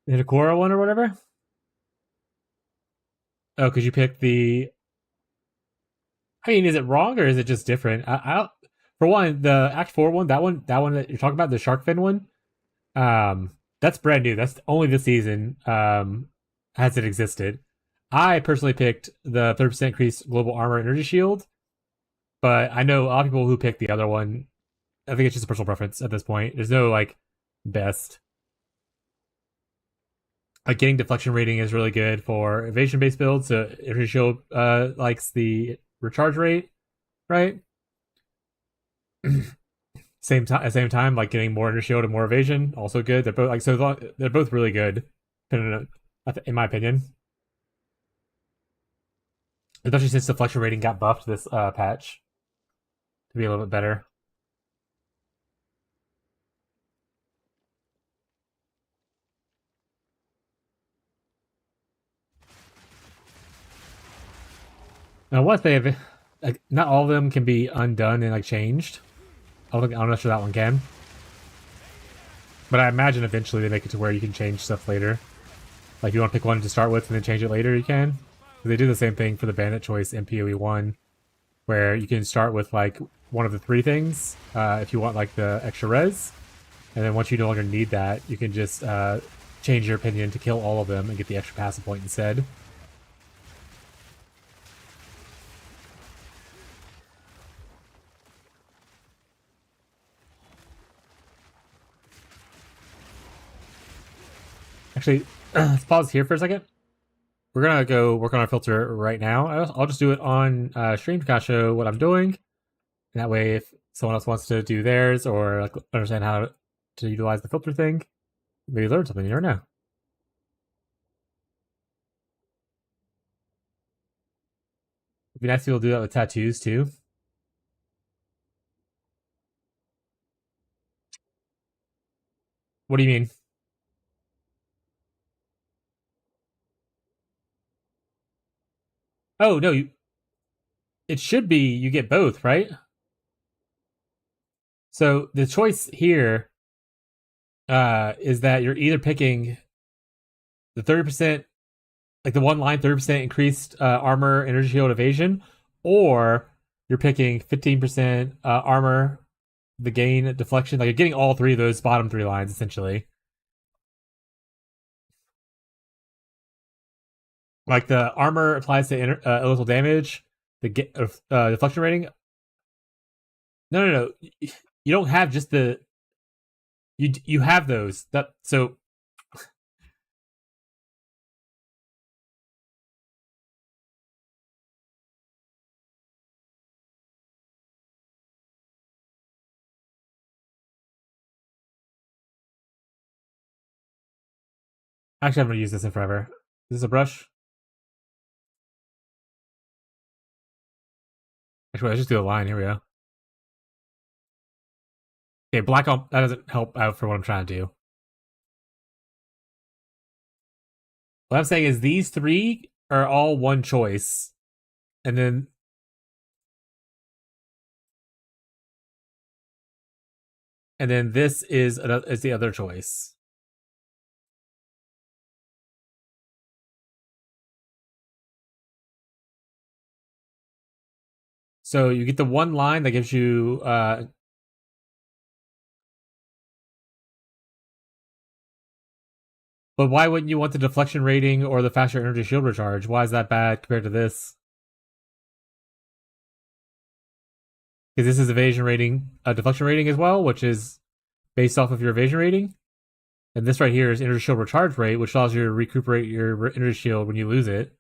The Hikora one or whatever? Oh, because you picked the. I mean, is it wrong or is it just different? I don't. For one, the Act 4 one, that one that you're talking about, the shark fin one, that's brand new. That's only this season. Has it existed? I personally picked the 30% increased global armor energy shield, but I know a lot of people who picked the other one. I think it's just a personal preference at this point. There's no like best. Like getting deflection rating is really good for evasion based builds. So energy shield likes the recharge rate, right? Same time, like getting more energy shield and more evasion, also good. They're both they're both really good, in my opinion. Especially since deflection rating got buffed this patch to be a little bit better. Now, what they have, like, not all of them can be undone and like changed. I'm not sure that one can. But I imagine eventually they make it to where you can change stuff later. Like, if you want to pick one to start with and then change it later, you can. They do the same thing for the bandit choice in PoE1, where you can start with, like, one of the three things, if you want, like, the extra res. And then once you no longer need that, you can just change your opinion to kill all of them and get the extra passive point instead. Actually, let's pause here for a second. We're gonna go work on our filter right now. I'll just do it on stream to kind of show what I'm doing. And that way, if someone else wants to do theirs or like understand how to utilize the filter thing, maybe learn something. You never know. It'd be nice to be able to do that with tattoos too. What do you mean? Oh no, it should be you get both, right? So the choice here is that you're either picking the 30%, like the one line 30% increased armor, energy shield, evasion, or you're picking 15% armor, the gain, deflection. Like you're getting all three of those bottom three lines essentially. Like the armor applies to lethal damage, the deflection rating. No. You don't have just the. You have those. That so. Actually, I'm gonna use this in forever. Is this a brush? Actually, let's just do a line. Here we go. Okay, black on that doesn't help out for what I'm trying to do. What I'm saying is these three are all one choice, and then this is the other choice. So you get the one line that gives you but why wouldn't you want the deflection rating or the faster energy shield recharge? Why is that bad compared to this? Because this is evasion rating, deflection rating as well, which is based off of your evasion rating. And this right here is energy shield recharge rate, which allows you to recuperate your energy shield when you lose it.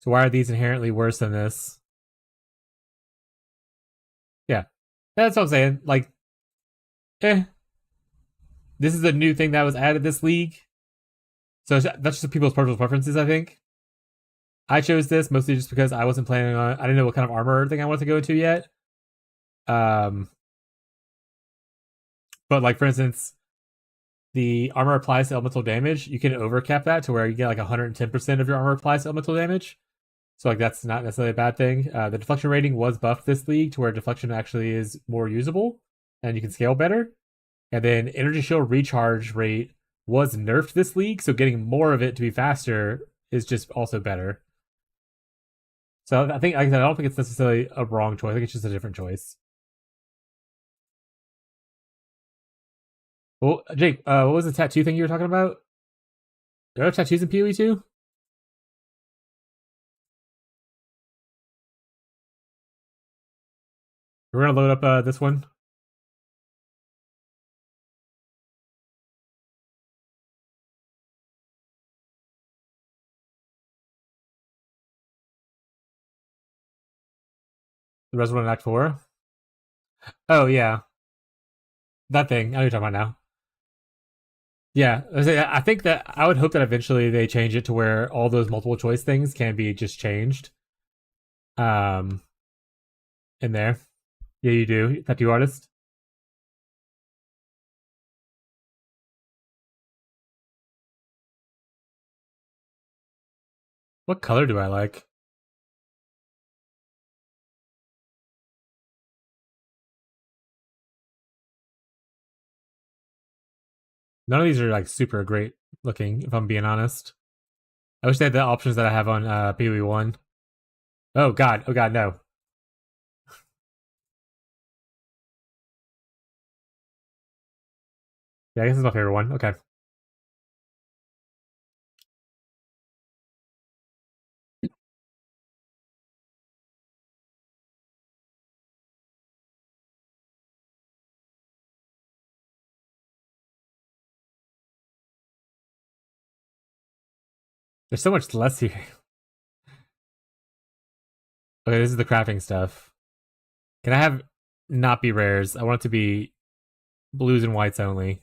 So why are these inherently worse than this? Yeah. That's what I'm saying. Like, this is a new thing that was added this league. So that's just people's personal preferences, I think. I chose this mostly just because I wasn't planning on. I didn't know what kind of armor thing I wanted to go into yet. But like for instance, the armor applies to elemental damage. You can overcap that to where you get like 110% of your armor applies to elemental damage. So like that's not necessarily a bad thing. The deflection rating was buffed this league to where deflection actually is more usable and you can scale better. And then energy shield recharge rate was nerfed this league, so getting more of it to be faster is just also better. So I think, like I said, I don't think it's necessarily a wrong choice. I think it's just a different choice. Well, Jake, what was the tattoo thing you were talking about? Do I have tattoos in PoE too? We're gonna load up this one. The Resident Act 4. Oh yeah, that thing. I know what you're talking about now. Yeah, I think that I would hope that eventually they change it to where all those multiple choice things can be just changed. In there. Yeah, you do. Tattoo artist. What color do I like? None of these are like super great looking, if I'm being honest. I wish they had the options that I have on PoE 1. Oh god, no. Yeah, I guess it's my favorite one. Okay. There's so much less here. Okay, this is the crafting stuff. Can I have not be rares? I want it to be blues and whites only.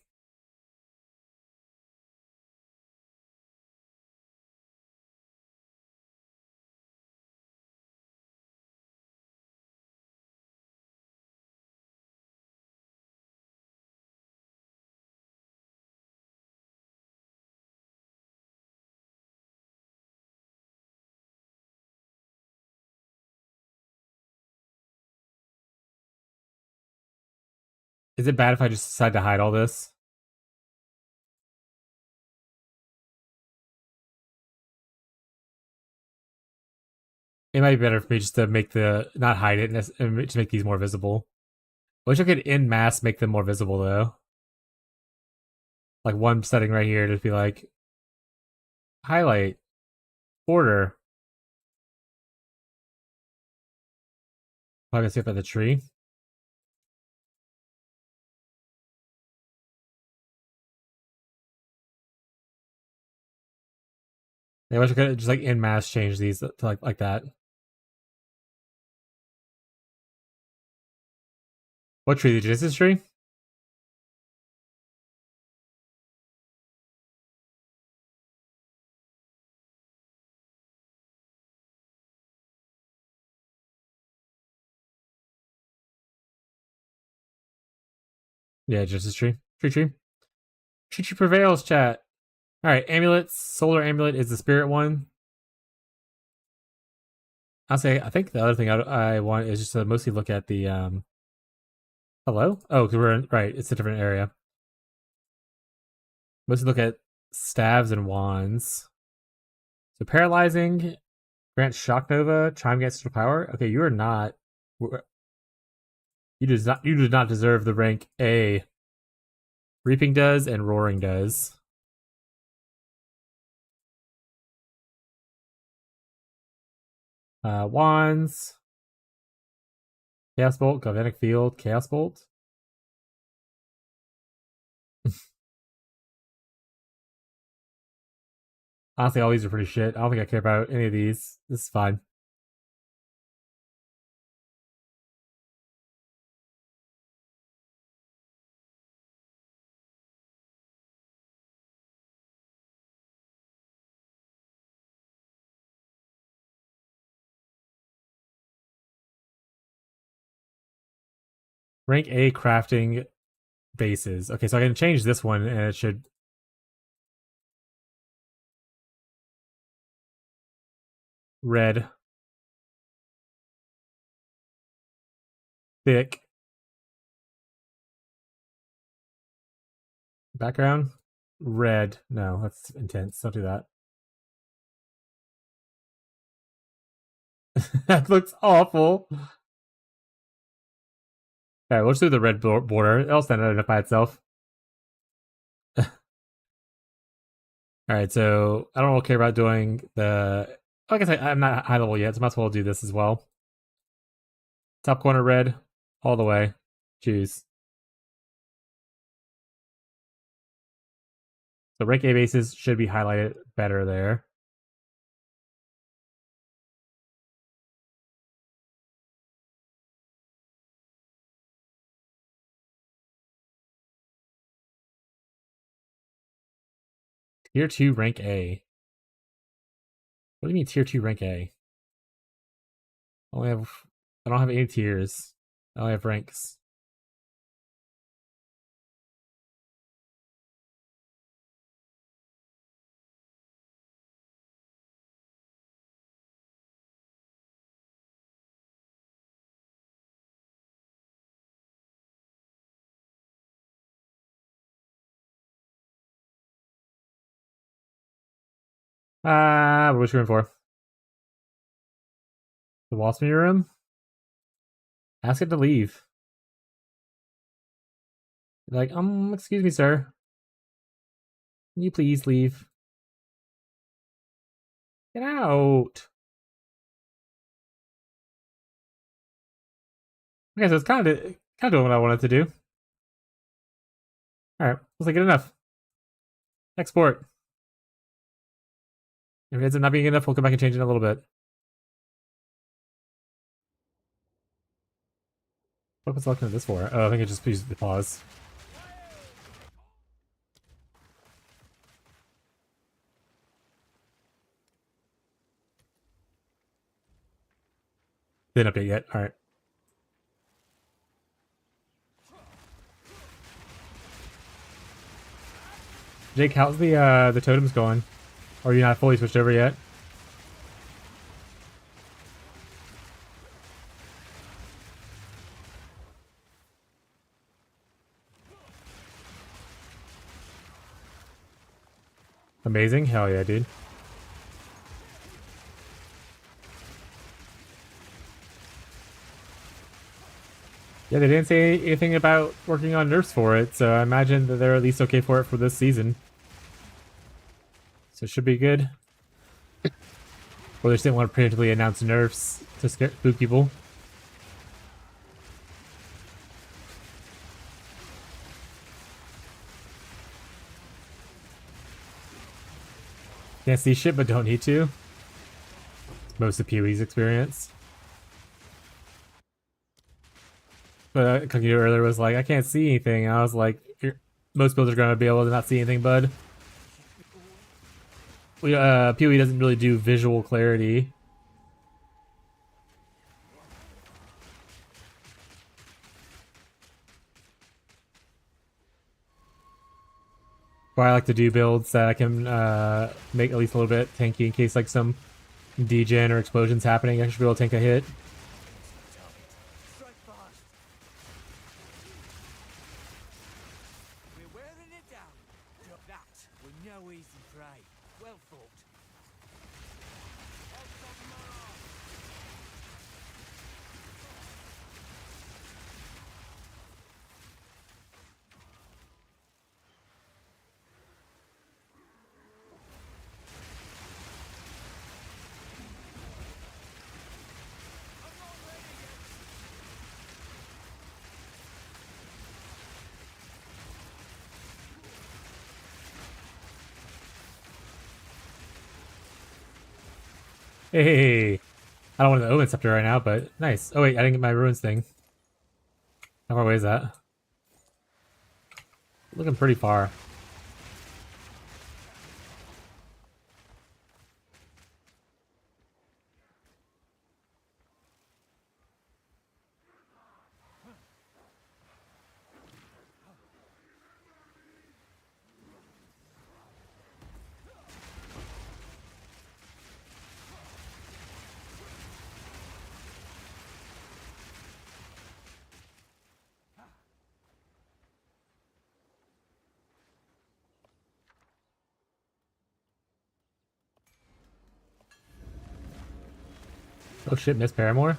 Is it bad if I just decide to hide all this? It might be better for me just to make the not hide it and just make these more visible. I wish I could in mass make them more visible though. Like one setting right here to be like highlight border. I can see up at the tree. I wish I could just like in mass change these to like that. What tree? The Genesis tree? Yeah, Genesis tree. Tree. Tree prevails, chat. Alright, amulets. Solar amulet is the spirit one. I'll say, I think the other thing I want is just to mostly look at the, hello? Oh, because we're in, right, it's a different area. Mostly look at staves and wands. So paralyzing, grant shock nova, chime gets power. Okay, you are not, you do not deserve the rank A. Reaping does and roaring does. Wands. Chaos Bolt, Galvanic Field, Chaos Bolt. Honestly, all these are pretty shit. I don't think I care about any of these. This is fine. Rank A crafting bases. Okay, so I can change this one and it should... Red. Thick. Background? Red. No, that's intense. Don't do that. That looks awful. Alright, we'll just do the red border. It'll stand out by itself. Alright, so I don't really care about doing the... Like I said, I'm not high level yet, so I might as well do this as well. Top corner red, all the way. Choose. So rank A bases should be highlighted better there. Tier 2 rank A. What do you mean tier 2 rank A? I don't have any tiers. I only have ranks. What you going for? The Wasp room? Ask it to leave. Like, excuse me, sir. Can you please leave? Get out. Okay, so it's kind of doing what I wanted to do. Alright, looks like good enough. Export. If it ends up not being enough, we'll come back and change it in a little bit. What was I looking at this for? Oh, I think it just used the pause. Didn't update yet. Alright. Jake, how's the totems going? Or are you not fully switched over yet? Amazing? Hell yeah, dude. Yeah, they didn't say anything about working on nerfs for it, so I imagine that they're at least okay for it for this season. So it should be good. Or they just didn't want to preemptively announce nerfs to spook people. Can't see shit, but don't need to. Most of Pee-wee's experience. But Cookie earlier was like, I can't see anything. And I was like, most builders are going to be able to not see anything, bud. Pee-wee doesn't really do visual clarity. But I like to do builds that I can make at least a little bit tanky in case like some degen or explosions happening. I should be able to tank a hit. We're wearing it down. That was no easy prey. Well fought. Hey, I don't want the Omen Scepter right now, but nice. Oh wait, I didn't get my ruins thing. How far away is that? Looking pretty far. Oh shit, Miss Paramore?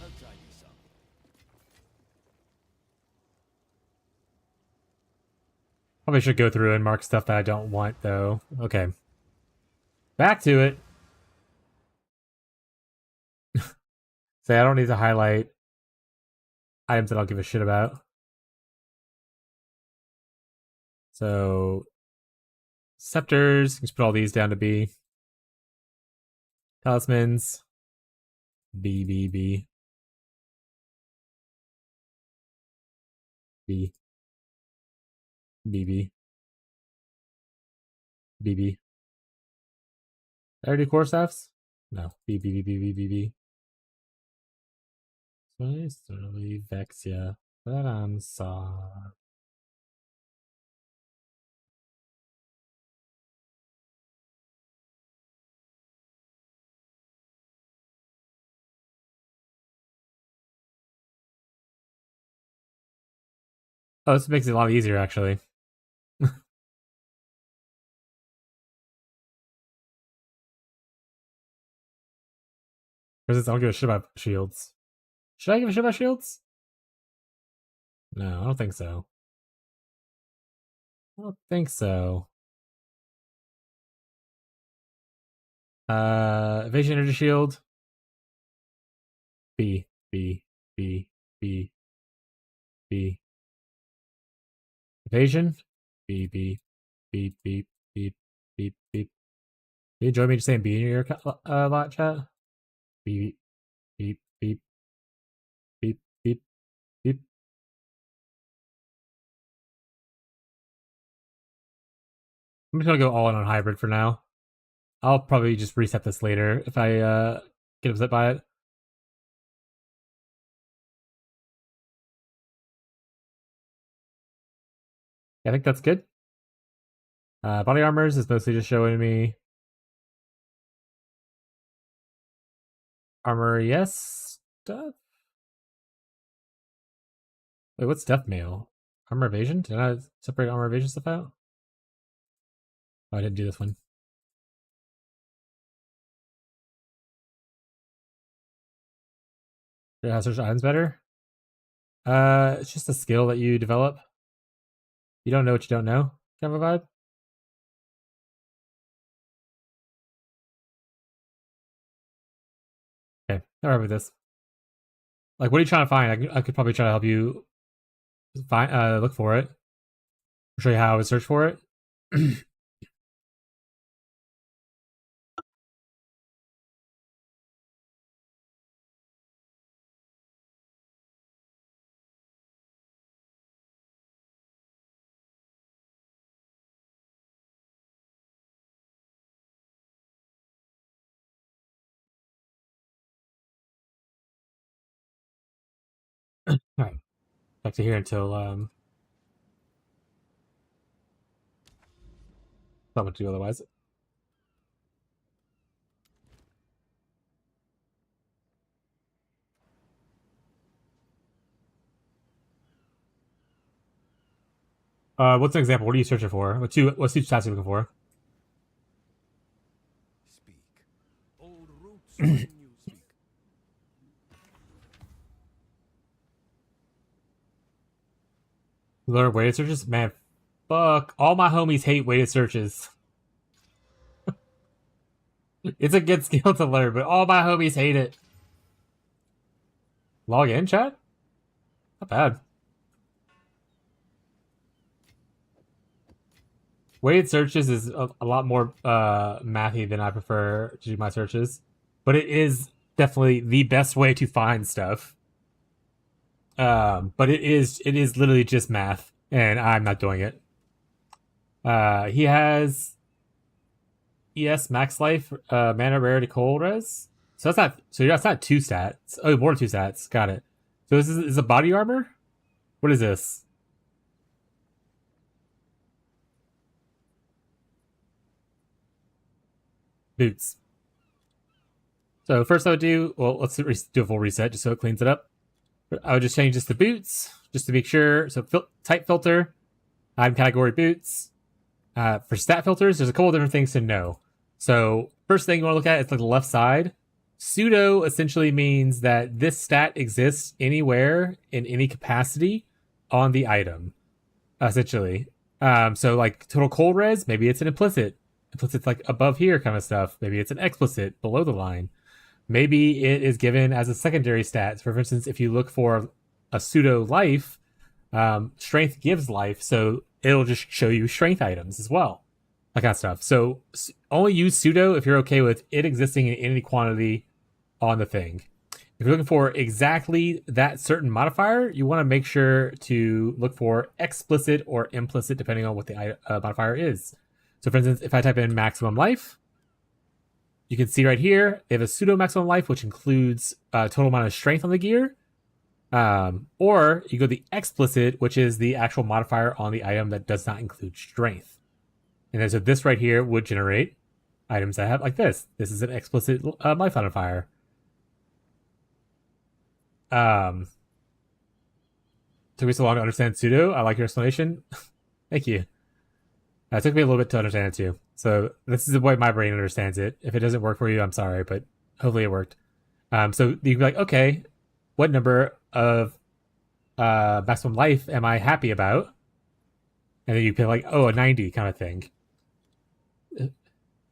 I'll tidy some. Probably should go through and mark stuff that I don't want, though. Okay. Back to it. Say, I don't need to highlight items that I'll give a shit about. So, scepters. Just put all these down to B. Talismans. B, B, B. B. B, B. B, B. Did I already do core staffs? No. B, B, B, B, B, B, B. Twice, thoroughly Vexia. But I'm sorry. Oh, this makes it a lot easier, actually. For instance, I don't give a shit about shields. Should I give a shit about shields? No, I don't think so. I don't think so. Evasion energy shield. B, B, B, B, B. Evasion. B, B, B, B, B, B, B. You enjoy me just saying B in your lot, chat? Beep, beep, beep, beep, beep, beep. I'm just gonna go all in on hybrid for now. I'll probably just reset this later if I get upset by it. Yeah, I think that's good. Body armors is mostly just showing me armor, yes, stuff. Wait, what's death mail? Armor evasion? Did I separate armor evasion stuff out? Oh, I didn't do this one. How search items better? It's just a skill that you develop. You don't know what you don't know, kind of a vibe. Okay, alright with this. Like, what are you trying to find? I could probably try to help you find, look for it. Show you how I would search for it. Alright, back to here until not much to do otherwise. What's an example? What are you searching for? What's two stats are you looking for? Speak. Old roots when you speak. Learn weighted searches? Man, fuck. All my homies hate weighted searches. It's a good skill to learn, but all my homies hate it. Log in, chat? Not bad. Weighted searches is a lot more mathy than I prefer to do my searches. But it is definitely the best way to find stuff. But it is literally just math, and I'm not doing it. He has max life, mana rarity cold res. So that's not 2 stats. Oh, more than 2 stats. Got it. So this is a body armor? What is this? Boots. So first I would do, well, let's do a full reset just so it cleans it up. I would just change this to boots, just to make sure. So type filter, item category boots. For stat filters, there's a couple different things to know. So first thing you want to look at is like the left side. Pseudo essentially means that this stat exists anywhere in any capacity on the item, essentially. So like total cold res, maybe it's an implicit. Implicit's like above here kind of stuff. Maybe it's an explicit below the line. Maybe it is given as a secondary stat. For instance, if you look for a pseudo life, strength gives life, so it'll just show you strength items as well. That kind of stuff. So only use pseudo if you're okay with it existing in any quantity on the thing. If you're looking for exactly that certain modifier, you want to make sure to look for explicit or implicit depending on what the modifier is. So for instance, if I type in maximum life, you can see right here, they have a pseudo maximum life, which includes total amount of strength on the gear. Or you go the explicit, which is the actual modifier on the item that does not include strength. And then so this right here would generate items that have like this. This is an explicit life modifier. Took me so long to understand pseudo. I like your explanation. Thank you. It took me a little bit to understand it too. So this is the way my brain understands it. If it doesn't work for you, I'm sorry, but hopefully it worked. So you can be like, okay, what number of maximum life am I happy about? And then you pick like, oh, a 90 kind of thing.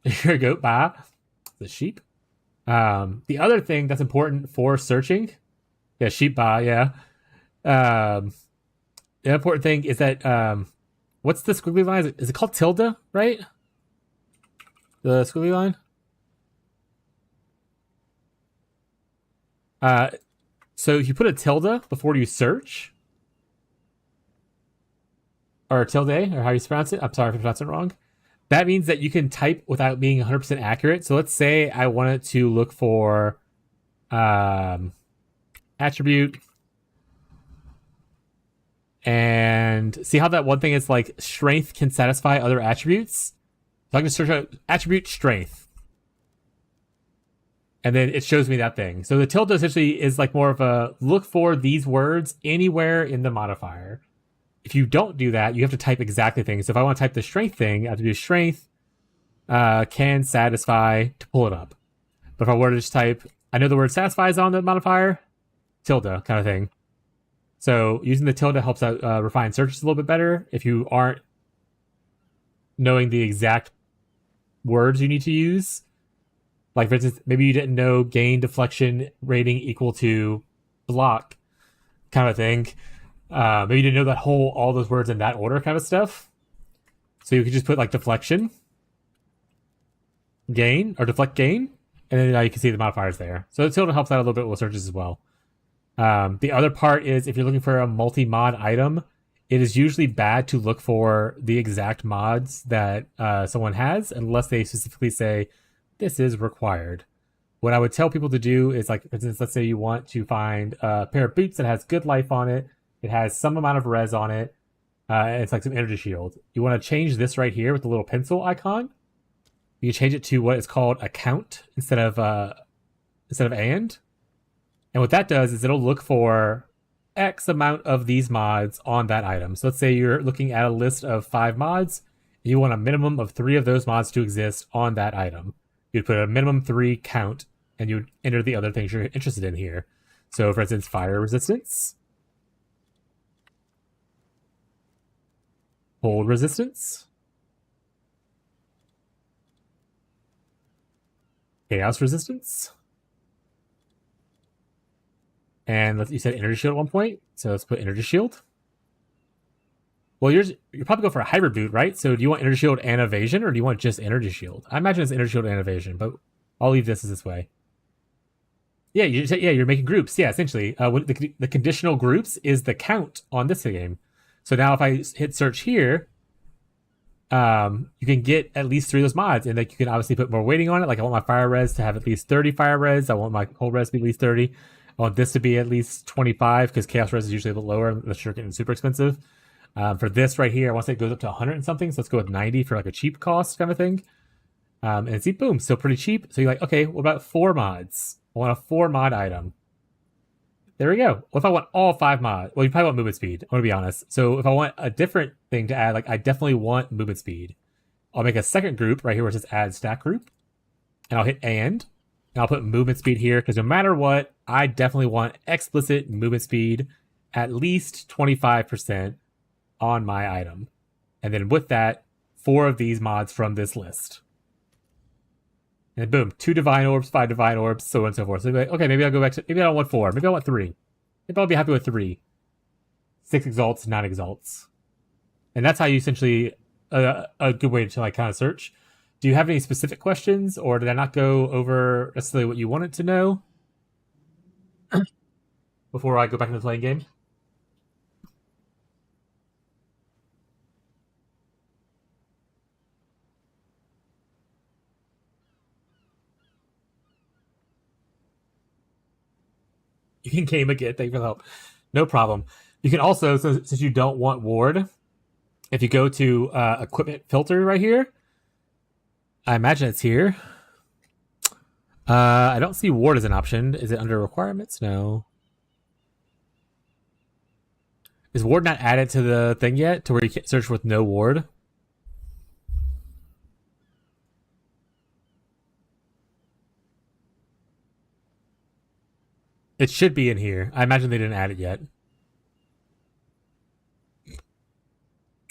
Here you go, bah. The sheep. The other thing that's important for searching, yeah, sheep bah, yeah. The important thing is that what's the squiggly line? Is it called tilde, right? The squiggly line? So if you put a tilde before you search, or tilde, or how you pronounce it, I'm sorry if I pronounced it wrong, that means that you can type without being 100% accurate. So let's say I wanted to look for attribute, and see how that one thing is like strength can satisfy other attributes? So I can search out attribute strength. And then it shows me that thing. So the tilde essentially is like more of a look for these words anywhere in the modifier. If you don't do that, you have to type exactly things. So if I want to type the strength thing, I have to do strength can satisfy to pull it up. But if I were to just type, I know the word satisfies on the modifier, tilde kind of thing. So using the tilde helps out refine searches a little bit better if you aren't knowing the exact words you need to use. Like, for instance, maybe you didn't know gain deflection rating equal to block kind of thing. Maybe you didn't know that all those words in that order kind of stuff. So you could just put like deflection, gain, or deflect gain, and then now you can see the modifiers there. So the tilde helps out a little bit with searches as well. The other part is if you're looking for a multi-mod item, it is usually bad to look for the exact mods that someone has unless they specifically say, this is required. What I would tell people to do is, like, for instance, let's say you want to find a pair of boots that has good life on it. It has some amount of res on it. And it's like some energy shield. You want to change this right here with the little pencil icon. You can change it to what is called a count instead of and what that does is it'll look for X amount of these mods on that item. So let's say you're looking at a list of 5 mods. You want a minimum of 3 of those mods to exist on that item. You'd put a minimum 3 count, and you'd enter the other things you're interested in here. So, for instance, fire resistance, cold resistance, chaos resistance, and you said energy shield at one point, so let's put energy shield. Well, you're probably going for a hybrid boot, right? So do you want energy shield and evasion, or do you want just energy shield? I imagine it's energy shield and evasion, but I'll leave this as this way. Yeah, you're making groups. Yeah, essentially, the conditional groups is the count on this game. So now if I hit search here, you can get at least 3 of those mods, and like you can obviously put more weighting on it. Like I want my fire res to have at least 30 fire res. I want my cold res to be at least 30. I want this to be at least 25 because chaos res is usually a bit lower. The sugar getting super expensive. For this right here, I want to say it goes up to 100 and something. So let's go with 90 for like a cheap cost kind of thing. And see, boom, still pretty cheap. So you're like, okay, what about 4 mods? I want a 4 mod item. There we go. What if I want all 5 mods? Well, you probably want movement speed. I want to be honest. So if I want a different thing to add, like I definitely want movement speed. I'll make a second group right here where it says add stack group. And I'll hit and I'll put movement speed here because no matter what, I definitely want explicit movement speed at least 25% on my item. And then with that, 4 of these mods from this list. And boom, 2 divine orbs, 5 divine orbs, so on and so forth. So like, okay, maybe I'll go back to, maybe I don't want 4, maybe I want 3. Maybe I'll be happy with 3. 6 exalts, 9 exalts. And that's how you essentially, a good way to like kind of search. Do you have any specific questions, or did I not go over necessarily what you wanted to know before I go back into the playing game? You can game again. Thank you for the help. No problem. You can also, since you don't want ward, if you go to equipment filter right here, I imagine it's here. I don't see ward as an option. Is it under requirements? No. Is ward not added to the thing yet, to where you can search with no ward? It should be in here. I imagine they didn't add it yet.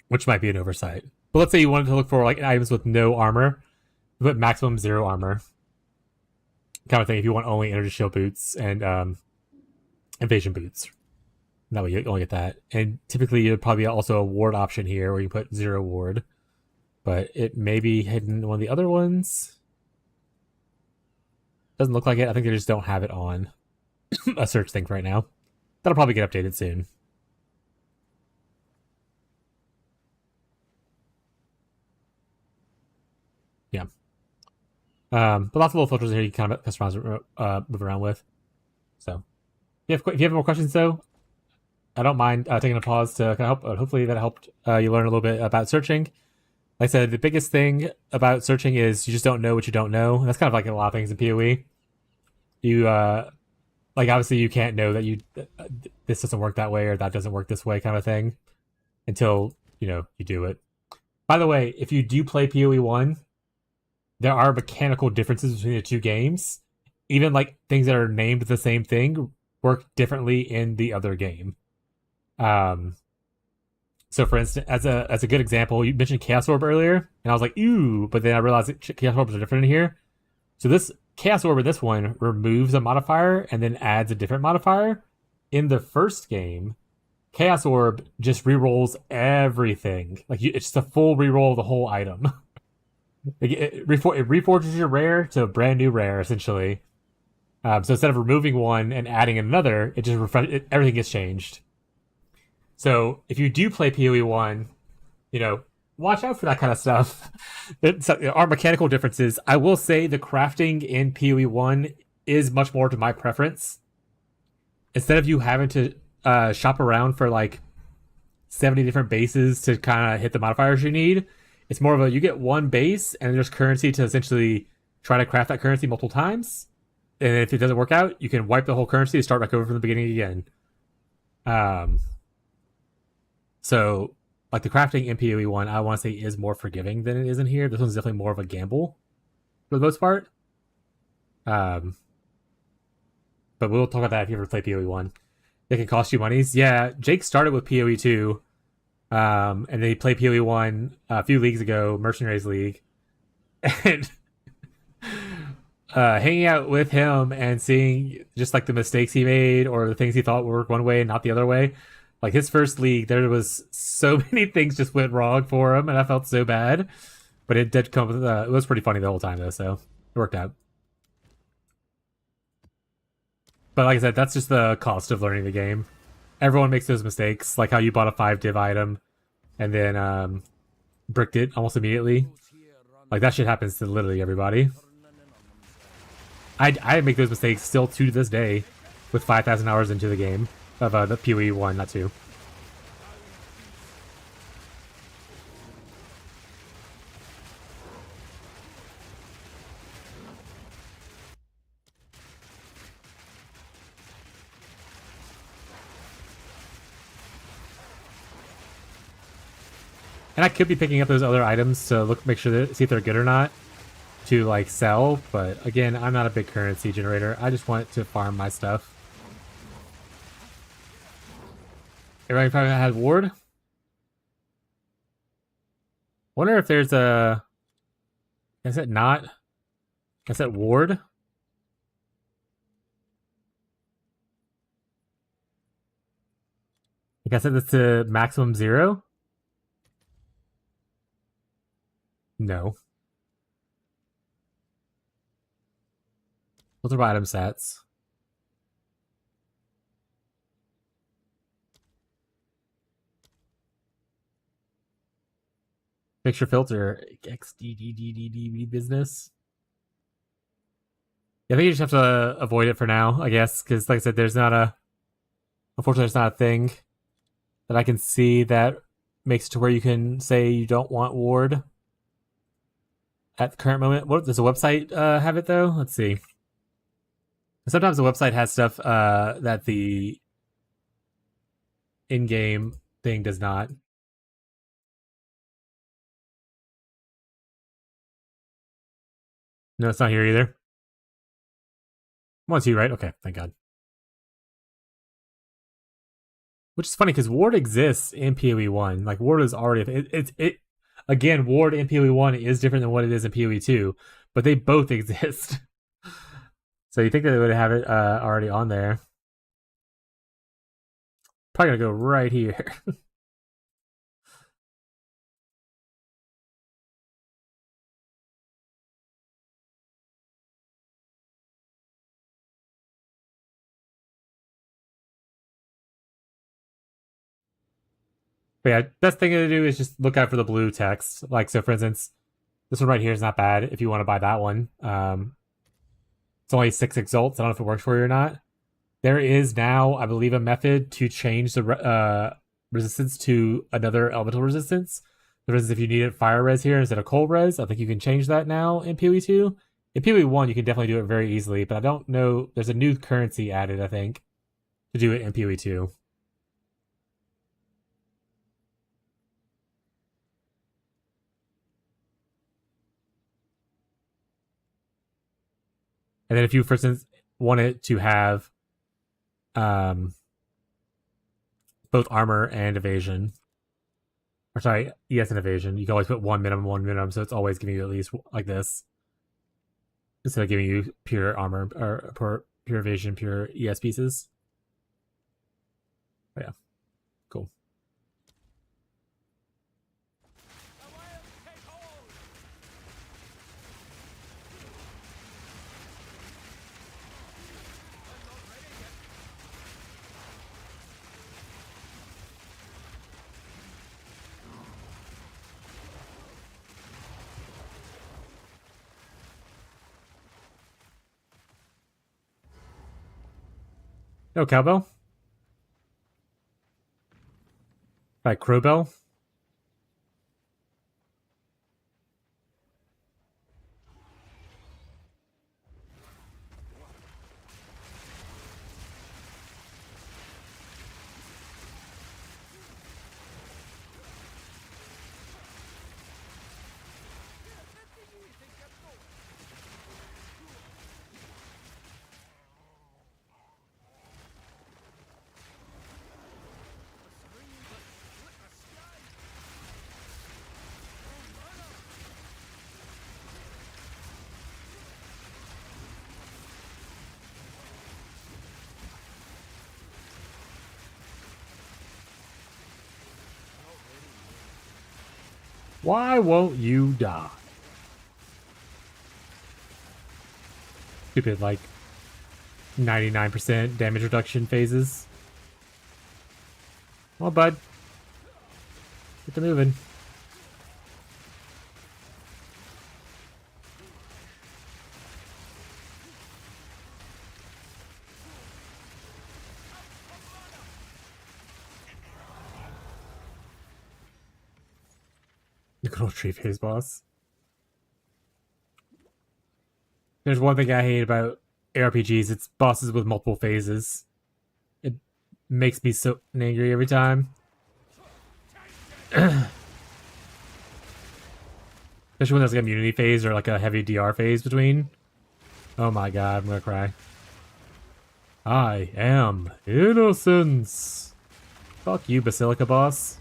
Which might be an oversight. But let's say you wanted to look for like items with no armor. You put maximum 0 armor. Kind of thing if you want only energy shield boots and evasion boots. That way you only get that. And typically you'd probably also a ward option here where you put 0 ward. But it may be hidden in one of the other ones. Doesn't look like it. I think they just don't have it on a search thing right now. That'll probably get updated soon. Yeah. But lots of little filters in here you can kind of customize, move around with. So, if you have more questions though, I don't mind taking a pause to kind of help. Hopefully that helped you learn a little bit about searching. Like I said, the biggest thing about searching is you just don't know what you don't know. That's kind of like a lot of things in PoE. You like obviously you can't know that this doesn't work that way or that doesn't work this way kind of thing until you do it. By the way, if you do play PoE 1, there are mechanical differences between the 2 games. Even like things that are named the same thing work differently in the other game. So for instance, as a good example, you mentioned Chaos Orb earlier, and I was like, ew, but then I realized that Chaos Orbs are different in here. So this Chaos Orb in this one removes a modifier and then adds a different modifier. In the first game, Chaos Orb just rerolls everything. Like it's just a full reroll of the whole item. It reforges your rare to a brand new rare, essentially. So instead of removing one and adding another, it just everything gets changed. So if you do play PoE 1, watch out for that kind of stuff. There are mechanical differences. I will say the crafting in PoE 1 is much more to my preference. Instead of you having to shop around for like 70 different bases to kind of hit the modifiers you need, it's more of you get one base and there's currency to essentially try to craft that currency multiple times. And if it doesn't work out, you can wipe the whole currency and start back over from the beginning again. So like the crafting in PoE one, I want to say is more forgiving than it is in here. This one's definitely more of a gamble for the most part. But we'll talk about that if you ever play PoE one. It can cost you monies. Yeah, Jake started with PoE two, and then he played PoE one a few leagues ago, Mercenaries League, and hanging out with him and seeing just like the mistakes he made or the things he thought would work one way and not the other way. Like his first league, there was so many things just went wrong for him, and I felt so bad. But it did come with, it was pretty funny the whole time though, so it worked out. But like I said, that's just the cost of learning the game. Everyone makes those mistakes, like how you bought a 5 div item and then bricked it almost immediately. Like that shit happens to literally everybody. I make those mistakes still to this day with 5,000 hours into the game of the PoE 1, not 2. And I could be picking up those other items to make sure that see if they're good or not to like sell, but again, I'm not a big currency generator. I just want to farm my stuff. Everybody probably had ward. Wonder if there's a. Is it not? Is it ward? Like I said, this to maximum 0. No. Those are my item sets. Picture filter XDDDDD business. Yeah, I think you just have to avoid it for now, I guess, because like I said, there's not a. Unfortunately, there's not a thing that I can see that makes it to where you can say you don't want ward at the current moment. What does the website have it though? Let's see. Sometimes the website has stuff that the in-game thing does not. No, it's not here either. I'm on 2, right? Okay, thank God. Which is funny because ward exists in PoE 1. Like ward is already it again, ward in PoE 1 is different than what it is in PoE 2, but they both exist. So you think that they would have it already on there. Probably gonna go right here. But yeah, best thing to do is just look out for the blue text. Like, so for instance, this one right here is not bad if you want to buy that one. It's only 6 exalts. I don't know if it works for you or not. There is now, I believe, a method to change the resistance to another elemental resistance. For instance, if you needed fire res here instead of cold res, I think you can change that now in PoE 2. In PoE 1, you can definitely do it very easily, but I don't know. There's a new currency added, I think, to do it in PoE 2. And then if you, for instance, wanted to have both armor and evasion, or sorry, ES and evasion, you can always put one minimum, so it's always giving you at least like this. Instead of giving you pure armor, or pure evasion, pure ES pieces. But yeah, cool. No cowbell? Right, crowbell? Why won't you die? Stupid, like, 99% damage reduction phases. Well, bud. Get to moving. The good old tree phase boss. There's one thing I hate about ARPGs, it's bosses with multiple phases. It makes me so angry every time. Especially when there's like a immunity phase or like a heavy DR phase between. Oh my god, I'm gonna cry. I am innocence. Fuck you, Basilica boss.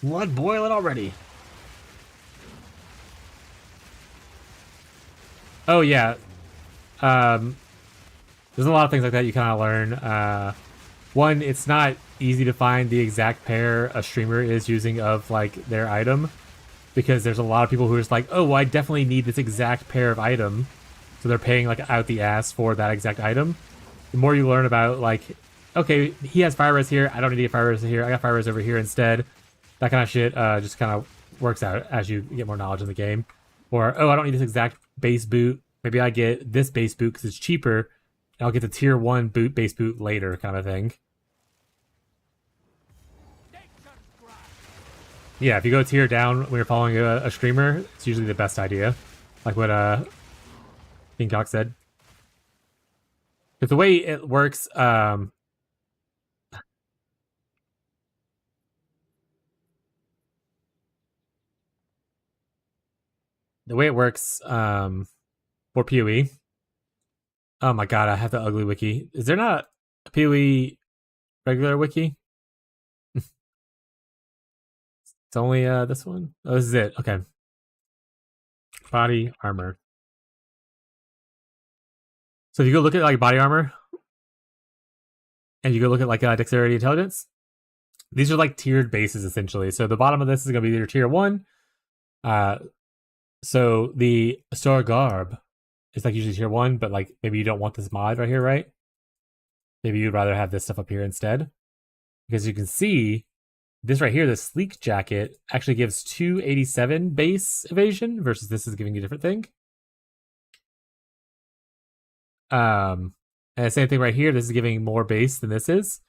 Blood boiling already. Oh yeah. There's a lot of things like that you kind of learn. One, it's not easy to find the exact pair a streamer is using of like their item, because there's a lot of people who are just like, oh, well, I definitely need this exact pair of item, so they're paying like out the ass for that exact item. The more you learn about like, okay, he has fire res here, I don't need to get fire res here, I got fire res over here instead. That kind of shit just kind of works out as you get more knowledge in the game. Or, oh, I don't need this exact base boot. Maybe I get this base boot because it's cheaper, and I'll get the tier 1 boot base boot later, kind of thing. Yeah, if you go tier down when you're following a streamer, it's usually the best idea. Like what King Cock said. Because the way it works, the way it works for PoE. Oh my god, I have the ugly wiki. Is there not a PoE regular wiki? It's only this one? Oh, this is it. Okay. Body armor. So if you go look at like body armor, and you go look at like dexterity intelligence, these are like tiered bases essentially. So the bottom of this is going to be your tier 1. So the Star Garb is like usually tier 1, but like maybe you don't want this mod right here, right? Maybe you'd rather have this stuff up here instead. Because you can see this right here, the sleek jacket, actually gives 287 base evasion versus this is giving you a different thing. And the same thing right here, this is giving more base than this is.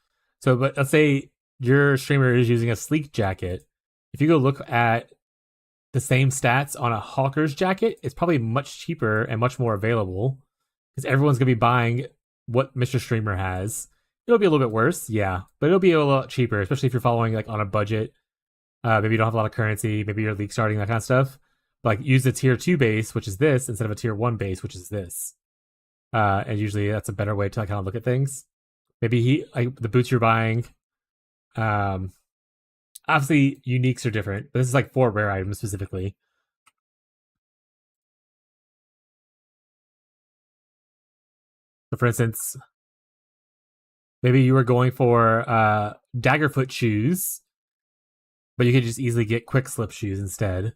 So, but let's say your streamer is using a sleek jacket. If you go look at the same stats on a Hawker's jacket, it's probably much cheaper and much more available because everyone's going to be buying what Mr. Streamer has. It'll be a little bit worse, yeah, but it'll be a lot cheaper, especially if you're following like on a budget. Maybe you don't have a lot of currency, maybe you're league starting, that kind of stuff. But, like, use the tier 2 base, which is this, instead of a tier 1 base, which is this. And usually that's a better way to like, kind of look at things. Maybe the boots you're buying. Obviously, uniques are different, but this is like for rare items specifically. So, for instance, maybe you were going for Daggerfoot shoes, but you could just easily get Quick Slip shoes instead.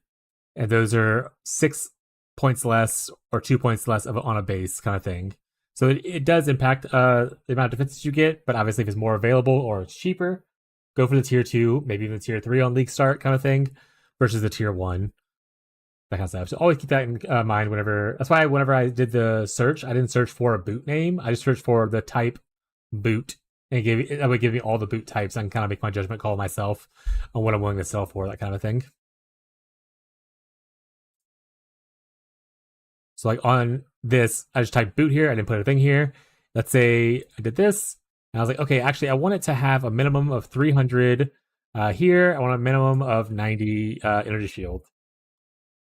And those are 6 points less or 2 points less on a base kind of thing. So it does impact the amount of defenses you get, but obviously if it's more available or it's cheaper, go for the tier 2, maybe even the tier 3 on League Start kind of thing, versus the tier 1. That kind of stuff. So always keep that in mind whenever... That's why whenever I did the search, I didn't search for a boot name. I just searched for the type boot. And that would give me all the boot types. I can kind of make my judgment call myself on what I'm willing to sell for, that kind of thing. So like on this, I just typed boot here. I didn't put a thing here. Let's say I did this. And I was like, okay, actually, I want it to have a minimum of 300 here. I want a minimum of 90 energy shield.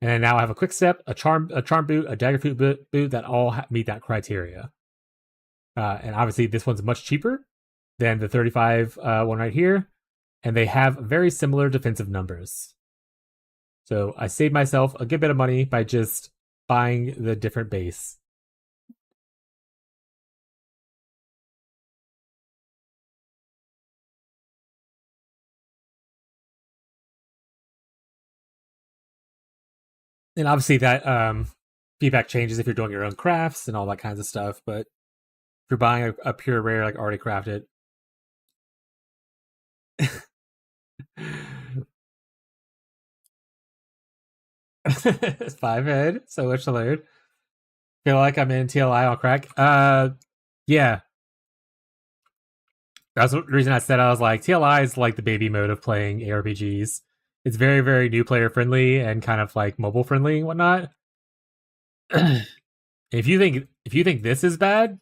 And then now I have a quick step, a charm boot, a dagger boot that all meet that criteria. And obviously, this one's much cheaper than the 35 one right here. And they have very similar defensive numbers. So I saved myself a good bit of money by just buying the different base. And obviously that feedback changes if you're doing your own crafts and all that kinds of stuff. But if you're buying a pure rare, like already crafted, it's 5 head. So much to learn. Feel like I'm in TLI on crack. Yeah. That's the reason I said I was like TLI is like the baby mode of playing ARPGs. It's very, very new player friendly and kind of like mobile friendly and whatnot. if you think this is bad,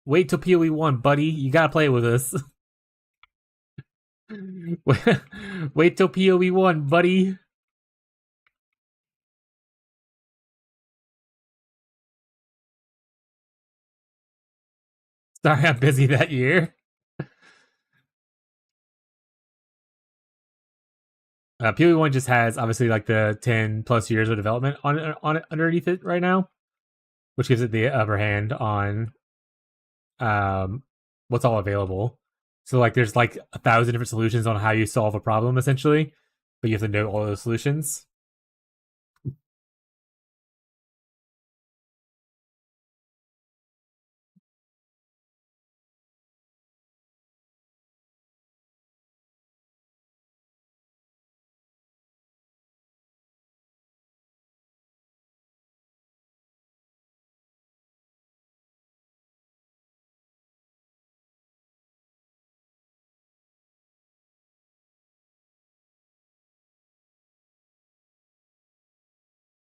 wait till PoE1, buddy. You gotta play with us. Wait till PoE1, buddy. Sorry, I'm busy that year. PoE1 just has obviously like the 10 plus years of development on it underneath it right now, which gives it the upper hand on what's all available. So like there's like 1,000 different solutions on how you solve a problem essentially, but you have to know all those solutions.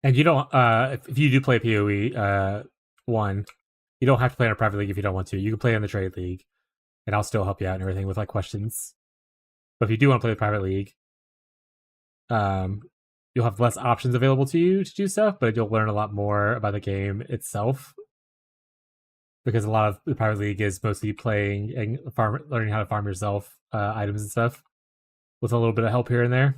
And you don't if you do play PoE 1, you don't have to play in a private league if you don't want to. You can play in the trade league, and I'll still help you out and everything with like questions. But if you do want to play the private league, you'll have less options available to you to do stuff, but you'll learn a lot more about the game itself. Because a lot of the private league is mostly playing and learning how to farm yourself items and stuff, with a little bit of help here and there.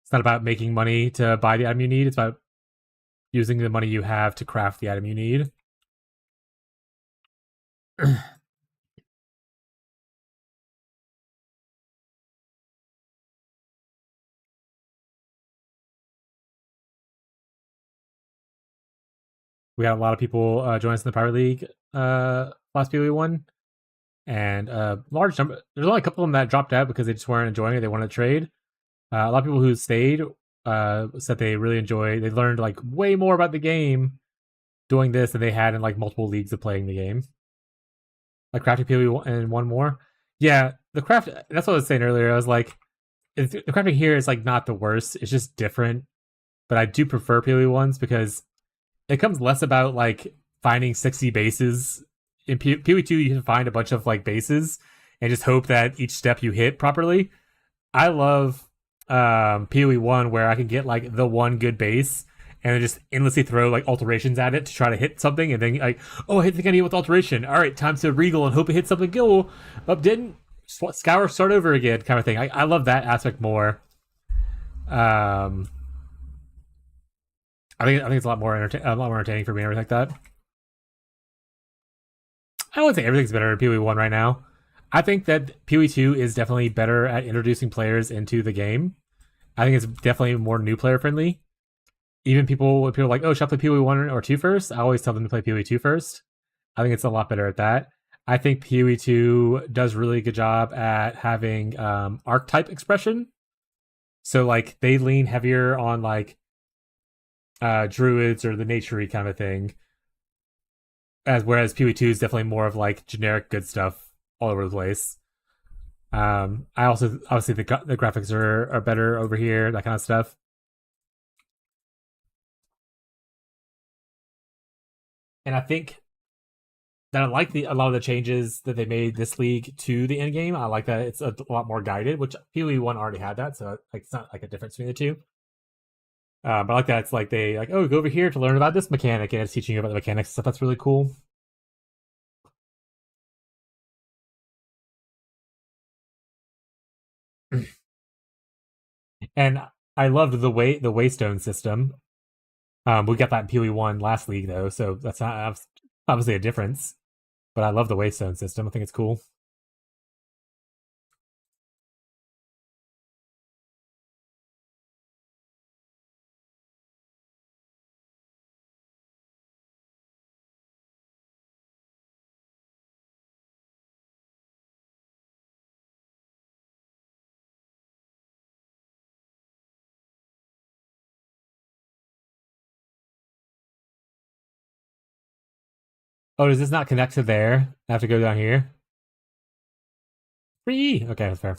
It's not about making money to buy the item you need. It's about using the money you have to craft the item you need. We had a lot of people join us in the private league last PoE1, and large number. There's only a couple of them that dropped out because they just weren't enjoying it. They wanted to trade. A lot of people who stayed said they really enjoyed. They learned like way more about the game doing this than they had in like multiple leagues of playing the game. Like crafting PoE and one more. Yeah, the craft. That's what I was saying earlier. I was like, the crafting here is like not the worst. It's just different. But I do prefer PoE1s because it comes less about like finding 60 bases. In PoE2, you can find a bunch of like bases and just hope that each step you hit properly. I love PoE1 where I can get like the one good base and then just endlessly throw like alterations at it to try to hit something, and then like, oh, I think I need it with alteration. All right, time to regal and hope it hits something good. Didn't scour, start over again, kind of thing. I love that aspect more. I think it's a lot more entertaining for me and everything like that. I don't say everything's better in PoE1 right now. I think that PoE2 is definitely better at introducing players into the game. I think it's definitely more new player friendly. Even people are like, oh, should I play PoE1 or 2 first? I always tell them to play PoE2 first. I think it's a lot better at that. I think PoE2 does really good job at having archetype expression. So like they lean heavier on like druids or the nature-y kind of thing. Whereas PoE2 is definitely more of like generic good stuff all over the place. I also obviously the graphics are better over here, that kind of stuff. And I think that I like a lot of the changes that they made this league to the end game. I like that it's a lot more guided, which PoE1 already had that, so like it's not like a difference between the two. But I like that it's like they like, oh, go over here to learn about this mechanic, and it's teaching you about the mechanics and stuff. That's really cool. And I loved the waystone system. We got that in PoE1 last league though, so that's not obviously a difference. But I love the waystone system. I think it's cool. Oh, does this not connect to there? I have to go down here? Free! Okay, that's fair.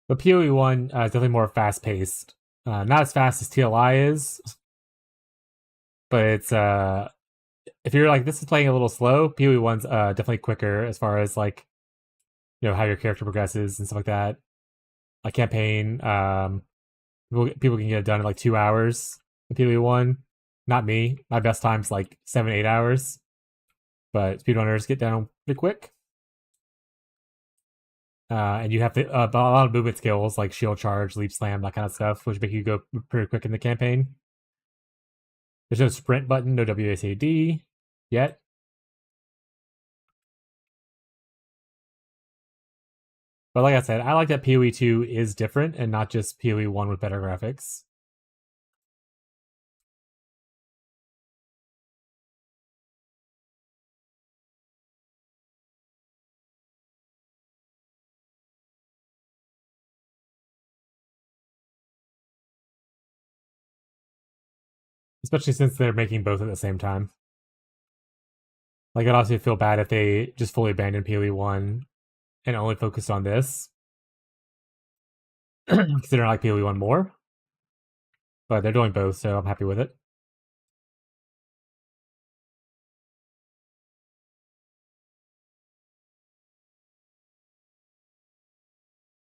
But PoE 1 is definitely more fast paced. Not as fast as TLI is, but it's if you're like, this is playing a little slow, PoE 1's definitely quicker as far as like, how your character progresses and stuff like that. Like campaign, people can get it done in like 2 hours in PoE 1. Not me. My best time's like 7-8 hours. But speedrunners get down pretty quick. And you have to, a lot of movement skills like shield charge, leap slam, that kind of stuff, which make you go pretty quick in the campaign. There's no sprint button, no WASD yet. But like I said, I like that PoE 2 is different and not just PoE 1 with better graphics. Especially since they're making both at the same time. Like, I'd also feel bad if they just fully abandoned PoE 1 and only focused on this. Considering I like PoE 1 more. But they're doing both, so I'm happy with it.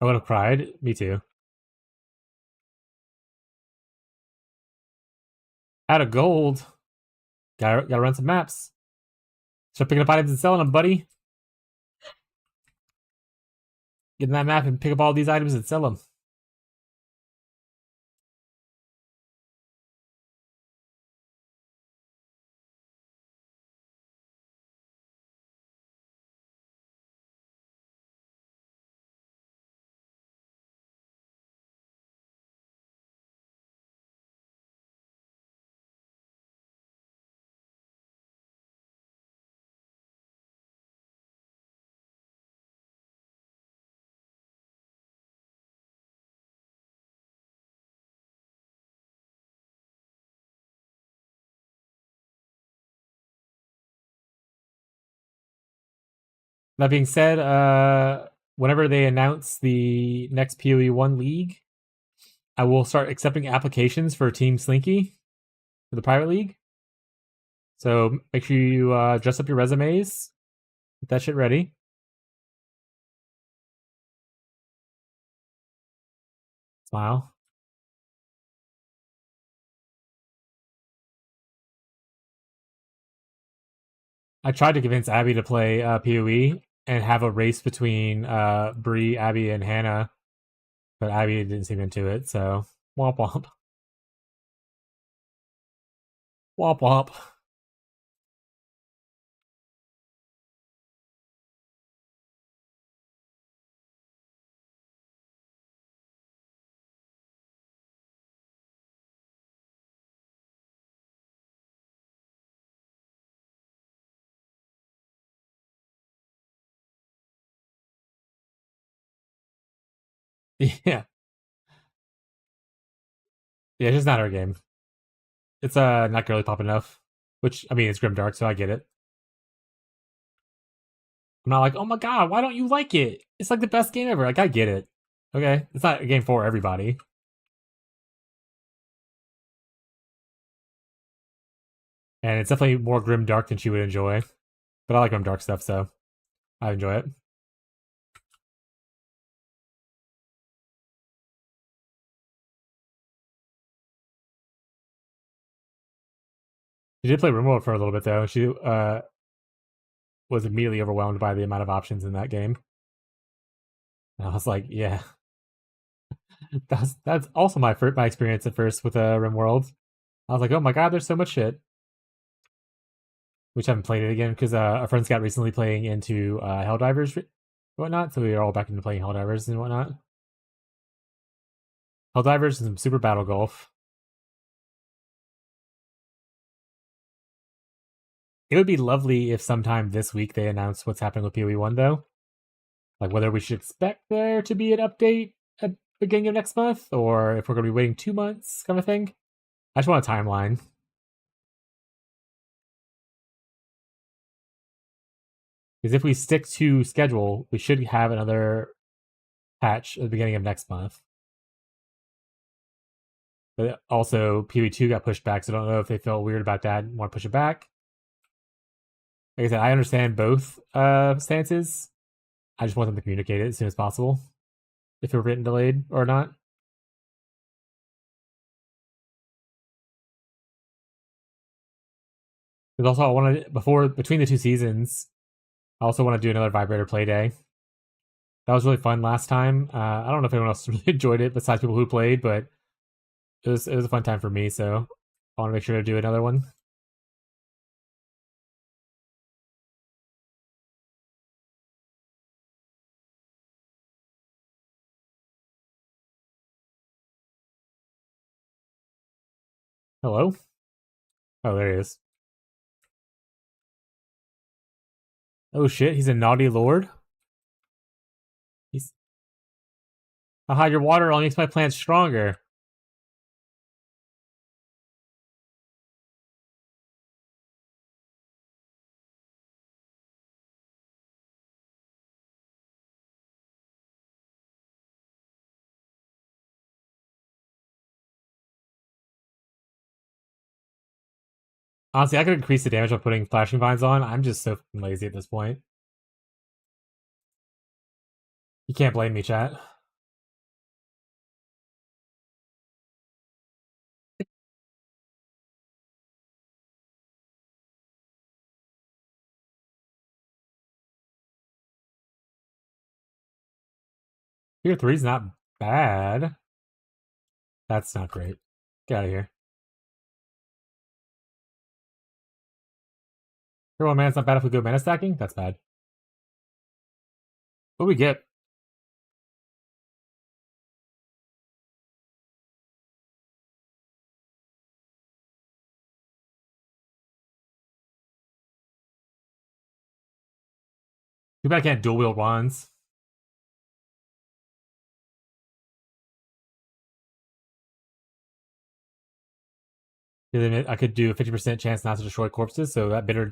I would have cried. Me too. Out of gold. Gotta run some maps. Start picking up items and selling them, buddy. Get in that map and pick up all these items and sell them. That being said, whenever they announce the next PoE 1 league, I will start accepting applications for Team Slinky for the private league. So make sure you dress up your resumes. Get that shit ready. Smile. I tried to convince Abby to play PoE and have a race between Bree, Abby, and Hannah, but Abby didn't seem into it, so womp womp. Womp womp. Yeah. Yeah, it's just not our game. It's not girly pop enough. Which, I mean, it's grimdark, so I get it. I'm not like, oh my god, why don't you like it? It's like the best game ever. Like, I get it. Okay, it's not a game for everybody. And it's definitely more grimdark than she would enjoy. But I like grimdark stuff, so I enjoy it. She did play RimWorld for a little bit, though. She was immediately overwhelmed by the amount of options in that game. And I was like, yeah. That's also my experience at first with RimWorld. I was like, oh my god, there's so much shit. Which I haven't played it again because our friends got recently playing into Helldivers and whatnot, so we are all back into playing Helldivers and whatnot. Helldivers and some Super Battle Golf. It would be lovely if sometime this week they announce what's happening with PoE 1, though. Like whether we should expect there to be an update at the beginning of next month, or if we're going to be waiting 2 months, kind of thing. I just want a timeline. Because if we stick to schedule, we should have another patch at the beginning of next month. But also, PoE2 got pushed back, so I don't know if they felt weird about that and want to push it back. Like I said, I understand both stances. I just want them to communicate it as soon as possible. If it were written delayed or not. Because also, I want to, between the 2 seasons, I also want to do another Vibrator play day. That was really fun last time. I don't know if anyone else really enjoyed it besides people who played, but it was a fun time for me, so I want to make sure to do another one. Hello? Oh, there he is. Oh shit, he's a naughty lord? He's... Aha, your water only makes my plants stronger. Honestly, I could increase the damage by putting flashing vines on. I'm just so lazy at this point. You can't blame me, chat. Tier 3's not bad. That's not great. Get out of here. Tier 1 mana's not bad if we go mana stacking? That's bad. What do we get? Too bad I can't dual wield wands. Then I could do a 50% chance not to destroy corpses, so that bitter,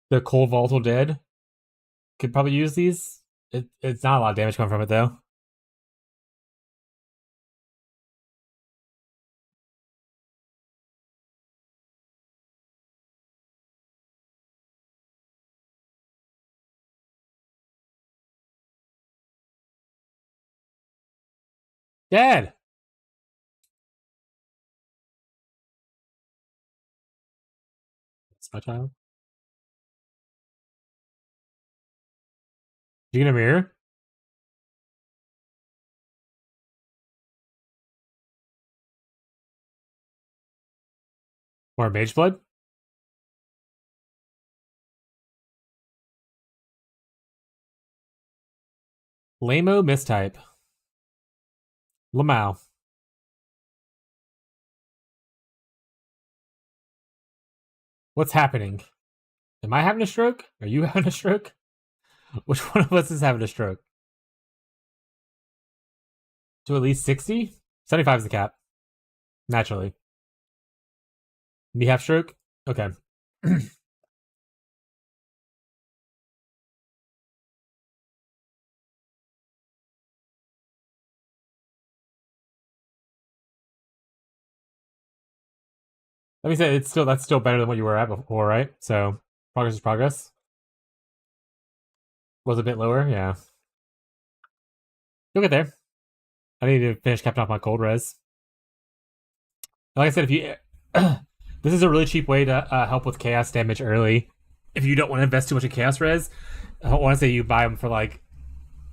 the cold volatile dead could probably use these. It's not a lot of damage coming from it, though. Dad! It's my child. Did you get a mirror? Or a mage blood? Lamo mistype. Lamau. What's happening? Am I having a stroke? Are you having a stroke? Which one of us is having a stroke? To at least 60? 75 is the cap. Naturally. Me half stroke? Okay. Let me say that's still better than what you were at before, right? So progress is progress. Was a bit lower, yeah. You'll get there. I need to finish capping off my cold res. Like I said, if you this is a really cheap way to help with chaos damage early. If you don't want to invest too much in chaos res, I want to say you buy them for like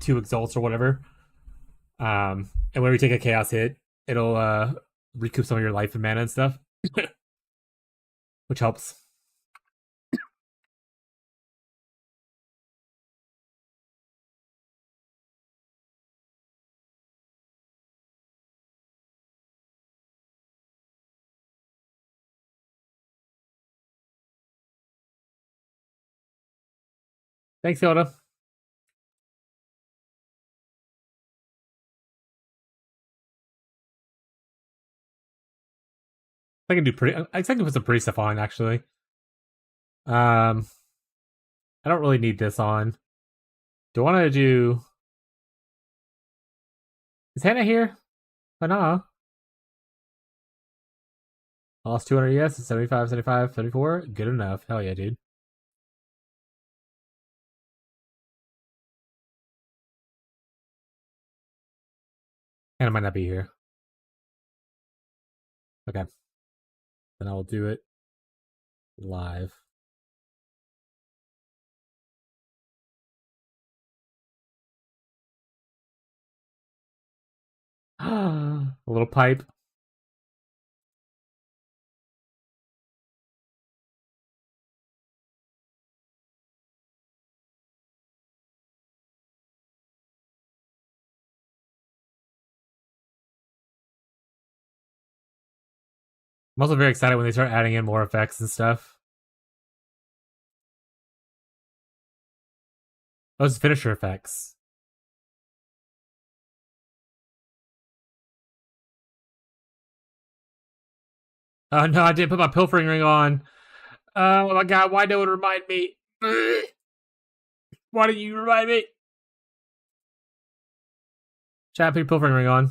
2 exalts or whatever. And whenever you take a chaos hit, it'll recoup some of your life and mana and stuff, which helps. Thanks, Hilda. I can do pretty. I can put some pretty stuff on actually. I don't really need this on. Do I want to do? Is Hannah here? Oh no. I lost 200 yes, 75, 75, 74. Good enough. Hell yeah, dude. Hannah might not be here. Okay. Then I will do it live. A little pipe. I'm also very excited when they start adding in more effects and stuff. Those finisher effects. Oh no, I didn't put my pilfering ring on. Oh my god, why no one remind me? Why didn't you remind me? Chat, put your pilfering ring on.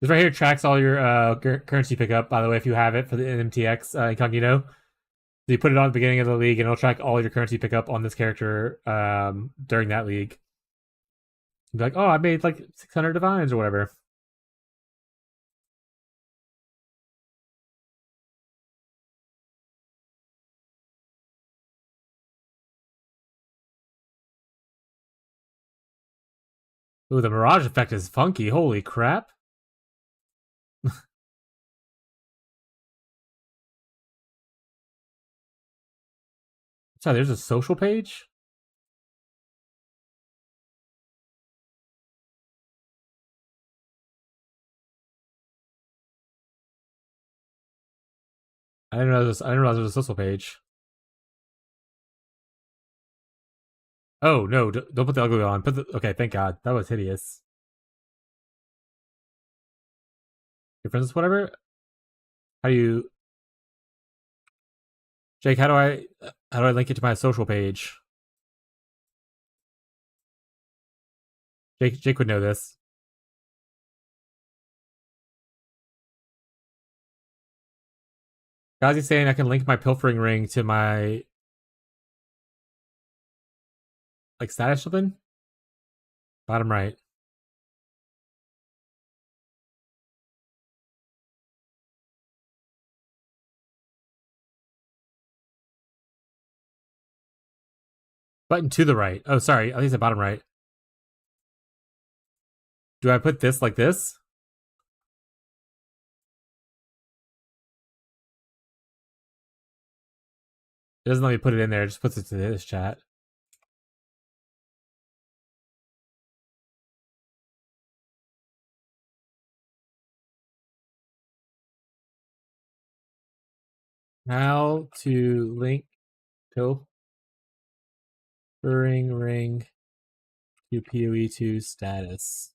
This right here tracks all your currency pickup, by the way, if you have it for the MTX incognito. So you put it on at the beginning of the league, and it'll track all your currency pickup on this character during that league. You'll be like, oh, I made like 600 divines or whatever. Ooh, the Mirage effect is funky. Holy crap. So there's a social page? I didn't realize there was a social page. Oh no! Don't put the ugly on. Okay. Thank God. That was hideous. Your friends, whatever. How do you, Jake? How do I link it to my social page? Jake would know this. Gazi's saying I can link my pilfering ring to my like status something. Bottom right. Button to the right. Oh, sorry. At least at bottom right. Do I put this like this? It doesn't let me put it in there. It just puts it to this chat. How to link pilfering ring to PoE2 status.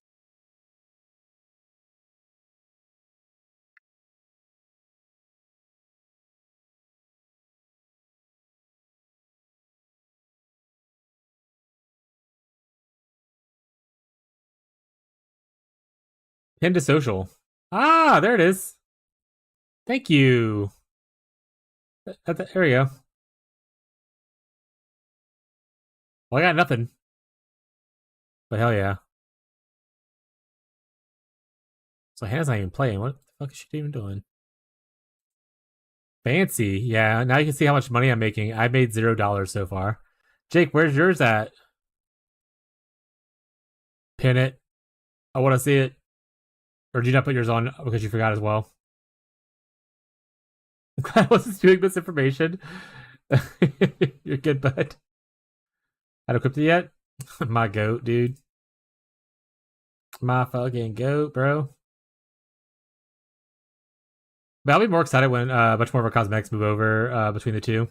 Pin to social. Ah, there it is. Thank you. There we go. Well, I got nothing. But hell yeah. So Hannah's not even playing. What the fuck is she even doing? Fancy. Yeah, now you can see how much money I'm making. I made $0 so far. Jake, where's yours at? Pin it. I want to see it. Or did you not put yours on because you forgot as well? I wasn't doing misinformation. You're good, bud. Had equipped it yet? My goat, dude. My fucking goat, bro. But I'll be more excited when much more of our cosmetics move over between the two.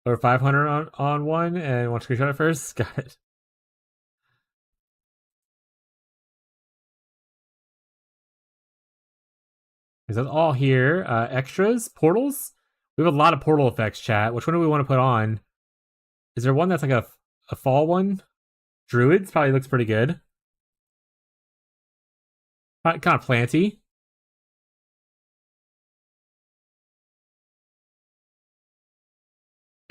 Or 500 on one and want to screenshot it first? Got it. Is that all here? Extras? Portals? We have a lot of portal effects, chat. Which one do we want to put on? Is there one that's like a fall one? Druids probably looks pretty good. Kind of planty.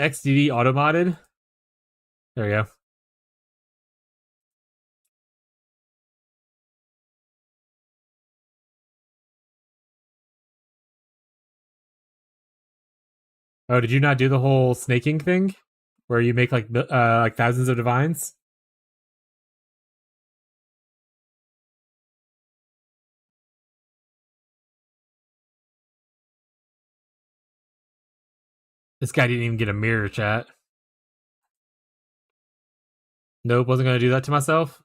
XDD auto-modded. There we go. Oh, did you not do the whole snaking thing? Where you make like thousands of divines? This guy didn't even get a mirror, chat. Nope, wasn't gonna do that to myself.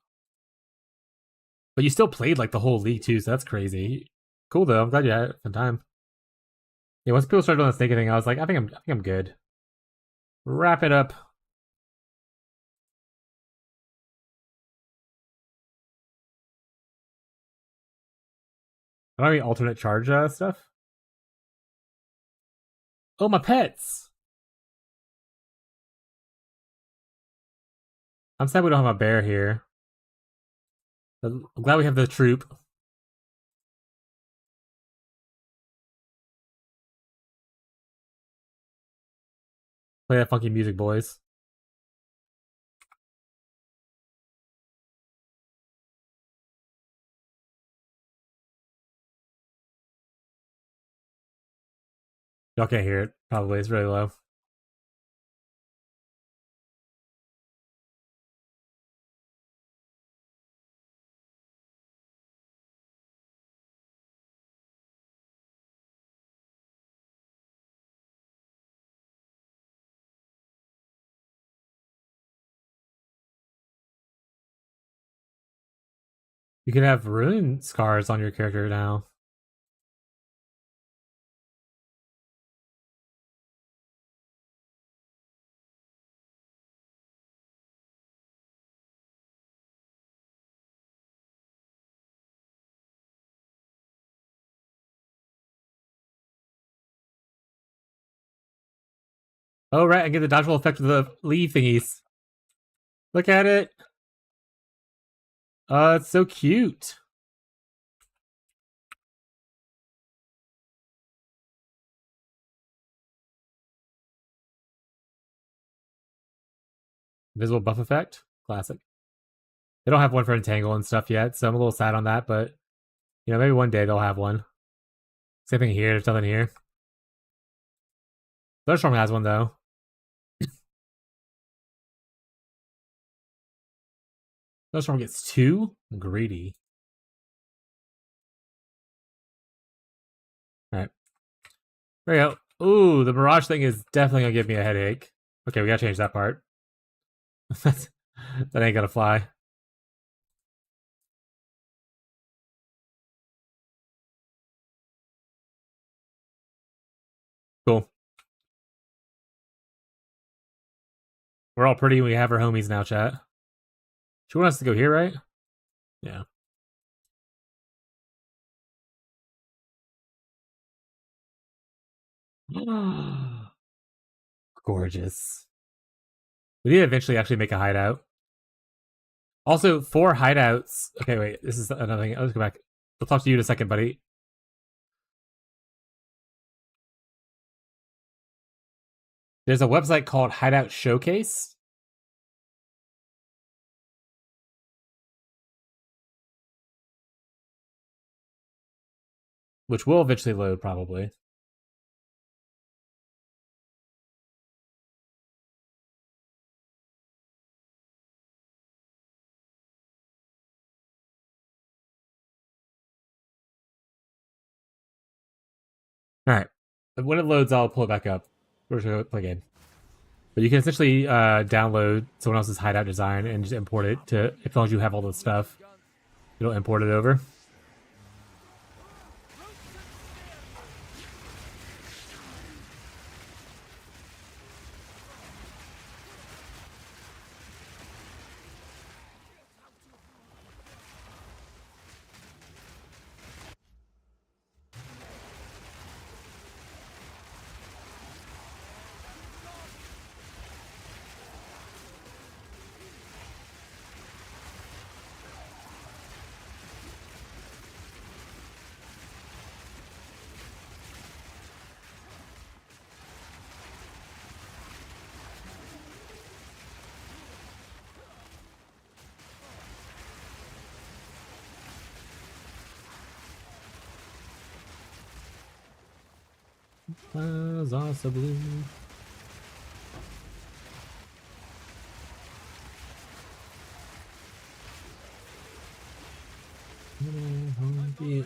But you still played like the whole league too, so that's crazy. Cool though. I'm glad you had a fun time. Yeah, once people started doing the snaking thing, I was like, I think I'm good. Wrap it up. I don't have any alternate charge stuff. Oh, my pets! I'm sad we don't have a bear here. I'm glad we have the troop. Play that funky music, boys. Y'all can't hear it. Probably. It's really low. You can have rune scars on your character now. Oh, right, I get the dodgeball effect of the leaf thingies. Look at it. It's so cute. Invisible buff effect. Classic. They don't have one for Entangle and stuff yet, so I'm a little sad on that, but you know, maybe one day they'll have one. Same thing here, there's nothing here. Thunderstorm has one though. Thunderstorm gets 2? Greedy. Alright. There we go. Ooh, the Mirage thing is definitely gonna give me a headache. Okay, we gotta change that part. That ain't gonna fly. Cool. We're all pretty. We have our homies now, chat. She wants us to go here, right? Yeah. Gorgeous. We need to eventually actually make a hideout. Also, 4 hideouts. Okay, wait. This is another thing. Let's go back. We'll talk to you in a second, buddy. There's a website called Hideout Showcase. Which will eventually load, probably. Alright. When it loads, I'll pull it back up. We're just gonna play a game. But you can essentially download someone else's hideout design and just import it to, as long as you have all the stuff, it'll import it over. Eyes are so blue. Heartbeat.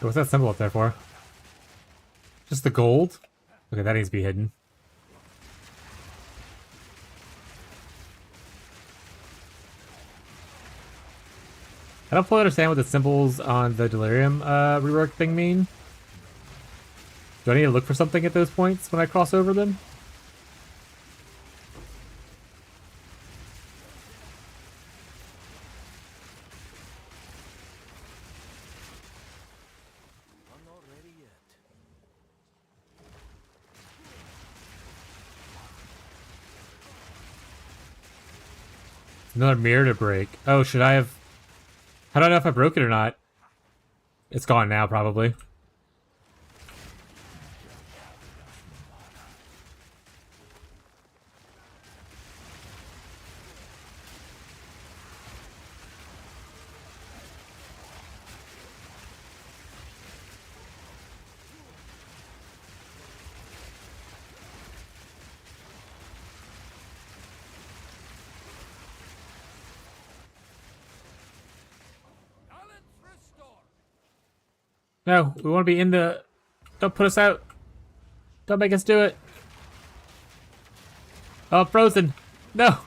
What's that symbol up there for? Just the gold? Okay, that needs to be hidden. I don't fully understand what the symbols on the Delirium rework thing mean. Do I need to look for something at those points when I cross over them? I'm not ready yet. Another mirror to break. Oh, should I have... How do I know if I broke it or not? It's gone now, probably. Balance restore. No, we want to be in the... Don't put us out. Don't make us do it. Oh, I'm frozen. No.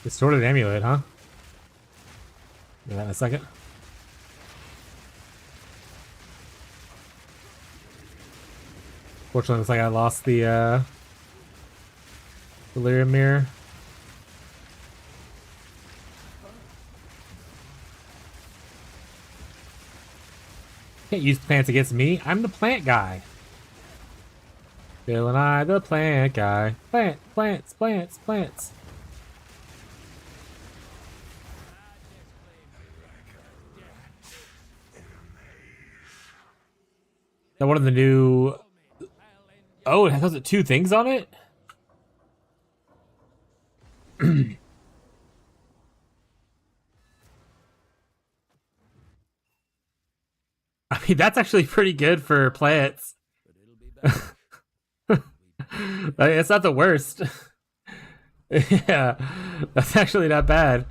Distorted amulet, huh? Do that in a second. Fortunately, looks like I lost the Delirium mirror. Can't use plants against me. I'm the plant guy. Bill and I, the plant guy. Plants. That one of the new... Oh, it has two things on it? I mean, that's actually pretty good for plants. But it'll be better. It's not the worst. Yeah, that's actually not bad.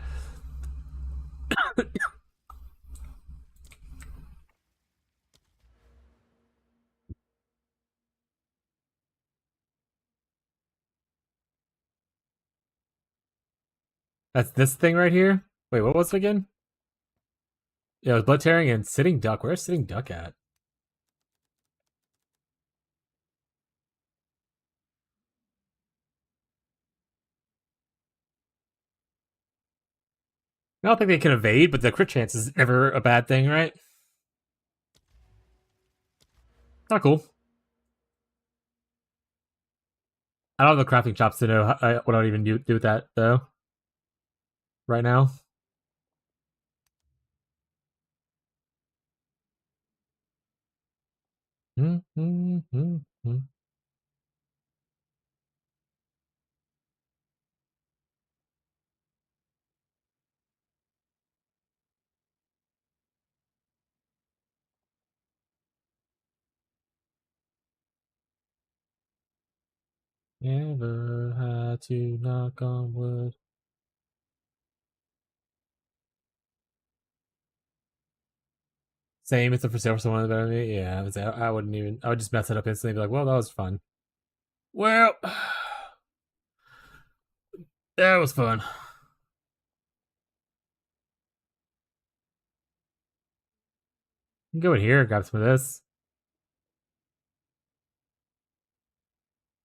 That's this thing right here? Wait, what was it again? Yeah, it was Blood Tearing and Sitting Duck. Where's Sitting Duck at? I don't think they can evade, but the crit chance is never a bad thing, right? Not cool. I don't have the crafting chops to know what I would even do with that, though. Right now. Never had to knock on wood. Same, it's a for sale for someone better than me. Yeah, I wouldn't even. I would just mess it up instantly. And be like, well, that was fun. Well, that was fun. You can go in here, grab some of this.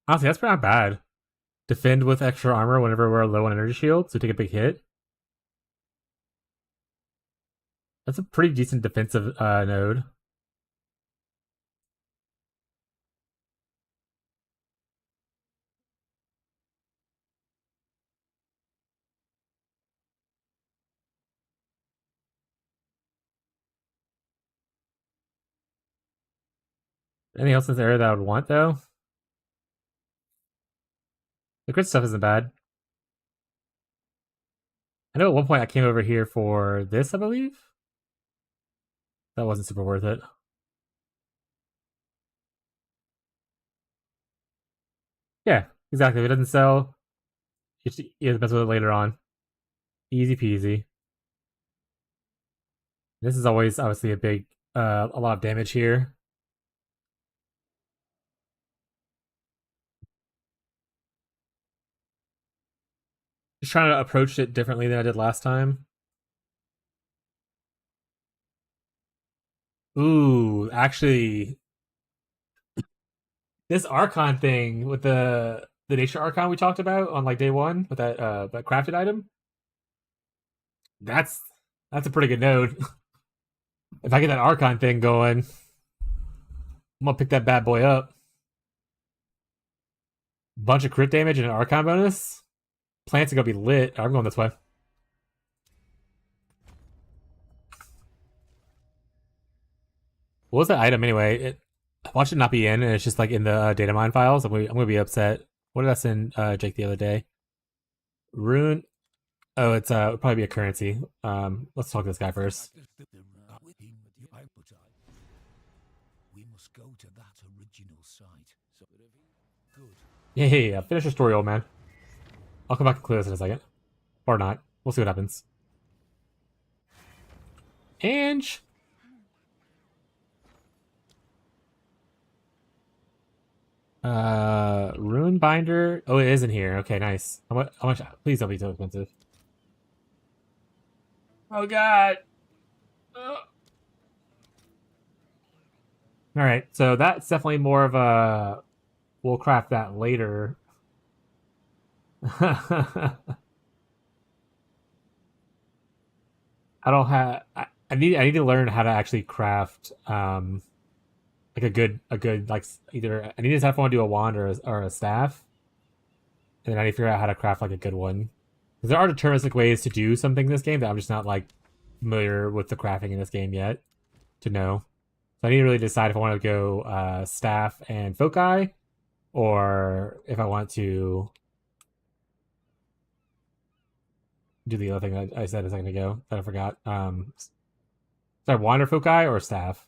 Honestly, that's not bad. Defend with extra armor whenever we're low on energy shield, so take a big hit. That's a pretty decent defensive node. Anything else in this area that I would want, though? The crit stuff isn't bad. I know at one point I came over here for this, I believe. That wasn't super worth it. Yeah, exactly. If it doesn't sell, you have to mess with it later on. Easy peasy. This is always obviously a lot of damage here. Just trying to approach it differently than I did last time. Ooh, actually, this Archon thing with the Nature Archon we talked about on like day one with that crafted item. That's a pretty good node. If I get that Archon thing going, I'm gonna pick that bad boy up. Bunch of crit damage and an Archon bonus. Plants are gonna be lit. I'm going this way. What was that item anyway? Watch it not be in, and it's just like in the data mine files. I'm gonna be upset. What did I send Jake the other day? Rune. Oh, it's it'll probably be a currency. Let's talk to this guy first. We must go to that original site. Good. Yeah. Finish your story, old man. I'll come back and clear this in a second. Or not. We'll see what happens. Ange. Rune binder. Oh, it is in here. Okay, nice. How much? Please don't be too expensive. Oh God. All right, so that's definitely more of a. We'll craft that later. I don't have. I need to learn how to actually craft like a good like either I need to decide if I want to do a wand or a staff, and then I need to figure out how to craft like a good one. Because there are deterministic ways to do something in this game that I'm just not like familiar with the crafting in this game yet to know. So I need to really decide if I want to go staff and foci, or if I want to do the other thing that I said a second ago that I forgot. Sorry, wand or foci or staff?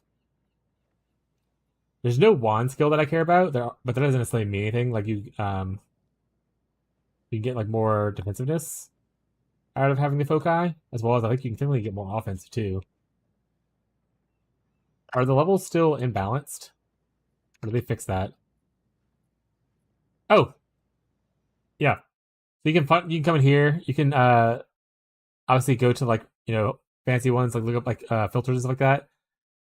There's no wand skill that I care about, but that doesn't necessarily mean anything. Like you can get like more defensiveness out of having the foci, as well as I think you can technically get more offense too. Are the levels still imbalanced? Or did they fix that? Oh, yeah. So you can come in here. You can obviously go to like fancy ones, like look up like filters and stuff like that.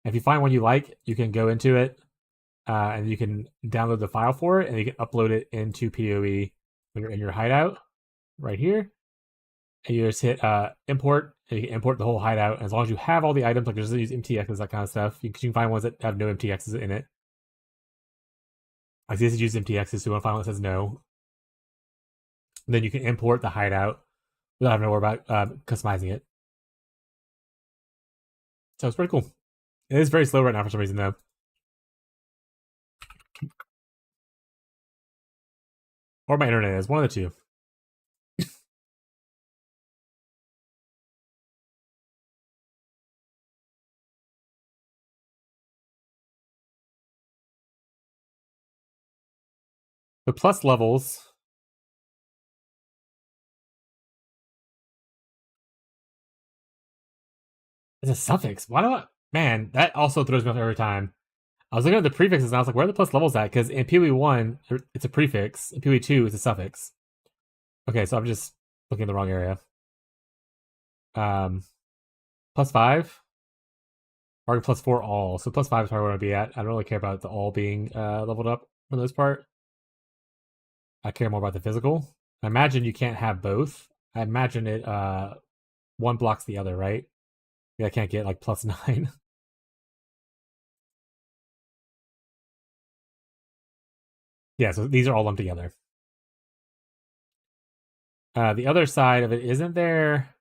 And if you find one you like, you can go into it and you can download the file for it, and you can upload it into PoE when you're in your hideout right here. And you just hit import, and you can import the whole hideout. And as long as you have all the items, like just use MTXs, that kind of stuff, you can find ones that have no MTXs in it. Like this is use MTXs, so you want to find one that says no. And then you can import the hideout without having to worry about customizing it. So it's pretty cool. It is very slow right now for some reason, though. Or my internet is. One of the two. The plus levels. It's a suffix. Why do I... Man, that also throws me off every time. I was looking at the prefixes and I was like, where are the plus levels at? Because in PoE1, it's a prefix. In PoE2, it's a suffix. Okay, so I'm just looking in the wrong area. +5? Or +4 all. So +5 is probably where I'd be at. I don't really care about the all being leveled up for the most part. I care more about the physical. I imagine you can't have both. I imagine it one blocks the other, right? Yeah, I can't get like +9. Yeah, so these are all lumped together. The other side of it, isn't there?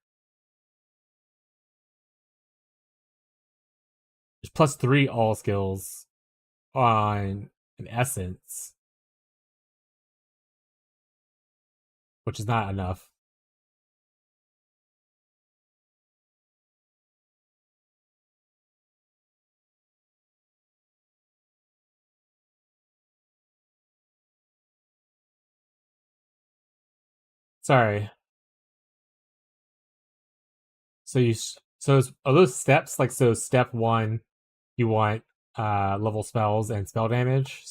There's +3 all skills on an essence, which is not enough. Sorry. So are those steps like so? Step 1, you want level spells and spell damage.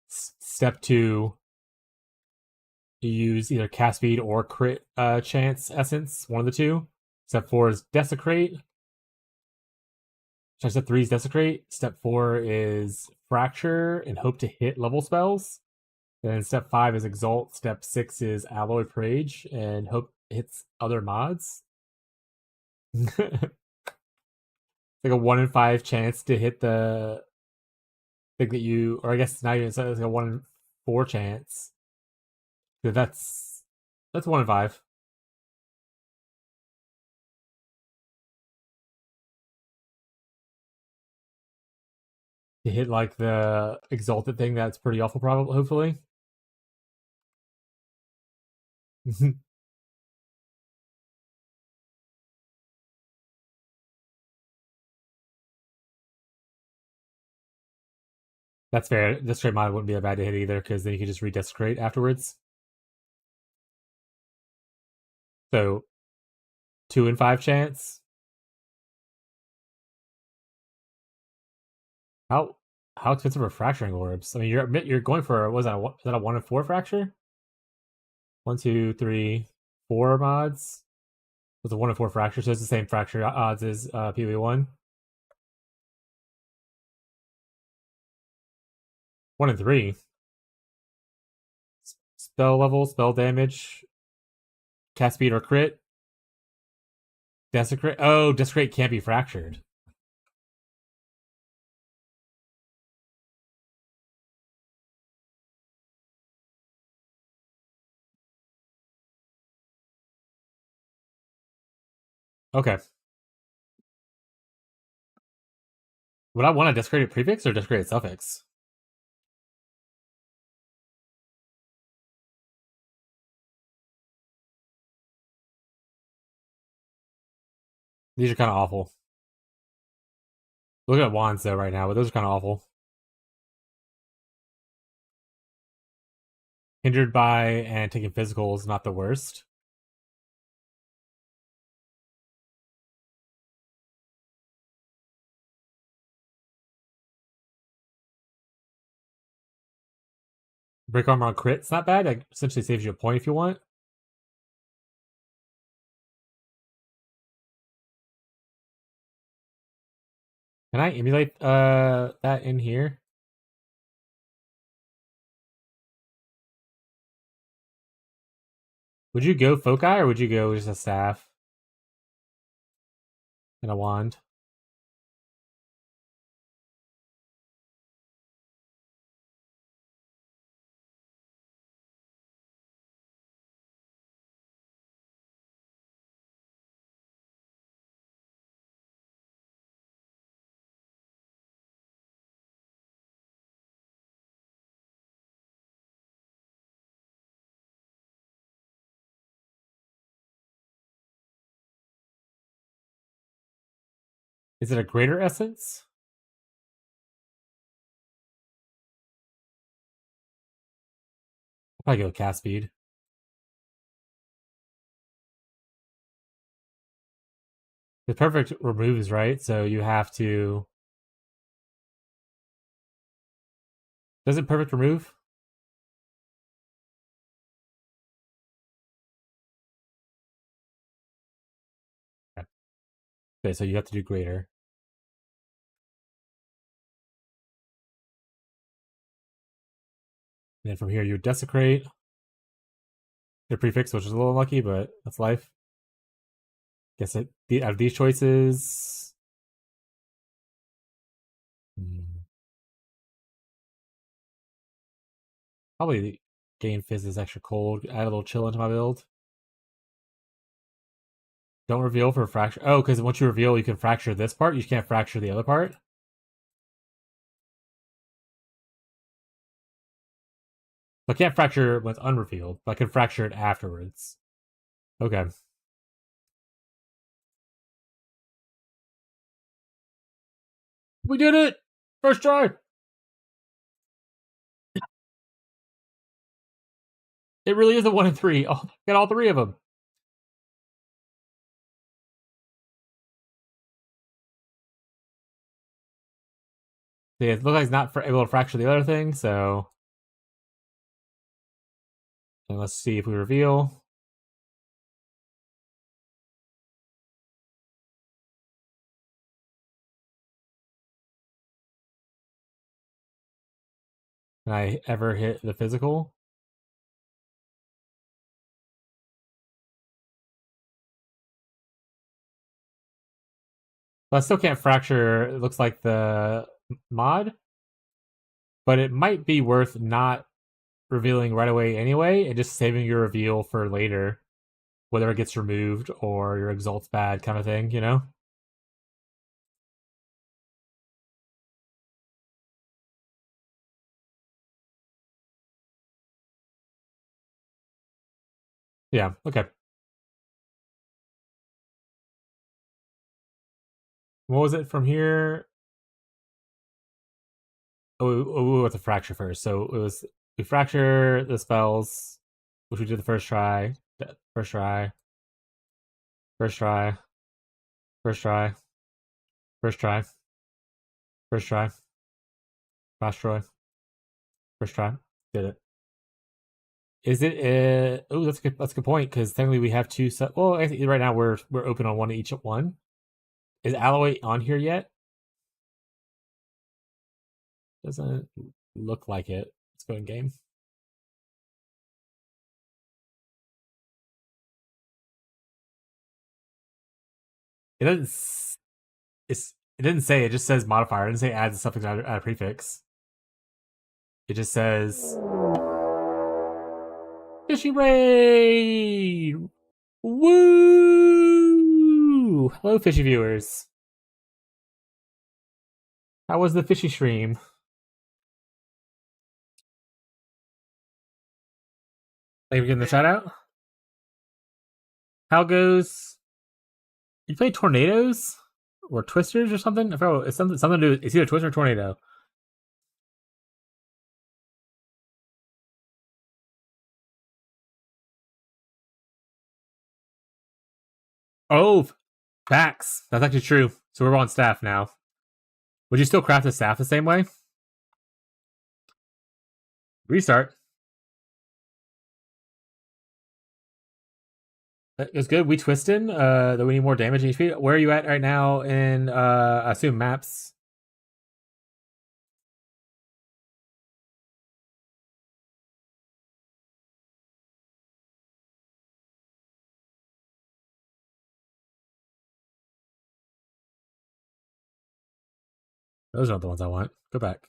Step 2, you use either cast speed or crit chance essence, one of the two. Step 4 is desecrate. Step 3 is desecrate. Step 4 is fracture and hope to hit level spells. Then step 5 is exalt. Step 6 is alloy rage and hope hits other mods. Like a 1 in 5 chance to hit the thing that you, or I guess not even, it's like a 1 in 4 chance. So that's 1 in 5. To hit like the exalted thing, that's pretty awful, probably, hopefully. That's fair. The straight mod wouldn't be a bad to hit either, because then you could just redesecrate afterwards. So 2 in 5 chance. How expensive are fracturing orbs? I mean, you're going for, what was that? Is that a 1 in 4 fracture? 1, 2, 3, 4 mods. With a 1 in 4 fracture, so it's the same fracture odds as PoE1. 1 in 3. Spell level, spell damage, cast speed or crit. Desecrate. Oh, desecrate can't be fractured. Okay. Would I want a desecrated prefix or desecrated suffix? These are kind of awful. Look at wands though right now, but those are kind of awful. Hindered by and taking physical is not the worst. Break armor on crit's not bad. It essentially saves you a point if you want. Can I emulate that in here? Would you go foci or would you go just a staff and a wand? Is it a greater essence? I'll probably go cast speed. The perfect removes, right? So you have to. Does it perfect remove? Okay, so you have to do greater. And then from here you desecrate. Your prefix, which is a little lucky, but that's life. Guess it out of these choices. Probably gain fizz is extra cold. Add a little chill into my build. Don't reveal for fracture. Oh, because once you reveal, you can fracture this part. You can't fracture the other part. I can't fracture when it's unrevealed, but I can fracture it afterwards. Okay. We did it! First try! It really is a 1 in 3. Oh, got all 3 of them. See, it looks like it's not able to fracture the other thing, so. And let's see if we reveal. Can I ever hit the physical? But I still can't fracture, it looks like, the mod. But it might be worth not revealing right away anyway, and just saving your reveal for later. Whether it gets removed or your exalt's bad kind of thing, you know? Yeah, okay. What was it from here? Oh, we went to fracture first. So it was we fracture the spells, which we did the first try. First try. First try. First try. First try. First try. Fast try. First try. Did it. Is it? Oh, that's good. That's a good point because technically we have two. Well, I think right now we're open on one each at one. Is Alloy on here yet? Doesn't look like it. Let's go in game. It doesn't. It didn't say. It just says modifier. It didn't say add something add a prefix. It just says Fishy Raid. Woo! Hello, fishy viewers. How was the fishy stream? Thank you for getting the shout out. How goes? You play tornadoes or twisters or something? I forgot. It's something to do. It's either twister or tornado. Oh, facts. That's actually true. So we're on staff now. Would you still craft the staff the same way? Restart. It's good. We twisted. That we need more damage HP. Where are you at right now in I assume maps? Those aren't the ones I want. Go back.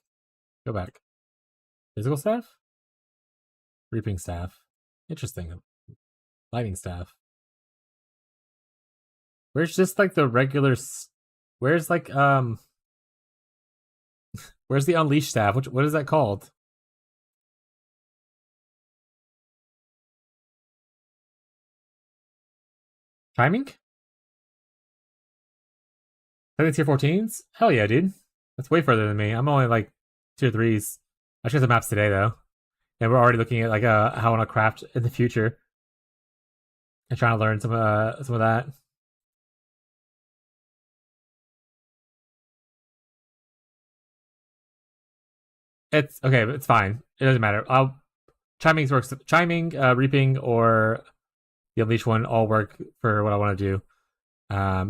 Go back. Physical staff? Reaping staff. Interesting. Lighting staff. Where's just like the regular where's like where's the unleashed staff? What is that called? Timing? I think tier 14s? Hell yeah, dude. That's way further than me. I'm only like tier 3s. I should have the maps today though. And we're already looking at like how I want to craft in the future. And trying to learn some of that. It's okay, but it's fine. It doesn't matter. Chiming works. Chiming, reaping, or the unleash one all work for what I want to do.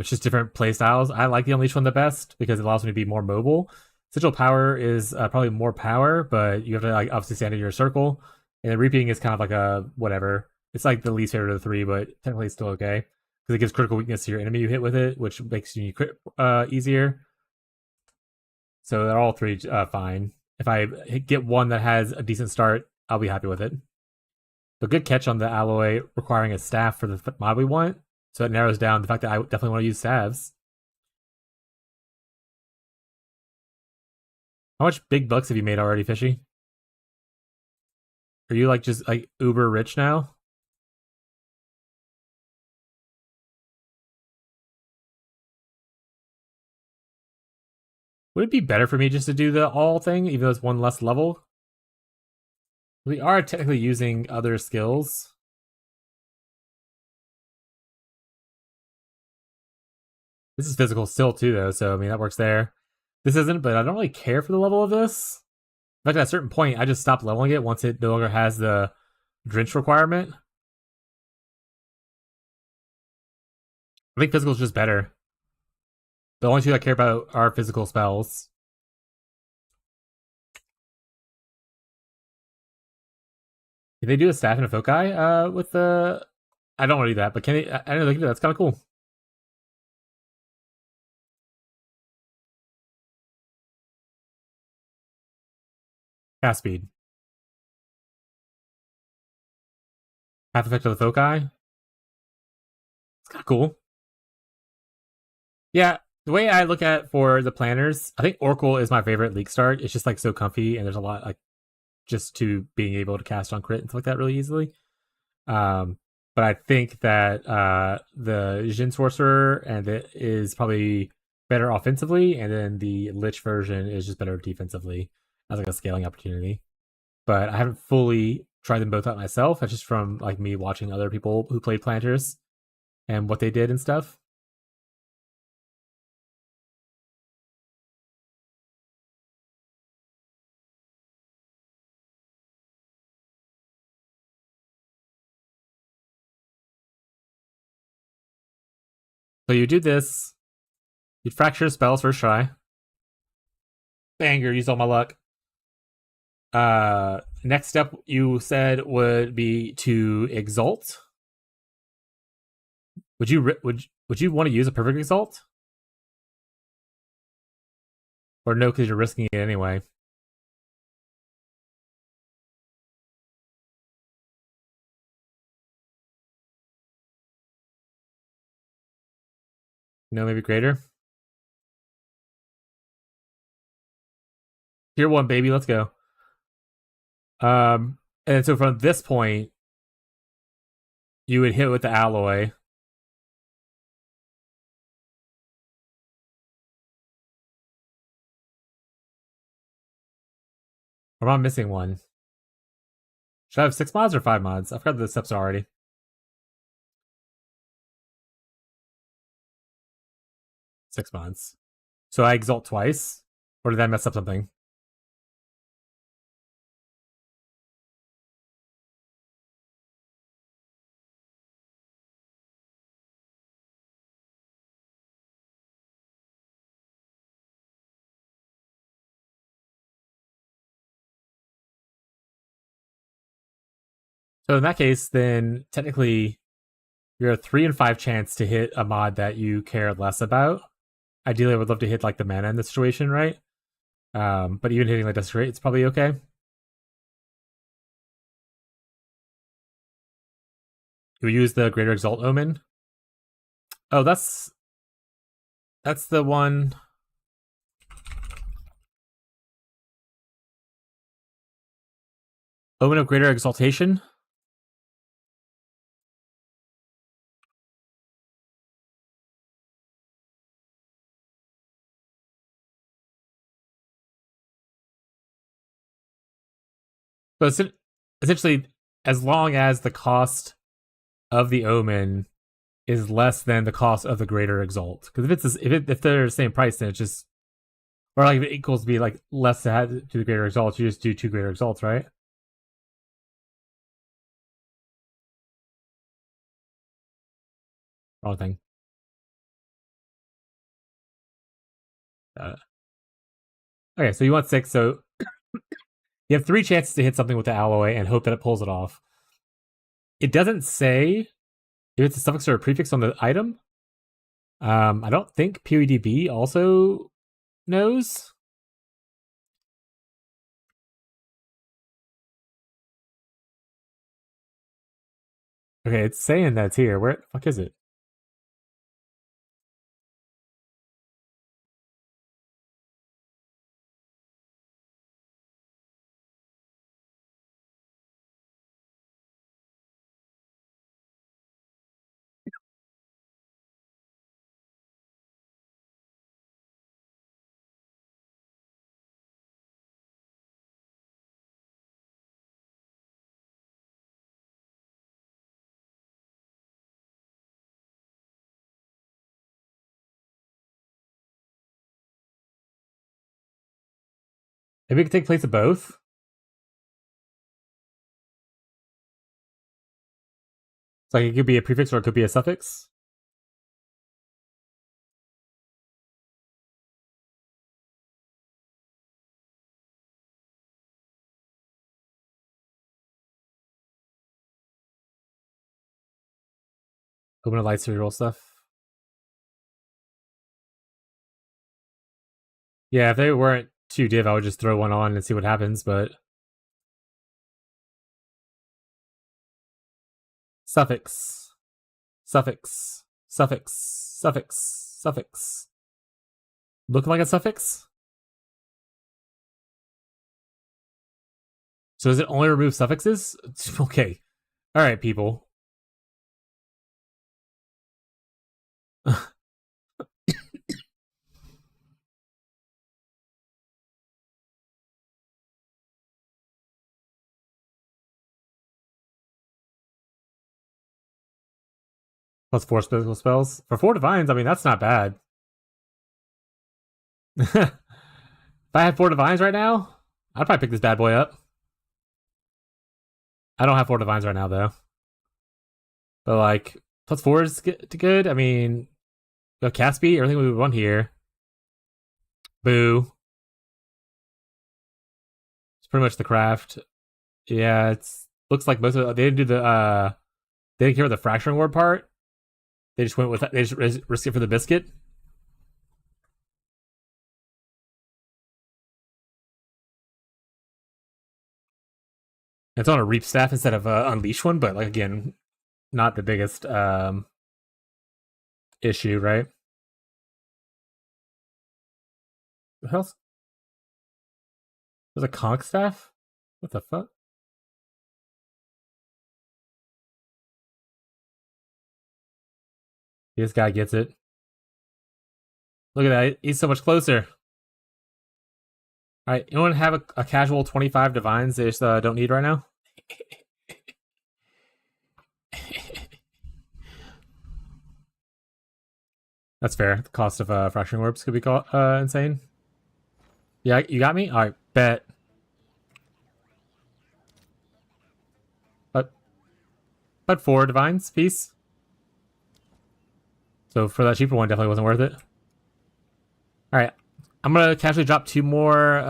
It's just different play styles. I like the unleash one the best because it allows me to be more mobile. Sigil power is probably more power, but you have to like obviously stand in your circle. And then reaping is kind of like a whatever. It's like the least favorite of the three, but technically it's still okay because it gives critical weakness to your enemy you hit with it, which makes you crit easier. So they're all three fine. If I get one that has a decent start, I'll be happy with it. But good catch on the alloy requiring a staff for the mod we want. So it narrows down the fact that I definitely want to use staves. How much big bucks have you made already, Fishy? Are you like just like uber rich now? Would it be better for me just to do the all thing, even though it's one less level? We are technically using other skills. This is physical still too, though, so I mean that works there. This isn't, but I don't really care for the level of this. In fact, at a certain point, I just stopped leveling it once it no longer has the drench requirement. I think physical is just better. The only two I care about are physical spells. Can they do a staff and a foci with the... I don't want to do that, but can they... I don't know, they can do that. That's kind of cool. Cast speed. Half effect of the foci. It's kind of cool. Yeah, the way I look at for the planners, I think Oracle is my favorite league start. It's just like so comfy, and there's a lot like just to being able to cast on crit and stuff like that really easily. But I think that the Jin Sorcerer and it is probably better offensively, and then the Lich version is just better defensively as like a scaling opportunity. But I haven't fully tried them both out myself. That's just from like me watching other people who played planters and what they did and stuff. So you do this. You'd fracture spells first try. Banger, used all my luck. Next step you said would be to exalt. Would you want to use a perfect exalt? Or no, because you're risking it anyway. No, maybe greater. Tier 1, baby, let's go. And so from this point, you would hit with the alloy. Or am I missing one? Should I have 6 mods or 5 mods? I forgot the steps already. 6 mods. So I exalt twice? Or did I mess up something? So in that case, then technically you're a 3 in 5 chance to hit a mod that you care less about. Ideally, I would love to hit like the mana in this situation, right? But even hitting like Desecrate, it's probably okay. You use the Greater Exalt Omen. Oh, that's the one. Omen of Greater Exaltation. So essentially, as long as the cost of the Omen is less than the cost of the Greater Exalt, because if they're the same price, then it's just Or like if it equals to be like less to add to the greater results, you just do 2 greater results, right? Wrong thing. Okay, so you want 6, so you have 3 chances to hit something with the alloy and hope that it pulls it off. It doesn't say if it's a suffix or a prefix on the item. I don't think POEDB also knows. Okay, it's saying that's here. Where the fuck is it? Maybe it could take place of both. It's like it could be a prefix or it could be a suffix. Open a light serial stuff. Yeah, if they weren't 2 div, I would just throw one on and see what happens, but suffix, suffix, suffix, suffix, suffix. Look like a suffix? So does it only remove suffixes? Okay. Alright, people. Plus 4 physical spells. For 4 divines, I mean, that's not bad. If I had 4 divines right now, I'd probably pick this bad boy up. I don't have 4 divines right now, though. But, like, plus 4 is good. I mean, we have Caspi, everything we would want here. Boo. It's pretty much the craft. Yeah, it's looks like most of they didn't do the they didn't care about the fracturing ward part. They just went with they just risked it for the biscuit. It's on a reap staff instead of a unleash one, but like again, not the biggest issue, right? What else? There's a conch staff? What the fuck? This guy gets it. Look at that. He's so much closer. Alright, anyone have a casual 25 divines they just don't need right now? That's fair. The cost of fracturing orbs could be insane. Yeah, you got me? Alright, bet. But 4 divines, peace. So for that cheaper one, definitely wasn't worth it. Alright, I'm gonna casually drop 2 more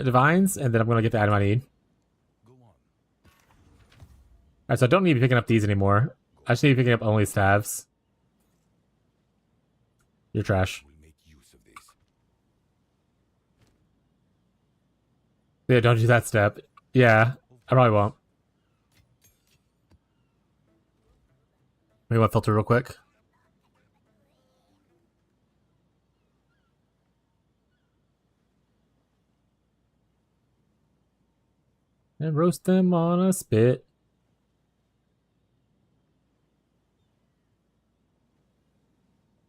divines, and then I'm gonna get the item I need. Alright, so I don't need to be picking up these anymore. I just need to be picking up only staves. You're trash. Yeah, don't do that step. Yeah, I probably won't. Maybe I'll filter real quick. And roast them on a spit.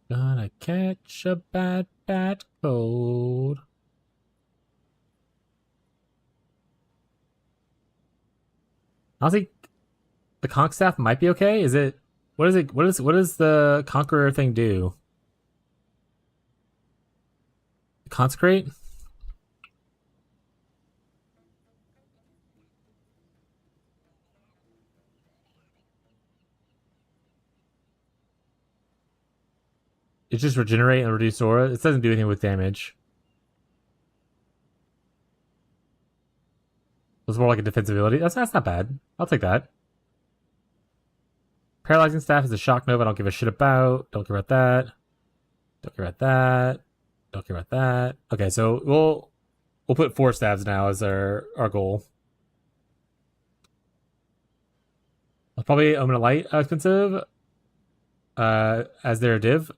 Gonna catch a bad, bad cold. Honestly, the conch staff might be okay. Is it? What is it? What does the conqueror thing do? Consecrate? It's just regenerate and reduce aura. It doesn't do anything with damage. It's more like a defensive ability. That's not bad. I'll take that. Paralyzing Staff is a shock nova I don't give a shit about. Don't care about that. Don't care about that. Don't care about that. Okay, so we'll put 4 stabs now as our goal. I'll probably Omen of Light expensive as their div.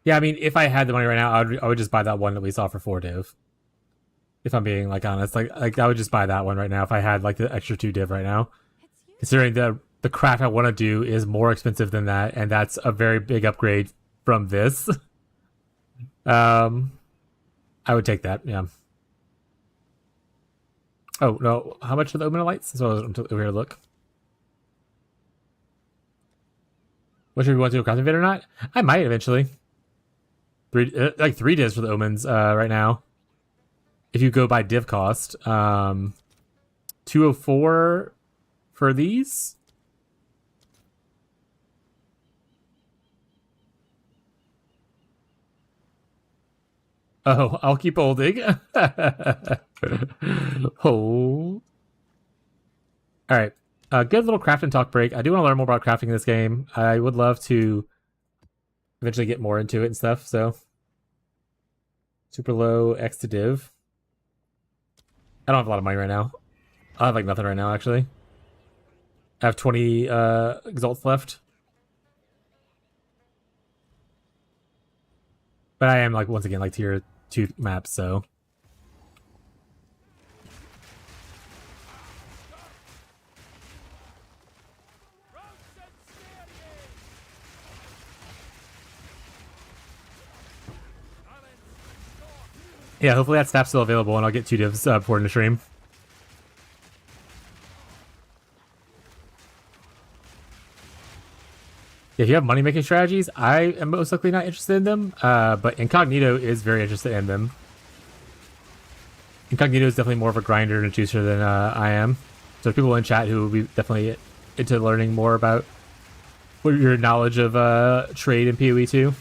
Yeah, I mean, if I had the money right now, I would just buy that one that we saw for 4 div. If I'm being like honest, like I would just buy that one right now if I had like the extra 2 div right now. Considering the craft I want to do is more expensive than that, and that's a very big upgrade from this. I would take that, yeah. Oh, no. How much are the Omen of Lights? So I'm over here to look. What should we want to do, a crafting vid or not? I might eventually. 3 divs for the Omens right now. If you go by div cost. 204 for these. Oh, I'll keep holding. Oh. Alright. Good little craft and talk break. I do want to learn more about crafting in this game. I would love to eventually get more into it and stuff, so. Super low X to div. I don't have a lot of money right now. I have like nothing right now, actually. I have 20 exalts left. But I am like once again like tier 2 maps, so yeah, hopefully that staff's still available and I'll get 2 divs before the stream. If you have money-making strategies, I am most likely not interested in them, but Incognito is very interested in them. Incognito is definitely more of a grinder and a juicer than I am. So people in chat who will be definitely into learning more about what your knowledge of trade and PoE 2.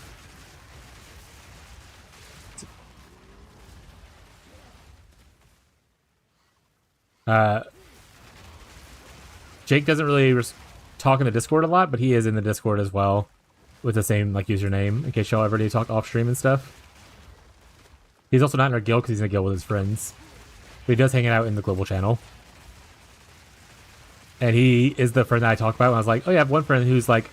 Jake doesn't really talk in the Discord a lot, but he is in the Discord as well with the same like username in case y'all ever need to talk off stream and stuff. He's also not in our guild because he's in a guild with his friends, but he does hang out in the global channel. And he is the friend that I talked about when I was like, oh yeah, I have one friend who's like,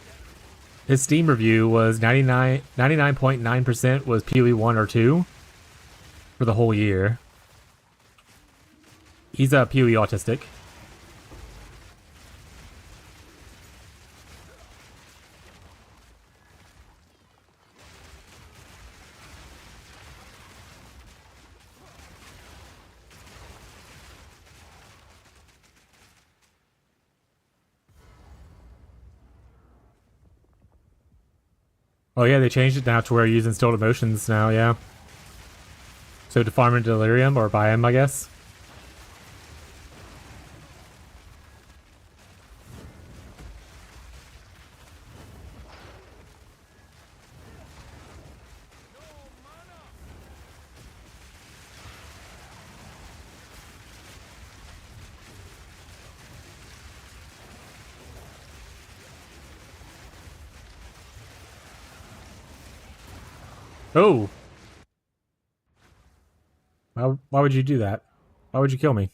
his Steam review was 99.9% was PoE 1 or 2 for the whole year. He's a PoE autistic. Oh yeah, they changed it now to where you're using Instilled Emotions now, yeah. So to farm in Delirium or buy him, I guess. Oh! Why would you do that? Why would you kill me?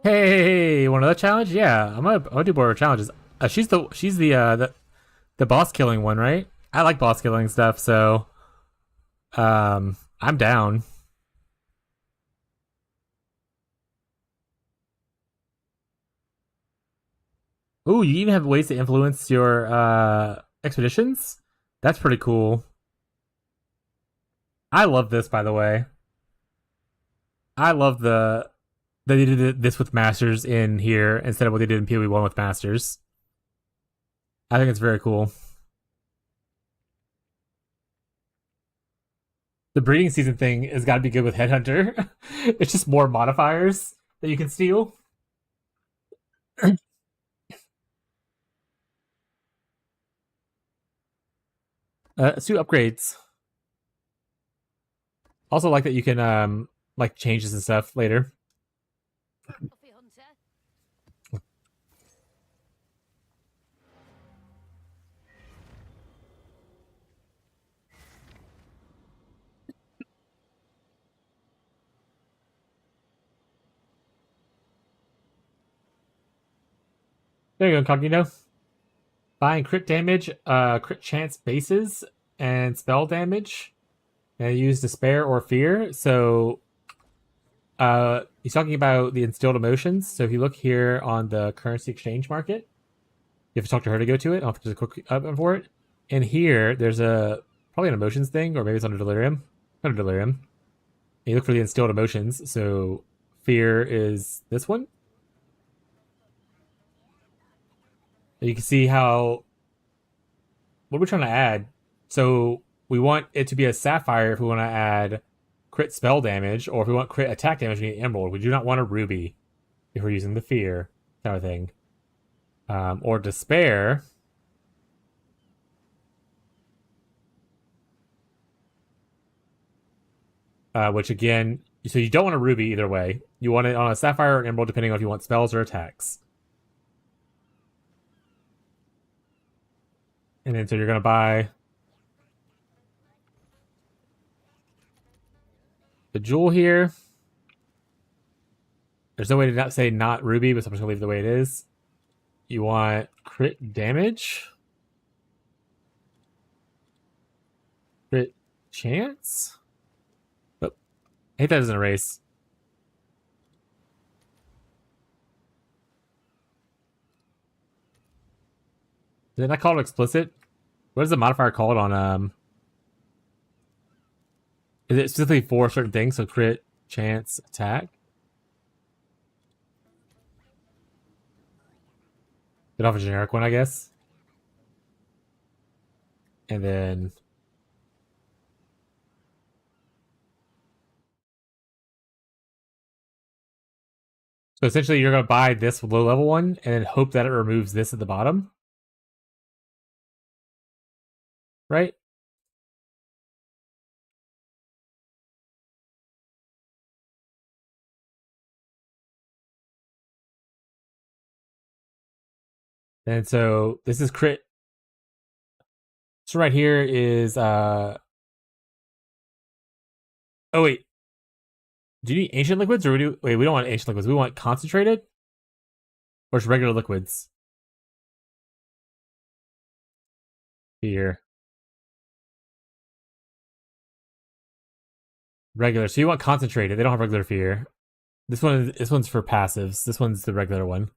Hey, want another challenge? Yeah, I'll do more challenges. She's the boss killing one, right? I like boss killing stuff, so I'm down. Ooh, you even have ways to influence your expeditions? That's pretty cool. I love this, by the way. I love that they did this with Masters in here instead of what they did in PoE1 with Masters. I think it's very cool. The breeding season thing has got to be good with Headhunter. It's just more modifiers that you can steal. Suit upgrades. Also like that you can like changes and stuff later. There you go, Incognito. Buying crit damage, crit chance bases, and spell damage. And use despair or fear. So he's talking about the instilled emotions. So if you look here on the currency exchange market, you have to talk to her to go to it. I'll have to do a quick up for it. And here, there's probably an emotions thing, or maybe it's under delirium. Under delirium. And you look for the instilled emotions. So fear is this one. And you can see how what we're trying to add. So we want it to be a sapphire if we want to add crit spell damage, or if we want crit attack damage, we need emerald. We do not want a ruby if we're using the fear kind of thing. Or despair. Which again, so you don't want a ruby either way. You want it on a sapphire or an emerald, depending on if you want spells or attacks. And then so you're gonna buy the jewel here. There's no way to not say not ruby, but I'm just gonna leave it the way it is. You want crit damage, crit chance. Oh, I hate that as an erase. Did I not call it explicit? What is the modifier called on is it specifically for certain things? So crit, chance, attack? Get off a generic one, I guess. And then so essentially you're gonna buy this low level one and then hope that it removes this at the bottom. Right? And so this is crit. So right here is oh wait. Do you need ancient liquids or we don't want ancient liquids. We want concentrated? Or just regular liquids? Here. Regular. So you want concentrated. They don't have regular fear. This one's for passives. This one's the regular one.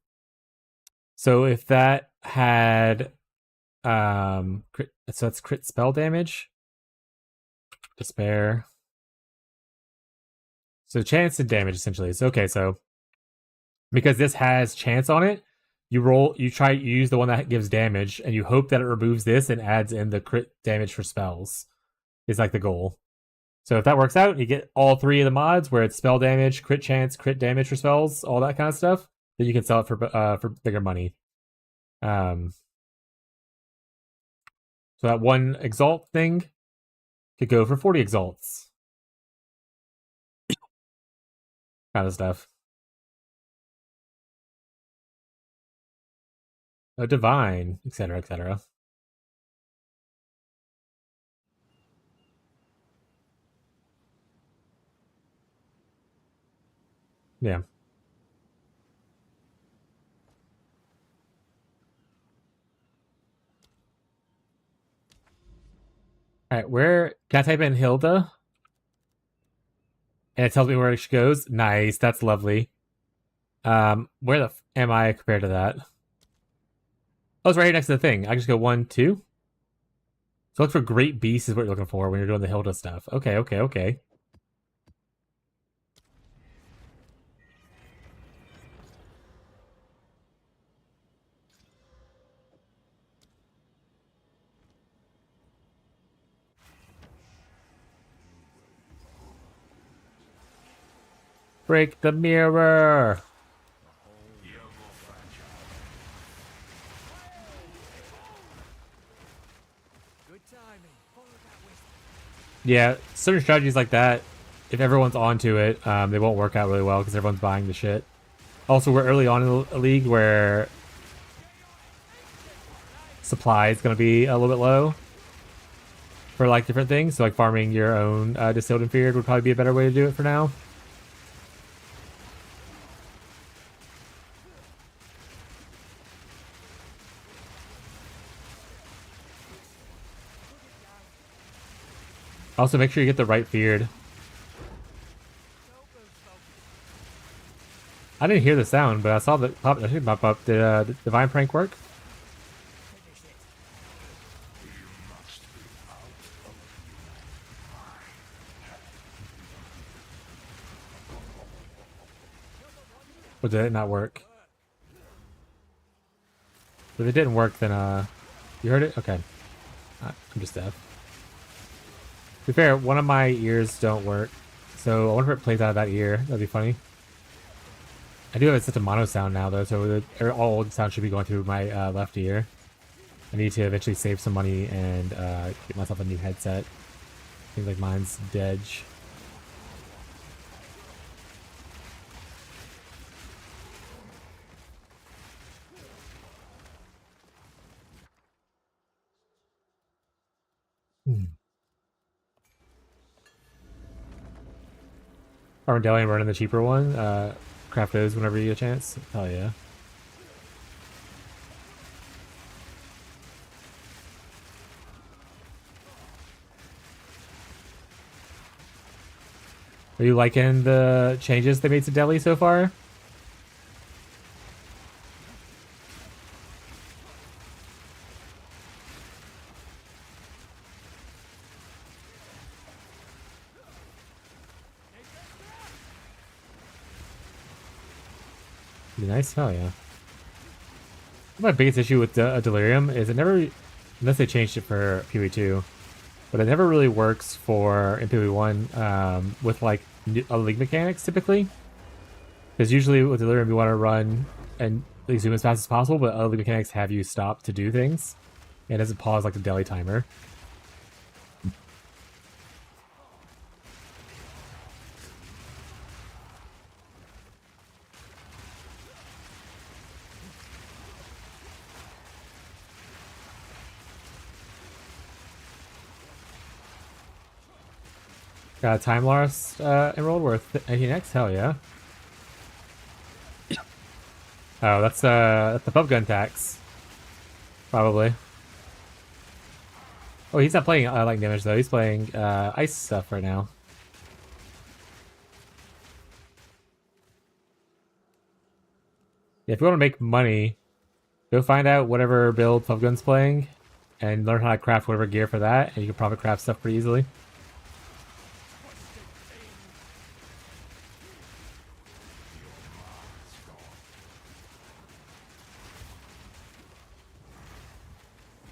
So if that had crit, so that's crit spell damage. Despair. So chance and damage essentially. So okay, so because this has chance on it, you use the one that gives damage, and you hope that it removes this and adds in the crit damage for spells. Is like the goal. So if that works out, you get all three of the mods where it's spell damage, crit chance, crit damage for spells, all that kind of stuff. Then you can sell it for bigger money. So that one exalt thing could go for 40 exalts. Kind of stuff. A divine, etc., etc. Yeah. Alright, where can I type in Hilda? And it tells me where she goes. Nice, that's lovely. Where the am I compared to that? Oh, it's right here next to the thing. I just go 1, 2. So look for Great Beast is what you're looking for when you're doing the Hilda stuff. Okay, okay, okay. Break the mirror! Good timing. Follow that whistle. Yeah, certain strategies like that, if everyone's onto it, they won't work out really well because everyone's buying the shit. Also, we're early on in a league where supply is going to be a little bit low for like different things. So like farming your own distilled inferior would probably be a better way to do it for now. Also, make sure you get the right feared. I didn't hear the sound, but I saw the pop. I should pop up. Did the divine prank work? Finish it. Or did it not work? If it didn't work, then you heard it. Okay, I'm just deaf. To be fair, one of my ears don't work, so I wonder if it plays out of that ear. That'd be funny. I do have it set to mono sound now, though, so all old sound should be going through my left ear. I need to eventually save some money and get myself a new headset. Seems like mine's dead. Armadillion running the cheaper one. Craft those whenever you get a chance. Hell yeah. Are you liking the changes they made to Delhi so far? Be nice? Hell yeah. My biggest issue with Delirium is it never, unless they changed it for PoE2, but it never really works for in PoE1 with like league mechanics typically. Because usually with Delirium you want to run and like, zoom as fast as possible, but other league mechanics have you stop to do things. And it doesn't pause like the daily timer. Got a time lost emerald worth 18x? Hell yeah. Oh, that's the pub gun tax. Probably. Oh, he's not playing lightning damage though. He's playing ice stuff right now. Yeah, if you want to make money, go find out whatever build pub gun's playing, and learn how to craft whatever gear for that, and you can probably craft stuff pretty easily.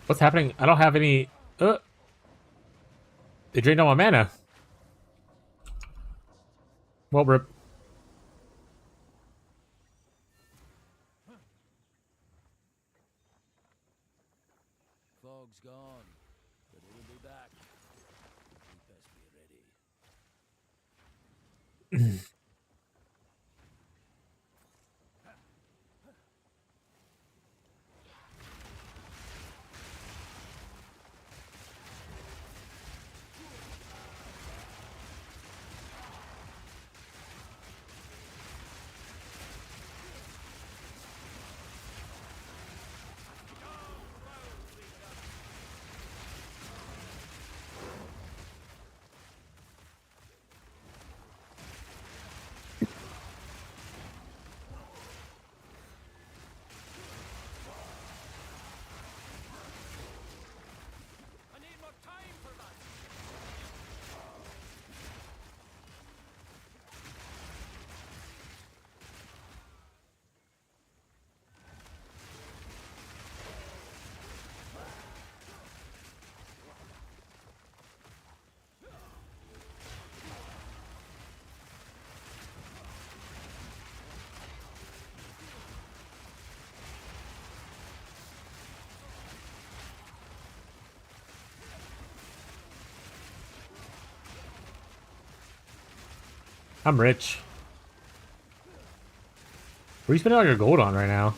What's happening? I don't have any... They drained all my mana. Well, rip. Fog's gone, but it'll be back. You best be ready. I'm rich. What are you spending all your gold on right now?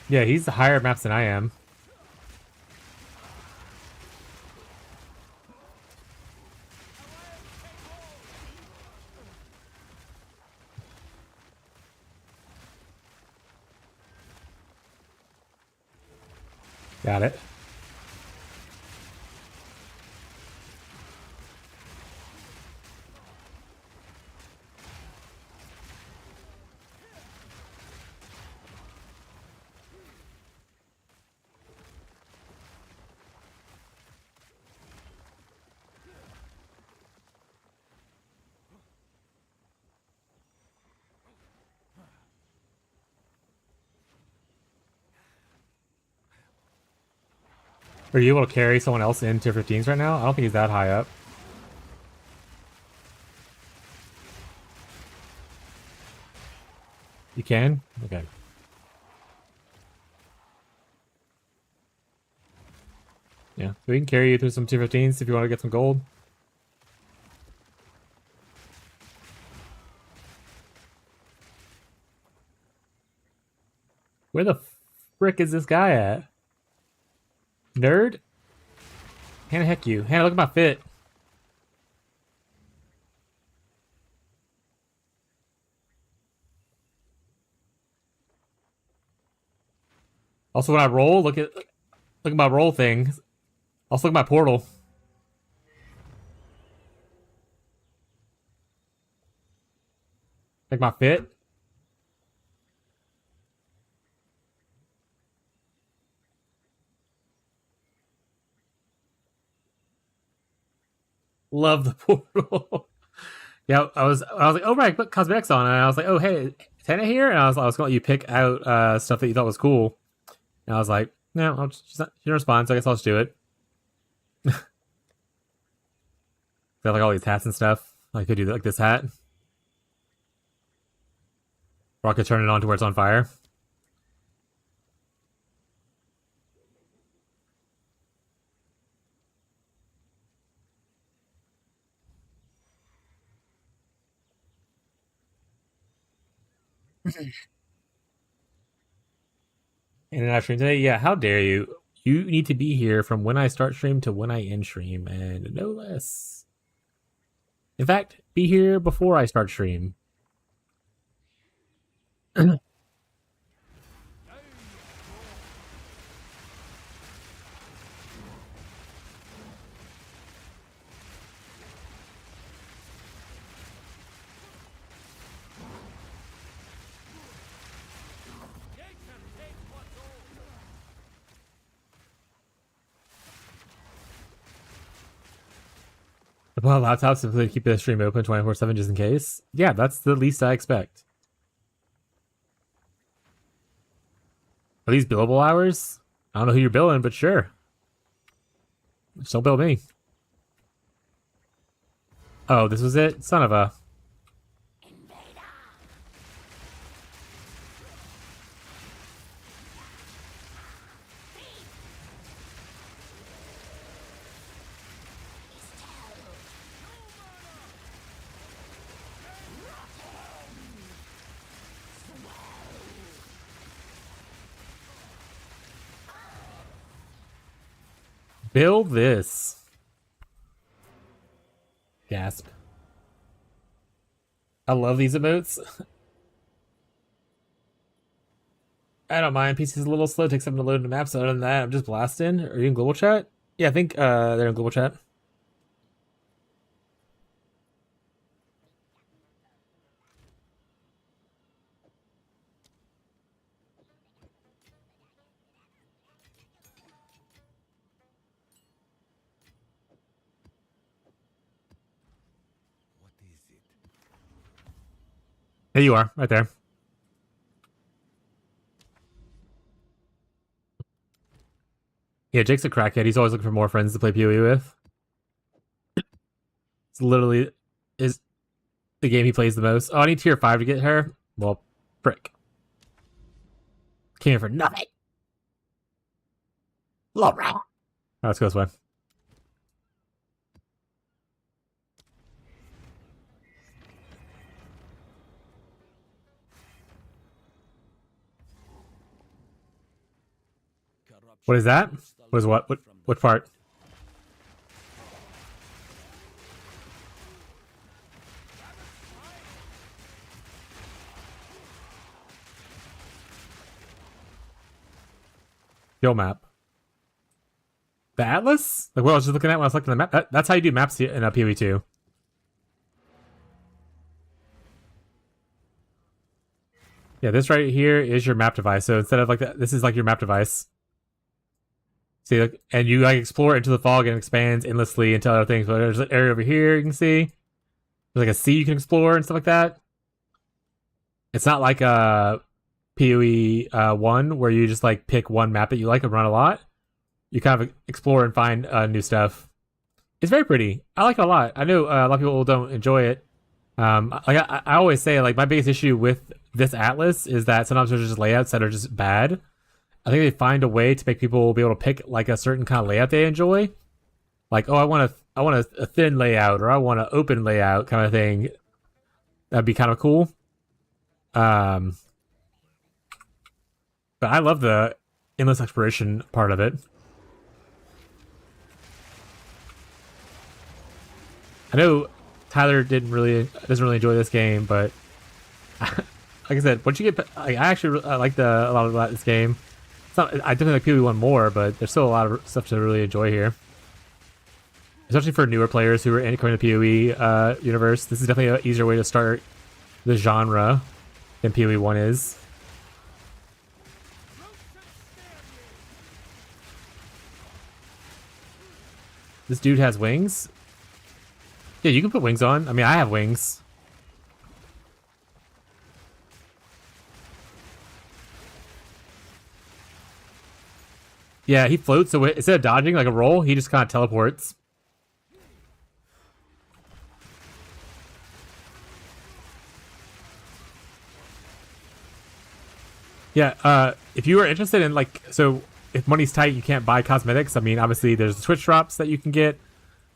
Yeah, he's higher maps than I am. Got it. Are you able to carry someone else in tier 15s right now? I don't think he's that high up. You can? Okay. Yeah, we can carry you through some tier 15s if you want to get some gold. Where the frick is this guy at? Nerd? Hannah, heck you. Hannah, look at my fit. Also, when I roll, look at my roll thing. Also, look at my portal. Like my fit. Love the portal. Yeah, I was like, oh right, put cosmetics on, and I was like, oh hey, Tana here, and I was going to let you pick out stuff that you thought was cool, and I was like, no, she didn't respond, so I guess I'll just do it. Got like all these hats and stuff. I could do like this hat, or I could turn it on to where it's on fire. And then I stream today. Yeah, how dare you? You need to be here from when I start stream to when I end stream, and no less. In fact, be here before I start stream. Well, laptops if they keep the stream open 24/7 just in case. Yeah, that's the least I expect. Are these billable hours? I don't know who you're billing, but sure. Just don't bill me. Oh, this was it? Son of a... Build this. Gasp. I love these emotes. I don't mind. PC's a little slow. Takes something to load the maps. Other than that, I'm just blasting. Are you in global chat? Yeah, I think they're in global chat. What is it? There you are, right there. Yeah, Jake's a crackhead. He's always looking for more friends to play PoE with. It's literally is the game he plays the most. Oh, I need tier 5 to get her. Well, frick. Came here for nothing. Laura. Let's go this way. What is that? What is what? What part? Skill map. The atlas? Like what I was just looking at when I was looking at the map? That's how you do maps in a PoE2. Yeah, this right here is your map device. So instead of like that, this is like your map device. See, like, and you like explore into the fog and it expands endlessly into other things. But there's an area over here you can see. There's like a sea you can explore and stuff like that. It's not like a PoE 1 where you just like pick one map that you like and run a lot. You kind of explore and find new stuff. It's very pretty. I like it a lot. I know a lot of people don't enjoy it. Like I always say, like my biggest issue with this atlas is that sometimes there's just layouts that are just bad. I think they find a way to make people be able to pick like a certain kind of layout they enjoy. Like, oh, I want a thin layout, or I want an open layout kind of thing. That'd be kind of cool. But I love the endless exploration part of it. I know Tyler doesn't really enjoy this game, but like I said, once you get, I actually like a lot about this game. It's not, I definitely like PoE 1 more, but there's still a lot of stuff to really enjoy here, especially for newer players who are coming to PoE universe. This is definitely an easier way to start the genre than PoE 1 is. This dude has wings. Yeah, you can put wings on. I mean, I have wings. Yeah, he floats, so instead of dodging like a roll, he just kind of teleports. Yeah, if you are interested in like, so if money's tight, you can't buy cosmetics. I mean, obviously there's the Twitch drops that you can get.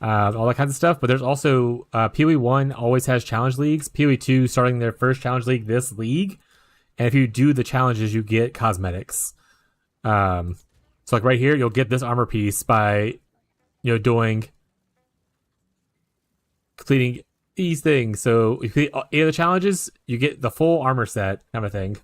All that kinds of stuff, but there's also PoE 1 always has challenge leagues. PoE 2 starting their first challenge league this league, and if you do the challenges, you get cosmetics. So like right here, you'll get this armor piece by, completing these things. So if you complete 8 of the challenges, you get the full armor set kind of thing.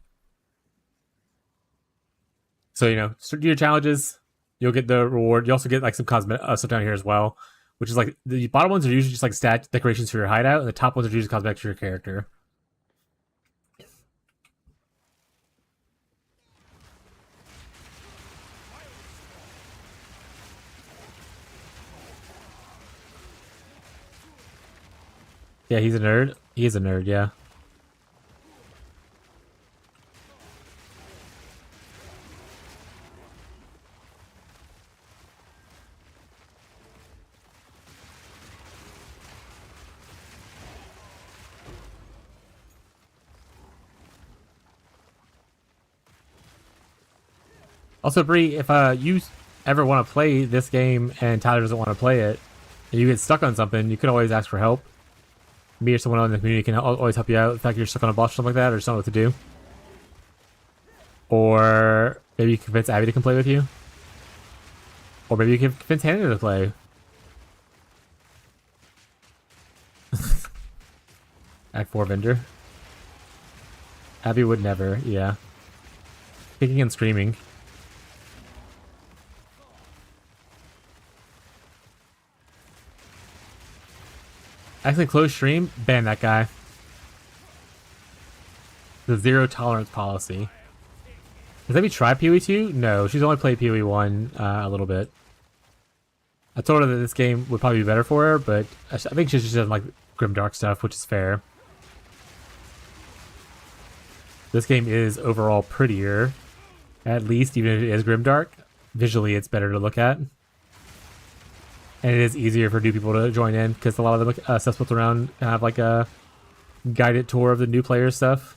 So do your challenges, you'll get the reward. You also get like some cosmetic stuff down here as well. Which is like, the bottom ones are usually just like stat decorations for your hideout, and the top ones are usually cosmetics for your character. Yeah, he's a nerd. He is a nerd, yeah. Also, Bree, if you ever want to play this game and Tyler doesn't want to play it, and you get stuck on something, you can always ask for help. Me or someone else in the community can always help you out. In fact, you're stuck on a boss or something like that, or just don't know what to do. Or maybe you can convince Abby to come play with you. Or maybe you can convince Hannah to play. Act 4 vendor. Abby would never, yeah. Kicking and screaming. Actually, close stream, ban that guy. The zero tolerance policy. Has Abby tried PoE 2? No, she's only played PoE 1 a little bit. I told her that this game would probably be better for her, but I think she just doesn't like grimdark stuff, which is fair. This game is overall prettier, at least, even if it is grimdark. Visually, it's better to look at. And it is easier for new people to join in, because a lot of the stuff built around kind of like a guided tour of the new player stuff.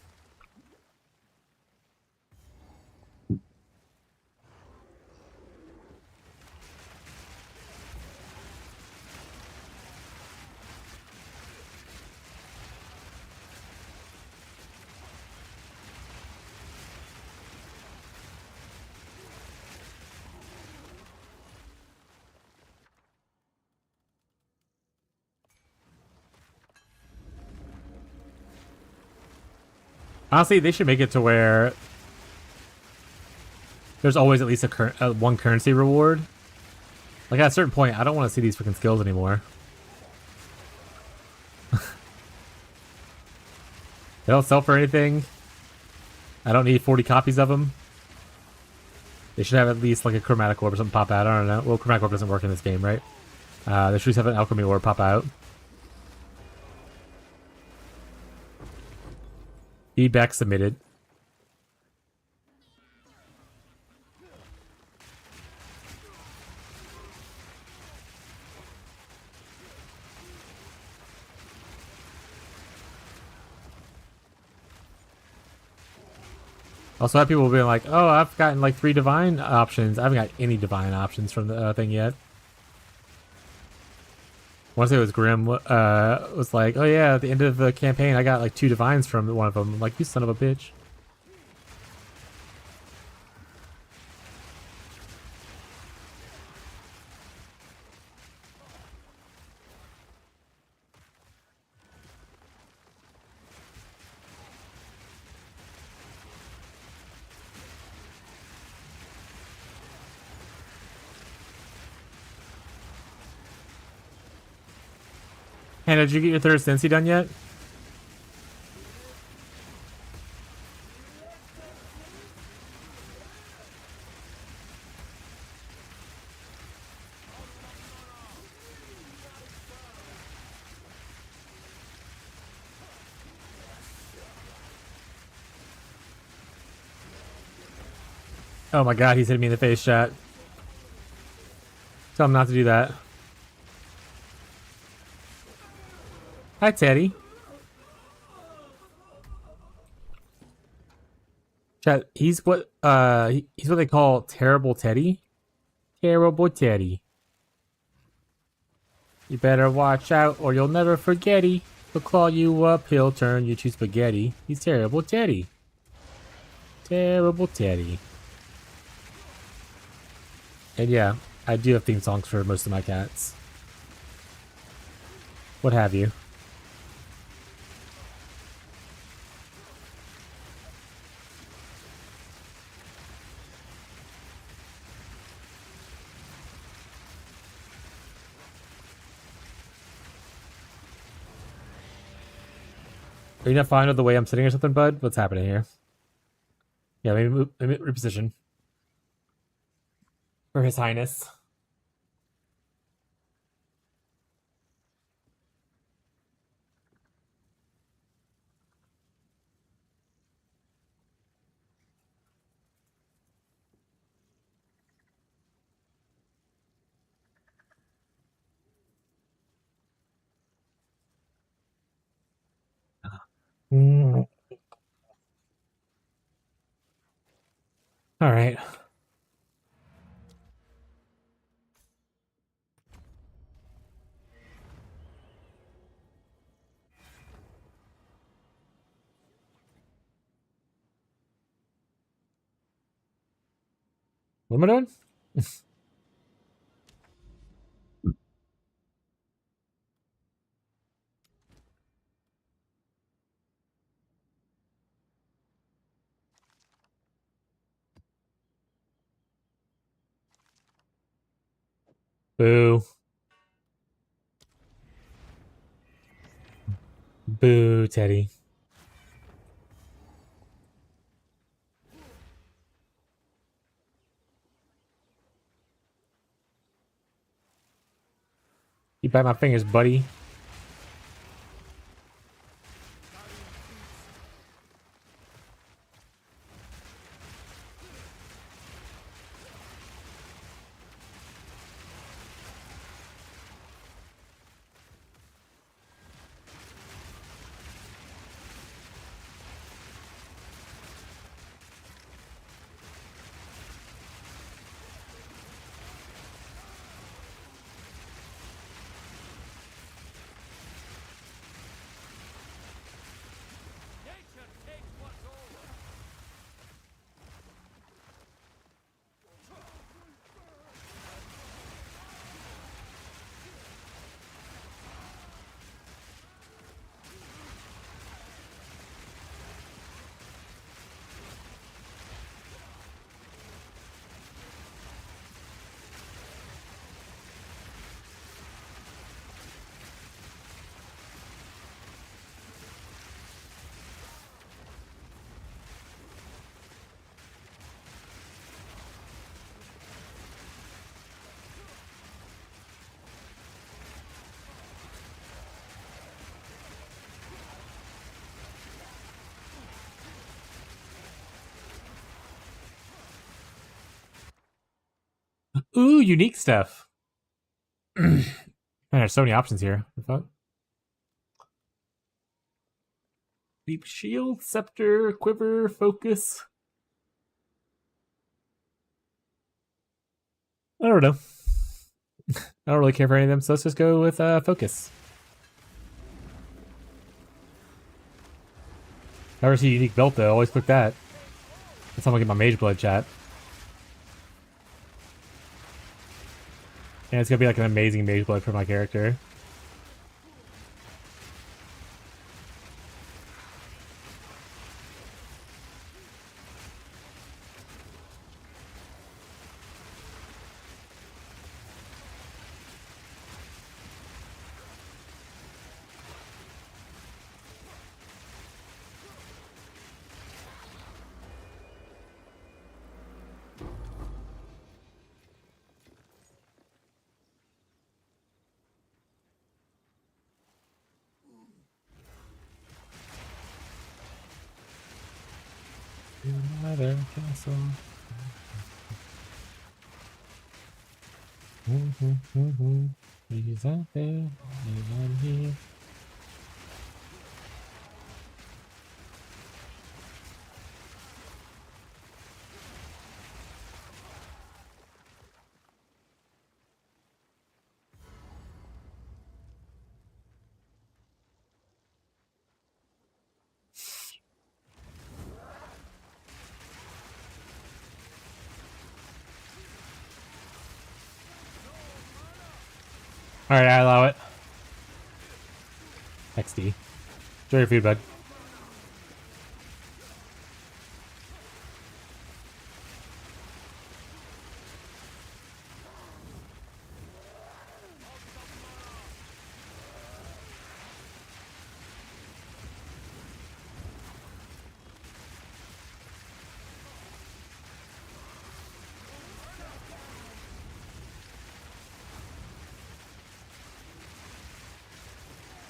Honestly, they should make it to where there's always at least a one currency reward. Like at a certain point, I don't want to see these freaking skills anymore. They don't sell for anything. I don't need 40 copies of them. They should have at least like a chromatic orb or something pop out. I don't know. Well, chromatic orb doesn't work in this game, right? They should just have an alchemy orb pop out. Feedback submitted. Also, have people being like, "Oh, I've gotten like 3 divine options. I haven't got any divine options from the thing yet." I want to say it was Grim. Was like, "Oh yeah, at the end of the campaign, I got like 2 divines from one of them." I'm like, "You son of a bitch." Hannah, did you get your 3rd Cincy done yet? Oh my god, he's hitting me in the face, chat. Tell him not to do that. Hi, Teddy. Chat, he's what they call Terrible Teddy. Terrible Teddy. You better watch out or you'll never forget-y. He'll claw you up, he'll turn you to spaghetti. He's Terrible Teddy. Terrible Teddy. And yeah, I do have theme songs for most of my cats. What have you. Are you not fine with the way I'm sitting or something, bud? What's happening here? Yeah, maybe reposition. For His Highness. Mm. All right. What am I doing? Boo. Boo, Teddy. You bite my fingers, buddy. Ooh, unique stuff. Man, there's so many options here. What the fuck? Deep shield, scepter, quiver, focus. I don't know. I don't really care for any of them, so let's just go with focus. Never see unique belt though. Always click that. That's how I'm gonna get my mage blood chat. And it's gonna be like an amazing mage blood for my character. Another castle. He's out there, and I'm here. Alright, I allow it. XD. Enjoy your food, bud.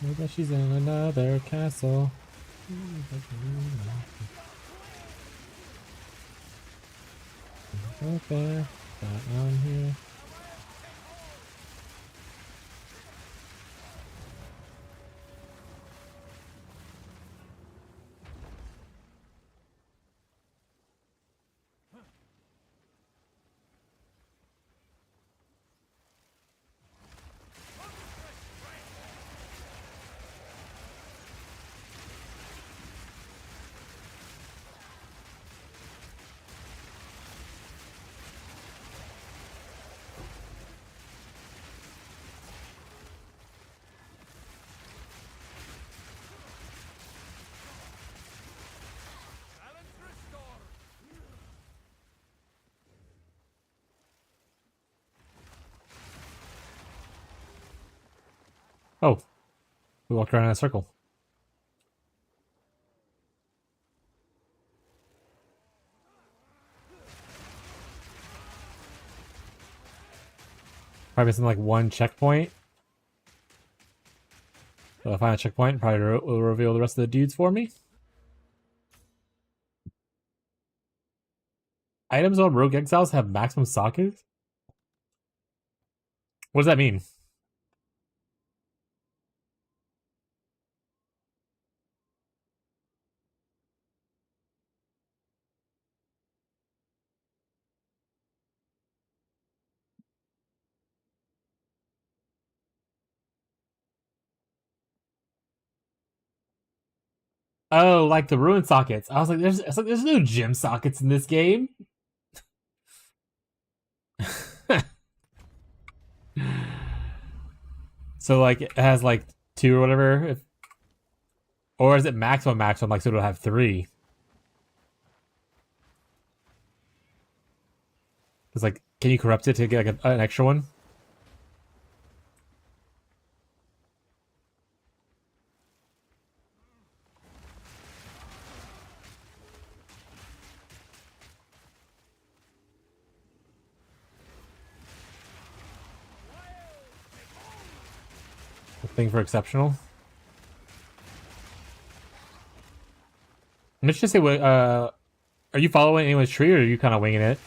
Maybe she's in another castle. Out there, but I'm here. Oh, we walked around in a circle. Probably missing like one checkpoint. So if I find a checkpoint, probably will reveal the rest of the dudes for me. Items on Rogue Exiles have maximum sockets? What does that mean? Oh, like the ruin sockets. I was like, there's no gem sockets in this game. So like it has like 2 or whatever. Or is it maximum? Like so it'll have 3. It's like, can you corrupt it to get like an extra one? A thing for exceptional. Let's just say, are you following anyone's tree or are you kind of winging it?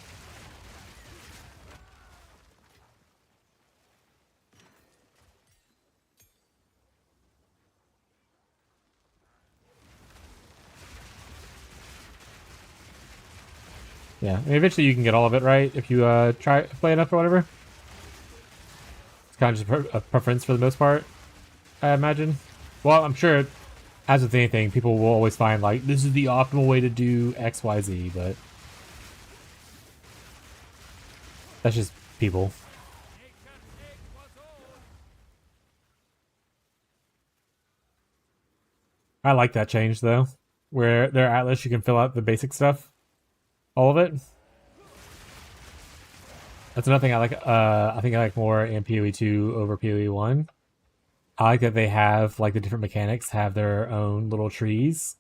Yeah, I mean, eventually you can get all of it right if you play enough or whatever. It's kind of just a preference for the most part, I imagine. Well, I'm sure, as with anything, people will always find like this is the optimal way to do X, Y, Z, but that's just people. I like that change though, where their atlas you can fill out the basic stuff, all of it. That's another thing I like. I think I like more in PoE 2 over PoE 1. I like that they have like the different mechanics have their own little trees.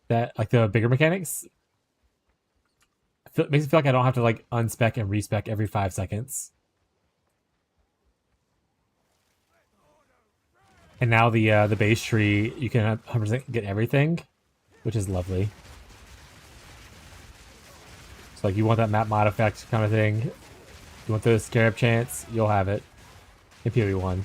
That like the bigger mechanics makes it feel like I don't have to like unspec and respec every 5 seconds. And now the base tree you can 100% get everything, which is lovely. So like you want that map mod effect kind of thing. You want the scarab chance, you'll have it in PoE 1.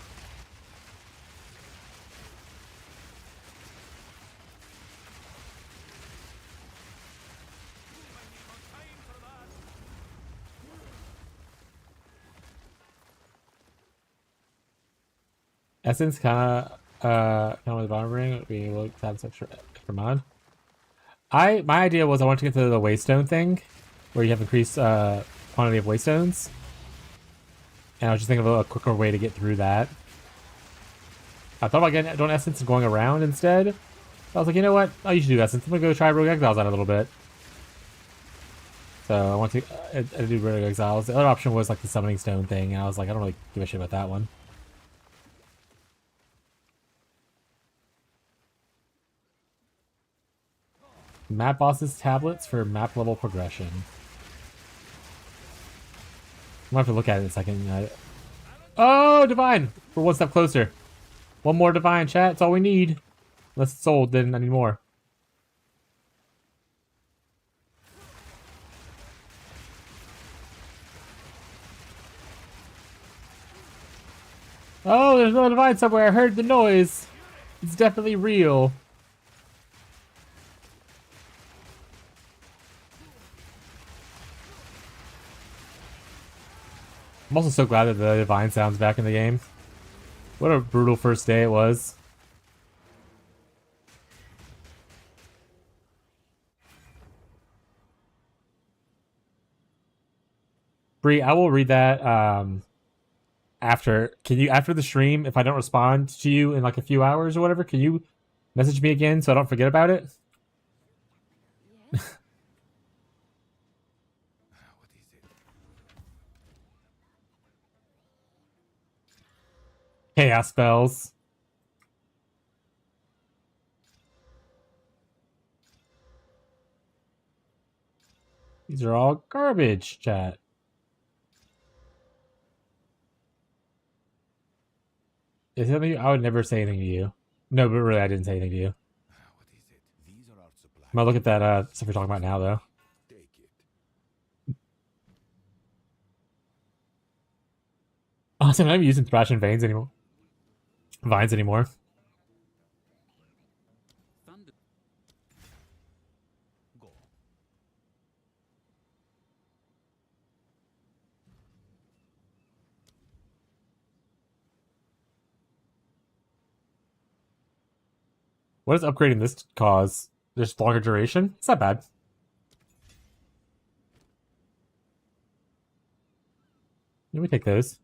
Essence kind of with bottom ring being able to have extra mod. My idea was I wanted to get to the waystone thing, where you have increased quantity of waystones, and I was just thinking of a quicker way to get through that. I thought about getting doing essence and going around instead. I was like, you know what? I usually do essence. I'm gonna go try Rogue Exiles out a little bit. So I want to do Rogue Exiles. The other option was like the summoning stone thing, and I was like, I don't really give a shit about that one. Map bosses tablets for map level progression. I'm gonna have to look at it in a second. Oh, divine! We're one step closer. One more divine, chat. It's all we need. Unless it's sold, then I need more. Oh, there's no divine somewhere. I heard the noise. It's definitely real. I'm also so glad that the divine sound's back in the game. What a brutal first day it was. Bree, I will read that after. Can you, after the stream, if I don't respond to you in like a few hours or whatever, can you message me again so I don't forget about it? Chaos spells. These are all garbage, chat. Is it me? I would never say anything to you. No, but really, I didn't say anything to you. What is it? These are our supplies. I'm gonna look at that stuff we're talking about now, though. Take it. Honestly, I'm not even using thrash and vines anymore. Vines anymore. Thunder. Go. What does upgrading this cause? Just longer duration? It's not bad. Let me take those.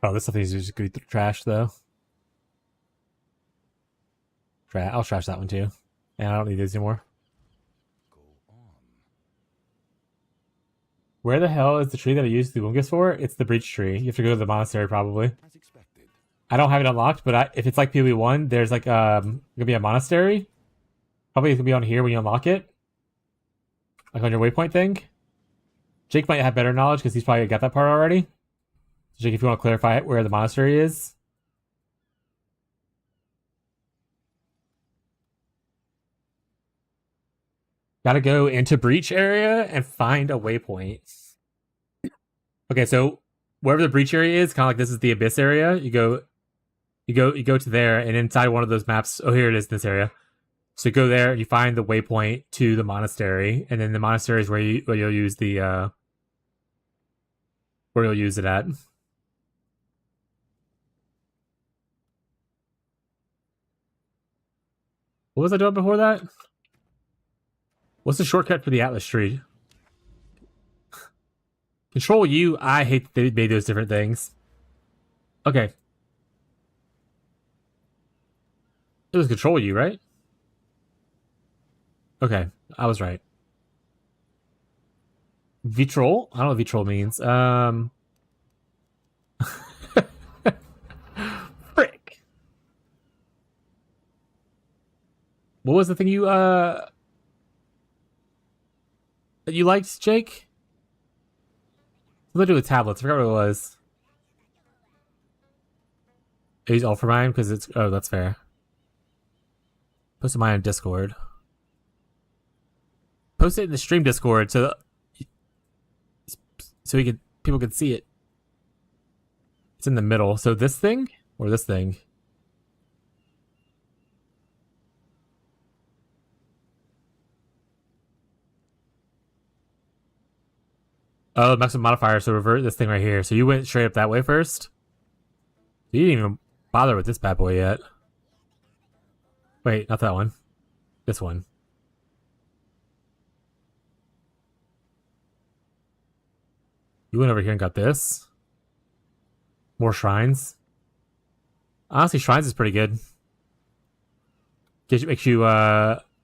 Oh, this stuff needs to just go through trash, though. I'll trash that one, too. And I don't need these anymore. Go on. Where the hell is the tree that I used the Wungus for? It's the Breach tree. You have to go to the monastery, probably. As expected. I don't have it unlocked, but if it's like PoE 1, there's like gonna be a monastery. Probably it's gonna be on here when you unlock it. Like on your waypoint thing. Jake might have better knowledge because he's probably got that part already. So Jake, if you want to clarify where the monastery is. Gotta go into Breach area and find a waypoint. Okay, so wherever the Breach area is, kind of like this is the Abyss area. You go You go to there, and inside one of those maps, oh, here it is in this area. So you go there, and you find the waypoint to the monastery, and then the monastery is where you'll use the where you'll use it at. What was I doing before that? What's the shortcut for the Atlas tree? Control U. I hate that they made those different things. Okay. It was Control U, right? Okay, I was right. Vitrol? I don't know what Vitrol means. Frick. What was the thing you liked, Jake? What did I do with tablets? I forgot what it was. I use Ultramine because it's... Oh, that's fair. Post mine on Discord. Post it in the stream Discord so people can see it. It's in the middle. So this thing or this thing? Oh, maximum modifier. So revert this thing right here. So you went straight up that way first. You didn't even bother with this bad boy yet. Wait, not that one. This one. You went over here and got this. More shrines. Honestly, shrines is pretty good. Makes you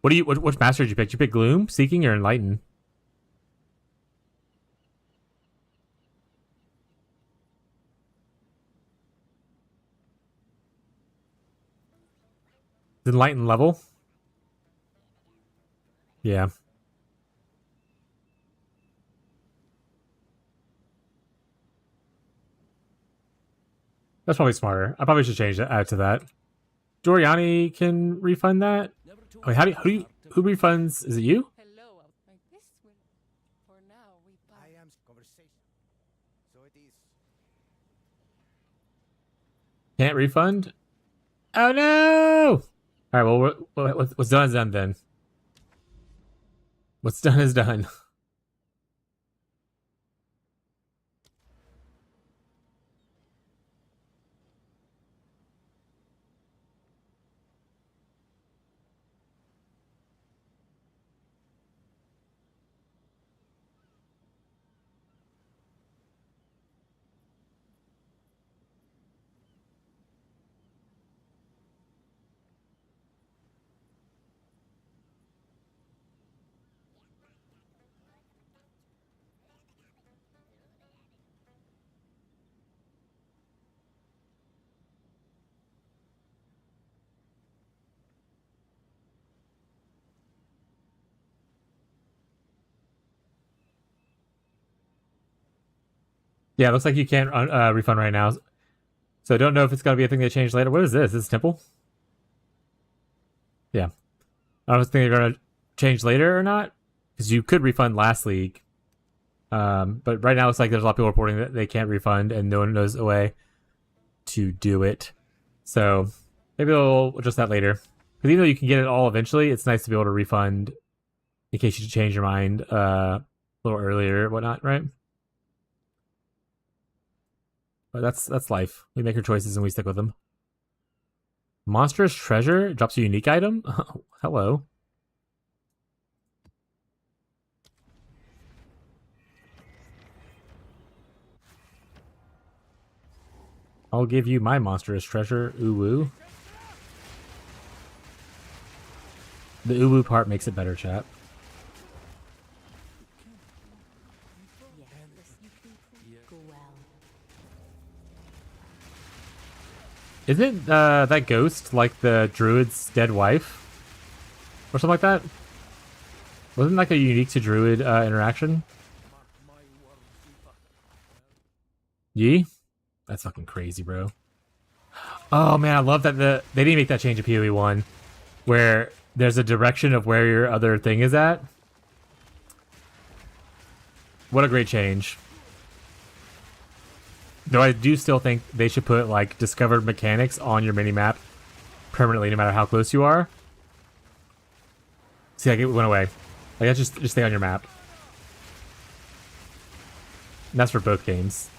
which master did you pick? Did you pick Gloom, Seeking, or Enlighten? Enlighten level? Yeah. That's probably smarter. I probably should change that out to that. Doriani can refund that. Wait, who refunds? Is it you? Hello, like this will. For now, we buy. I am conversation. So it is. Can't refund? Oh no! Alright, well, what's done is done then. What's done is done. Yeah, it looks like you can't refund right now. So I don't know if it's going to be a thing they change later. What is this? Is this Temple? Yeah. I don't think they're going to change later or not. Because you could refund last league. But right now it looks like there's a lot of people reporting that they can't refund and no one knows a way to do it. So maybe they'll adjust that later. Because even though you can get it all eventually, it's nice to be able to refund in case you change your mind a little earlier or whatnot, right? But that's life. We make our choices and we stick with them. Monstrous treasure drops a unique item. Oh, hello. I'll give you my monstrous treasure, uwu. The uwu part makes it better, chat. Isn't that ghost like the druid's dead wife? Or something like that? Wasn't like a unique to druid interaction? Yee? That's fucking crazy, bro. Oh man, I love that they didn't make that change in PoE 1. Where there's a direction of where your other thing is at. What a great change. Though I do still think they should put like discovered mechanics on your minimap permanently, no matter how close you are. See, like it went away. Like that's just stay on your map. And that's for both games.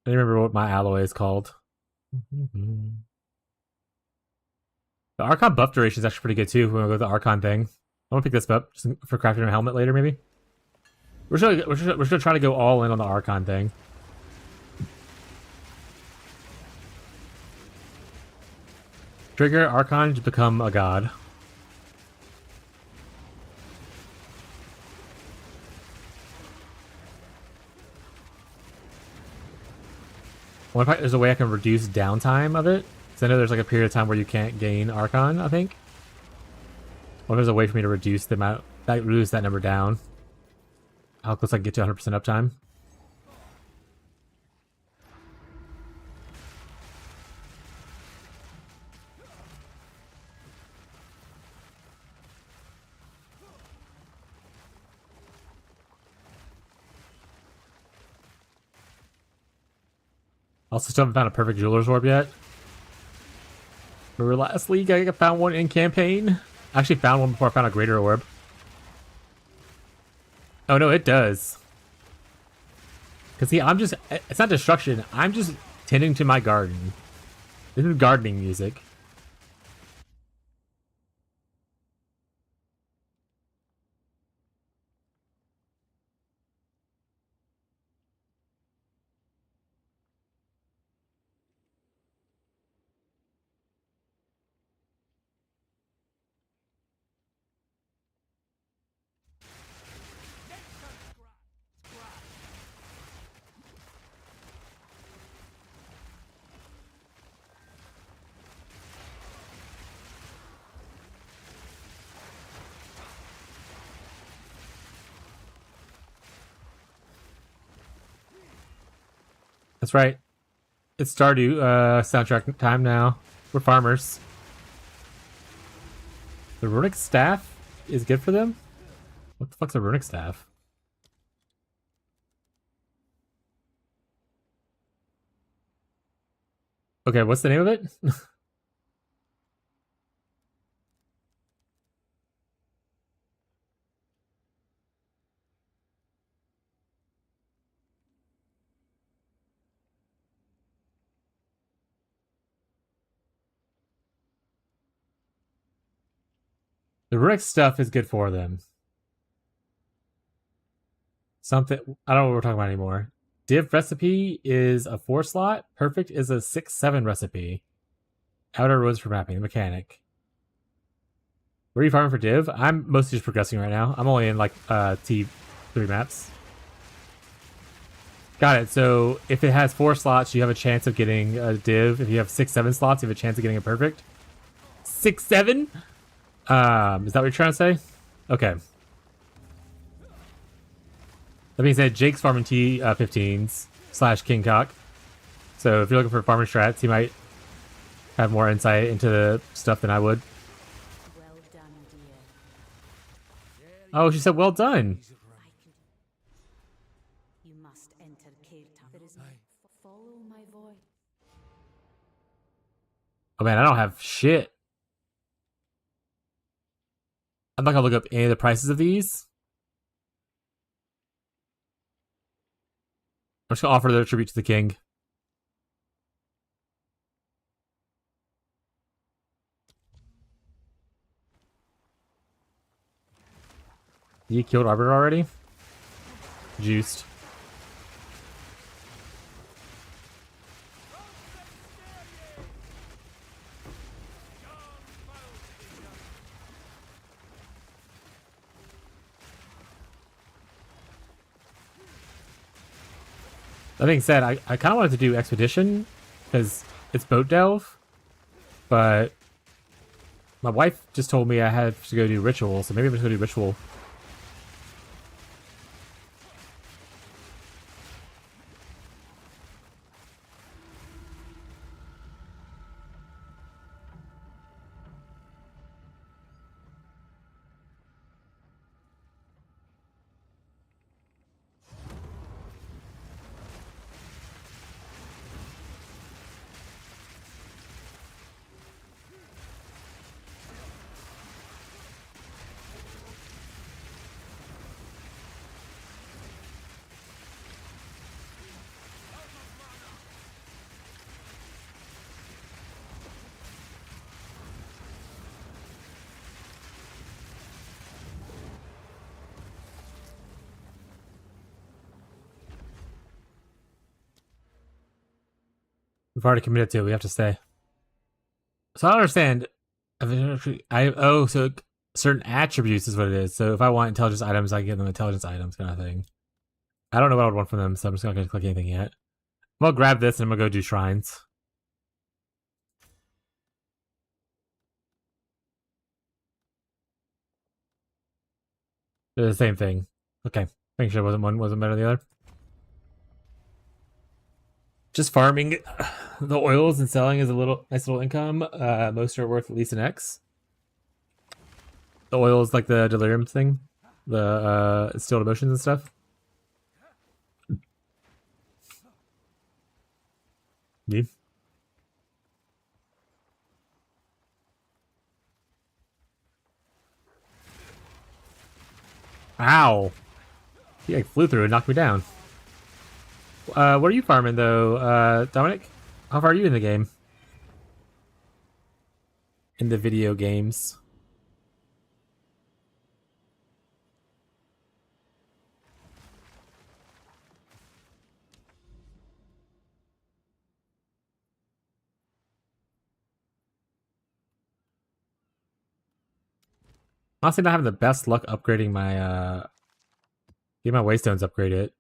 I remember what my alloy is called. The Archon buff duration is actually pretty good too. When we go to the Archon thing, I want to pick this up just for crafting a helmet later, maybe. We're just gonna try to go all in on the Archon thing. Trigger Archon to become a god. I wonder if there's a way I can reduce downtime of it. Because I know there's like a period of time where you can't gain Archon, I think. What if there's a way for me to reduce the amount, reduce that number down? How close I can get to 100% uptime? Also, still haven't found a perfect jeweler's orb yet. Remember last league I found one in campaign? I actually found one before I found a greater orb. Oh no, it does. Cause see, I'm just, it's not destruction, I'm just tending to my garden. This is gardening music. That's right. It's Stardew soundtrack time now. We're farmers. The runic staff is good for them? What the fuck's a runic staff? Okay, what's the name of it? The runic stuff is good for them. Something, I don't know what we're talking about anymore. Div recipe is a 4 slot. Perfect is a 6-7 recipe. Outer roads for mapping, the mechanic. Where are you farming for div? I'm mostly just progressing right now. I'm only in like T3 maps. Got it. So if it has 4 slots, you have a chance of getting a div. If you have 6-7 slots, you have a chance of getting a perfect. 6-7? Is that what you're trying to say? Okay. That being said, Jake's farming T15s / Kingcock. So if you're looking for farmer strats, he might have more insight into the stuff than I would. Well done, dear. Oh, she said, well done. You must enter Kirtan. There is no follow my voice. Oh man, I don't have shit. I'm not gonna look up any of the prices of these. I'm just gonna offer their tribute to the king. You killed Arbiter already? Juiced. That being said, I kind of wanted to do Expedition because it's boat delve, but my wife just told me I had to go do Ritual, so maybe I'm just going to do Ritual. We've already committed to it. We have to stay. So I don't understand. So certain attributes is what it is. So if I want intelligence items, I can give them intelligence items kind of thing. I don't know what I would want from them, so I'm just not going to click anything yet. I'm going to grab this and I'm going to go do shrines. They're the same thing. Okay. Making sure one wasn't better than the other. Just farming the oils and selling is a nice little income. Most are worth at least an X. The oil is like the delirium thing, the stilled emotions and stuff. Yeah. Ow! He like flew through and knocked me down. What are you farming though, Dominic? How far are you in the game? In the video games. Honestly, not having the best luck upgrading my get my waystones upgraded.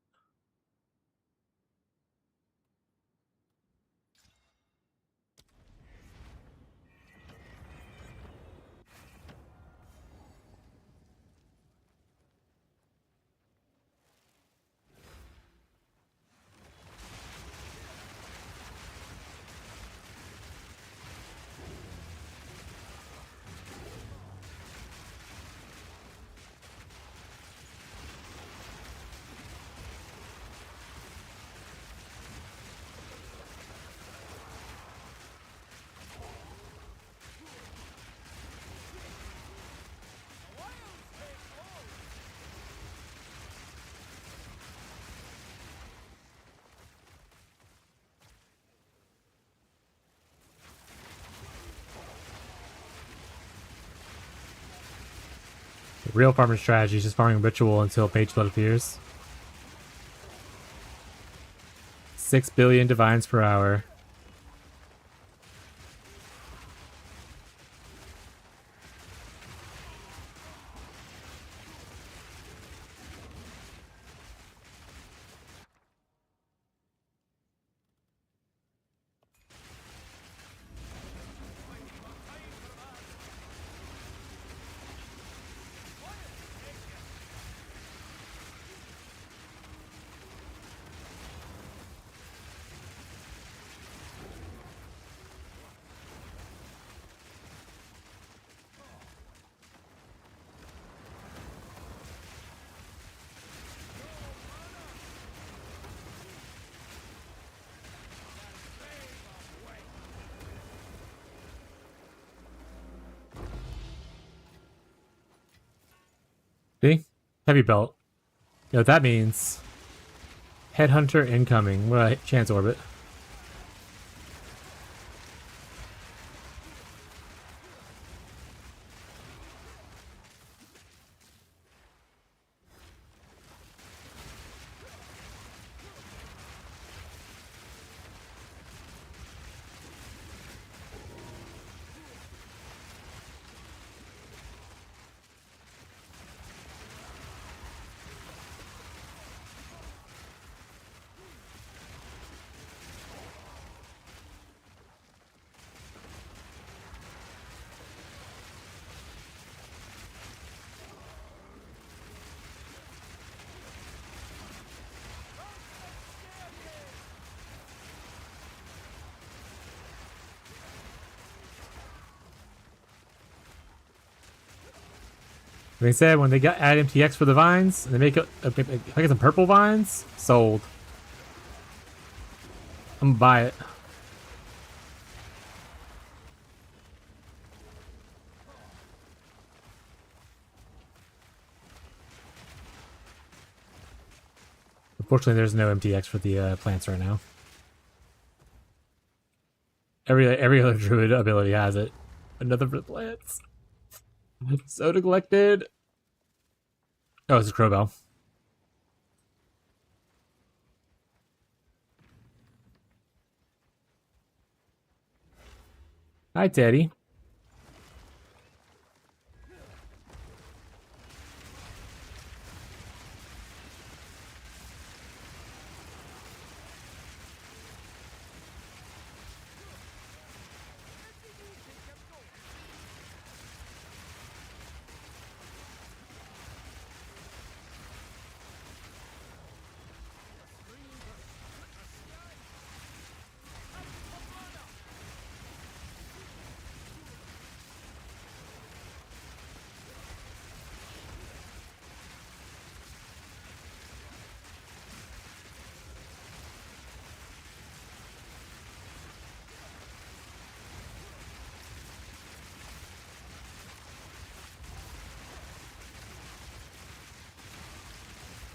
The real farming strategy is just farming ritual until page flood appears. 6 billion divines per hour. See? Heavy belt. You know what that means? Headhunter incoming. What chance orbit? They said when they got add MTX for the vines, and they make I get some purple vines, sold. I'm gonna buy it. Unfortunately, there's no MTX for the plants right now. Every other druid ability has it. Another for the plants. So neglected. Oh, it's a crowbell. Hi, Teddy.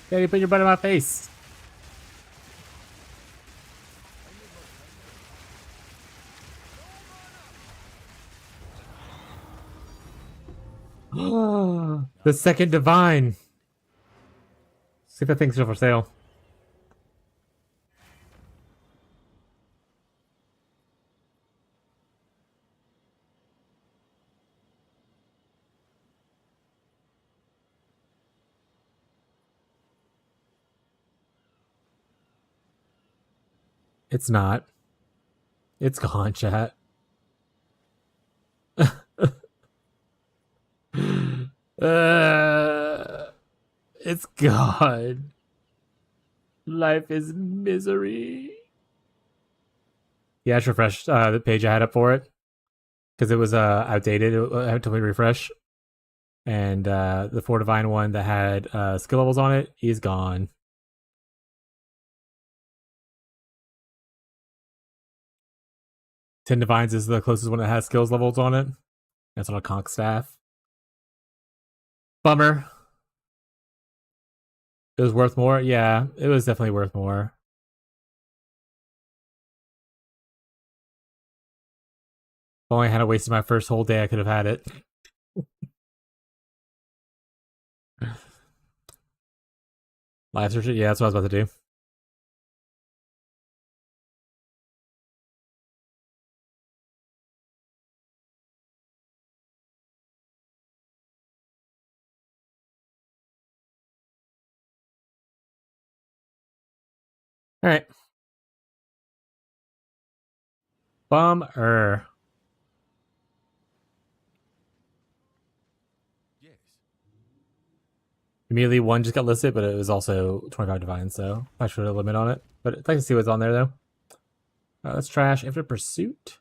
Teddy, put your butt in my face. The second divine. See if that thing's still for sale. It's not. It's gone, chat. It's gone. Life is misery. Yeah, I just refreshed the page I had up for it because it was outdated. I had to refresh, and the 4 divine one that had skill levels on it, he's gone. Ten divines is the closest one that has skills levels on it. That's on a conch staff. Bummer. It was worth more. Yeah, it was definitely worth more. If only I hadn't wasted my first whole day, I could have had it. Live search it? Yeah, that's what I was about to do. Alright. Bummer. Yes. Immediately one just got listed, but it was also 25 divine, so I should have a limit on it. But I'd like to see what's on there, though. That's trash. Infinite Pursuit.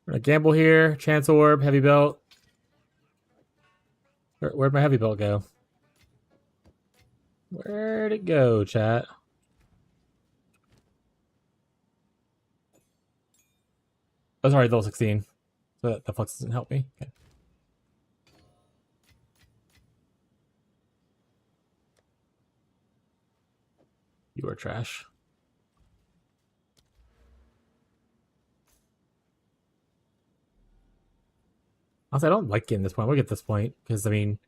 We're gonna gamble here. Chance Orb, Heavy Belt. Where'd my Heavy Belt go? Where'd it go, chat? Oh, sorry, level 16. So that flux doesn't help me. Okay. You are trash. Also, I don't like getting this point. We'll get this point because I mean,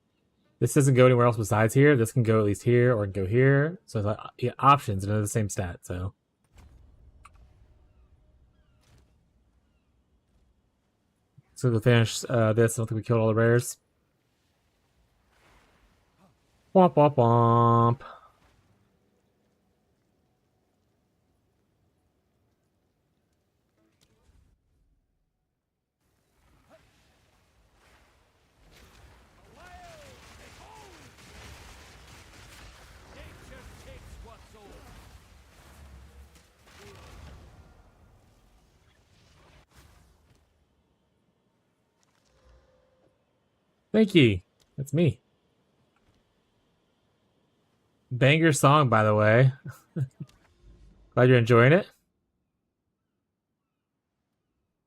this doesn't go anywhere else besides here. This can go at least here or go here. So it's like yeah, options and they're the same stat. So we'll finish this. I don't think we killed all the rares. Womp womp womp. Nature takes what's old. Thank you. That's me. Banger song, by the way. Glad you're enjoying it.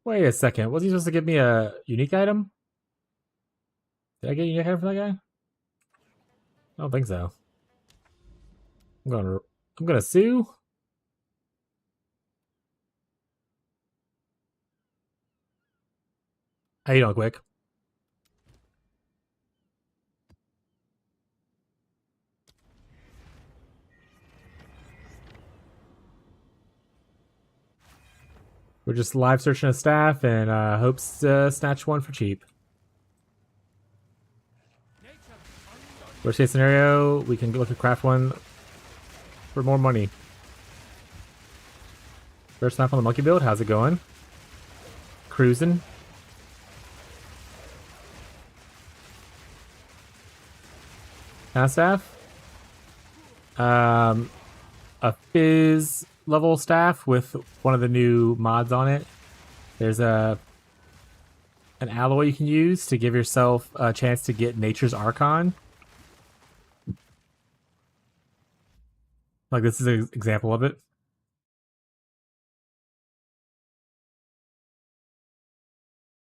Wait a second. Was he supposed to give me a unique item? Did I get a unique item for that guy? I don't think so. I'm gonna sue. How you doing, quick? We're just live searching a staff and hopes to snatch one for cheap. Worst case scenario, we can look to craft one for more money. First snap on the monkey build. How's it going? Cruising. Staff. A fizz level staff with one of the new mods on it. There's an alloy you can use to give yourself a chance to get Nature's Archon. Like, this is an example of it.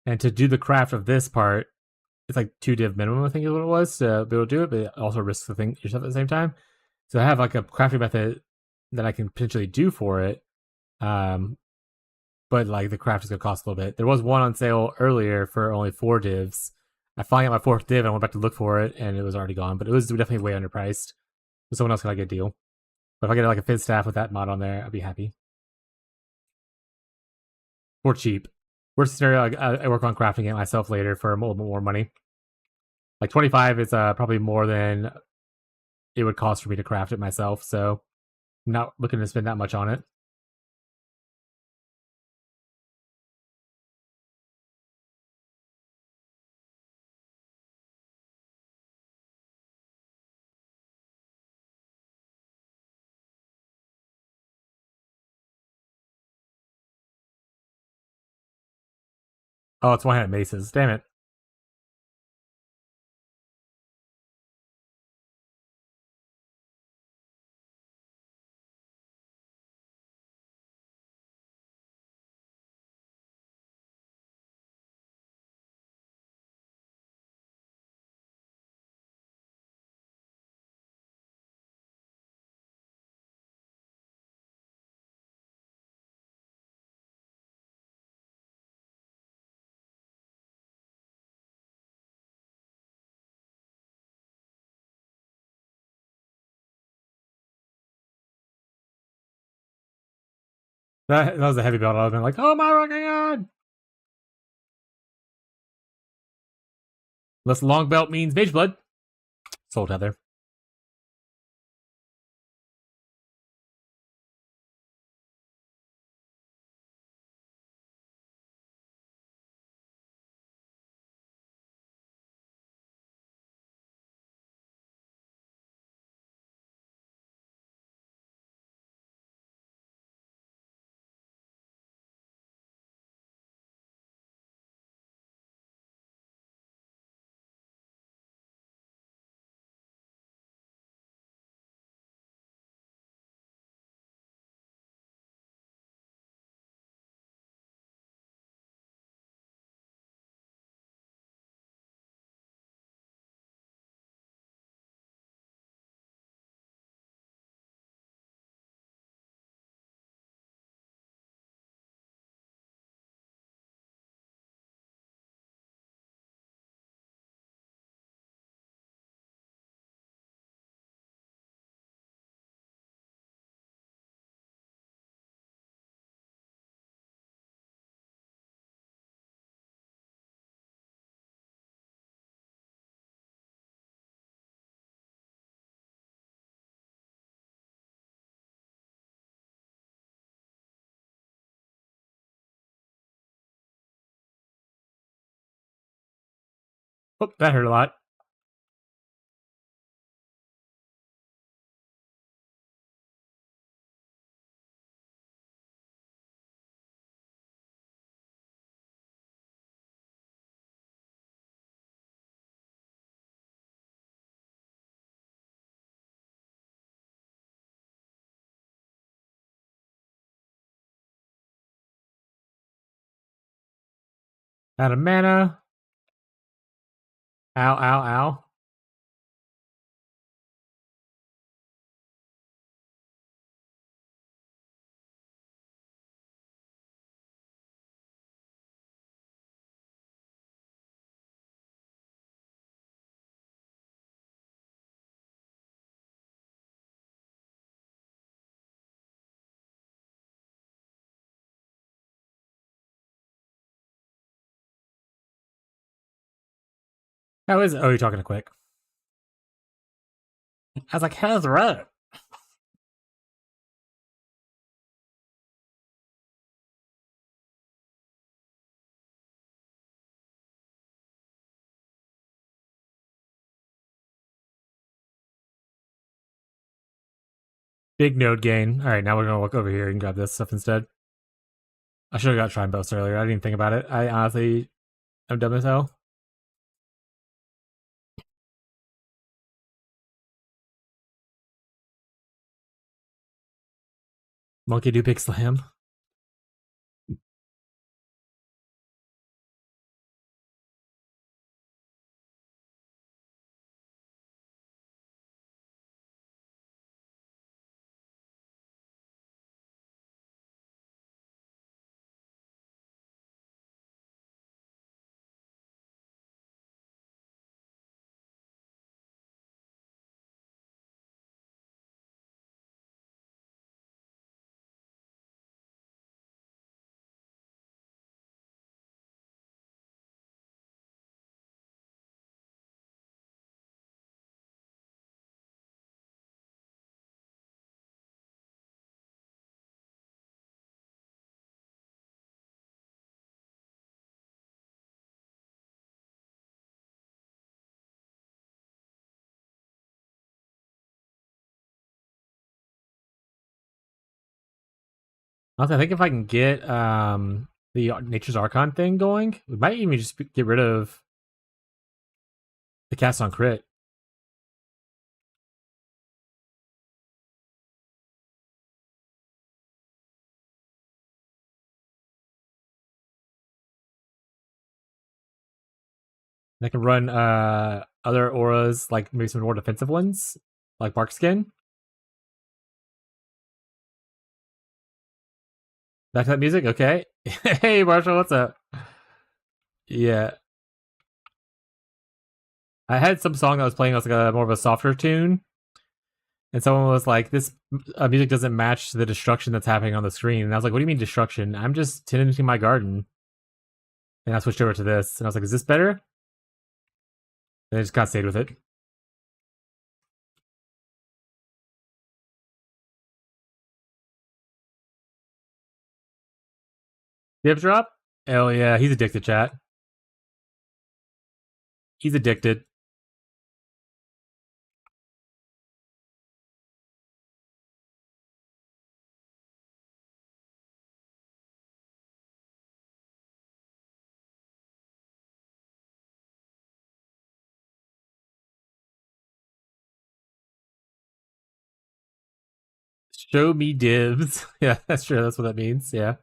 And to do the craft of this part, it's like 2 div minimum, I think is what it was, to be able to do it, but it also risks the thing yourself at the same time. So I have like a crafting method that I can potentially do for it. But like the craft is gonna cost a little bit. There was one on sale earlier for only 4 divs. I finally got my 4th div and I went back to look for it and it was already gone, but it was definitely way underpriced. So someone else got a good deal. But if I get like a fizz staff with that mod on there, I'd be happy. For cheap. Worst scenario, I work on crafting it myself later for a little bit more money. Like 25 is probably more than it would cost for me to craft it myself, so I'm not looking to spend that much on it. Oh, it's one-handed maces. Damn it. That was a heavy build. I've been like, oh my god! Unless long belt means mage blood. Soul tether. Oh, that hurt a lot. Out of mana. Ow, ow, ow. How is it? Oh, you're talking to Quick. I was like, how's the road? Big node gain. Alright, now we're gonna look over here and grab this stuff instead. I should have got Shrine Boast earlier. I didn't even think about it. I honestly am dumb as hell. Monkey do big slam. Also, I think if I can get the Nature's Archon thing going, we might even just get rid of the cast on crit. And I can run other auras, like maybe some more defensive ones, like Bark Skin. Back to that music? Okay. Hey, Marshall, what's up? Yeah. I had some song that was playing that was like a more of a softer tune. And someone was like, this music doesn't match the destruction that's happening on the screen. And I was like, what do you mean destruction? I'm just tending to my garden. And I switched over to this. And I was like, is this better? And I just kind of stayed with it. Dibs drop? Hell yeah, he's addicted, chat. He's addicted. Show me dibs. Yeah, that's true. That's what that means. Yeah.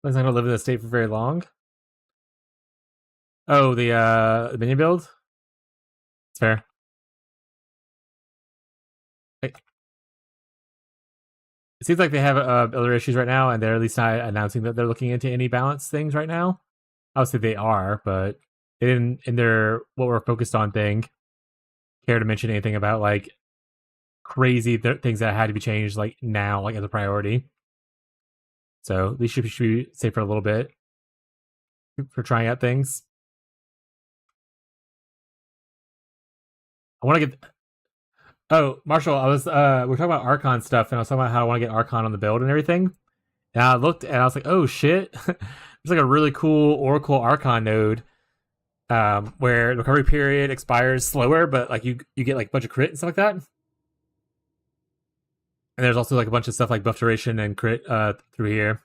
I'm not gonna live in this state for very long. Oh, the minion build? It's fair. It seems like they have other issues right now, and they're at least not announcing that they're looking into any balance things right now. Obviously, they are, but they didn't, in their what we're focused on thing, care to mention anything about like crazy things that had to be changed like now, like as a priority. So at least should be safe for a little bit for trying out things. I want to get. Oh, Marshall, I was we're talking about Archon stuff, and I was talking about how I want to get Archon on the build and everything. And I looked, and I was like, oh shit, there's like a really cool Oracle Archon node, where the recovery period expires slower, but like you get like a bunch of crit and stuff like that. And there's also like a bunch of stuff like buff duration and crit through here.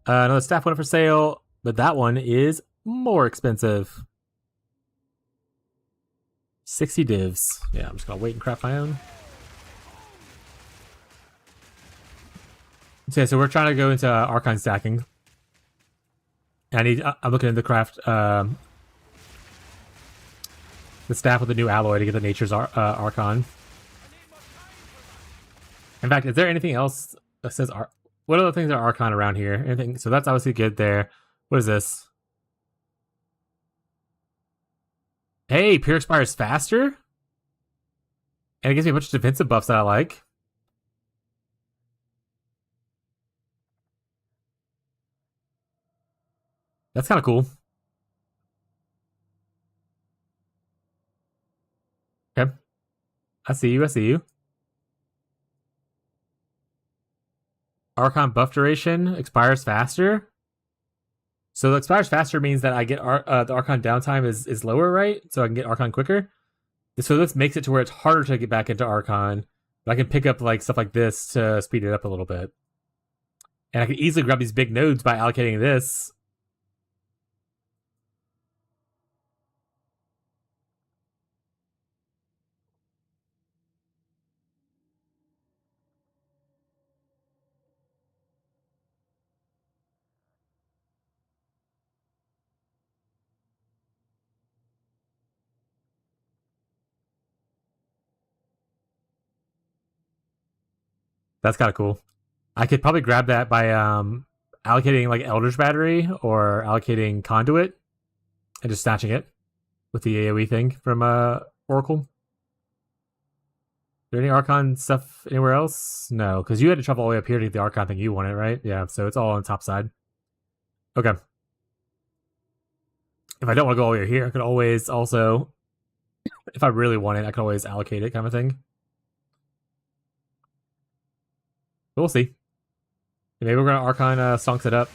Another staff one for sale, but that one is more expensive. 60 divs. Yeah, I'm just gonna wait and craft my own. So we're trying to go into Archon stacking. And I'm looking into craft the staff with the new alloy to get the Nature's Archon. In fact, is there anything else that says what other things are Archon around here? Anything? So that's obviously good there. What is this? Hey, Pure expires faster? And it gives me a bunch of defensive buffs that I like. That's kind of cool. Okay. I see you, I see you. Archon buff duration expires faster. So the expires faster means that I get the Archon downtime is lower, right? So I can get Archon quicker. So this makes it to where it's harder to get back into Archon. But I can pick up like stuff like this to speed it up a little bit. And I can easily grab these big nodes by allocating this. That's kind of cool. I could probably grab that by allocating like Elder's Battery or allocating Conduit and just snatching it with the AoE thing from Oracle. Is there any Archon stuff anywhere else? No, because you had to travel all the way up here to get the Archon thing you wanted, right? Yeah, so it's all on the top side. Okay. If I don't want to go all the way here, I could always also, if I really want it, I could always allocate it kind of thing. But we'll see. Maybe we're going to Archon stonks it up.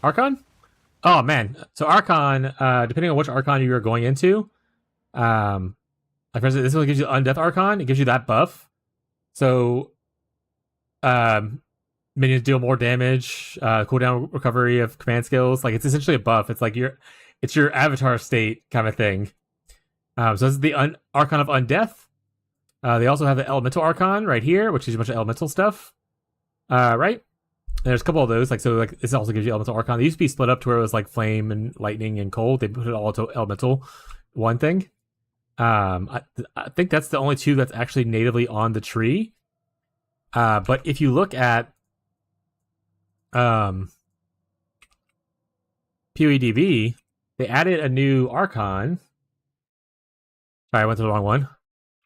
Archon? Oh, man. So Archon, depending on which Archon you're going into, like for instance, this one gives you Undeath Archon. It gives you that buff. So, minions deal more damage, cooldown recovery of command skills. Like it's essentially a buff. It's like it's your avatar state kind of thing. So this is the Archon of Undeath. They also have the Elemental Archon right here, which is a bunch of elemental stuff. Right? And there's a couple of those. Like so, like this also gives you Elemental Archon. They used to be split up to where it was like Flame and Lightning and Cold. They put it all into Elemental one thing. I think that's the only two that's actually natively on the tree. But if you look at PoEDB, they added a new Archon. Sorry, I went to the wrong one.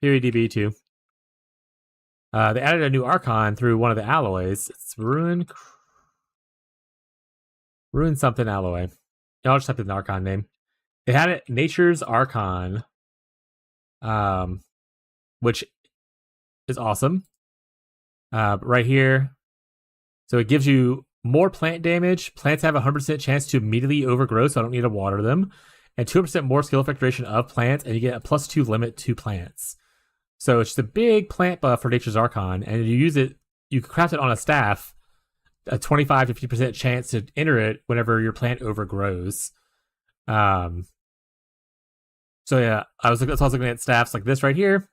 PoEDB 2. They added a new Archon through one of the alloys. It's Ruin something alloy. I'll just type in the Archon name. They had it Nature's Archon, which is awesome. Right here, so it gives you more plant damage. Plants have a 100% chance to immediately overgrow, so I don't need to water them, and 2% more skill effect duration of plants, and you get a +2 limit to plants. So it's just a big plant buff for Nature's Archon, and you use it. You can craft it on a staff, a 25 to 50% chance to enter it whenever your plant overgrows. So yeah, I was also looking at staffs like this right here.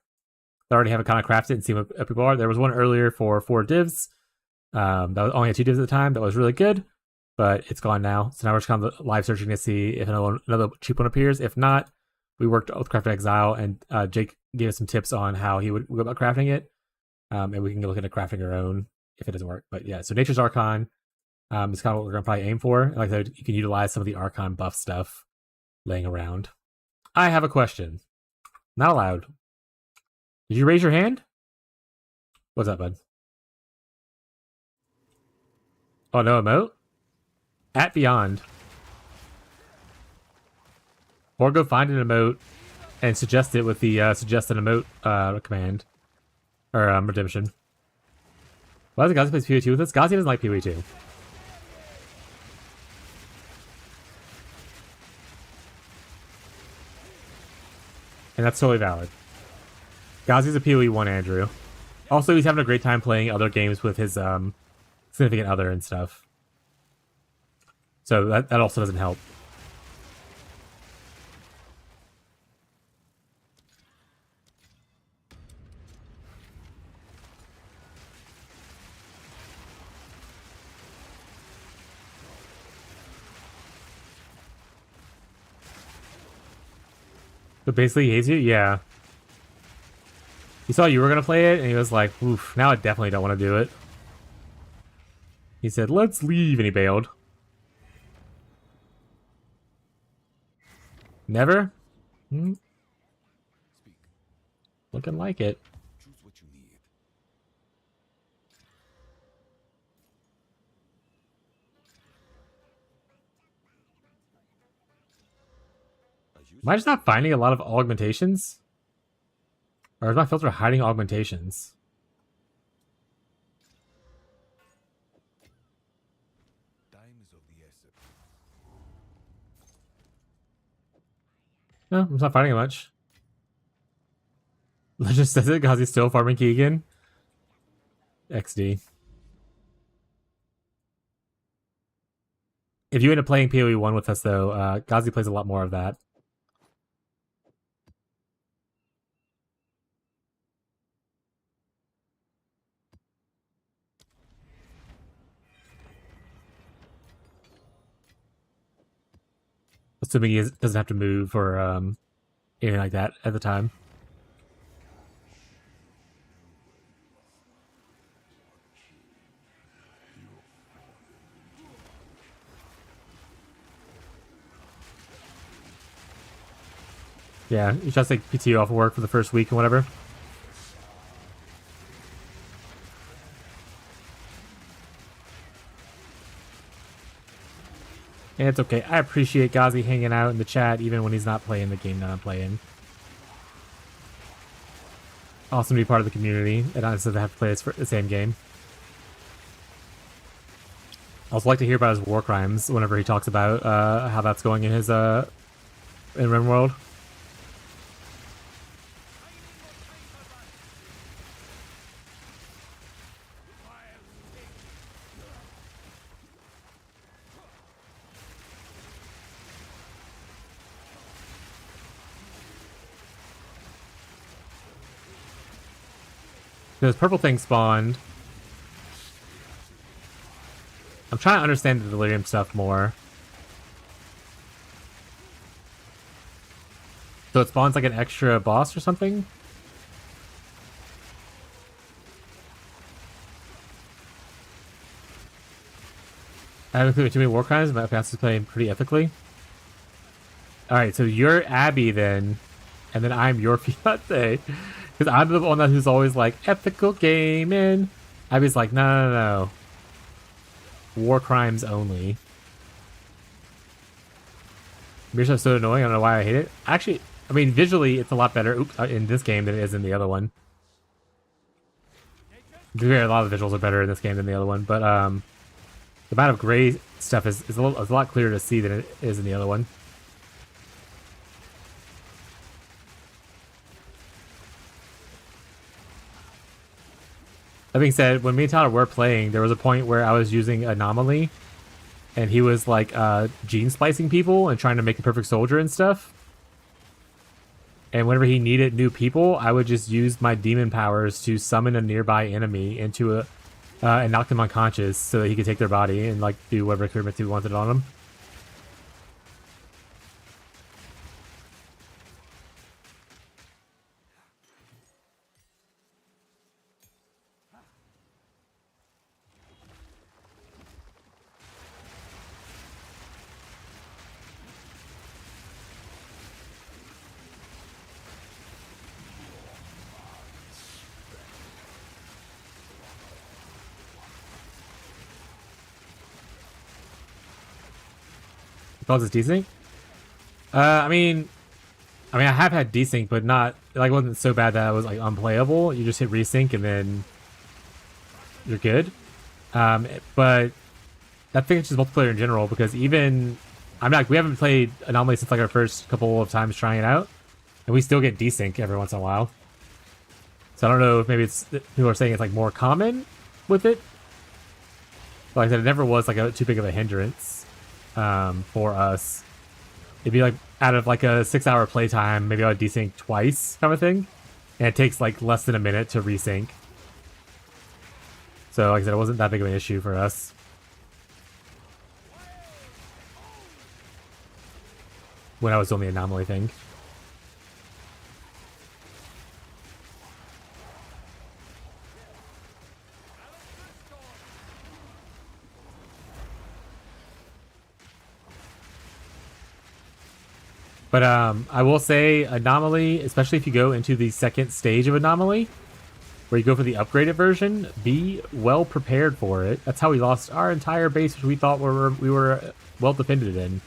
I already have it kind of crafted and see what people are. There was one earlier for 4 divs. That was only had 2 divs at the time. That was really good, but it's gone now. So now we're just kind of live searching to see if another cheap one appears. If not, we worked with Craft Exile, and Jake gave us some tips on how he would go about crafting it. And we can look into crafting our own if it doesn't work. But yeah, so Nature's Archon is kind of what we're going to probably aim for. Like I said, you can utilize some of the Archon buff stuff laying around. I have a question. Not allowed. Did you raise your hand? What's up, bud? Oh, no emote? At Beyond. Or go find an emote and suggest it with the suggest an emote command. Or redemption. Why does Gazi play PoE2 with us? Gazi doesn't like PoE2. And that's totally valid. Gazi's a PoE1, Andrew. Also, he's having a great time playing other games with his significant other and stuff. So that also doesn't help. But basically he hates you? Yeah. He saw you were gonna play it, and he was like, oof, now I definitely don't want to do it. He said, let's leave, and he bailed. Never? Hmm? Speak. Looking like it. Choose what you need. As you Am I just not finding a lot of augmentations? Or is my filter hiding augmentations? Time is of the essence. No, I'm not finding it much. Legend says it because he's still farming Keegan. XD. If you end up playing PoE 1 with us, though, Ghazi plays a lot more of that. Assuming he doesn't have to move or anything like that at the time. Yeah, you just take PTO off of work for the first week and whatever. And it's okay. I appreciate Ghazi hanging out in the chat even when he's not playing the game that I'm playing. Awesome to be part of the community and not necessarily have to play the same game. I also like to hear about his war crimes whenever he talks about how that's going in his in RimWorld. This purple thing spawned. I'm trying to understand the delirium stuff more. So it spawns like an extra boss or something? I haven't included too many war crimes, but I is playing pretty ethically. Alright, so you're Abby then, and then I'm your fiance. Because I'm the one who's always like, ethical gaming. Abby's like, no. War crimes only. Mirsa's so annoying, I don't know why I hate it. Actually, I mean, visually, it's a lot better in this game than it is in the other one. To be fair, a lot of the visuals are better in this game than the other one, but the amount of gray stuff is a lot clearer to see than it is in the other one. That being said, when me and Tyler were playing, there was a point where I was using Anomaly, and he was like gene splicing people and trying to make a perfect soldier and stuff. And whenever he needed new people, I would just use my demon powers to summon a nearby enemy into a and knock them unconscious so that he could take their body and like do whatever experiments he wanted on them. Causes desync? I mean, I have had desync, but not like it wasn't so bad that it was like unplayable. You just hit resync and then you're good. But that fixes multiplayer in general because even we haven't played Anomaly since like our first couple of times trying it out, and we still get desync every once in a while. So I don't know if maybe it's people are saying it's like more common with it. But like I said, it never was like too big of a hindrance. For us, it'd be like out of like a 6-hour playtime, maybe I would desync twice, kind of thing, and it takes like less than a minute to resync. So, like I said, it wasn't that big of an issue for us. When I was doing the Anomaly thing. But I will say Anomaly, especially if you go into the second stage of Anomaly, where you go for the upgraded version, be well prepared for it. That's how we lost our entire base, which we thought we were well defended in.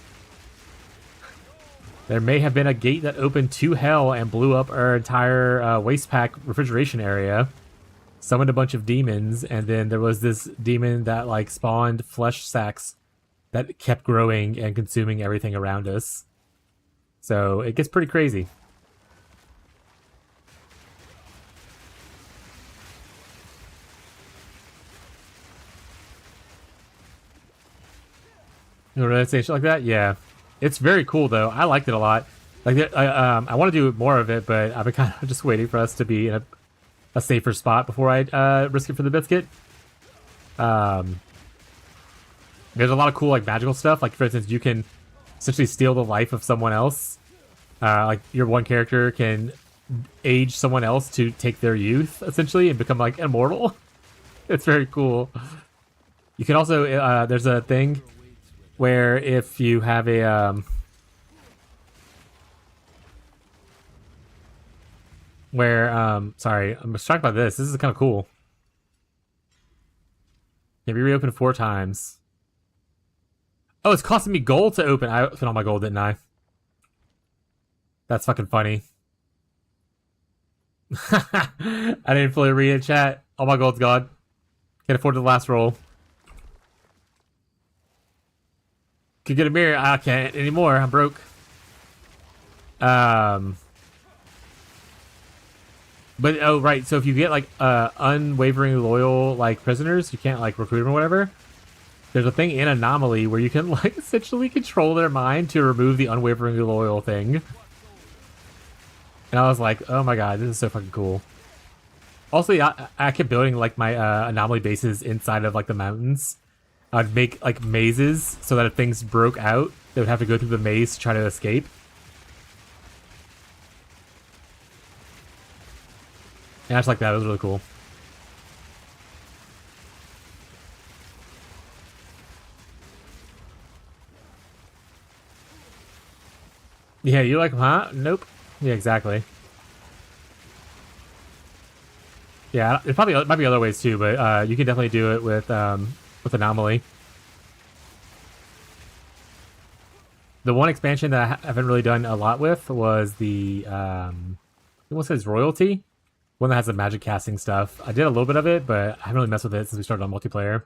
There may have been a gate that opened to hell and blew up our entire waste pack refrigeration area, summoned a bunch of demons, and then there was this demon that like spawned flesh sacks that kept growing and consuming everything around us. So it gets pretty crazy. You know, say shit like that? Yeah. It's very cool though. I liked it a lot. Like I want to do more of it, but I've been kind of just waiting for us to be in a safer spot before I risk it for the biscuit. There's a lot of cool like magical stuff. Like for instance, you can essentially steal the life of someone else. Like your one character can age someone else to take their youth essentially and become like immortal. It's very cool. You can also there's a thing where if you have a sorry, I'm distracted by this. This is kind of cool. Can be reopened 4 times. Oh, it's costing me gold to open. I spent all my gold, didn't I? That's fucking funny. I didn't fully read it, chat. All my gold's gone. Can't afford the last roll. Could get a mirror. I can't anymore. I'm broke. But oh right, so if you get like unwavering loyal like prisoners, you can't like recruit them or whatever. There's a thing in Anomaly where you can like essentially control their mind to remove the unwaveringly loyal thing. And I was like, oh my god, this is so fucking cool. Also, yeah, I kept building like my Anomaly bases inside of like the mountains. I'd make like mazes so that if things broke out, they would have to go through the maze to try to escape. And I just like that. It was really cool. Yeah, you like, huh? Nope. Yeah, exactly. Yeah, it might be other ways too, but you can definitely do it with Anomaly. The one expansion that I haven't really done a lot with was the what says Royalty, one that has the magic casting stuff. I did a little bit of it, but I haven't really messed with it since we started on multiplayer.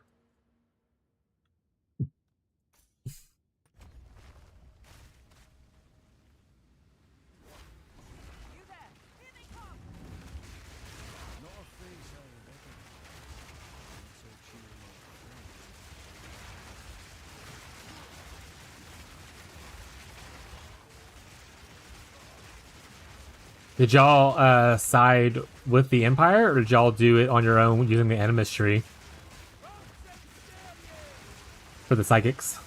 Did y'all side with the Empire, or did y'all do it on your own using the Animus tree for the psychics?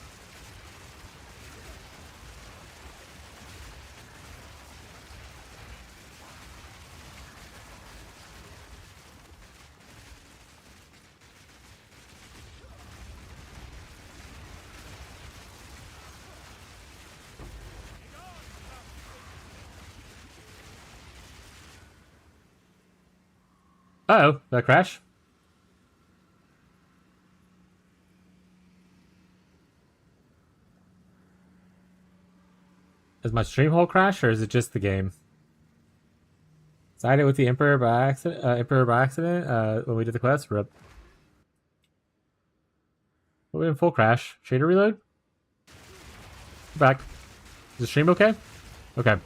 Uh-oh, did that crash? Is my stream hole crash, or is it just the game? Sided with the Emperor by accident, when we did the quest. Rip. We're in full crash. Shader reload? We're back. Is the stream okay? Okay.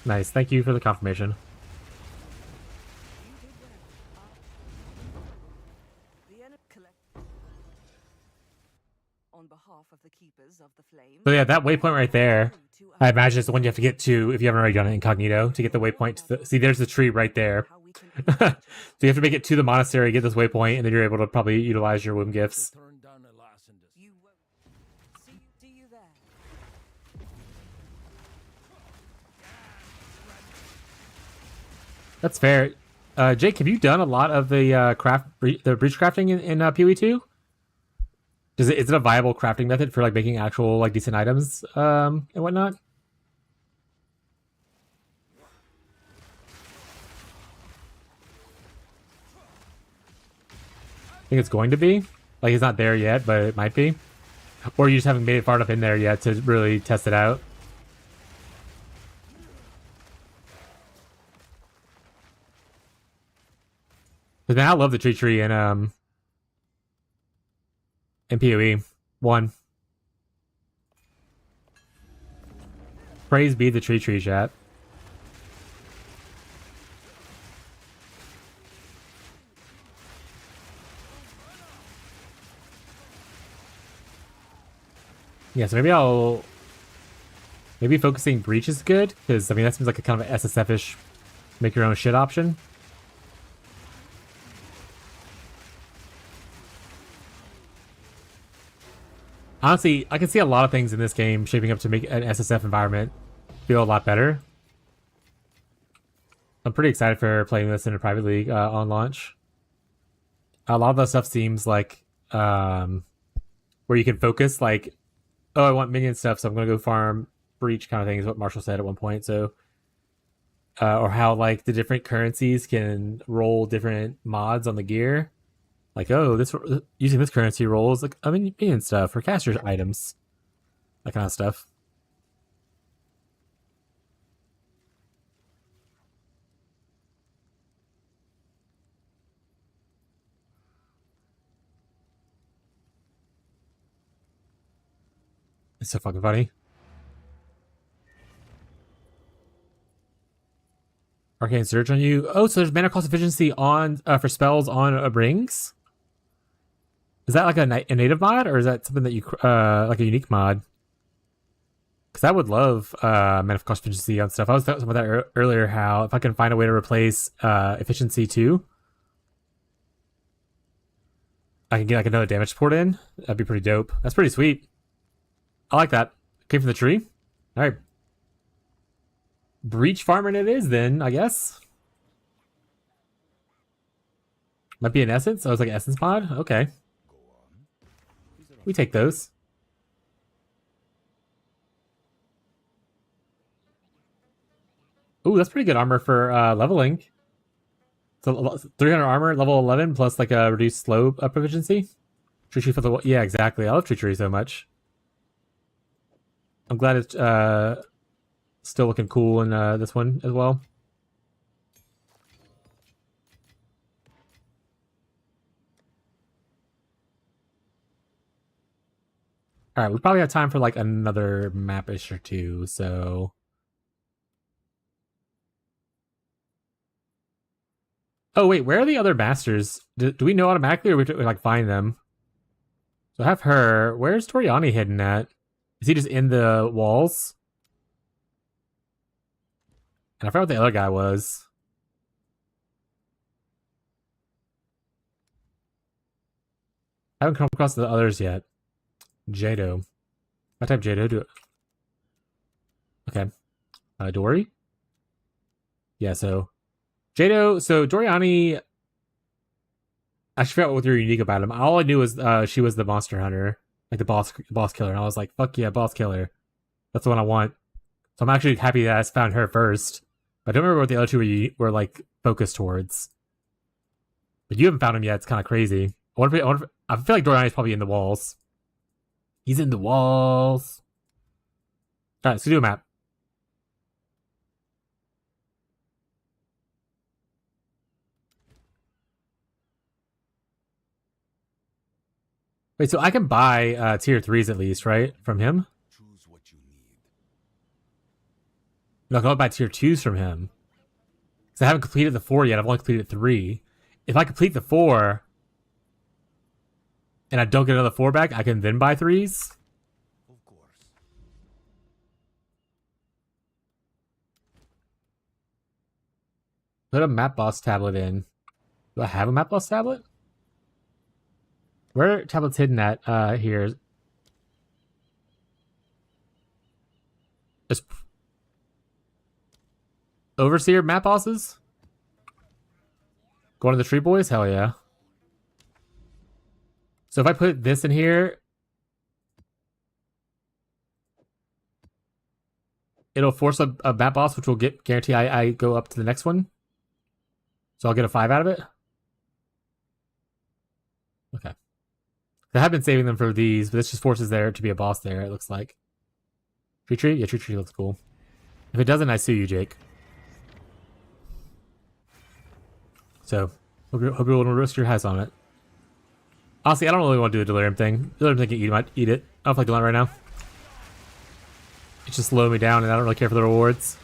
Nice. Thank you for the confirmation. On behalf of the keepers of the flame. So yeah, that waypoint right there, I imagine it's the one you have to get to if you haven't already done it incognito to get the waypoint to the, see, there's the tree right there. So you have to make it to the monastery, get this waypoint, and then you're able to probably utilize your womb gifts. That's fair. Jake, have you done a lot of the breach crafting in PoE2? Is it a viable crafting method for like making actual like decent items and whatnot? I think it's going to be. Like, it's not there yet, but it might be. Or you just haven't made it far enough in there yet to really test it out. But man, I love the tree in PoE 1. Praise be the tree chat. Yeah, so maybe focusing breach is good, because I mean that seems like a kind of an SSF-ish make your own shit option. Honestly, I can see a lot of things in this game shaping up to make an SSF environment feel a lot better. I'm pretty excited for playing this in a private league on launch. A lot of the stuff seems like where you can focus, like, oh, I want minion stuff, so I'm going to go farm breach kind of thing is what Marshall said at one point. So, or how like the different currencies can roll different mods on the gear. Like, oh, this using this currency rolls like minion stuff or caster items, that kind of stuff. It's so fucking funny. Arcane Surge on you. Oh, so there's mana cost efficiency on for spells on rings. Is that like a native mod, or is that something that you like a unique mod? Because I would love mana cost efficiency on stuff. I was talking about that earlier. How if I can find a way to replace efficiency 2, I can get like another damage support in. That'd be pretty dope. That's pretty sweet. I like that. Came from the tree. All right. Breach farming it is then, I guess. Might be an essence. Oh, it's like an essence mod. Okay. We take those. Ooh, that's pretty good armor for leveling. So 300 armor, level 11, plus like a reduced slow proficiency. Tree for the... Yeah, exactly. I love tree so much. I'm glad it's still looking cool in this one as well. All right, we probably have time for like another map-ish or two, so... Oh, wait, where are the other masters? Do we know automatically, or we have to like find them? So I have her. Where's Toriani hidden at? Is he just in the walls? And I forgot what the other guy was. I haven't come across the others yet. Jado. I type Jado to it. Okay. Dory? Yeah, so Jado, so Doriani, I forgot what was unique about him. All I knew was she was the monster hunter, like the boss killer, and I was like, fuck yeah, boss killer. That's the one I want. So I'm actually happy that I found her first. I don't remember what the other two were like focused towards. But you haven't found him yet. It's kind of crazy. I feel like Doriani's probably in the walls. He's in the walls. All right, let's do a map. Wait, so I can buy tier 3s at least, right? From him? Choose what you need. No, I can only buy tier 2s from him. Because I haven't completed the 4 yet. I've only completed 3. If I complete the 4 and I don't get another 4 back, I can then buy 3s. Of course. Put a map boss tablet in. Do I have a map boss tablet? Where are tablets hidden at here? Just Overseer map bosses? Going to the Tree Boys? Hell yeah. So if I put this in here, it'll force a map boss, which will guarantee I go up to the next one. So I'll get a 5 out of it. Okay. I have been saving them for these, but this just forces there to be a boss there, it looks like. Tree tree? Yeah, tree tree looks cool. If it doesn't, I sue you, Jake. So, hope you will roast your house on it. Honestly, I don't really want to do a delirium thing. Delirium thing can eat it. I don't feel like doing it right now. It's just slow me down, and I don't really care for the rewards.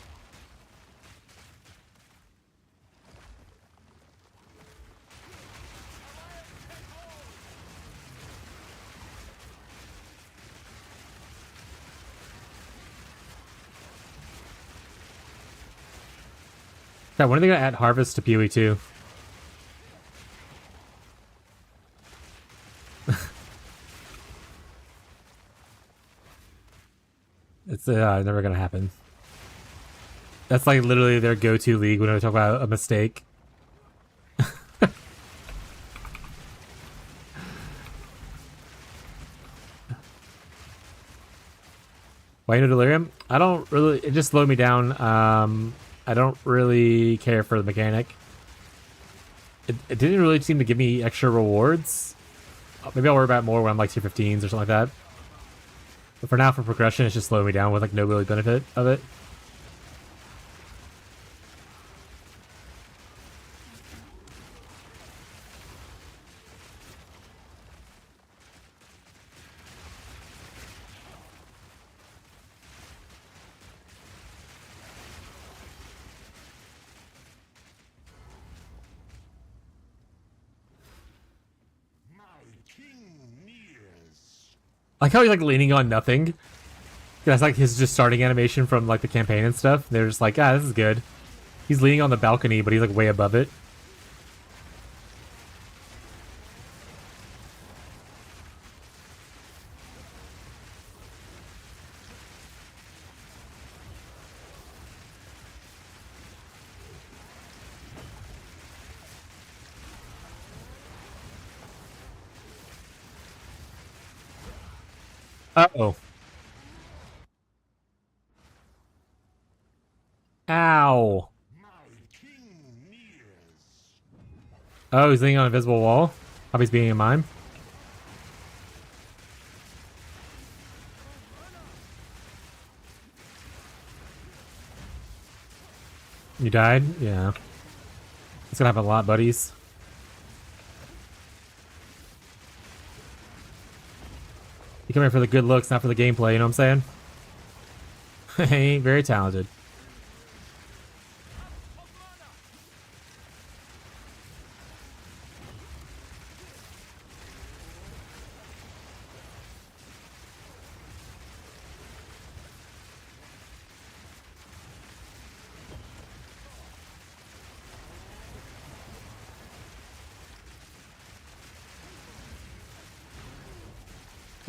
Yeah, when are they gonna add harvest to PoE 2? It's never gonna happen. That's like literally their go-to league when we talk about a mistake. Why no delirium? I don't really. It just slowed me down. I don't really care for the mechanic. It didn't really seem to give me extra rewards. Maybe I'll worry about it more when I'm like tier 15s or something like that. But for now, for progression, it's just slowing me down with like no really benefit of it. I like how he's like leaning on nothing. That's like his just starting animation from like the campaign and stuff. They're just like, this is good. He's leaning on the balcony, but he's like way above it. Uh-oh. Ow. Oh, he's leaning on an invisible wall. Hope he's being a mime. You died? Yeah. It's gonna happen a lot, buddies. You come here for the good looks, not for the gameplay, you know what I'm saying? He ain't very talented.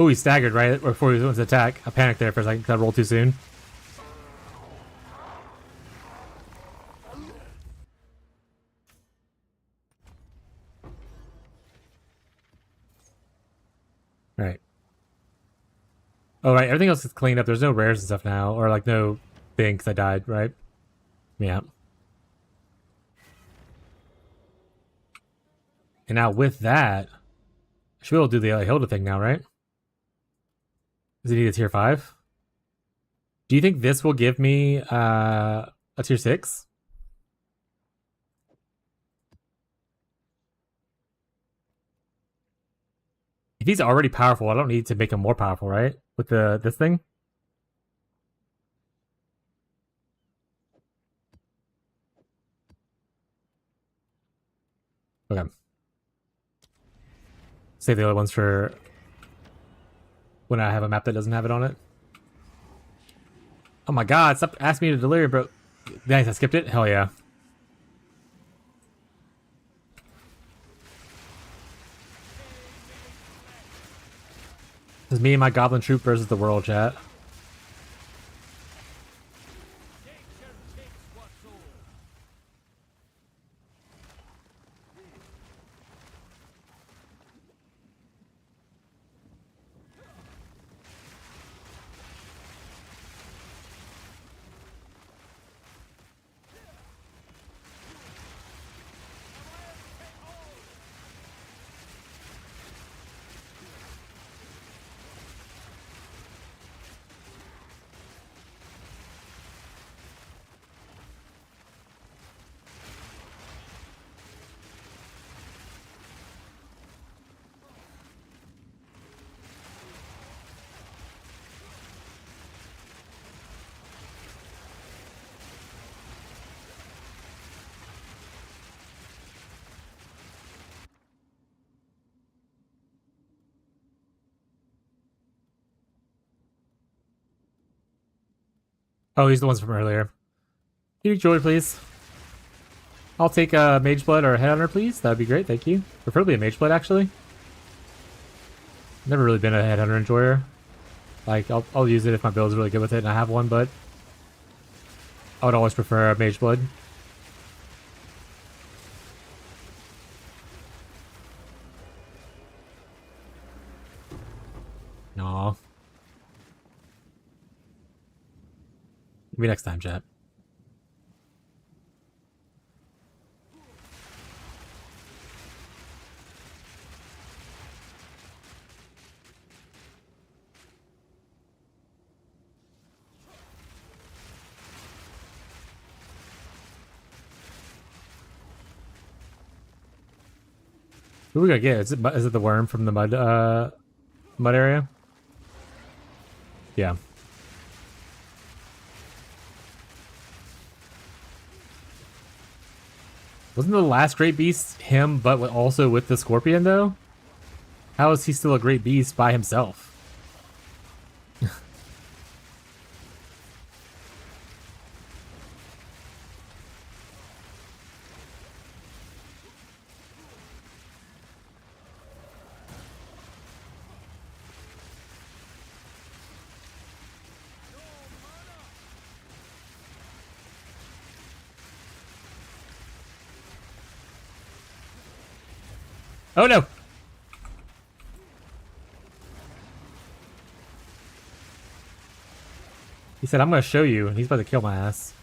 Oh, he staggered right before he went to attack. I panicked there for a second because I rolled too soon. Right. Oh, right. Everything else is cleaned up. There's no rares and stuff now. Or, like, no thing because I died, right? Yeah. And now with that, I should be able to do the Hilda thing now, right? Does he need a tier 5? Do you think this will give me a tier 6? If he's already powerful, I don't need to make him more powerful, right? With this thing? Okay. Save the other ones for when I have a map that doesn't have it on it. Oh my god, stop asking me to delirium, bro. Nice, I skipped it? Hell yeah. This is me and my goblin troop versus the world, chat. Oh, he's the ones from earlier. Can you joy, please? I'll take a Mage Blood or a Headhunter, please. That'd be great, thank you. Preferably a Mage Blood, actually. Never really been a Headhunter enjoyer. Like, I'll use it if my build's really good with it and I have one, but I would always prefer a Mage Blood. Aw. Maybe next time, chat. Who are we gonna get? Is it the worm from the mud area? Yeah. Wasn't the last great beast him, but also with the scorpion though? How is he still a great beast by himself? Oh no! He said, I'm gonna show you, and he's about to kill my ass.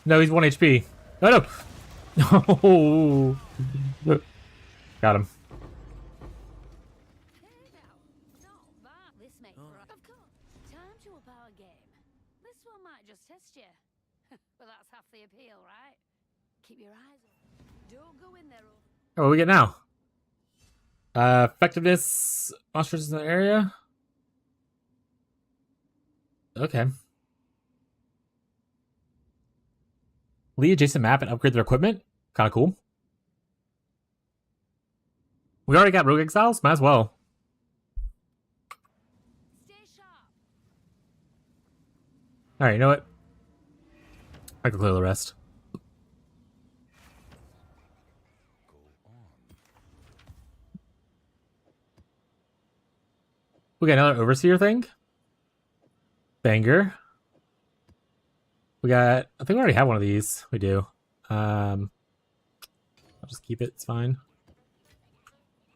No, he's 1 HP. Oh no! No! Got him. This make for of course. Time to up our game. This one might just test you. But that's half the appeal, right? Keep your eyes open. Don't go in there. Oh, what do we get now? Effectiveness, monsters in the area. Okay. Lead adjacent map and upgrade their equipment. Kind of cool. We already got Rogue Exiles. Might as well. Stay sharp. All right, you know what? I can clear the rest. We got another Overseer thing. Banger. We got... I think we already have one of these. We do. I'll just keep it. It's fine.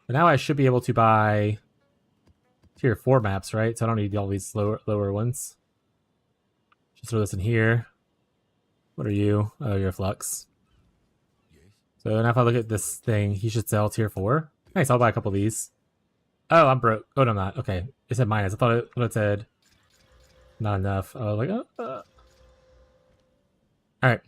But now I should be able to buy tier 4 maps, right? So I don't need all these lower ones. Just throw this in here. What are you? Oh, you're a Flux. So now if I look at this thing, he should sell tier 4. Nice, I'll buy a couple of these. Oh, I'm broke. Oh, no, I'm not. Okay. It said minus. I thought it said not enough. I was like, oh. Alright.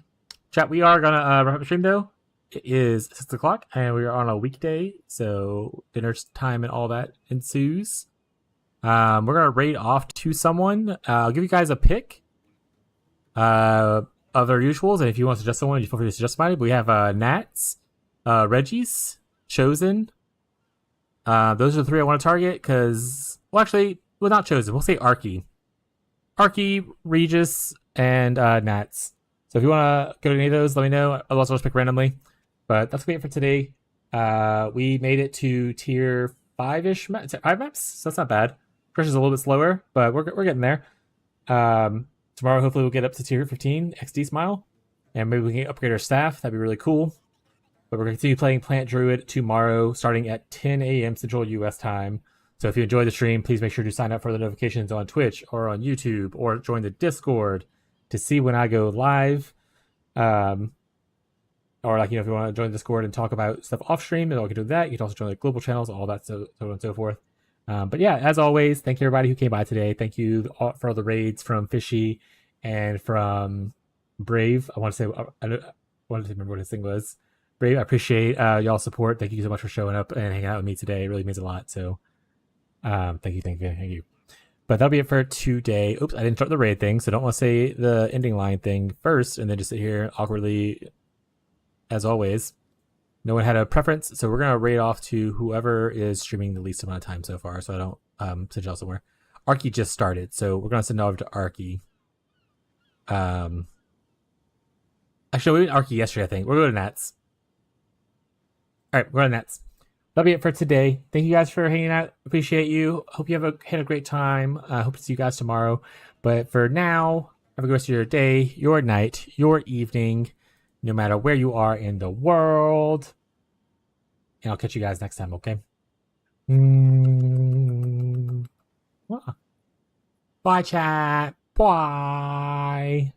Chat, we are going to wrap up the stream, though. It is 6 o'clock, and we are on a weekday, so dinner time and all that ensues. We're going to raid off to someone. I'll give you guys a pick of their usuals, and if you want to suggest someone, you feel free to suggest somebody. But we have Nats, Reggie's, Chosen. Those are the 3 I want to target, because... Well, actually, well, not Chosen. We'll say Arky. Arky, Regis, and Nats. So if you want to go to any of those, let me know. I'll also just pick randomly. But that's going to be it for today. We made it to tier 5-ish, 5 maps, so that's not bad. Pressure's a little bit slower, but we're getting there. Tomorrow, hopefully, we'll get up to tier 15, XD Smile. And maybe we can upgrade our staff. That'd be really cool. But we're going to continue playing Plant Druid tomorrow, starting at 10 a.m. Central US time. So if you enjoyed the stream, please make sure to sign up for the notifications on Twitch or on YouTube, or join the Discord to see when I go live. Or like, if you want to join the Discord and talk about stuff off stream, then you can do that. You can also join the global channels, all that, so on and so forth. But yeah, as always, thank you everybody who came by today. Thank you for all the raids from Fishy and from Brave. I wanted to remember what his thing was. Brave, I appreciate y'all's support. Thank you so much for showing up and hanging out with me today. It really means a lot. So thank you. But that'll be it for today. Oops, I didn't start the raid thing, so don't want to say the ending line thing first and then just sit here awkwardly, as always. No one had a preference, so we're gonna raid off to whoever is streaming the least amount of time so far, so I don't send y'all somewhere. Arky just started, so we're gonna send it over to Arky. Actually, we went Arky yesterday, I think. We're going to Nats. Alright, we're going to Nats. That'll be it for today. Thank you guys for hanging out. Appreciate you. Hope you had a great time. Hope to see you guys tomorrow. But for now, have a good rest of your day, your night, your evening, no matter where you are in the world. And I'll catch you guys next time, okay? Bye, chat. Bye.